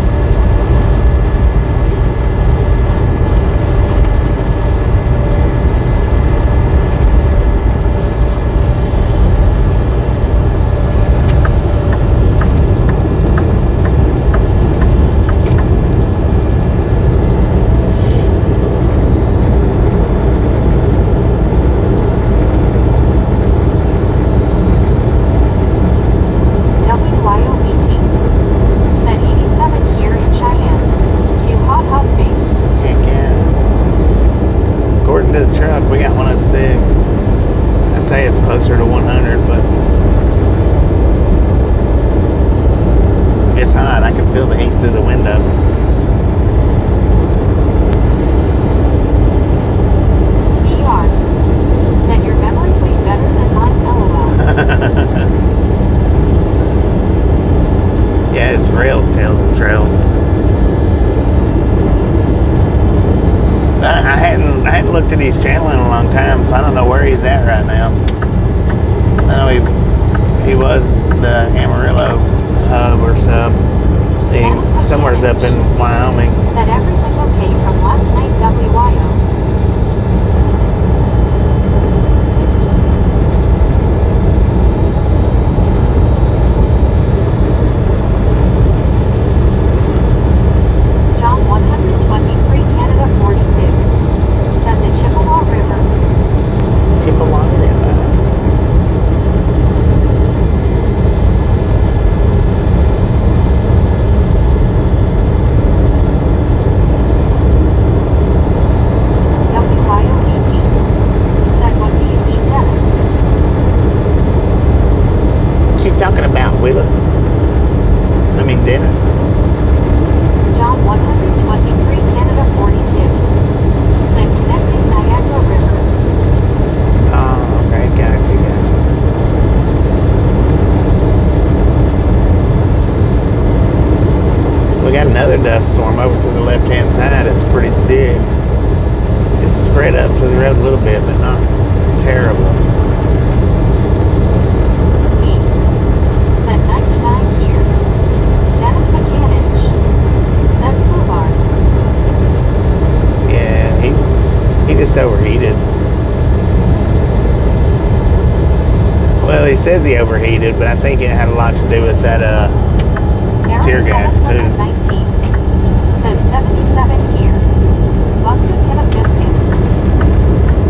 Closer to 100, but it's hot. I can feel the heat through the window. BR said your memory way better than mine, LOL. Yeah, it's Rails, Tales, and Trails. I hadn't looked at his channel in a long time, so I don't know where he's at right now. I know he was the Amarillo hub or sub. somewhere's up in Wyoming. Said everything okay from last night, WYO. John 123, Canada 42. Said the Chippewa River. Chippewa River. Talking about Willis? I mean Dennis. John 123, Canada 42. Said connecting Niagara River. Oh, okay, gotcha. So we got another dust storm over to the left-hand side. It's pretty thick. It's spread up to the road a little bit, but not terrible. Just overheated. Well, he says he overheated, but I think it had a lot to do with that tear gas too. 19 said 77 here. Busted can of biscuits.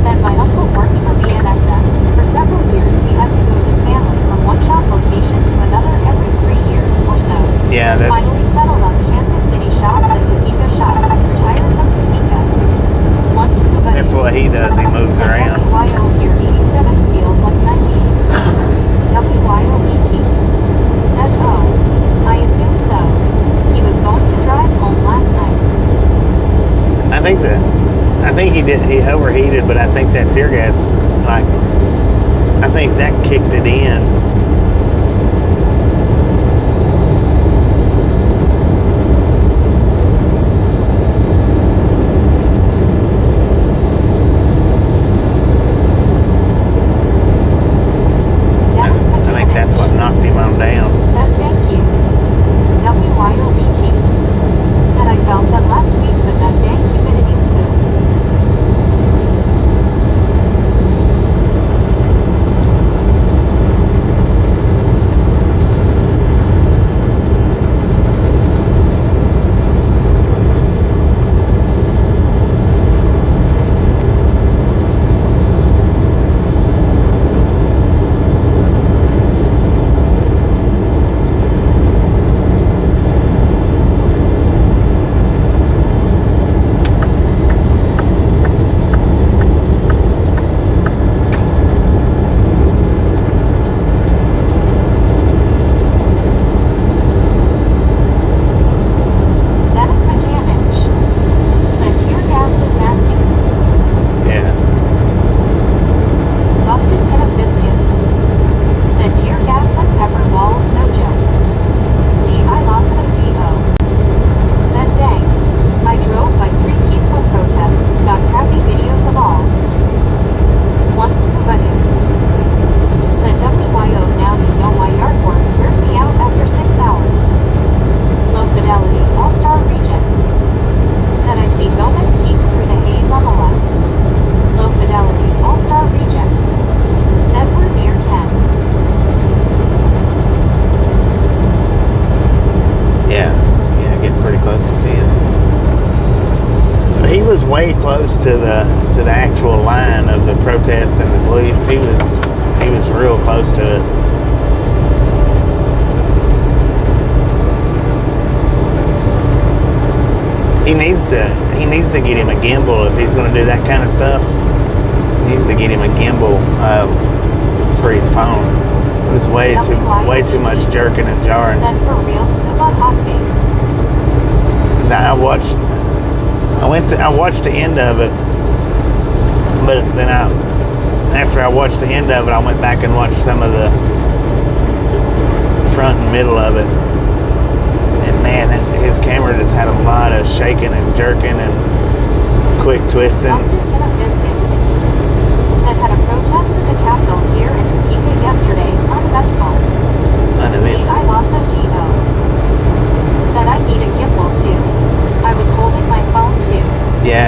Said my uncle worked for BNSF. For several years he had to move his family from one shop location to another every 3 years or so. Yeah, that's finally settled on Kansas City shops and Topeka shops. Retired from Topeka. That's what he does. He moves around. WYO here 87 feels like 98. WYOET said, oh, I assume so. He was going to drive home last night. I think he overheated, but I think that tear gas, I think that kicked it in. Way close to the actual line of the protest and the police. He was real close to it. He needs to get him a gimbal if he's going to do that kind of stuff. He needs to get him a gimbal for his phone. It was way too much jerking and jarring. Said for real scuba hot face. I watched the end of it, but then after I watched the end of it, I went back and watched some of the front and middle of it. And man, his camera just had a lot of shaking and jerking and quick twisting. Busted can of biscuits. Said had a protest at the Capitol here in Topeka yesterday, uneventful. I also D.O. Said I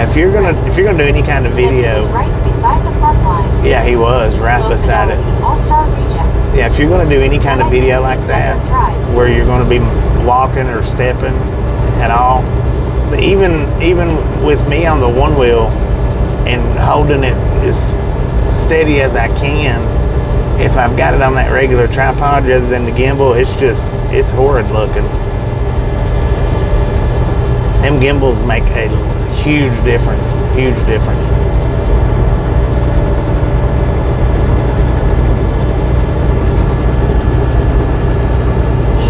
if you're gonna do any kind of Said he video, was right beside the front line. yeah, he was right Low beside it. fidelity, all-star reject. Yeah, if you're gonna do any kind of video like that, where you're gonna be walking or stepping at all, so even with me on the one wheel and holding it as steady as I can, if I've got it on that regular tripod rather than the gimbal, it's horrid looking. Them gimbals make a huge difference.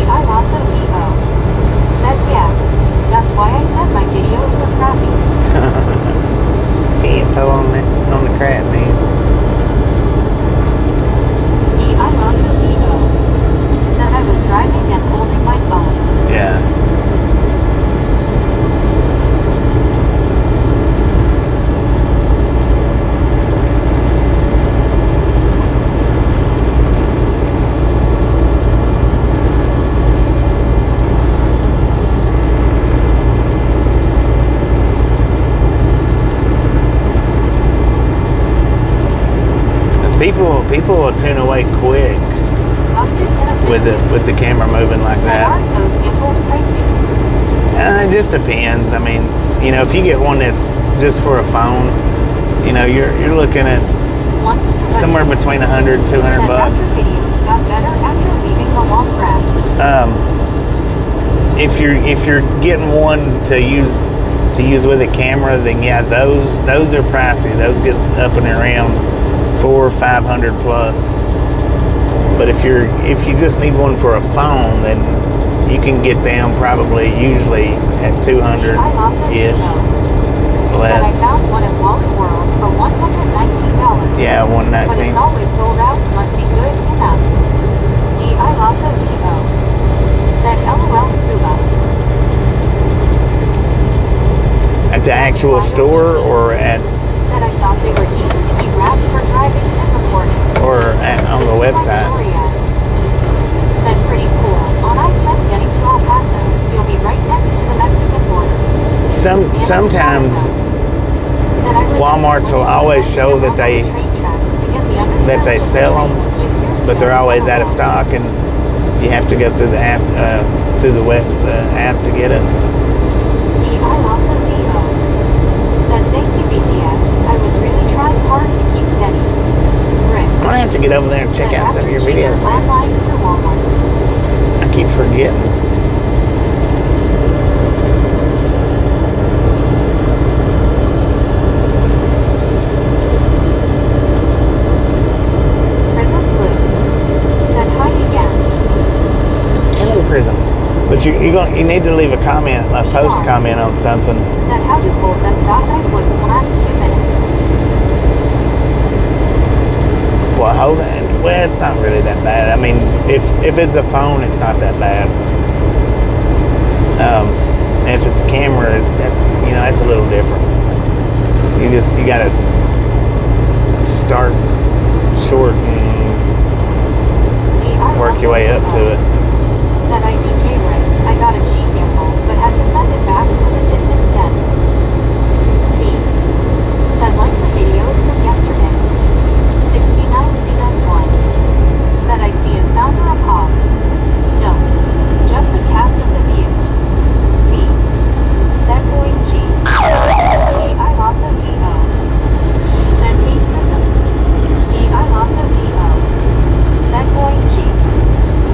I also D.O. said, yeah, that's why I said my videos were crappy. TFO on the crap, man. I also D.O. said I was driving and holding my phone. Yeah. People will tune away quick with the camera moving like that. Aren't those gimbals pricey? It just depends. I mean, you know, if you get one that's just for a phone, you know, you're looking at somewhere between 100 and 200 bucks. Videos got better after leaving the long grass. If you're getting one to use with a camera, then yeah, those are pricey. Those get up and around 400 or 500 plus. But if you just need one for a phone, then you can get them probably usually at 200-ish. Said I found one at Wally World for $119. Yeah, $119. But it's always sold out. Must be good enough. I also D.O. said LOL scuba. At the actual store or at? Said I thought they were decently wrapped for driving and recording. Or on the website. Said pretty cool. On I-10 getting to El Paso, you'll be right next to the Mexican border. Sometimes Walmart will always show that they sell them, but they're always out of stock, and you have to go through the app through the web app to get it. I also D.O. said thank you BTS. I was really trying hard to keep steady. Rick. I'm gonna have to get over there and check out some of your videos, man. I keep forgetting. Prism. But you need to leave a comment, a post comment on something. Said how to hold them I would last 2 minutes. Well, hold it. Well, it's not really that bad. I mean, if it's a phone, it's not that bad. If it's a camera, that's a little different. You gotta start short and work your way up to it. Said ITK Rick, I got a G gimbal, but had to send it back because it didn't extend. B. Said like the videos from yesterday. 69 Xenos 1. Said I see a sounder of hogs. No. Just the cast of the view. B. Said boy G. I also D.O. Said B Prism. I also D.O. Said boy G.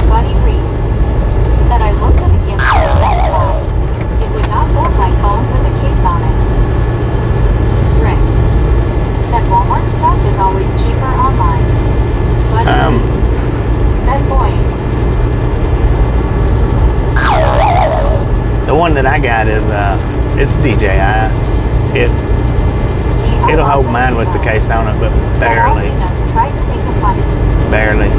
Buddy Reed. Said I looked at the gimbal and Best Buy. It would not hold my phone with a case on it. Rick. Said Walmart stuff is always cheaper online. But said boy. The one that I got is it's DJI. It'll hold mine with the case on it, but barely. Barely.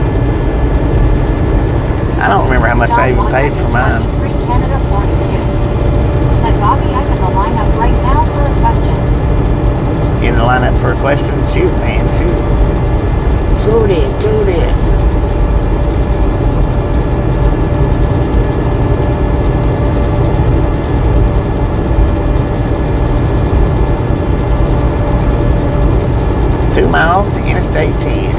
I don't remember how much I even paid for mine. Canada 42. Said Bobby, I'm in the lineup right now for a question. You in the lineup for a question? Shoot, man, shoot. Shoot it. 2 miles to Interstate 10.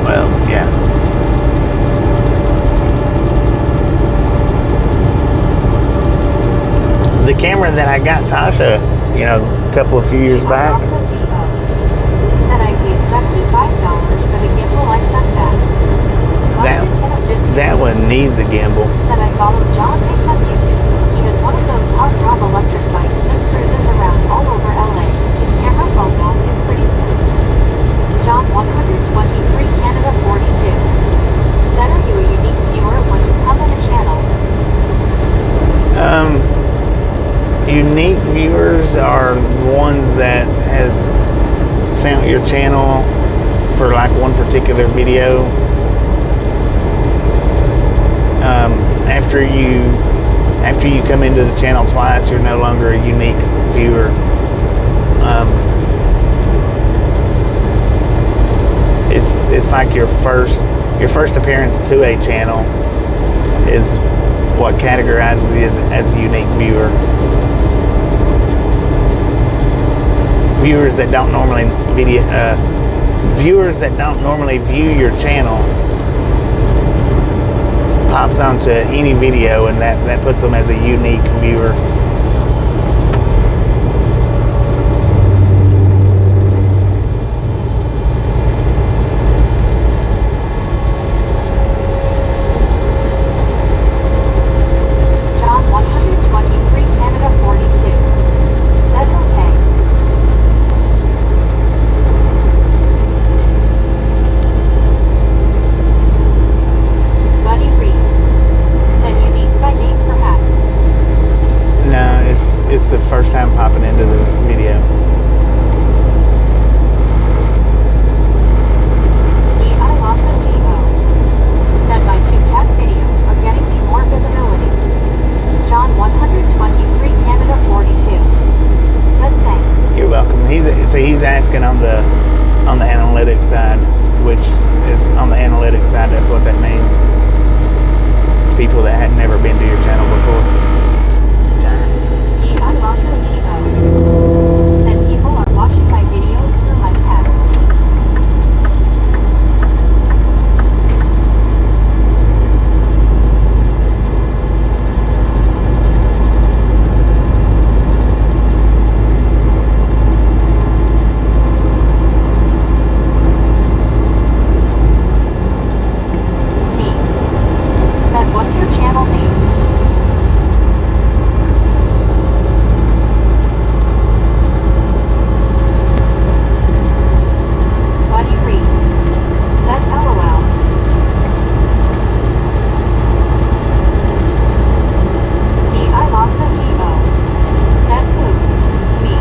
Well, yeah. The camera that I got Tasha, you know, a few years back. Also Devo said I paid $75 for the gimbal I sent back. Busted kid of this That case. one needs a gimbal. Said I followed John Hicks on YouTube. He has one of those hot rod electric bikes and cruises around all over LA. His camera phone is pretty smooth. John 123 Canada 42 said, are you a unique viewer when you come in a channel? Unique viewers are ones that has found your channel for like one particular video. After you come into the channel twice, you're no longer a unique viewer. It's like your first appearance to a channel is what categorizes you as a unique viewer. Viewers that don't normally view your channel pops onto any video, and that puts them as a unique viewer. John 123 Canada 42 said okay. Buddy Reed said unique by name perhaps. No, it's the first time popping into the video. I Lawson Devo said my 2 cat videos are getting me more visibility. John 123 Canada 42 said thanks. You're welcome. He's asking on the analytics side, which is on the analytics side. That's what that means. It's people that had never been to your channel before. I Lawson Devo said people are watching my videos through my cat. Me said, what's your channel name? Buddy Reed said LOL. I Lawson Devo said who? Me.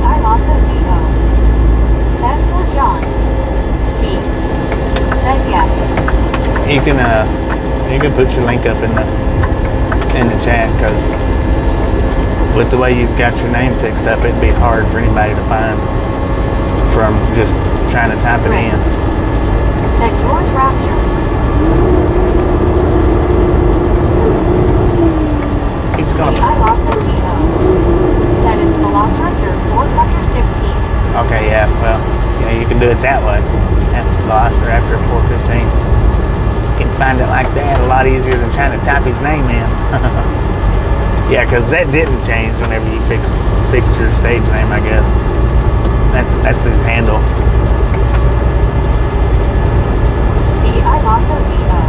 I Lawson Devo said for John. Me said yes. You can put your link up in the chat, because with the way you've got your name fixed up, it'd be hard for anybody to find from just trying to type it in. Said yours Raptor. He's gonna. I Lawson Devo said it's Velociraptor 415. Okay, yeah. Well, you can do it that way. Velociraptor 415. You can find it like that a lot easier than trying to type his name in. Yeah, because that didn't change whenever you fixed your stage name, I guess. That's his handle. I Lawson Devo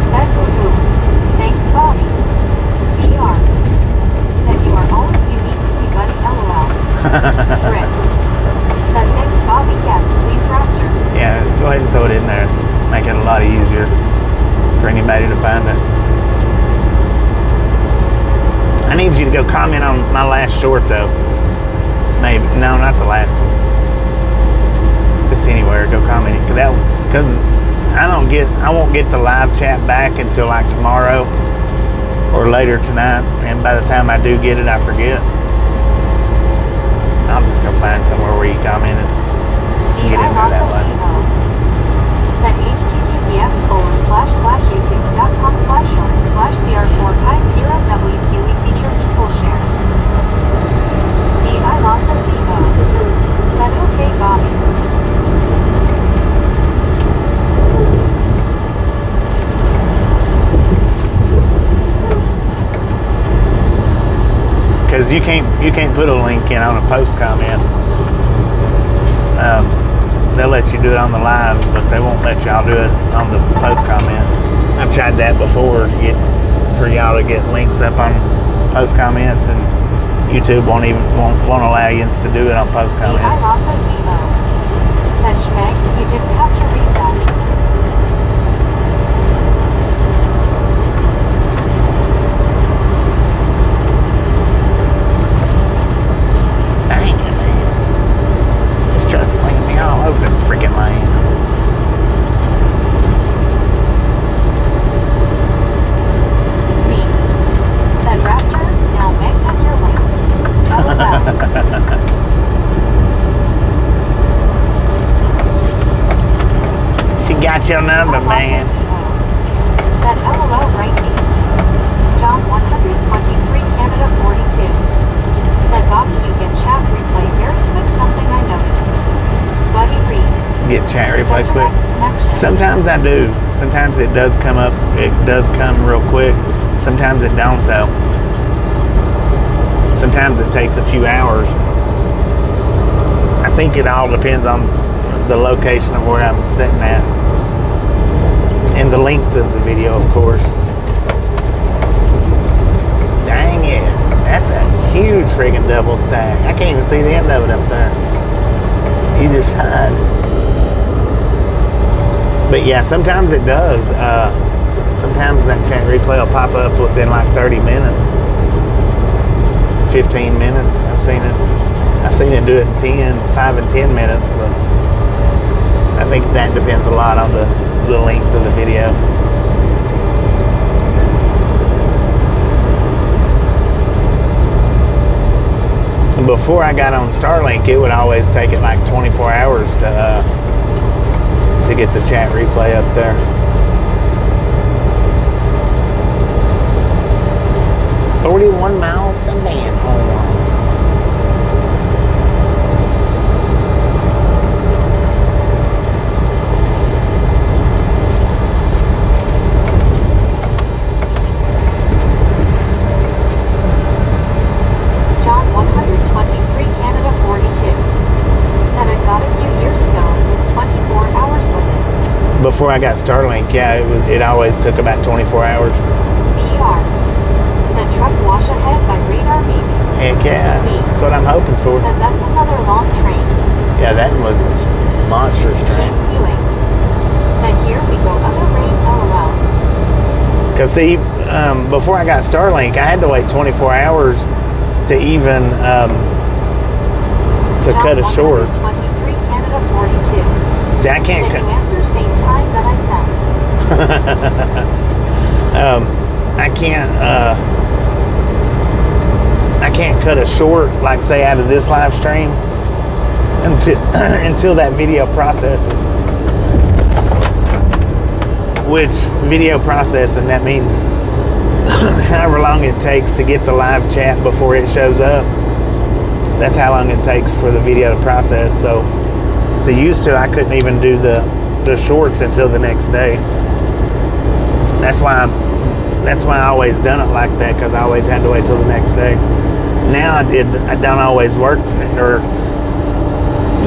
said woo-hoo. Thanks, Bobby. VR said you are always unique to me, buddy. LOL. Rick said thanks, Bobby. Yes, please, Raptor. Yeah, just go ahead and throw it in there. Make it a lot easier for anybody to find it. I need you to go comment on my last short, though. Maybe. No, not the last one. Just anywhere. Go comment. Because I won't get the live chat back until like tomorrow or later tonight. And by the time I do get it, I forget. I'll just go find somewhere where you commented. Get in there that way. because you can't put a link in on a post comment. They'll let you do it on the lives, but they won't let y'all do it on the post comments. I've tried that before for y'all to get links up on post comments, and YouTube won't allow you to do it on post comments. I also Demo. Said Schmeg, you didn't have to read that. Dang it, man. This truck's slinging me all over the freaking lane. Me. Said Raptor, now Meg has your link. LOL. She got your number, man. Said LOL right me. John 123 Canada 42. Said Bob, you get chat replay very quick, something I noticed. Buddy Reed. Get chat replay Said quick. direct connection. Sometimes I do. Sometimes it does come up. It does come real quick. Sometimes it don't, though. Sometimes it takes a few hours. I think it all depends on the location of where I'm sitting at. And the length of the video, of course. Dang it. That's a huge friggin' double stack. I can't even see the end of it up there. Either side. But yeah, sometimes it does. Sometimes that chat replay will pop up within like 30 minutes. 15 minutes. I've seen it do it in 5 and 10 minutes, but I think that depends a lot on the length of the video. Before I got on Starlink, it would always take it like 24 hours to get the chat replay up there. "41 miles to Manhole." John 123 Canada 42. Said it got a few years ago. It was 24 hours, was it? Before I got Starlink, yeah, it always took about 24 hours. BR. Said truck wash ahead by radar maybe. Heck yeah, that's what I'm hoping for. Said that's another long train. Yeah, that was a monstrous train. James Ewing. Said here we go other rain LOL. Because see, before I got Starlink, I had to wait 24 hours to even to John cut it short. 123 Canada 42. See, I can't Said cut. you answer same time that I said. I can't cut a short, like say out of this live stream until that video processes. Which video processing, that means however long it takes to get the live chat before it shows up. That's how long it takes for the video to process. So used to, I couldn't even do the shorts until the next day. That's why I always done it like that, because I always had to wait till the next day. Now I don't always work, or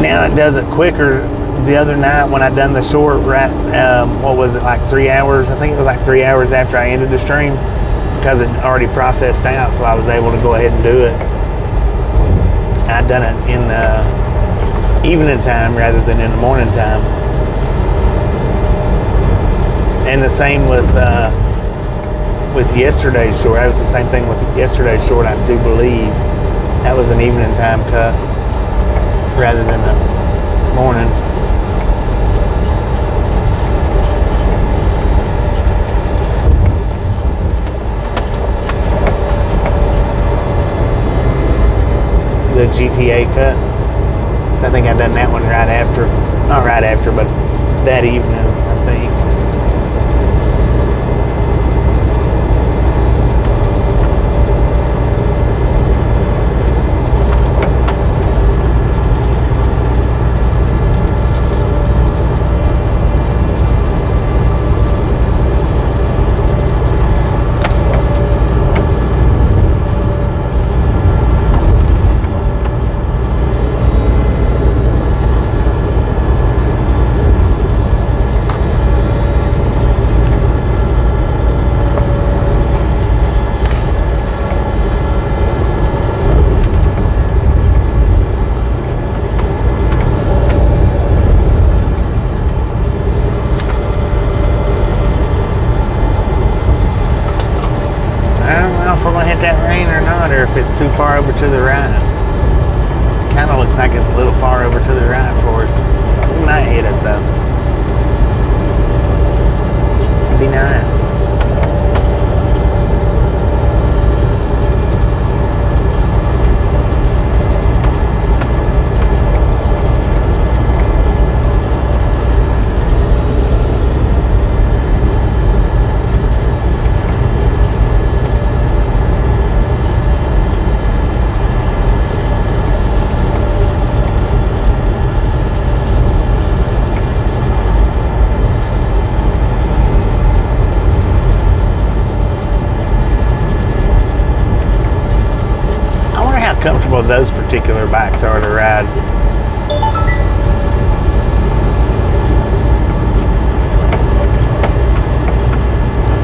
now it does it quicker. The other night when I done the short, right, what was it, like 3 hours? I think it was like 3 hours after I ended the stream, because it already processed out, so I was able to go ahead and do it. I done it in the evening time rather than in the morning time. And the same with yesterday's short. That was the same thing with yesterday's short, I do believe. That was an evening time cut rather than the morning. The GTA cut. I think I done that one right after, not right after, but that evening, I think. a little far over to the right for us. We might hit it though. It'd be nice. Comfortable those particular bikes are to ride.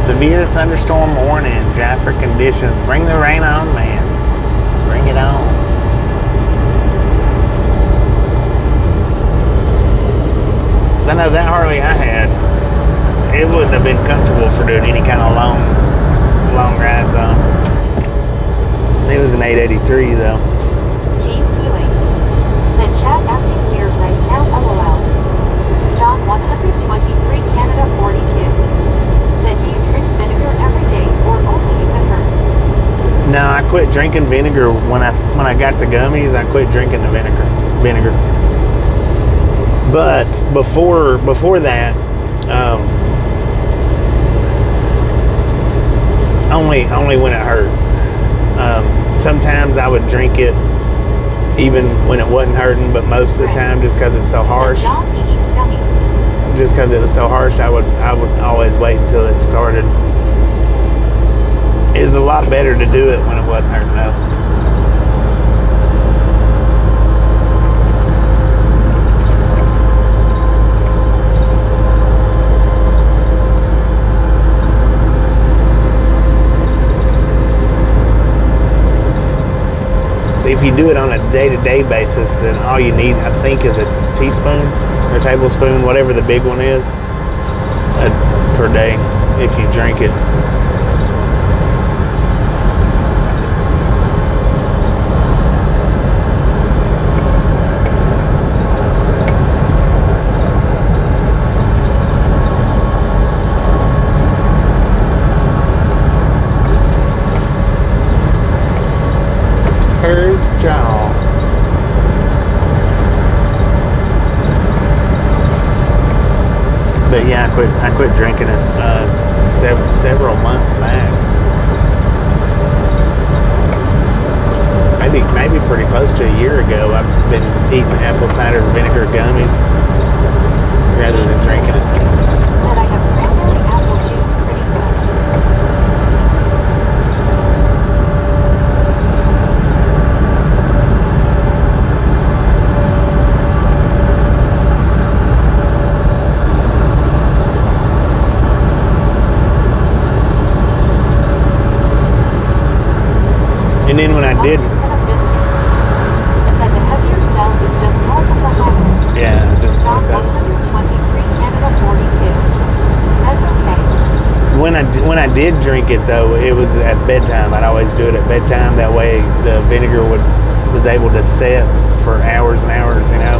Severe thunderstorm warning, Jaffa conditions. Bring the rain on, man. Bring it on. Cause I know that Harley I had, it wouldn't have been comfortable for doing any kind of long rides on. It was an 883 though. James Ewing said, Chad acting weird right now, LOL. John 123 Canada 42 said, do you drink vinegar every day or only if it hurts? No, I quit drinking vinegar when I got the gummies. I quit drinking the vinegar. But before that, only when it hurt. Sometimes I would drink it even when it wasn't hurting, but most of the time, just because it's so harsh. So John, he eats gummies. Just because it was so harsh, I would always wait until it started. It's a lot better to do it when it wasn't hurting though. If you do it on a day-to-day basis, then all you need, I think, is a teaspoon or tablespoon, whatever the big one is, per day if you drink it. Bird's jaw. But yeah, I quit drinking it several months back. Maybe pretty close to a year ago. I've been eating apple cider vinegar gummies rather than drinking it. Said I have cranberry apple juice pretty good. And then when I did, said the heavier cell is just north of the highway. yeah, just John like that. 123 Canada 42 said okay. When I did drink it though, it was at bedtime. I'd always do it at bedtime. That way the vinegar was able to set for hours and hours, you know,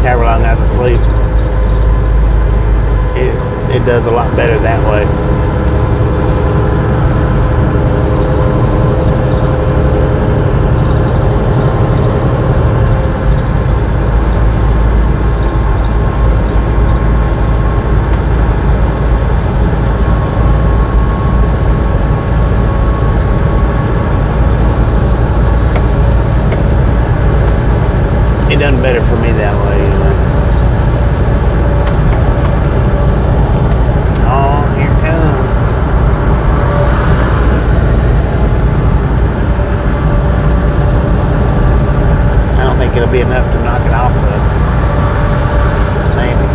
however long I was asleep. It does a lot better that way. It done better for me that way, anyway. Oh, here it comes. I don't think it'll be enough to knock it off though. Maybe.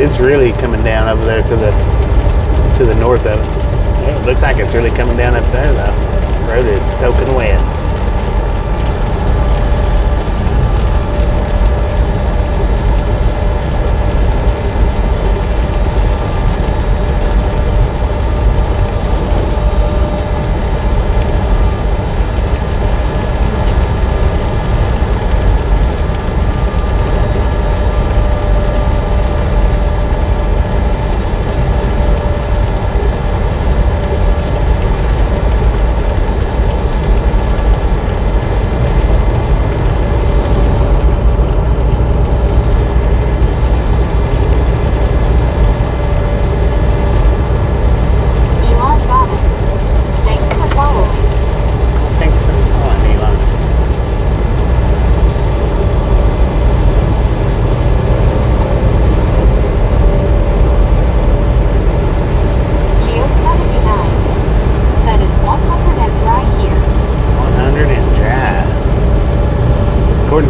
it's really coming down over there to the north of us. It looks like it's really coming down up there though. The road is soaking wet.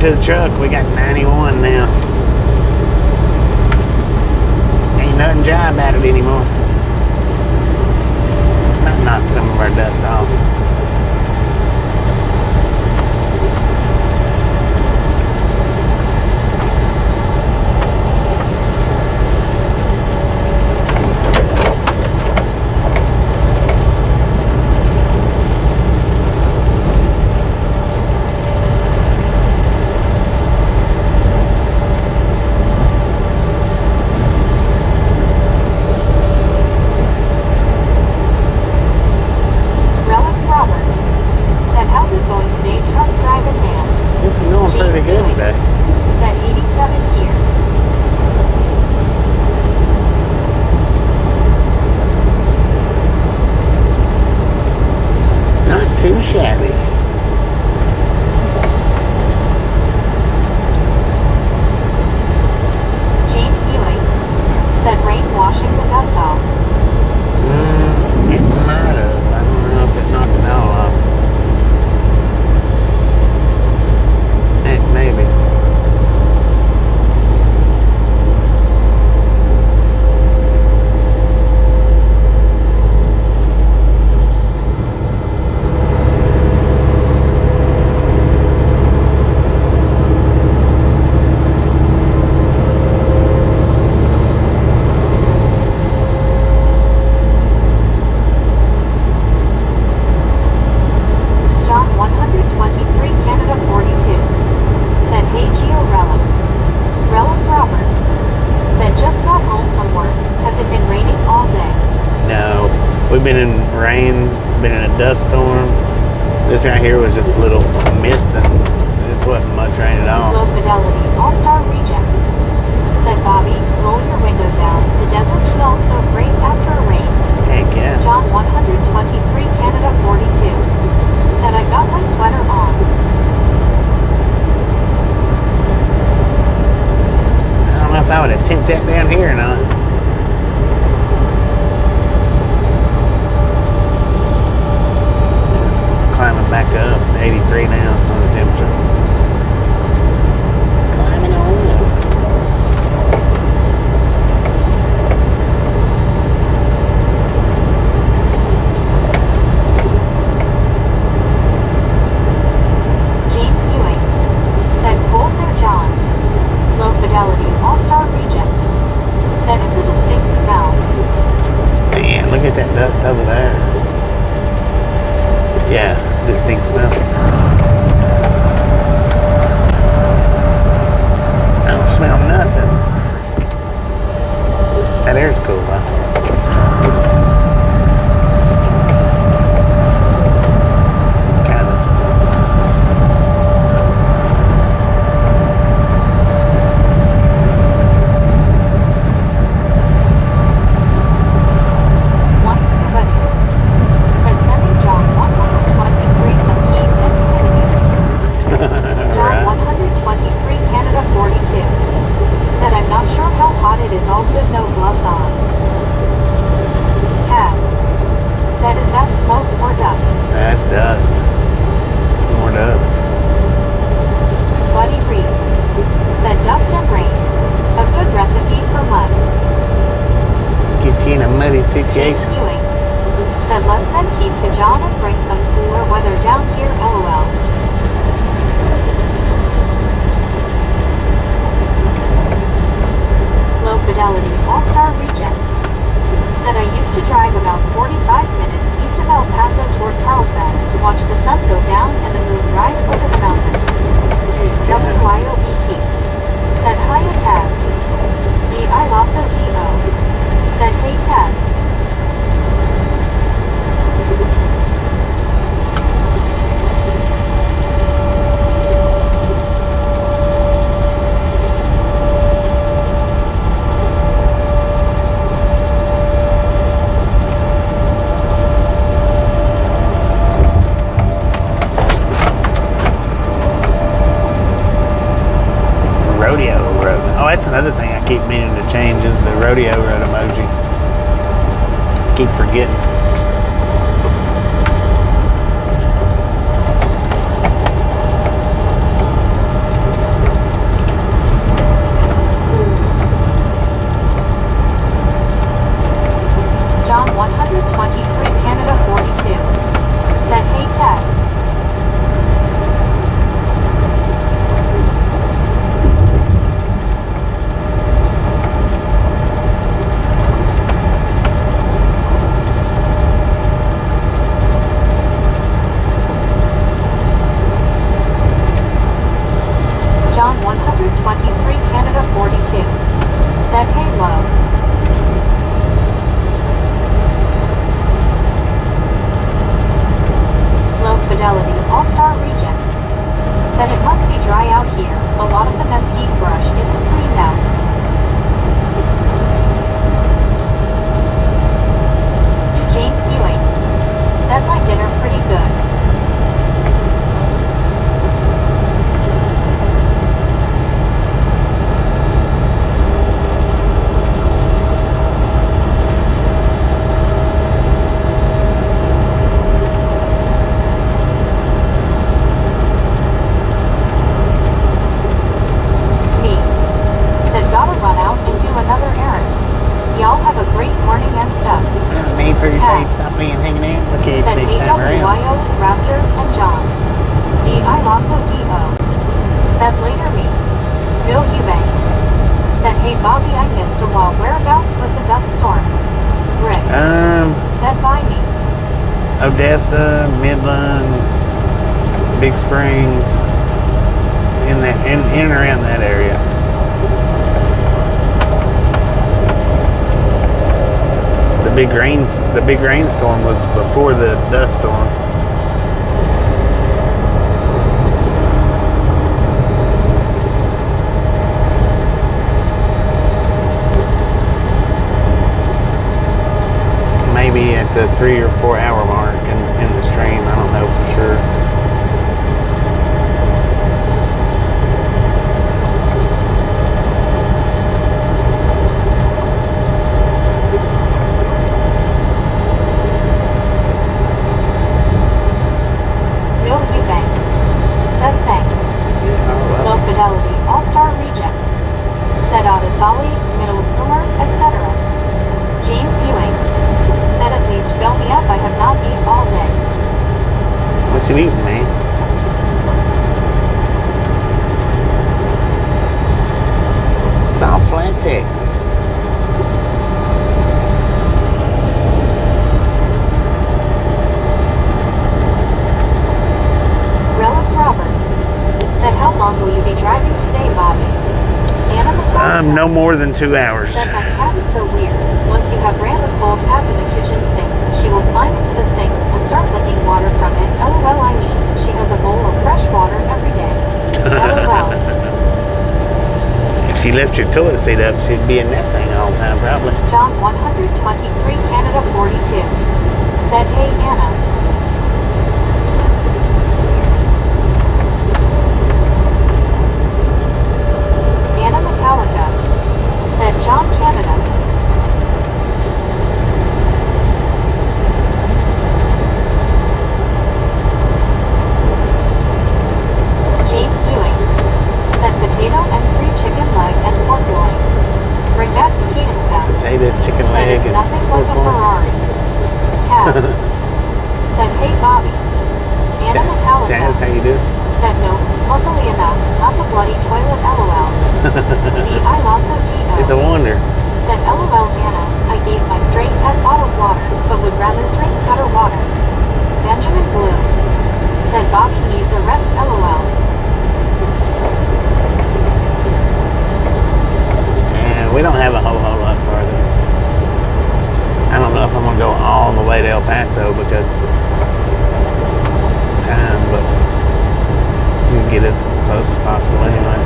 To the truck, we got 91 now. Ain't nothing dry about it anymore. It's about knocked some of our dust off. Too shabby. James Ewing said rain washing the dust off. It might have. I don't know if it knocked it all off. Heck, maybe. We've been in rain, been in a dust storm. This right here was just a little mist and this wasn't much rain at all. Low fidelity, all-star reject. Said Bobby, roll your window down. The desert smells so great after a rain. Heck yeah. John 123, Canada 42. Said I got my sweater on. I don't know if I would attempt that down here or not. Climbing back up, 83 now on the temperature. Climbing on up. rodeo road. Oh, that's another thing I keep meaning to change is the rodeo road emoji. Keep forgetting. John 123 Canada 42 said, "Hey Tex." John 123 Canada 42 said, "Hey love." Low Fidelity All-Star Region said it must be dry out here. A lot of the mesquite brush isn't cleaned out. James Ewing said my dinner pretty good. Me said gotta run out and do another errand. Y'all have a great morning and stuff. Me pretty Taz face, stop being hanging out. Okay, said next time around. AWYO, Raptor, and John. D.I. Lasso D.O. said later me. Bill Eubank said, "Hey Bobby, I missed a while. Whereabouts was the dust storm?" Rick said, "Bye me." Odessa, Midland, Big Springs, in and around that area. The big rainstorm was before the dust storm. Maybe at the 3 or 4 hour mark in the stream. I don't know for sure. Bill Eubank said thanks. Low Fidelity All-Star Region said Otisali, Middle Boomer, etc. James Ewing said at least fill me up. I have not eaten all day. What you eating, man? South Flat, Texas. Relic Robert said, "How long will you be driving today, Bobby?" Anna Metallica No more than 2 hours. said, "My cat is so weird. Once you have ran the cold tap in the kitchen sink, she will climb into the sink and start licking water from it. LOL, I mean, she has a bowl of fresh water every day. LOL." If she left your toilet seat up, she'd be in that thing all the time, probably. John 123 Canada 42 said, "Hey Anna." Anna Metallica said, "John Canada." James Ewing said potato and 3 chicken leg and pork loin. Bring back to Keaton. Potato, chicken Said leg, it's and nothing like pork a loin. Ferrari. Taz said, "Hey Bobby." Anna Metallica Taz, how you doing? said, "No, luckily enough, not the bloody toilet, LOL." D.I. Lasso D.O. It's a wonder. said, "LOL Anna, I gave my stray cat bottled water, but would rather drink gutter water." Benjamin Bloom said, "Bobby needs a rest, LOL." And we don't have a whole lot farther. I don't know if I'm gonna go all the way to El Paso because time, but you can get as close as possible anyway.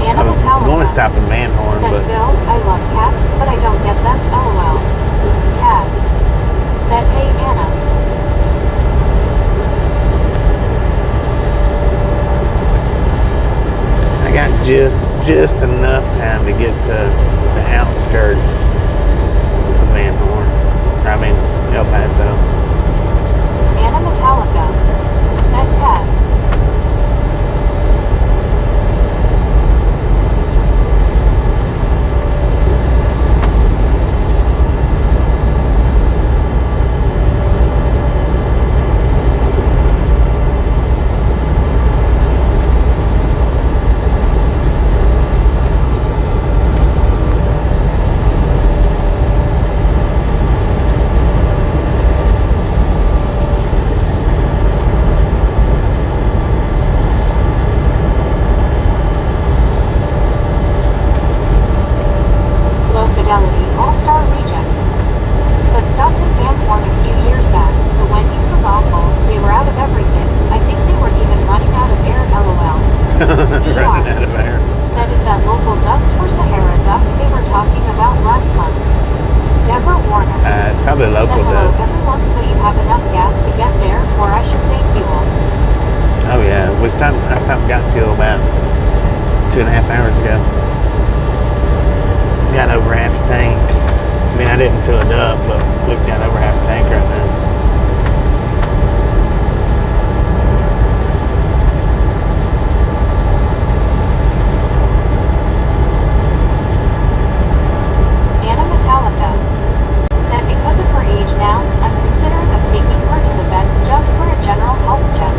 Anna I was Metallica going to stop in Van Horn, said, but "Bill, I love cats, but I don't get them, LOL." Taz said, "Hey Anna." just enough time to get to the outskirts of Van Horn. I mean, El Paso. Anna Metallica, said Taz. I stopped and got fuel about 2.5 hours ago. Got over half a tank. I mean, I didn't fill it up, but we've got over half a tank right now. Anna Metallica said because of her age now, I'm considering of taking her to the vets just for a general health check.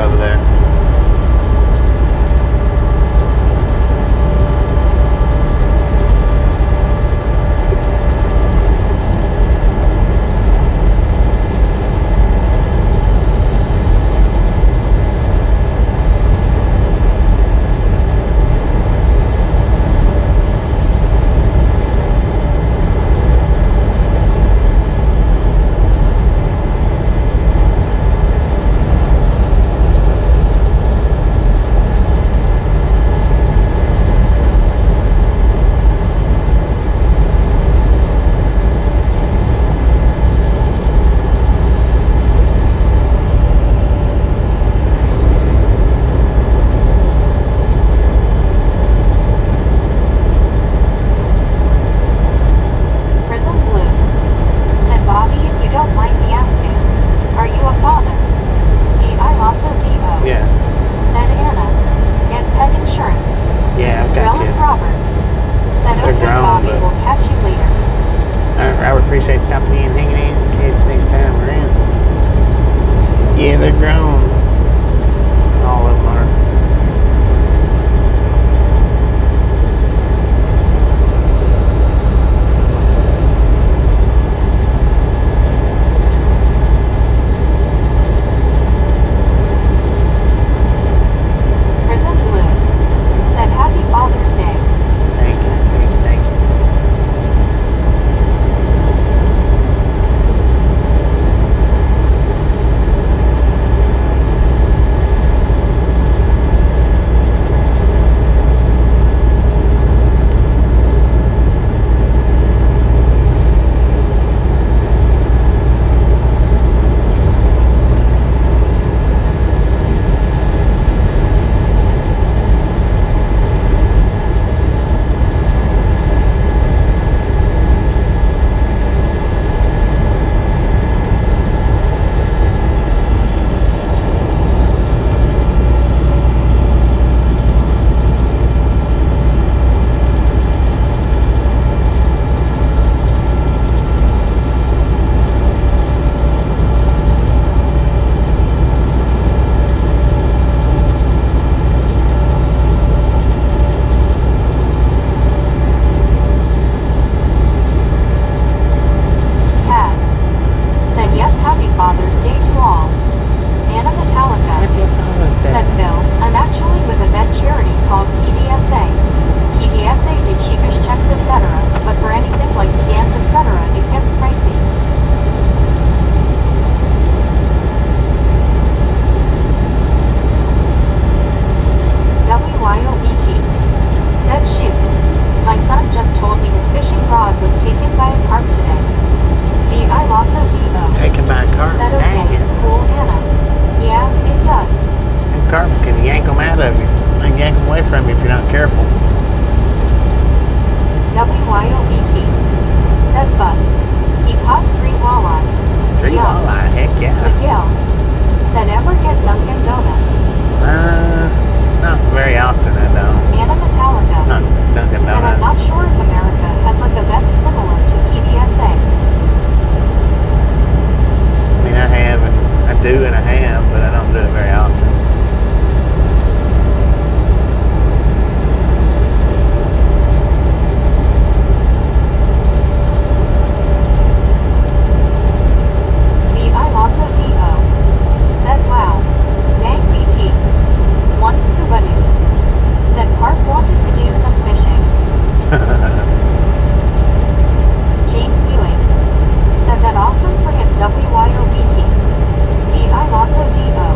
Over there. Appreciate stopping in and hanging in case next time we're in. Yeah, they're grown. All of them are. Prison Blue said Happy Father's Day. Thank you, thank you, thank you. carps can yank them out of you. They can yank them away from you if you're not careful. WYOBT, said Bud. He caught 3 walleye. 3 Yeah. walleye, heck yeah. Miguel said, ever get Dunkin' Donuts? Not very often, I don't. Anna Metallica Not Dunkin' said, I'm not Donuts. sure if America has like events similar to PDSA. I mean, I have, and I do, and I have, but I don't do it very often. D.I.Lasso.D.O. said, wow. Dang BT. One scuba dude. Said Park wanted to do some fishing. James Ewing said that awesome for him WYOBT. D.I.Lasso.D.O.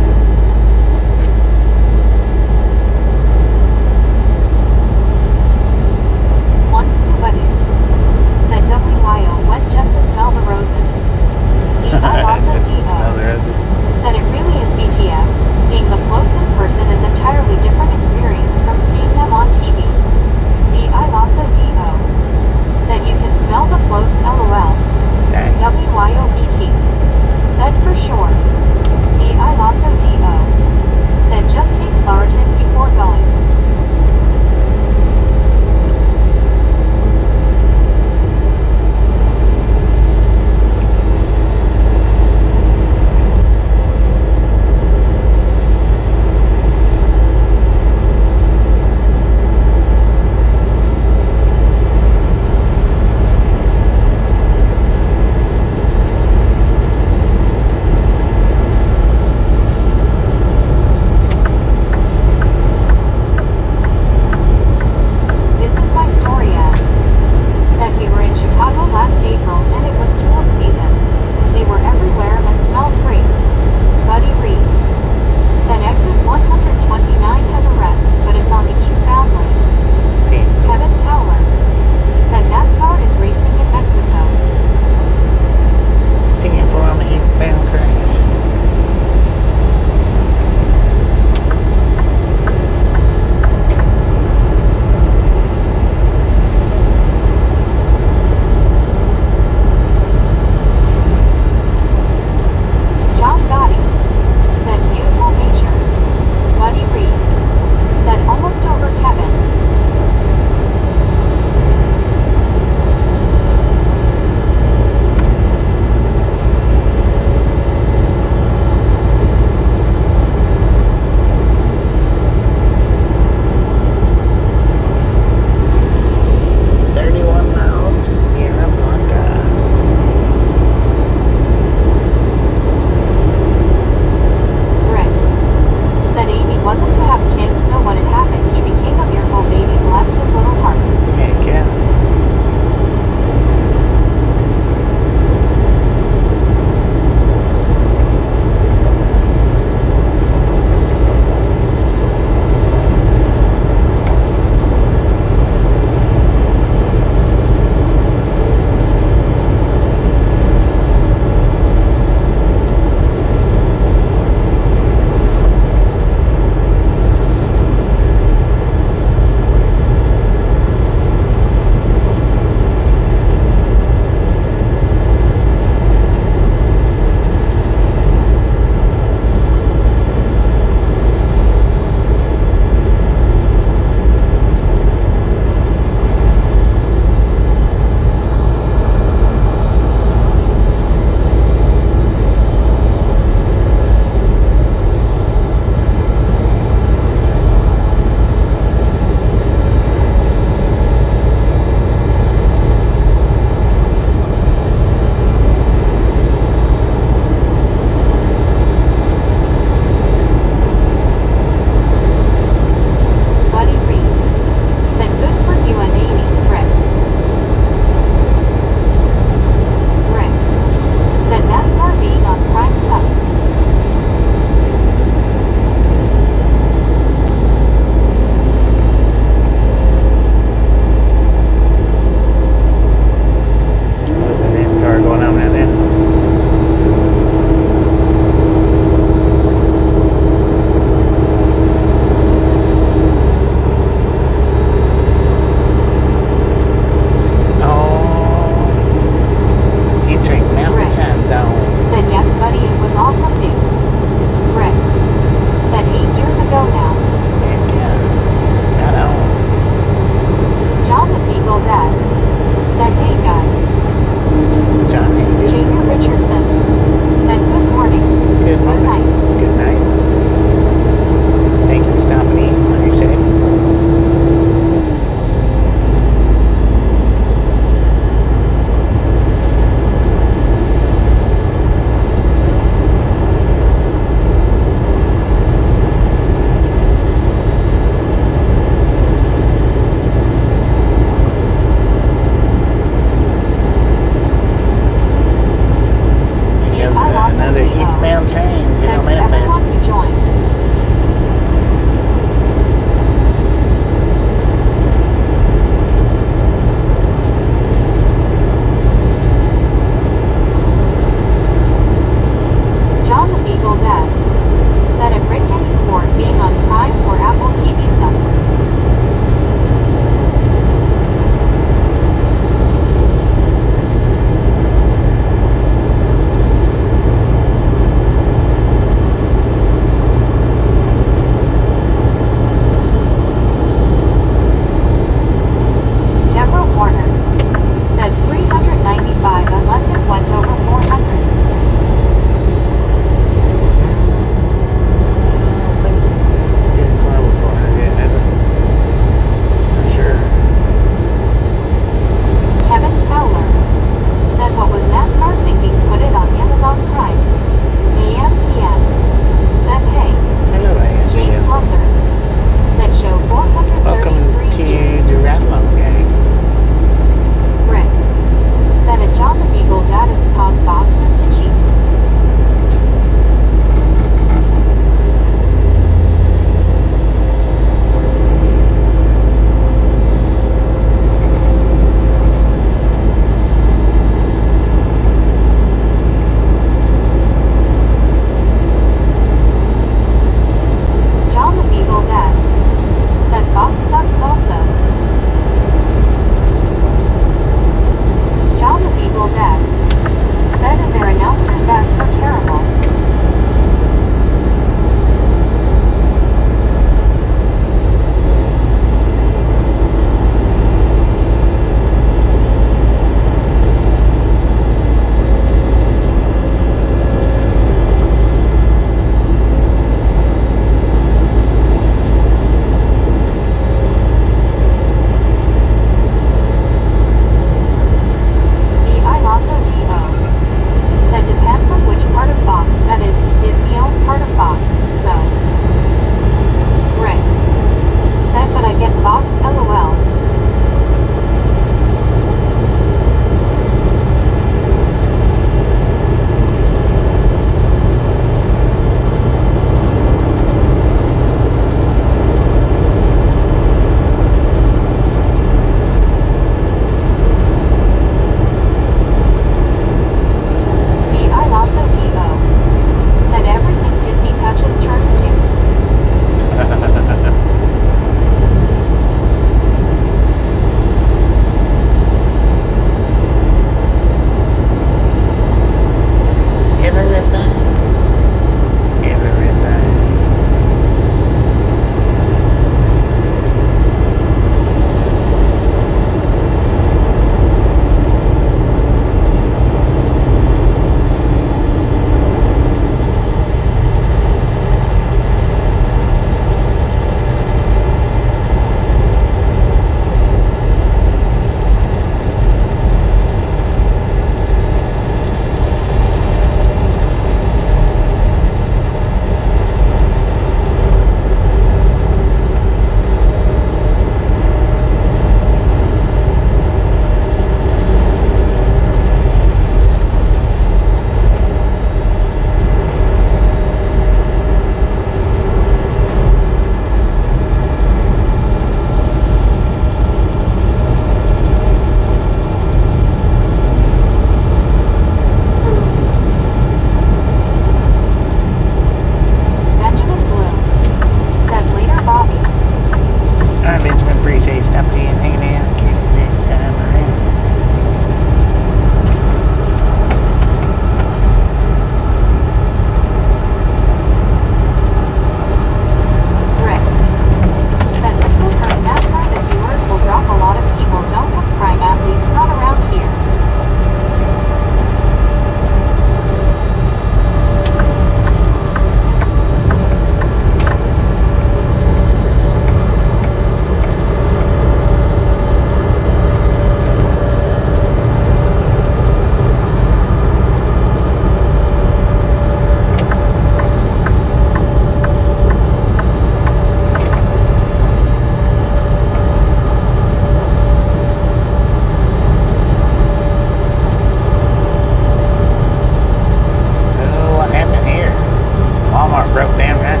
broke down right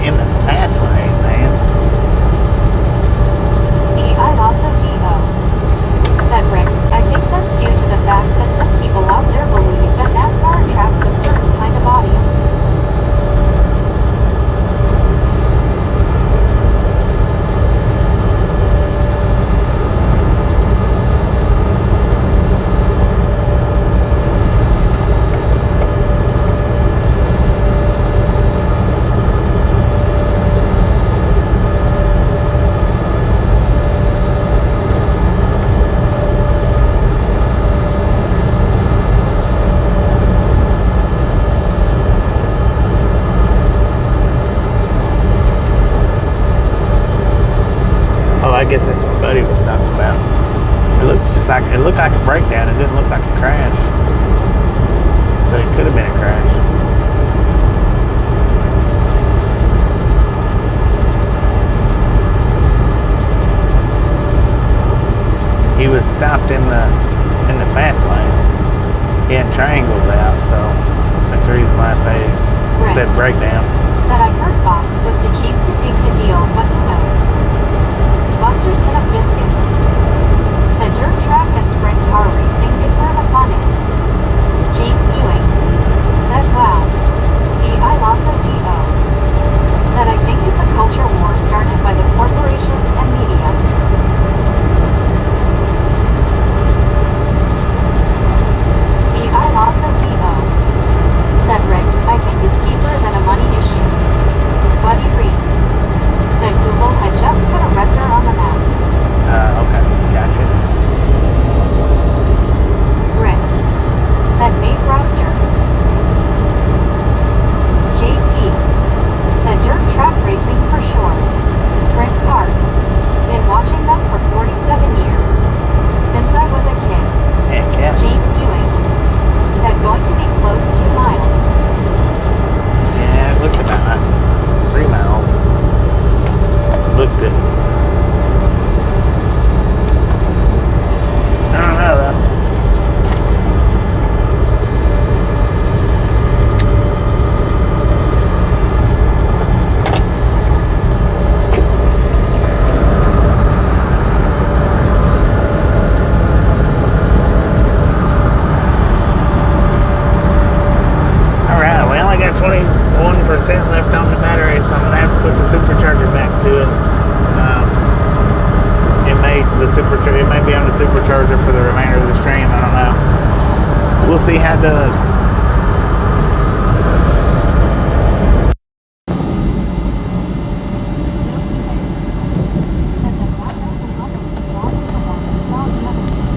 in the fast lane, man. I'd also D.O. said Rick. I think that's due to the fact that some people out there believe that NASCAR attracts a certain kind of audience. I guess that's what Buddy was talking about. It looked like a breakdown. It didn't look like a crash, but it could have been a crash. He was stopped in the fast lane. He had triangles out, so that's the reason why I said breakdown. Said I heard Fox was too cheap to take the deal, but who knows? Busted can of biscuits. Said dirt track and sprint car racing is where the fun is. James Ewing. Said wow. I also D.O. Said I think it's a culture war started by the corporations and media. I also D.O. Said Rick. I think it's deeper than a money issue. Buddy Reed. Said Google had just put a record on the map. Okay, gotcha. Rick. Said Nate Raptor. JT. Said dirt track racing for sure. Sprint cars. Been watching them for 47 years. Since I was a kid. Heck yeah. James Ewing. Said going to be close 2 miles. Yeah, it looked about 3 miles. Looked it. I don't know though. Alright, we only got 21% left on the battery, so I'm gonna have to put the supercharger back to it. It may be on the supercharger for the remainder of the stream. I don't know. We'll see how it does. Said that Batman was almost as long as the one we saw the other day.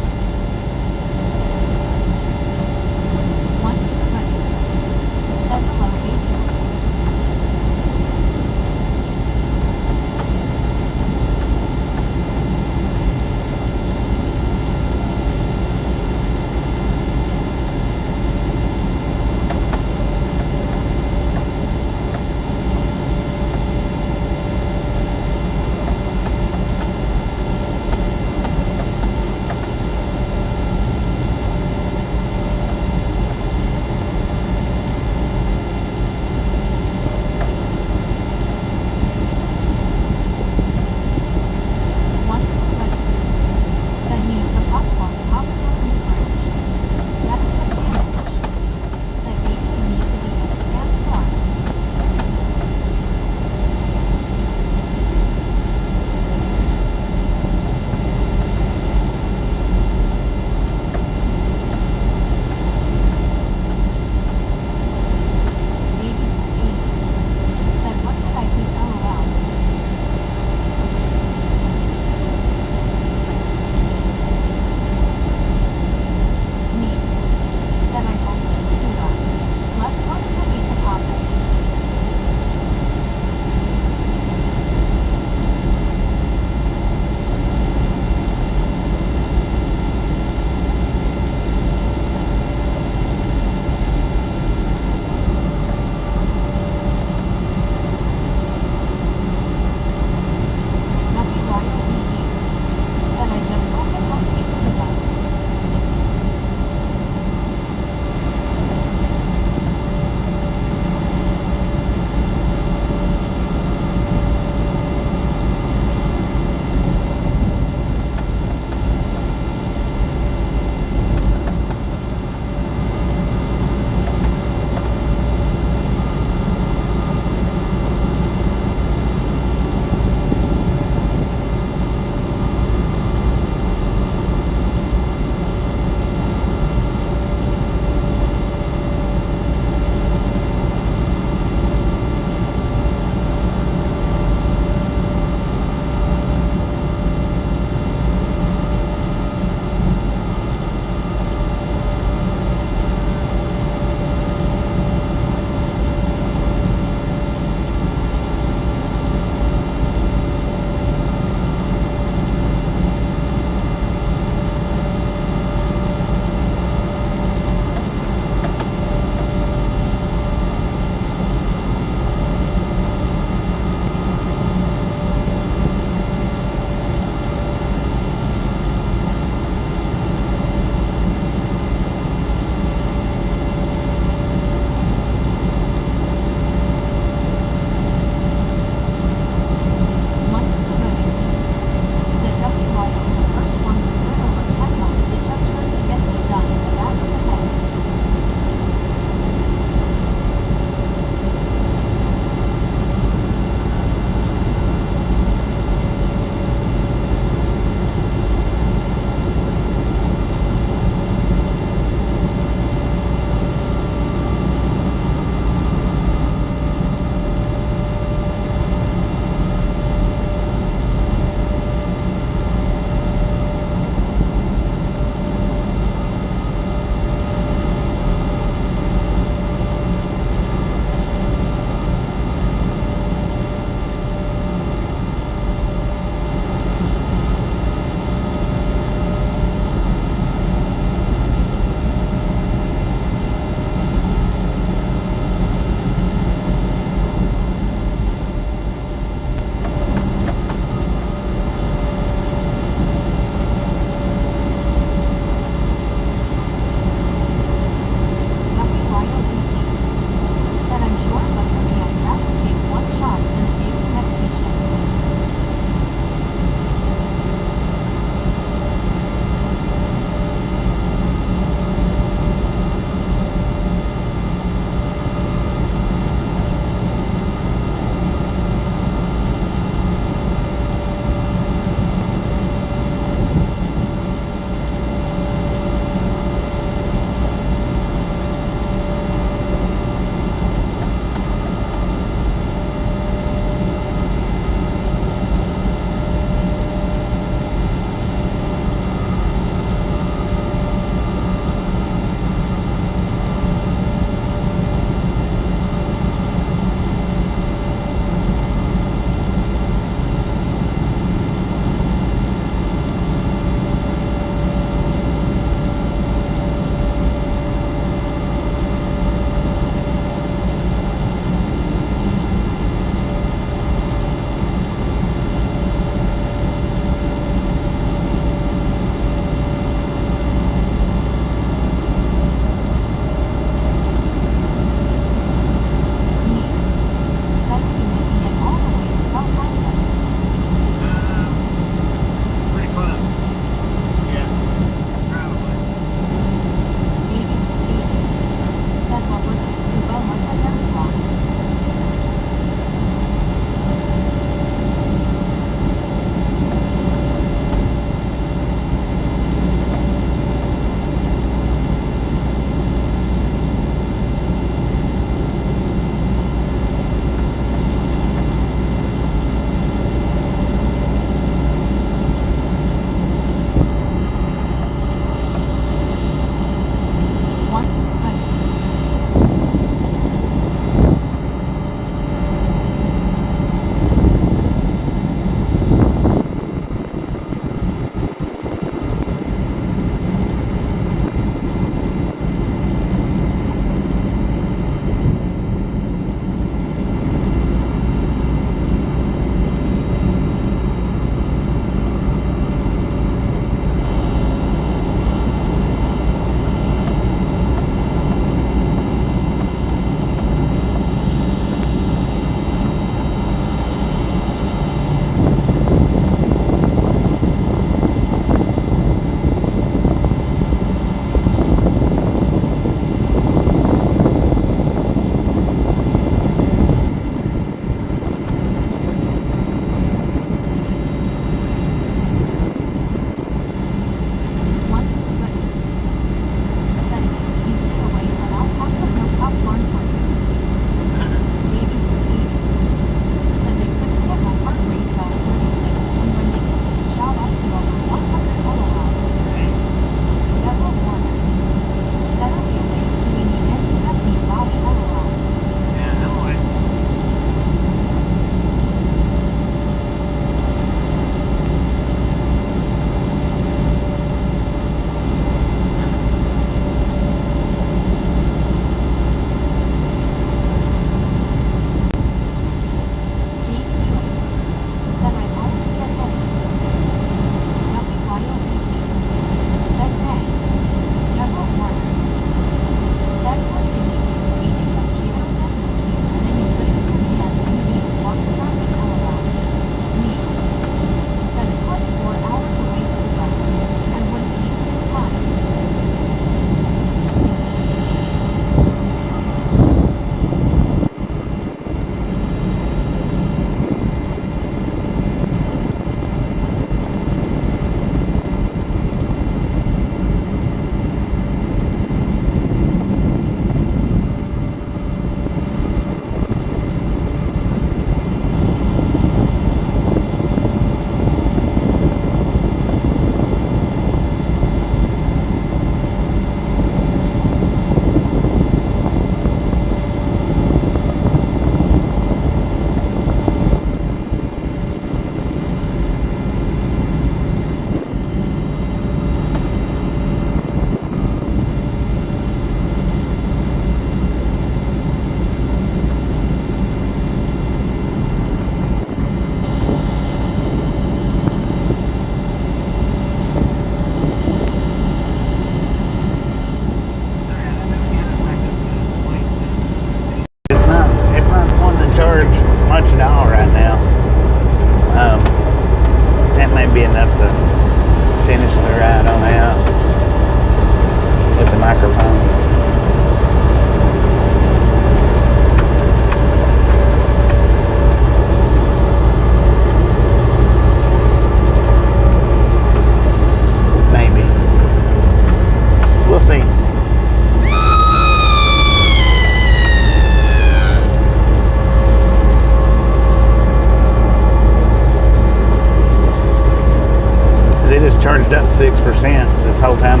charged up 6% this whole time.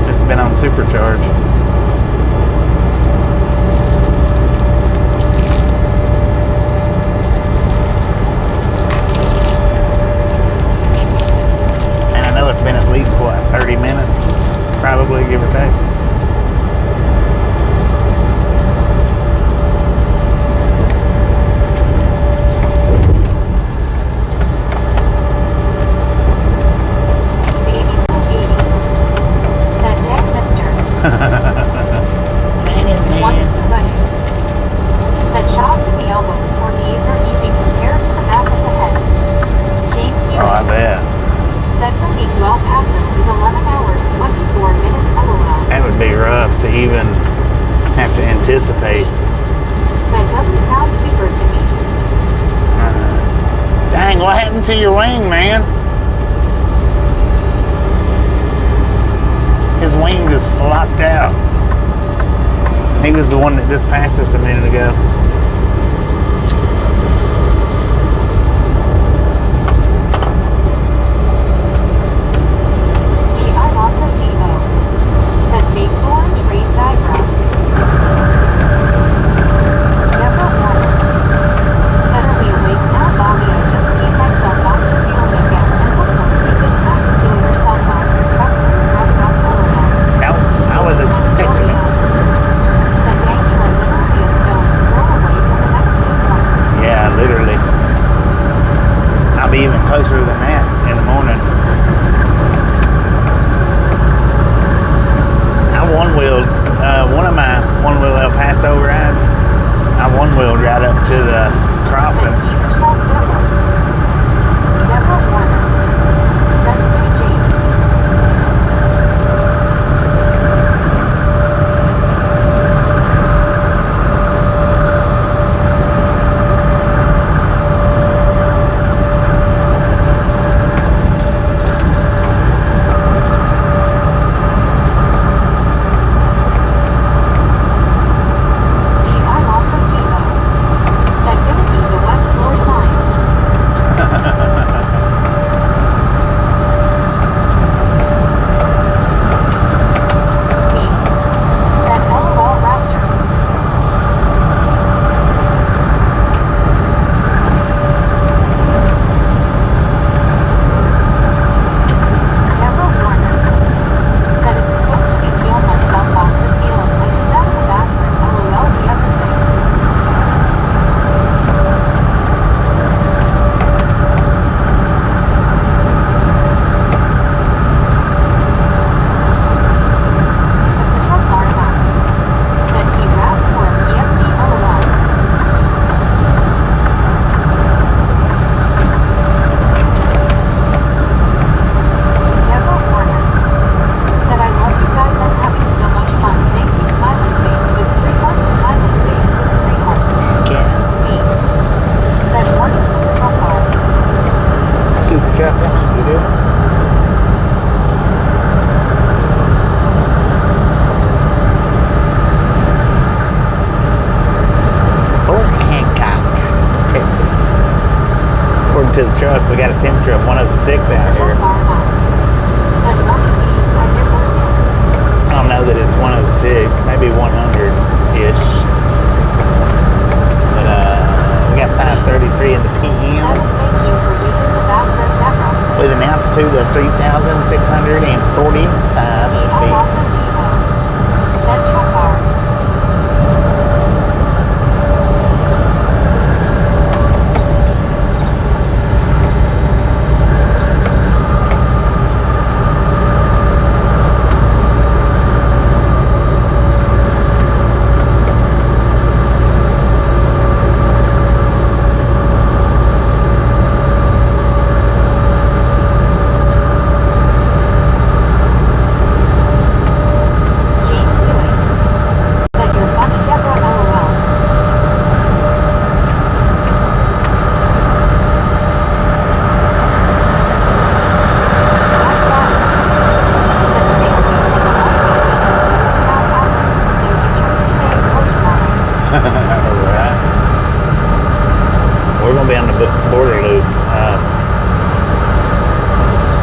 It's been on supercharge. And I know it's been at least, what, 30 minutes? Probably, give or take. Once running. Said shots at the elbows or knees are easy compared to the back of the head. James Oh, I bet. said from me to El Paso is 11 hours 24 minutes LOL. That would be rough to even have to anticipate. Said doesn't sound super to me. Dang, what happened to your wing, man? His wing just flopped out. He was the one that just passed us a minute ago. D.I. Lassa D.O. said face orange, raised eyebrow. Deborah Warner said are we awake now, Bobby? I just peed myself off the ceiling again and hopefully you didn't have to kill yourself while your truck driving up LOL. I was expecting it. Said dang, you are literally a stone's throw away from the next big one. Yeah, literally. I'll be even closer than that in the morning. I one-wheeled, one of my one-wheel El Paso rides, I one-wheeled right up to the crossing. Said keep yourself, Deborah. Deborah Warner said hey James. D.I. Lassa D.O. said gonna be the wet floor sign. Me said LOL Raptor. Deborah Warner said it's supposed to be peeling myself off the ceiling. I did that in the bathroom. LOL the other thing. Said the truck bar back. Said he rap or EFD LOL. Deborah Warner said I love you guys. I'm having so much fun. Thank you, smiling face with 3 hearts. Smiling face with 3 hearts. Yeah. Me said morning super truck bar. Super trucker, you do? Fort Hancock, Texas. According to the truck, we got a temperature of 106 out Truck here. bar back. Said morning me. I did work. I don't know that it's 106, maybe 100-ish. But we got 5:33 in the Said PM thank you for using the bathroom, Deborah. with an altitude of 3,645 D.I. feet. Lassa D.O. said truck bar.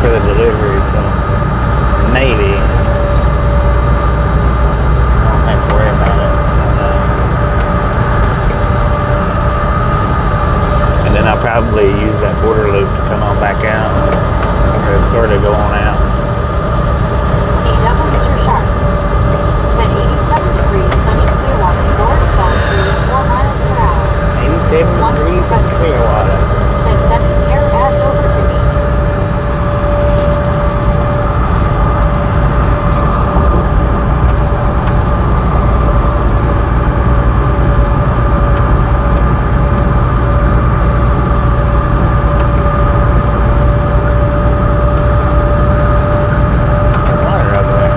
for the delivery, so maybe I don't have to worry about it. And then I'll probably use that border loop to come on back out or to go on out. See temperature sharp. Said 87 degrees, sunny Clearwater, Florida, phone cruise 4 miles per hour. 87 degrees in Clearwater. Said send air ads over to me. There's water over there.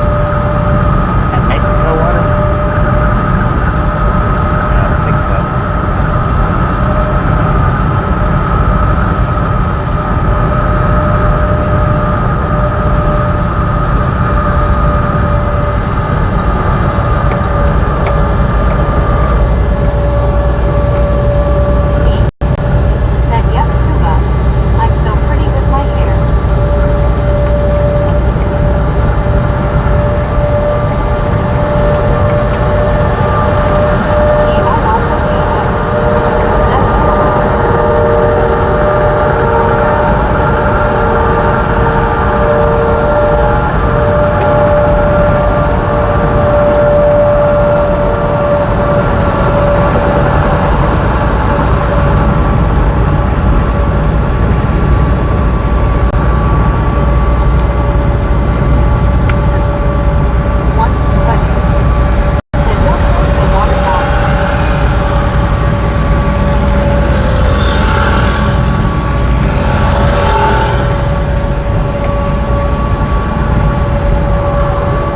Is that Mexico water? I don't think so. Me. Said yes, scuba. I'm so pretty with my hair. Me, I'm also DF. Said once, but said don't put the water out.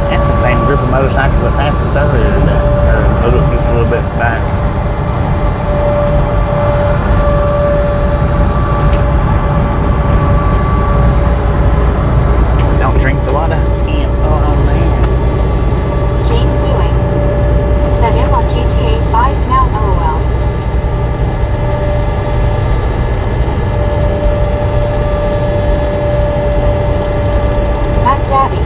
That's the same group of motorcycles that passed us earlier today, or just a little bit back. Don't drink the water. Can't fall on there. James Ewing. Said him on GTA 5 now, LOL. Matt Daddy.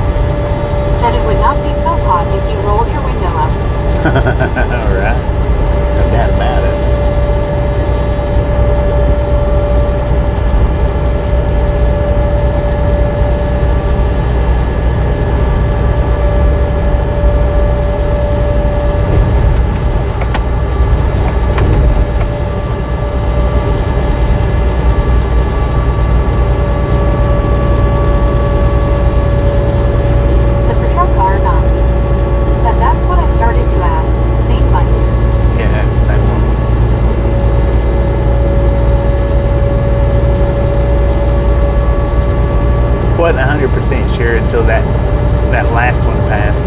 Said it would not be so hot if you rolled your window up. Alright. No doubt about it. Said for truck car not. Said that's what I started to ask. Same bikes. Yeah, same ones. Wasn't 100% sure until that last one passed.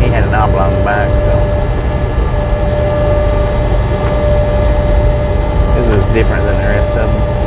He had an oblong back, so this was different than the rest of them.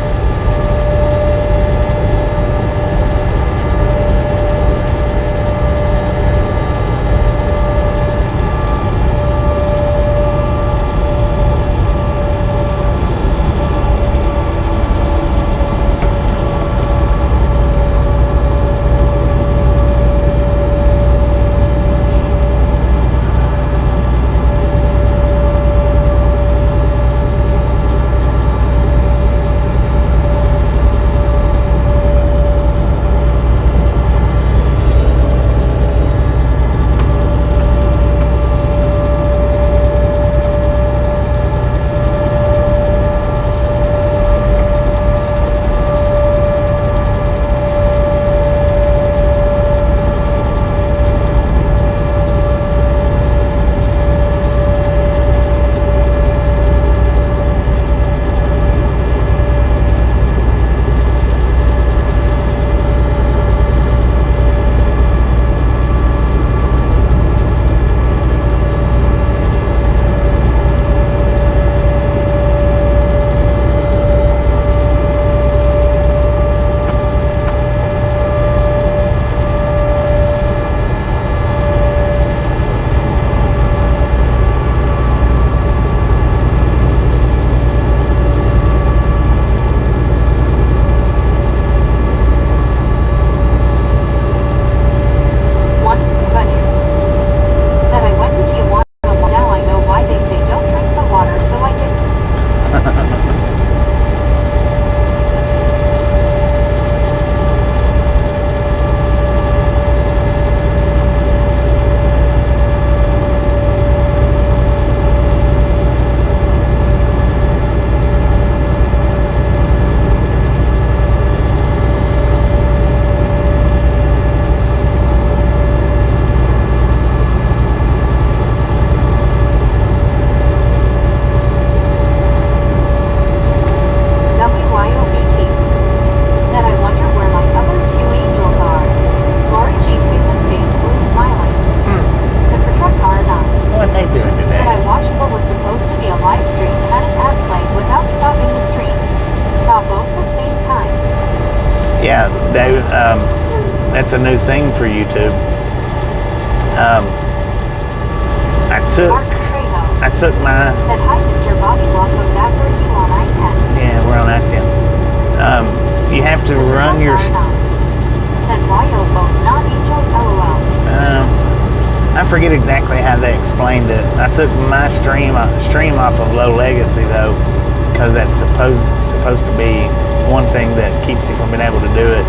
That's a new thing for YouTube. I took Mark Trejo I took my said, "Hi, Mr. Bobby. Welcome back. Are you on I-10?" yeah, we're on I-10. You have to Said, run your. Said, "Why oh both not angels? LOL." I forget exactly how they explained it. I took my stream off of low legacy though, because that's supposed to be one thing that keeps you from being able to do it.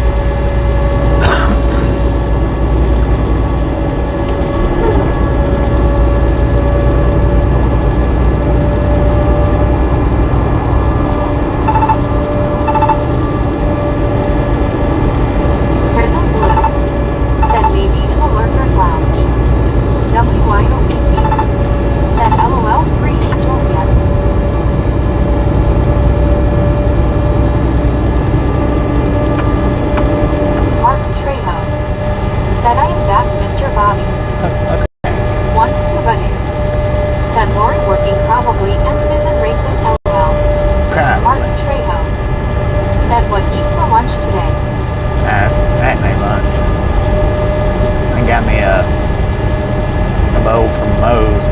Prism Blue said, "Maybe in the Lurkers Lounge." WYOPT said, "LOL, free angels yet?" Mark Trejo said, "I am back, Mr. Bobby." Okay. Once Kubani said, "Lori working probably and Susan racing LOL." Mark Probably. Trejo said, "What eat for lunch today?" That's that ain't lunch. I got me a bowl from Moe's.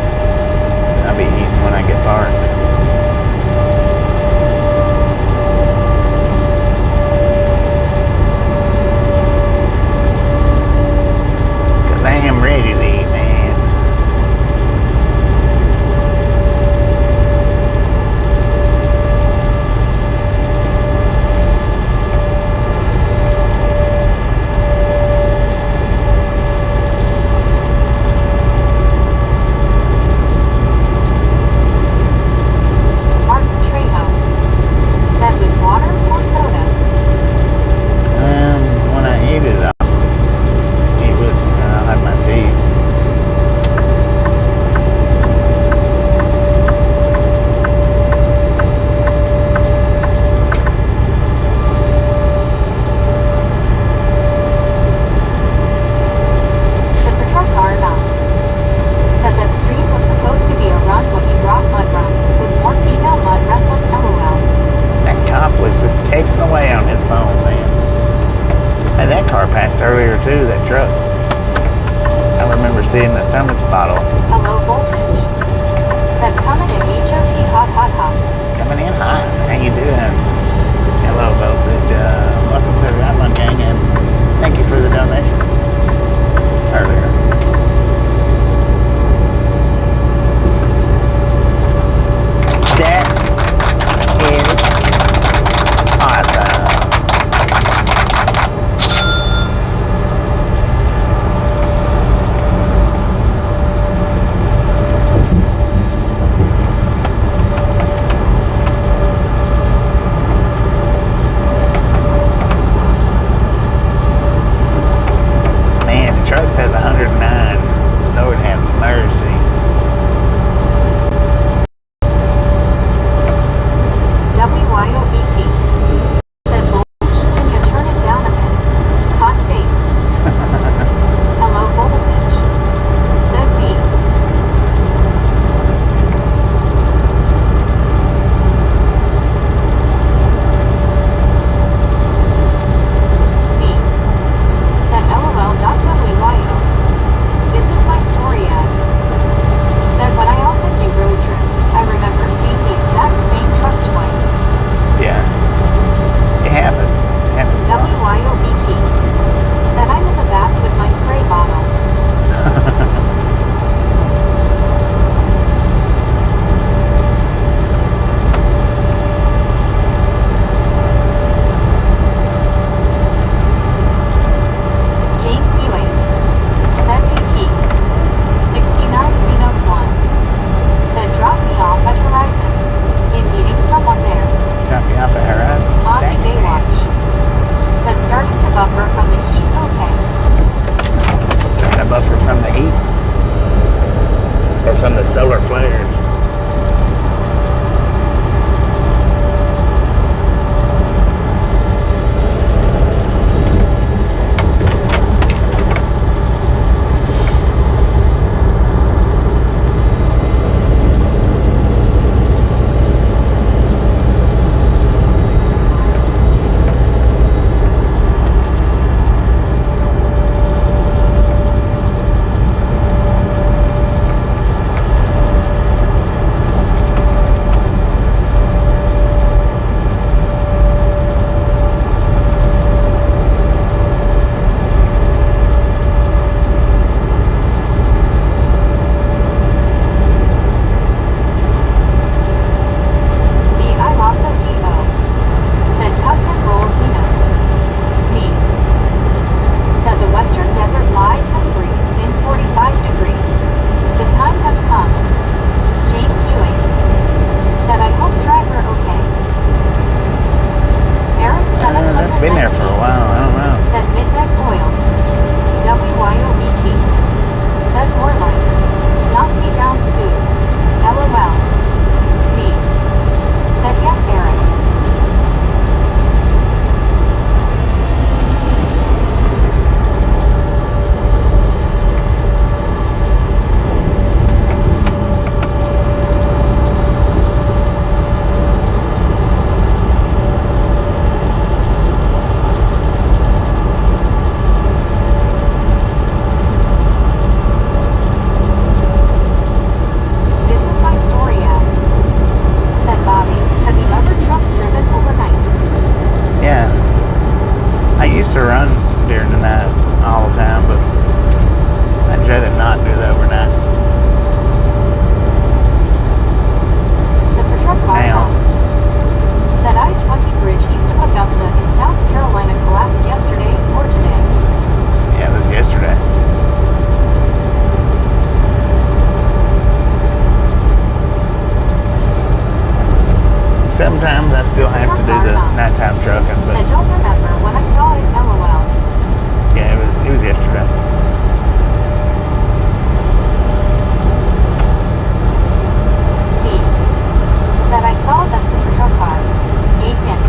I'll be eating when I get parked. Cause I am ready to eat, man. Mark Trejo said, "With water or soda?" When I eat it, I'll eat with, I'll have my tea. Said Patrol Car Now said that stream was supposed to be a run, but you brought mud run. It was more female mud wrestling. LOL. That cop was just texting away on his phone, man. Hey, that car passed earlier too, that truck. I remember seeing the thermos bottle Hello Voltage said, "Coming in HOT hot hot hot." coming in hot. How you doing? Hello, Voltage. Welcome to the Island Gang, and thank you for the donation earlier. That is awesome. Man, the truck says 109. sometimes I still have to do the nighttime trucking, but Said don't remember when I saw it, LOL. yeah, it was yesterday. B. Said I saw that super truck car. Aiken.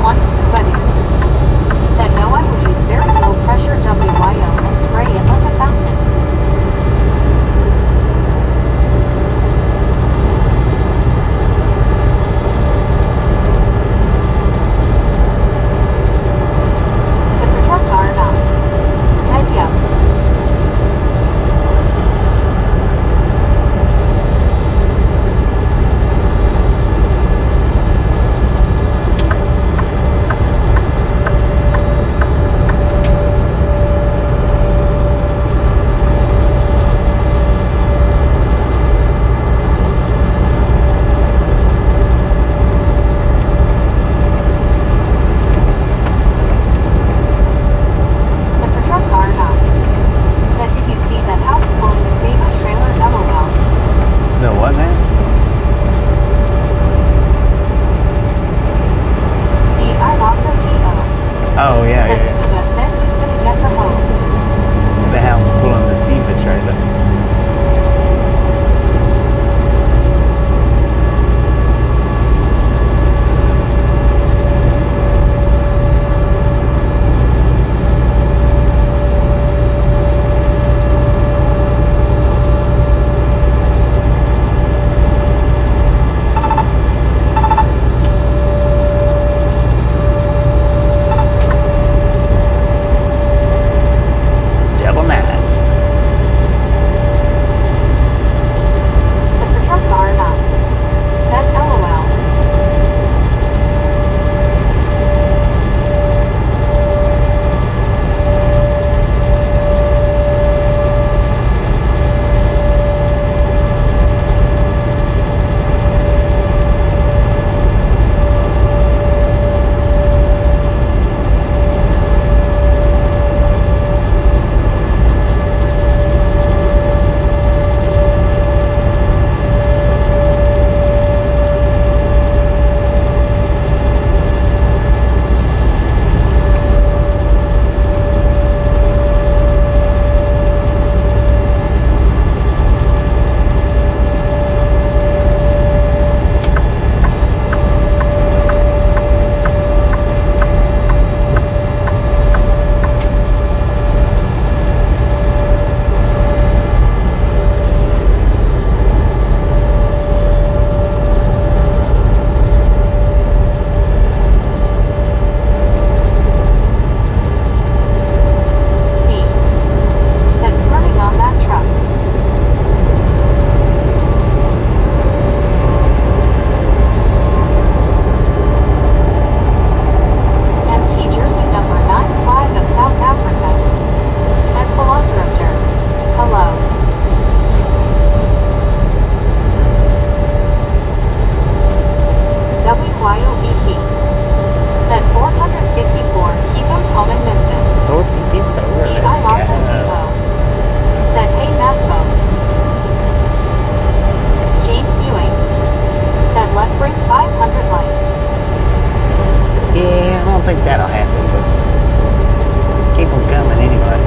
Once buddy. Said no, I will use very low pressure WYO and spray it like a fountain. Super truck car not. Said yup. Super truck car not. Said did you see that house pulling the semi-trailer, LOL. No, what now? D-I-also-T-O. Oh, yeah, Said yeah. Scuba said he's gonna get the hose. The house pulling the SEMA trailer. Double nines. Super truck car not. Said LOL. B. Said running on that truck. MT Jersey number 95 of South Africa. Said Velociraptor. Hello. WYOBT. Said 454. Keep them coming, misfits. 454. D.I. Let's Lawson go. Depot. Said hey Maspo. James Ewing. Said let's bring 500 likes. Yeah, I don't think that'll happen, but keep them coming anyway.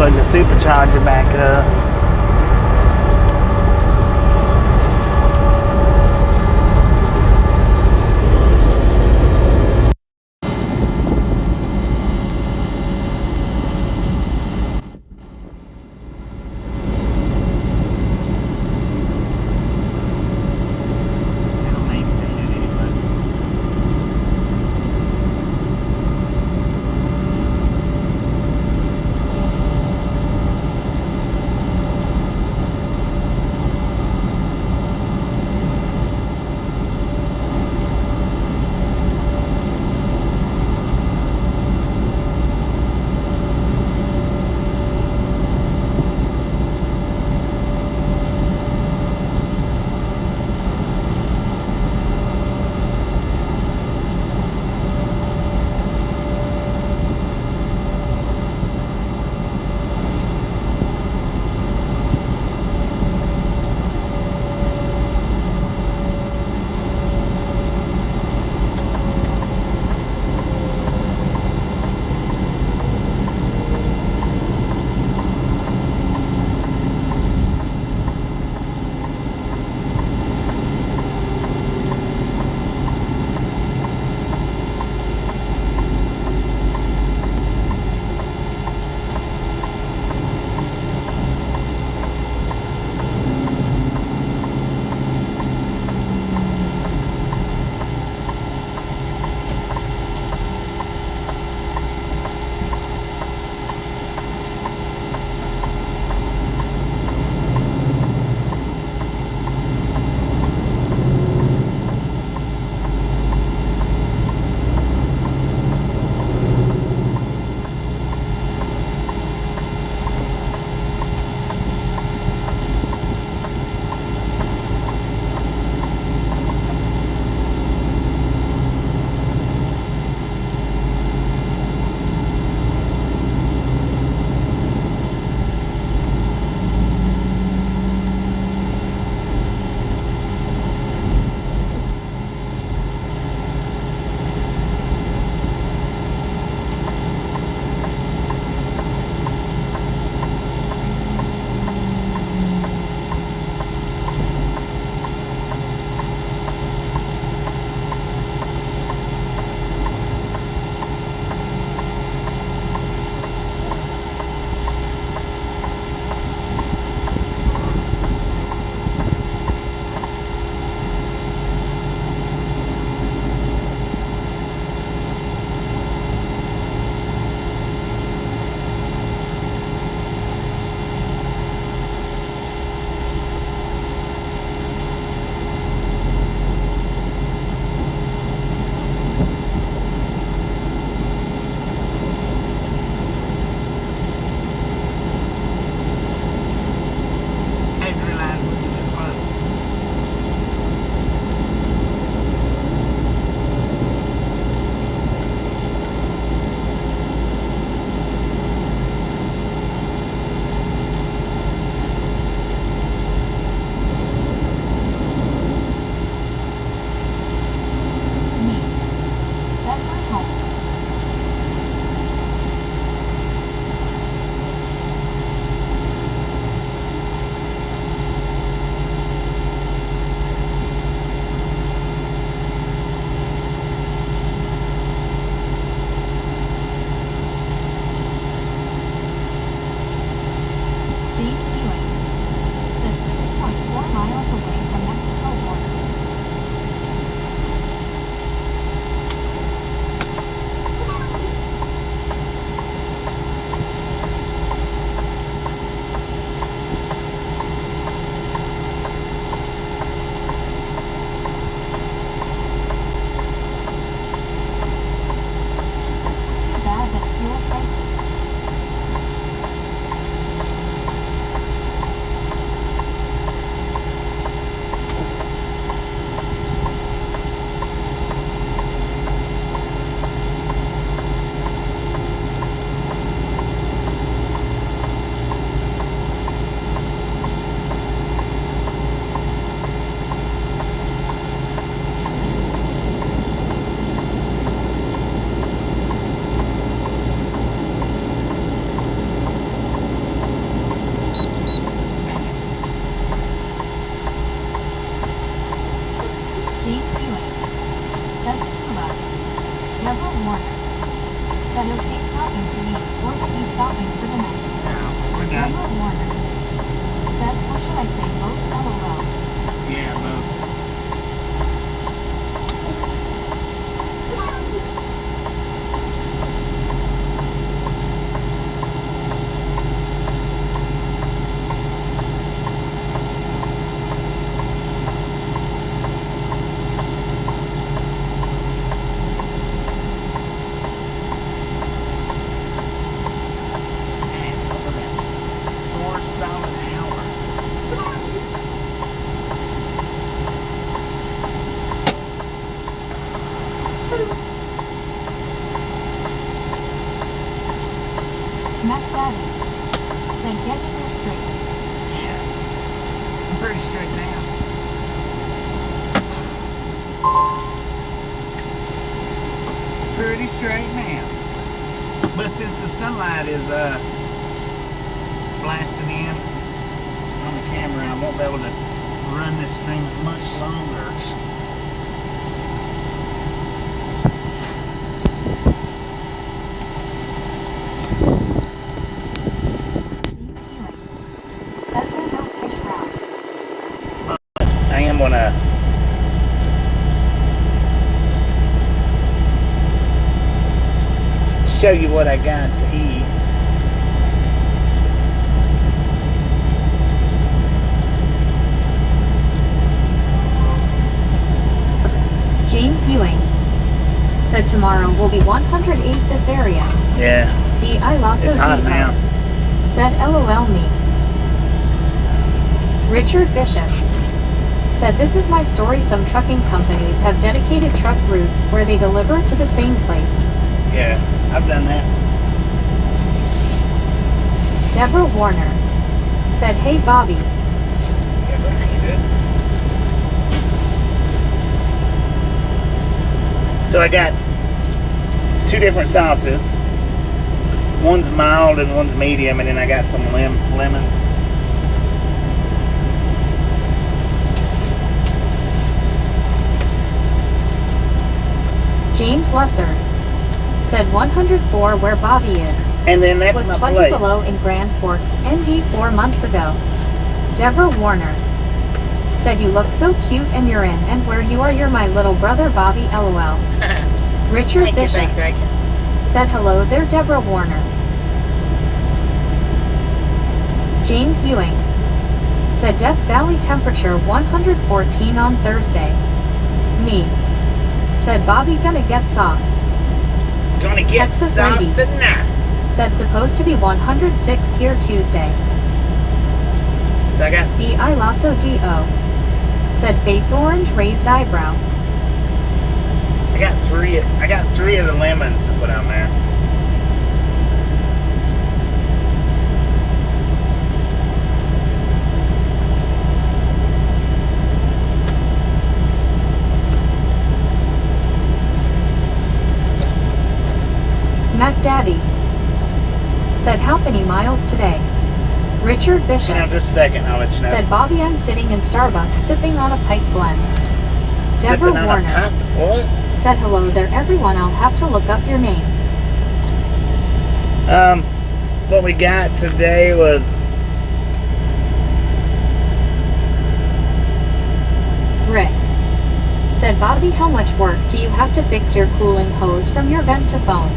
plug the supercharger back up. done. Deborah Warner said, how should I say both LOL? Yeah, both. Man, what was that? 4 solid hours. Mac Daddy said, get in there straight. Yeah. I'm pretty straight now. Pretty straight now. But since the sunlight is blasting in on the camera, I won't be able to run this string much longer. James Ewing said, there no fish round. I am gonna show you what I got to eat. James Ewing said, tomorrow will be 108 this area. Yeah, D.I. Lasso it's hot D.O. now. said, LOL me. Richard Bishop said, this is my story. Some trucking companies have dedicated truck routes where they deliver to the same place. Yeah, I've done that. Deborah Warner said, hey Bobby, Yeah, but how you doing? So I got 2 different sauces. One's mild and one's medium, and then I got some lemons. James Lesser said 104 where Bobby is. And then that's Was my 20 plate. below in Grand Forks, ND 4 months ago. Deborah Warner said, you look so cute and you're in, and where you are you're my little brother Bobby LOL. Richard Thank you, Bishop thank you. said, hello there Deborah Warner. James Ewing said, Death Valley temperature 114 on Thursday. Me said, Bobby gonna get sauced. Gonna get Texas sauce lady. tonight. Said supposed to be 106 here Tuesday. So I got D.I. Lasso D.O. said face orange raised eyebrow. I got 3 of the lemons to put on there. Mac Daddy said, how many miles today? Richard Bishop Now just a second, I'll let you know. said, Bobby, I'm sitting in Starbucks sipping on a pipe blend. Sipping Deborah on Warner a pop. What? said, hello there everyone, I'll have to look up your name. What we got today was Rick said, Bobby, how much work do you have to fix your cooling hose from your vent to phone?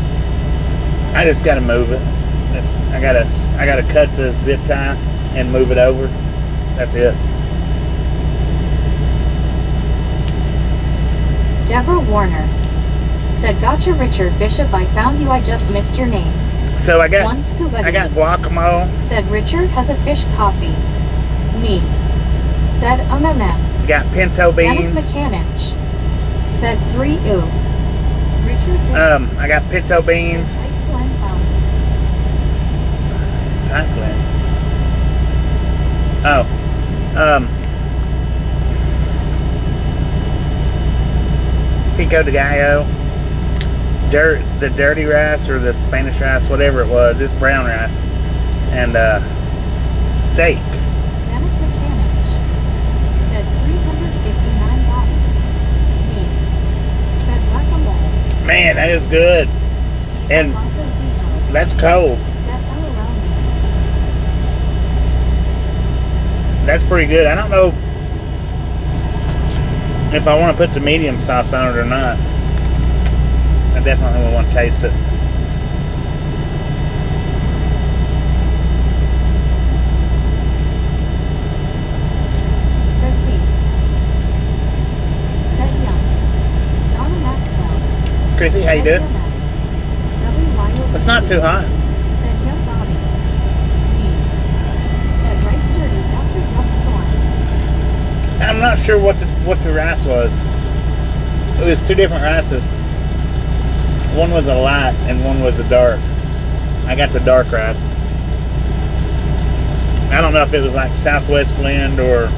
I just gotta move it. I gotta cut the zip tie and move it over. That's it. Deborah Warner said, gotcha Richard Bishop, I found you, I just missed your name. So I got One scuba I got dude guacamole. said, Richard has a fish coffee. Me said, Got pinto Dennis beans. McCannich said 3 ooh. Richard Bishop I got pinto beans. said, Pipe blend found. Pipe blend. Pico de gallo. The dirty rice or the Spanish rice, whatever it was. It's brown rice. And steak. Dennis McCannich said $359. Me said guacamole. Man, that is good. And Also Dino that's cold. said LOL. That's pretty good. I don't know if I want to put the medium sauce on it or not. I definitely would want to taste it. Chrissy. Said Young. Donna Maxwell. Chrissy, how you doing? WYO. It's not too hot. Said Young Bobby. Me. Said Rice Dirty after dust storm. I'm not sure what the rice was. It was two different rices. One was a light and one was a dark. I got the dark rice. I don't know if it was like Southwest blend or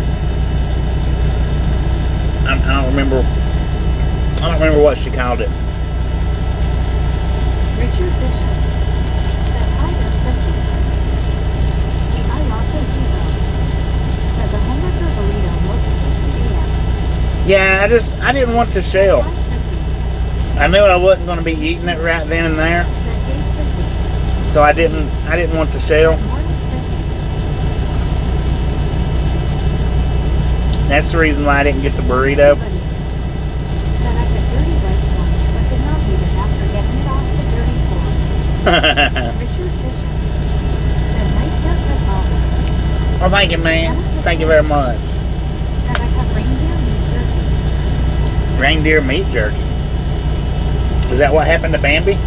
I don't remember. I don't remember what she called it. Richard Bishop. Said hi there, Chrissy. I also Devo. Said the hamburger burrito looked tasty AF. Yeah, I didn't want to shell. Hi, Chrissy. I knew I wasn't going to be eating it right then and there, Said hey, Chrissy. so I didn't want to shell. Said morning, Chrissy. That's the reason why I didn't get the burrito. Said I had dirty rice once, but did not eat it after getting it off the dirty floor. Richard Bishop. Said nice haircut, Bobby. Well, thank you, man. Thank you very much. Said I have reindeer meat jerky. Reindeer meat jerky. Is that what happened to Bambi?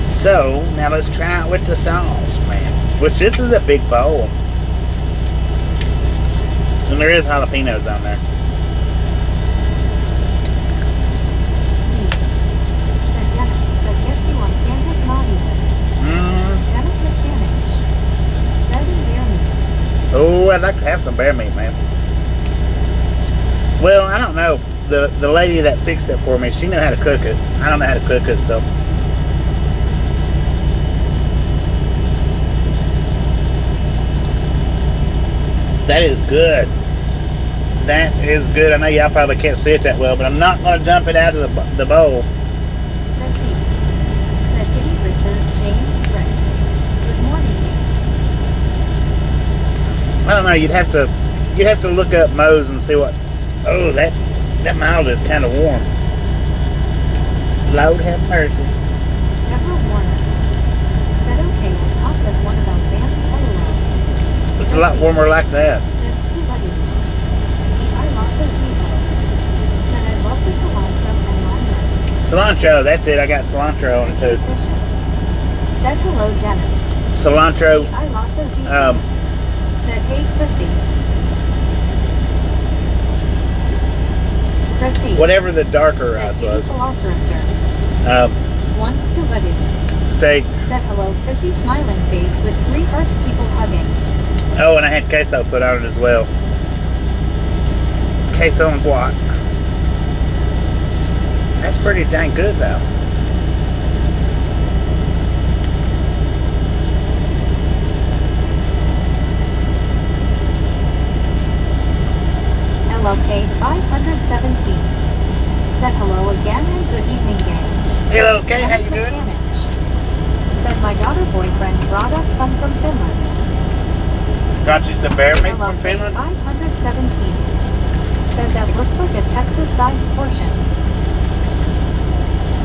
So, now let's try it with the sauce, man. Which, this is a big bowl. And there is jalapenos on there. Me. Said Dennis, that gets you on Santa's naughty list. Dennis McCannish. Said in bear meat. Oh, I'd like to have some bear meat, man. Well, I don't know. The lady that fixed it for me, she knew how to cook it. I don't know how to cook it, so... That is good. That is good. I know y'all probably can't see it that well, but I'm not going to dump it out of the bowl. Chrissy. Said Hitty Richard James Rick. Good morning, Nick. I don't know. You'd have to look up Moe's and see what. Oh, that mild is kind of warm. Lord have mercy. Deborah Warner. Said okay, I'll pop that one about Bambi Polo. It's a lot warmer like that. Said Scooby Doo. I also Devo. Said I love the cilantro and lime rice. Cilantro. That's it. I got cilantro on it too. Bishop. Said hello, Dennis. Cilantro. I also Devo. Said hey, Chrissy. Chrissy. Whatever the darker Said rice was. Velociraptor. One Scooby Doo. Steak. Said hello, Chrissy smiling face with 3 hearts people hugging. Oh, and I had queso put on it as well. Queso and guac. That's pretty dang good, though. LLK 517. Said hello again and good evening, gang. Hello, okay, how Dennis you doing? McCannish. Said my daughter boyfriend brought us some from Finland. Got you some bear meat from LLK Finland? 517. Said that looks like a Texas-sized portion.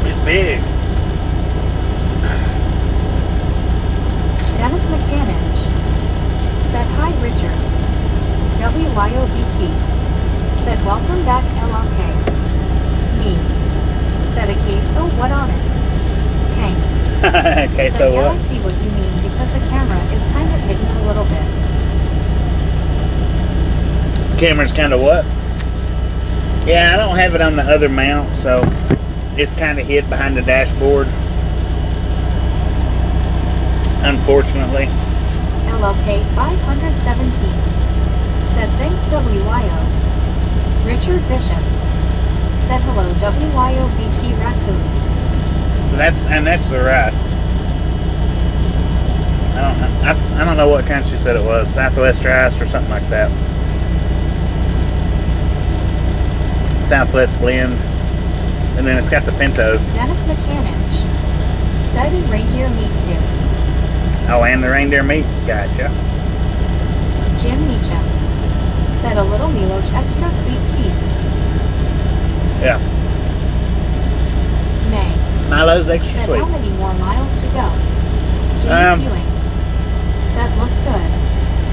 It's big. Dennis McCannish. Said hi, Richard. WYOBT. Said welcome back, LLK. Me. Said a case, oh, what on it? Hank. Okay, Said, so yeah, I what? see what you mean, because the camera is kind of hidden a little bit. Camera's kind of what? Yeah, I don't have it on the other mount, so it's kind of hid behind the dashboard. Unfortunately. LLK 517. Said thanks, WYO. Richard Bishop. Said hello, WYOBT Raccoon. So that's the rice. I don't don't know what kind she said it was. Southwest rice or something like that. Southwest blend. And then it's got the pintos. Dennis McCanich said eat reindeer meat too. Oh, and the reindeer meat? Gotcha. Jim Meacham said a little Miloch extra sweet tea. Yeah. May Milo's extra said sweet. how many more miles to go? James Ewing said look good.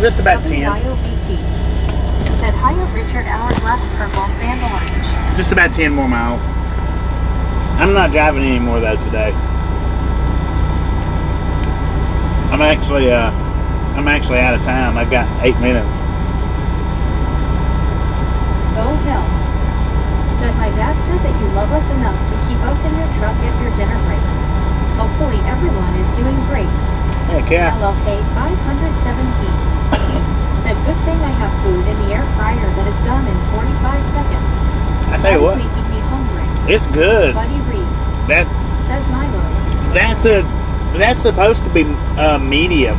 Just about 10. WYOBT said higher Richard Hourglass purple sand orange. Just about 10 more miles. I'm not driving anymore though today. I'm actually out of time. I've got 8 minutes. Oh hell. Said my dad said that you love us enough to keep us in your truck at your dinner break. Hopefully everyone is doing great. Heck yeah. LLK 517 said good thing I have food in the air fryer that is done in 45 seconds. I tell you what, That's making me hungry. it's good. Buddy Reed That said Milo's. that's supposed to be medium,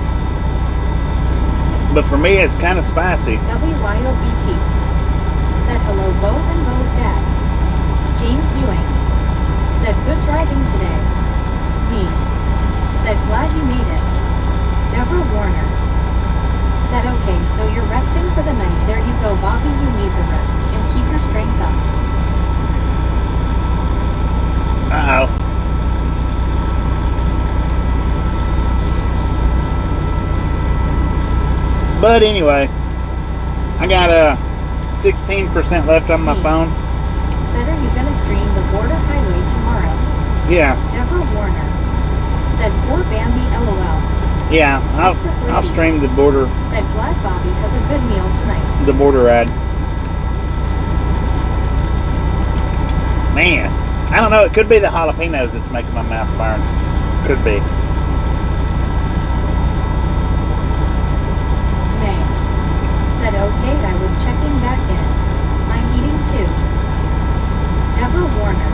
but for me it's kind of spicy. WYOBT said hello Bo and Bo's dad. James Ewing said good driving today. Me said glad you made it. Deborah Warner said okay, so you're resting for the night. There you go, Bobby, you need the rest and keep your strength up. Uh-oh. But anyway, I got 16% left on my phone. Said are you gonna stream the border highway tomorrow? Yeah, Deborah Warner said poor Bambi LOL. yeah. Texas I'll lady stream the border said glad Bobby has a good meal tonight. ride. Man, I don't know. It could be the jalapenos that's making my mouth burn. Could be. May said okay, I was checking back in. I'm eating too. Deborah Warner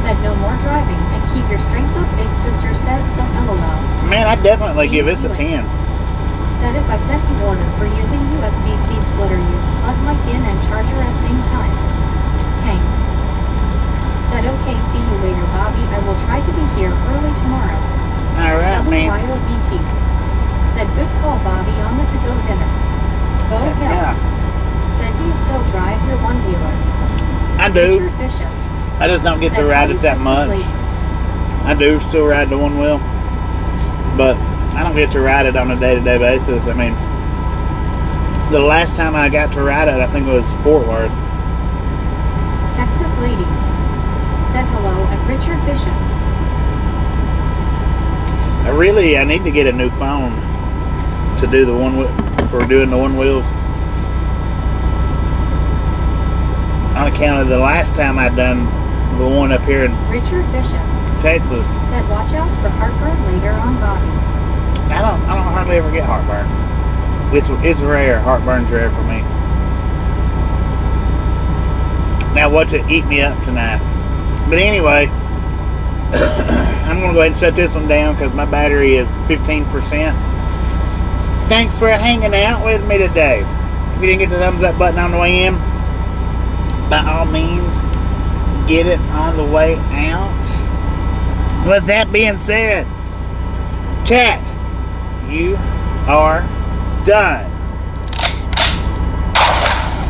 said no more driving and keep your strength up. Big sister said some LOL. Man, I'd definitely give this a 10. Said if I sent you order for using USB-C splitter, use plug mic in and charger at same time. Hank said okay, see you later Bobby, I will try to be here early tomorrow. Alright, man. WYOBT said good call Bobby on the to-go dinner. Bo Hill Yeah, said do you still drive your one-wheeler? I do. Richard Bishop I just don't get said to ride "Hi, it that Texas much. lady." I do still ride the one wheel, but I don't get to ride it on a day-to-day basis. I mean, the last time I got to ride it, I think it was Fort Worth. Texas lady said hello at Richard Bishop. I need to get a new phone to do the for doing the one wheels. On account of the last time I done the one up here in Richard Bishop Texas, said watch out for heartburn later on Bobby. I don't hardly ever get heartburn. It's rare. Heartburn's rare for me. Now watch it eat me up tonight. But anyway, I'm gonna go ahead and shut this one down because my battery is 15%. Thanks for hanging out with me today. If you didn't get the thumbs up button on the way in, by all means, get it on the way out. With that being said, chat, you are done.